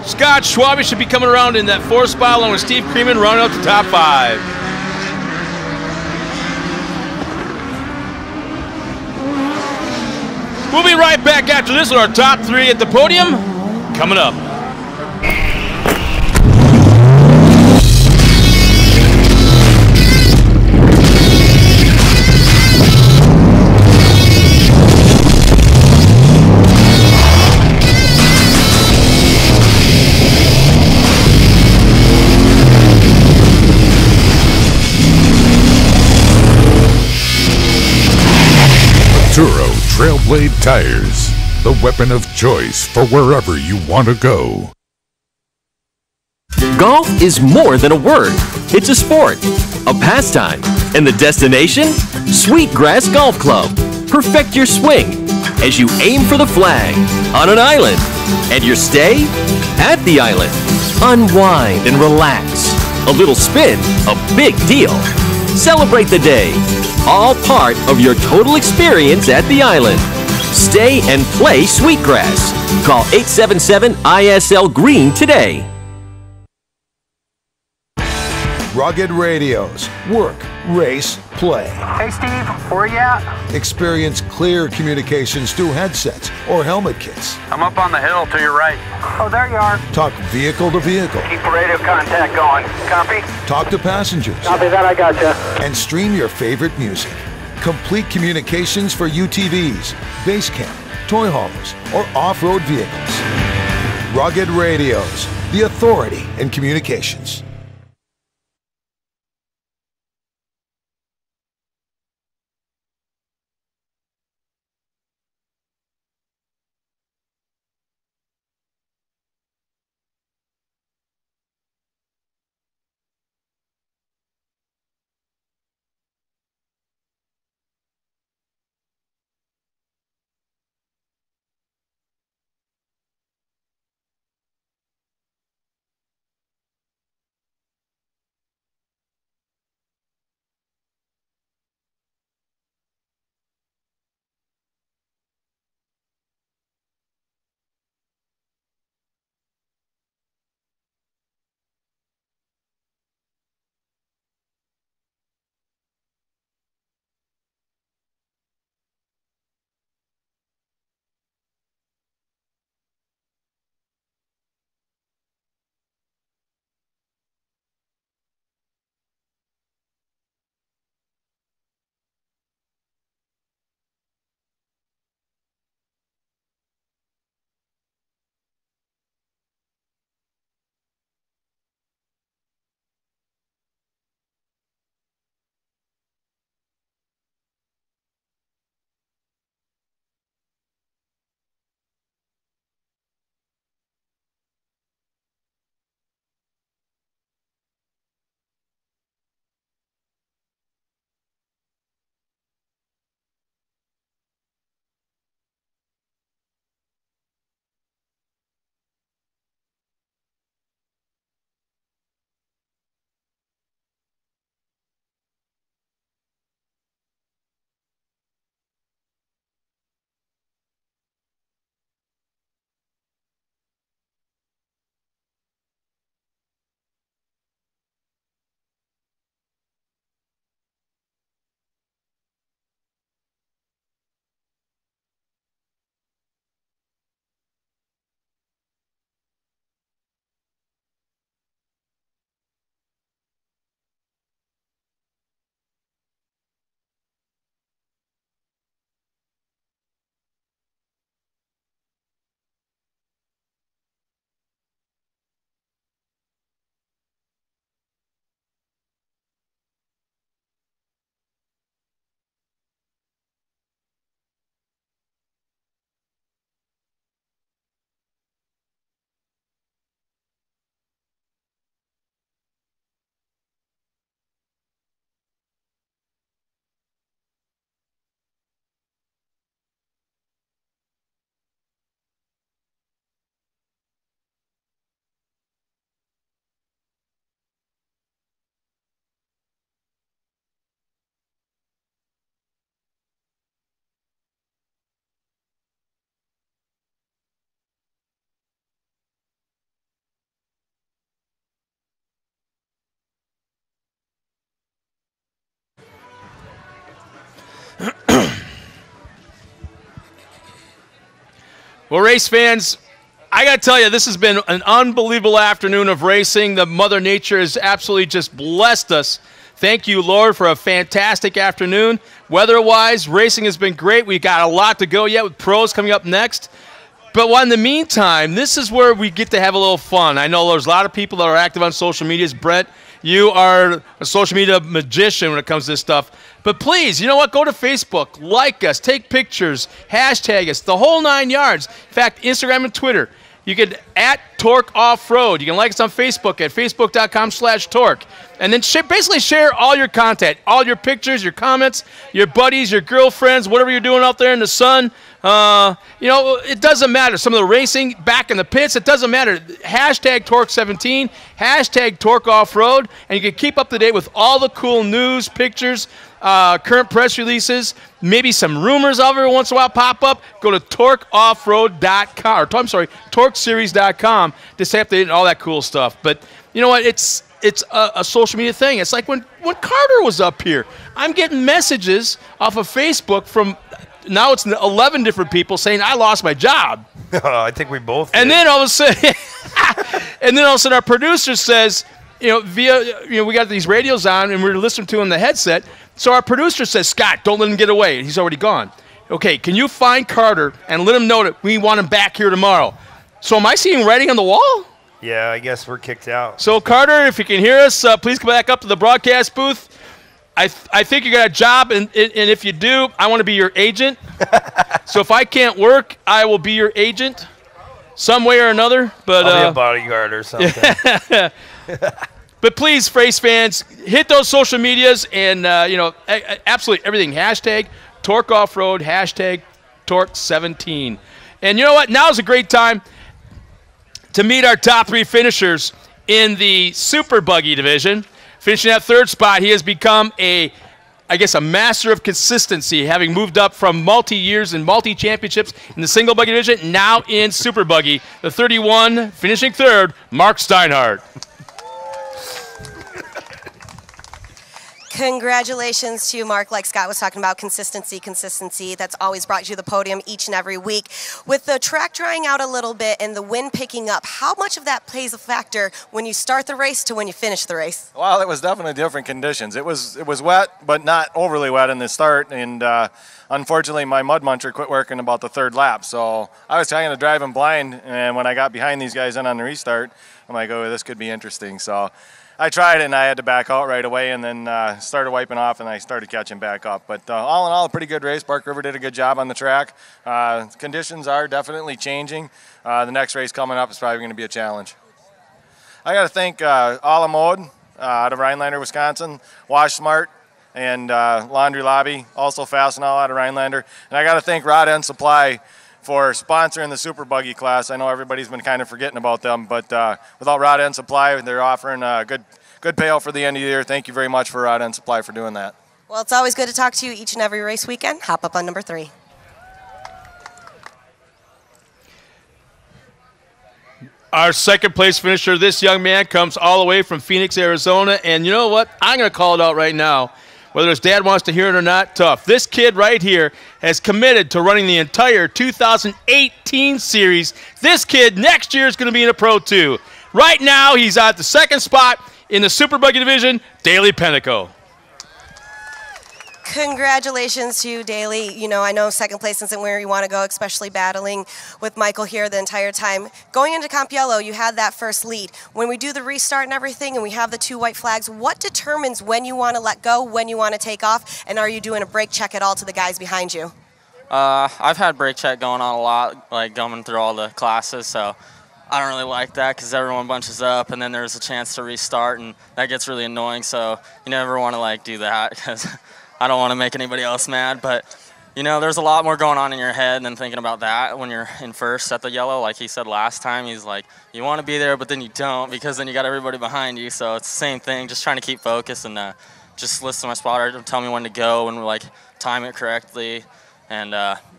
Scott Schwabe should be coming around in that 4th spot along with Steve Creeman running up to top 5. We'll be right back after this with our top 3 at the podium coming up. Turo Trailblade Tires, the weapon of choice for wherever you want to go. Golf is more than a word. It's a sport, a pastime, and the destination? Sweetgrass Golf Club. Perfect your swing as you aim for the flag on an island, and your stay at the island. Unwind and relax. A little spin, a big deal. Celebrate the day. All part of your total experience at the island. Stay and play Sweetgrass. Call 877-ISL-GREEN today. Rugged Radios. Work, race, play. Hey Steve, where you at? Experience clear communications through headsets or helmet kits. I'm up on the hill to your right. Oh, there you are. Talk vehicle to vehicle. Keep the radio contact going. Copy? Talk to passengers. Copy that, I gotcha. And stream your favorite music. Complete communications for UTVs, base camp, toy haulers, or off-road vehicles. Rugged Radios, the authority in communications. Well, race fans, I got to tell you, this has been an unbelievable afternoon of racing. The Mother Nature has absolutely just blessed us. Thank you, Lord, for a fantastic afternoon. Weather-wise, racing has been great. We've got a lot to go yet with pros coming up next. But in the meantime, this is where we get to have a little fun. I know there's a lot of people that are active on social media. Brett, you are a social media magician when it comes to this stuff. But please, you know what? Go to Facebook, like us, take pictures, hashtag us, the whole 9 yards. In fact, Instagram and Twitter. You can @TORC Off-Road. You can like us on Facebook at facebook.com/TORC. And then basically share all your content, all your pictures, your comments, your buddies, your girlfriends, whatever you're doing out there in the sun. You know, it doesn't matter. Some of the racing back in the pits, it doesn't matter. Hashtag TORC17, hashtag TORC Off-Road, and you can keep up to date with all the cool news, pictures, current press releases, maybe some rumors every once in a while pop up. Go to TORCoffroad.com, or I'm sorry, TORCseries.com to stay updated and all that cool stuff. But you know what? It's a social media thing. It's like when Carter was up here. I'm getting messages off of Facebook from, now it's 11 different people saying I lost my job. I think we both did. And then all of a sudden, our producer says, we got these radios on and we're listening to him on the headset. So our producer says, Scott, don't let him get away. He's already gone. Okay, can you find Carter and let him know that we want him back here tomorrow? So am I seeing writing on the wall? Yeah, I guess we're kicked out. So Carter, if you can hear us, please come back up to the broadcast booth. I think you got a job, and if you do, I want to be your agent. So if I can't work, I will be your agent some way or another. But I'll be a bodyguard or something. But please, race fans, hit those social medias and, absolutely everything. Hashtag TORC Off-Road, hashtag TORC17. And you know what? Now is a great time to meet our top 3 finishers in the Super Buggy division. Finishing at 3rd spot, he has become a master of consistency, having moved up from multi-years and multi-championships in the single buggy division, now in Super Buggy. The 31, finishing 3rd, Mark Steinhardt. Congratulations to you, Mark. Like Scott was talking about, consistency. That's always brought you the podium each and every week. With the track drying out a little bit and the wind picking up, how much of that plays a factor when you start the race to when you finish the race? Well, it was definitely different conditions. It was wet, but not overly wet in the start, and unfortunately my mud muncher quit working about the 3rd lap. So I was trying to drive him blind, and when I got behind these guys in on the restart, I'm like, oh, this could be interesting. So I tried it, and I had to back out right away, and then started wiping off, and I started catching back up. But all in all, a pretty good race. Park River did a good job on the track. Conditions are definitely changing. The next race coming up is probably going to be a challenge. I got to thank Ala Mode out of Rhinelander, Wisconsin, Wash Smart, and Laundry Lobby, also Fastenal out of Rhinelander. And I got to thank Rod End Supply for sponsoring the Super Buggy class. I know everybody's been kind of forgetting about them, but without Rod End Supply, they're offering a good payout for the end of the year. Thank you very much for Rod End Supply for doing that. Well, it's always good to talk to you each and every race weekend. Hop up on number 3. Our 2nd place finisher, this young man comes all the way from Phoenix, Arizona, and you know what? I'm going to call it out right now. Whether his dad wants to hear it or not, tough. This kid right here has committed to running the entire 2018 series. This kid next year is going to be in a Pro 2. Right now, he's at the 2nd spot in the Super Buggy division, Daly Penico. Congratulations to you, Daly. You know, I know 2nd place isn't where you want to go, especially battling with Michael here the entire time. Going into Campiello, you had that first lead. When we do the restart and everything and we have the 2 white flags, what determines when you want to let go, when you want to take off, and are you doing a brake check at all to the guys behind you? I've had brake check going on a lot, like going through all the classes, so I don't really like that because everyone bunches up and then there's a chance to restart, and that gets really annoying, so you never want to do that because I don't want to make anybody else mad. But there's a lot more going on in your head than thinking about that when you're in first at the yellow. Like he said last time, he's like, you want to be there, but then you don't because then you got everybody behind you. So it's the same thing, just trying to keep focused and just listen to my spotter, tell me when to go and time it correctly and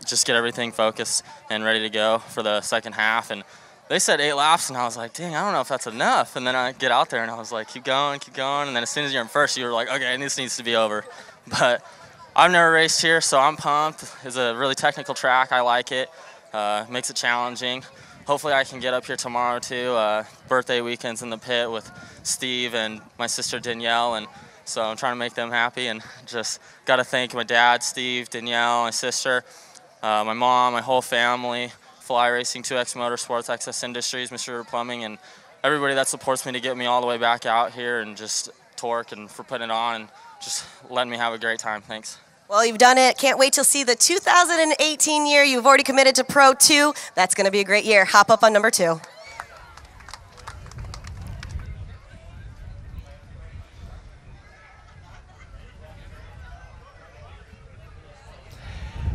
just get everything focused and ready to go for the 2nd half. And they said 8 laps, and I was like, dang, I don't know if that's enough. And then I get out there, and I was like, keep going. And then as soon as you're in first, you were like, okay, this needs to be over. But I've never raced here, so I'm pumped. It's a really technical track. I like it. makes it challenging. Hopefully I can get up here tomorrow too. Birthday weekend's in the pit with Steve and my sister Danielle, and so I'm trying to make them happy, and just got to thank my dad, Steve, Danielle, my sister, my mom, my whole family, Fly Racing, 2X Motorsports, Access Industries, Mr. River Plumbing, and everybody that supports me to get me all the way back out here, and just TORC, and for putting it on and just letting me have a great time. Thanks. Well, you've done it. Can't wait to see the 2018 year. You've already committed to Pro 2. That's going to be a great year. Hop up on number 2.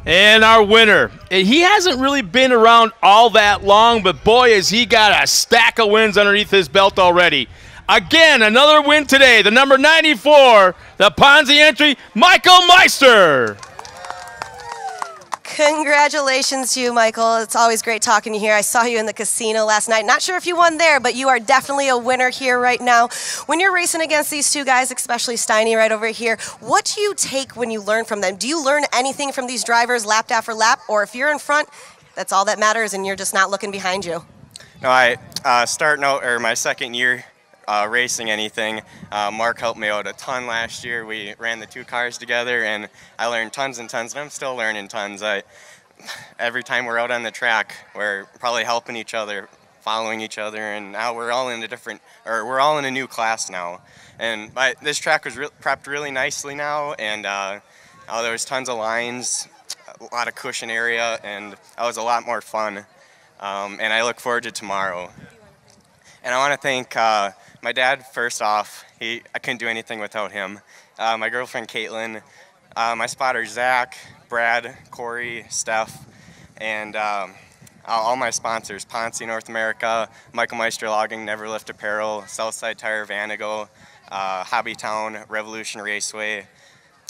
And our winner, he hasn't really been around all that long, but boy, has he got a stack of wins underneath his belt already. Again, another win today, the number 94, the Ponzi entry, Michael Meister. Congratulations to you, Michael. It's always great talking to you here. I saw you in the casino last night. Not sure if you won there, but you are definitely a winner here right now. When you're racing against these two guys, especially Steiny right over here, what do you take when you learn from them? Do you learn anything from these drivers lap after lap? Or if you're in front, that's all that matters and you're just not looking behind you? No, I starting out, or my second year racing anything, Mark helped me out a ton last year. We ran the 2 cars together, and I learned tons and tons, and I'm still learning tons. Every time we're out on the track, we're probably helping each other, following each other, and now we're all in we're all in a new class now. And this track was prepped really nicely now, and there was tons of lines, a lot of cushion area, and that was a lot more fun. And I look forward to tomorrow. And I want to thank my dad, first off. I couldn't do anything without him. My girlfriend, Caitlin, my spotters, Zach, Brad, Corey, Steph, and all my sponsors, Ponzi North America, Michael Meister Logging, Neverlift Apparel, Southside Tire, Vanago, Hobbytown, Revolution Raceway,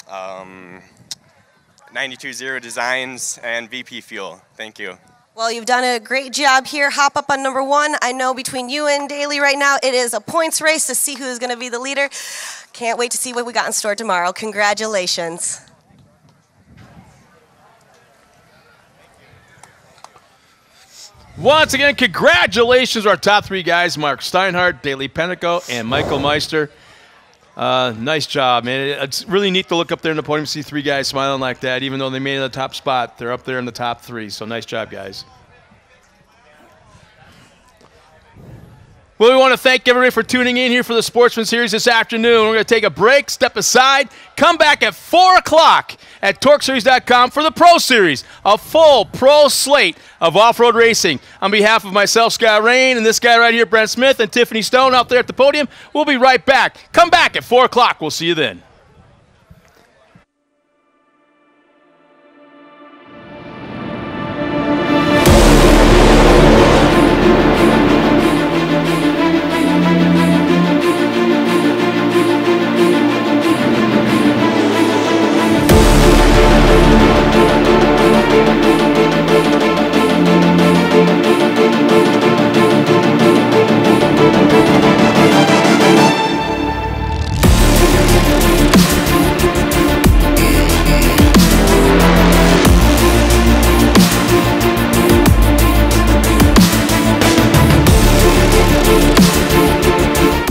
920 Designs, and VP Fuel. Thank you. Well, you've done a great job here. Hop up on number 1. I know between you and Daly right now, it is a points race to see who's going to be the leader. Can't wait to see what we got in store tomorrow. Congratulations. Once again, congratulations to our top 3 guys, Mark Steinhardt, Daly Penico, and Michael Meister. Nice job, man. It's really neat to look up there in the podium and see 3 guys smiling like that. Even though they made it in the top spot, they're up there in the top 3. So nice job, guys. Well, we want to thank everybody for tuning in here for the Sportsman Series this afternoon. We're going to take a break, step aside, come back at 4 o'clock at TORCseries.com for the Pro Series, a full pro slate of off-road racing. On behalf of myself, Scott Rain, and this guy right here, Brent Smith, and Tiffany Stone out there at the podium, we'll be right back. Come back at 4 o'clock. We'll see you then.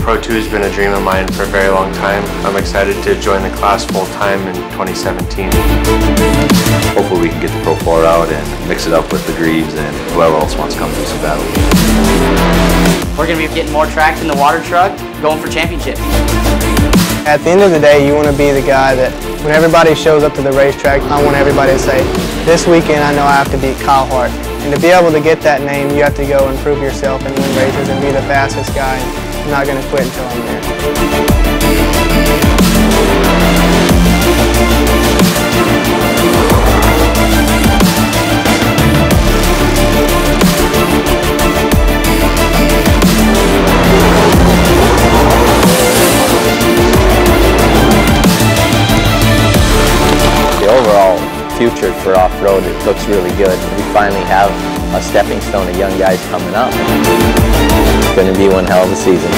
Pro 2 has been a dream of mine for a very long time. I'm excited to join the class full-time in 2017. Hopefully we can get the Pro 4 out and mix it up with the Greaves and whoever else wants to come do some battle. We're going to be getting more tracks in the water truck, going for championships. At the end of the day, you want to be the guy that when everybody shows up to the racetrack, I want everybody to say, this weekend I know I have to beat Kyle Hart. And to be able to get that name, you have to go and prove yourself and win races and be the fastest guy. I'm not going to quit until I'm there. The overall future for off-road, it looks really good. We finally have a stepping stone of young guys coming up. It's going to be one hell of a season.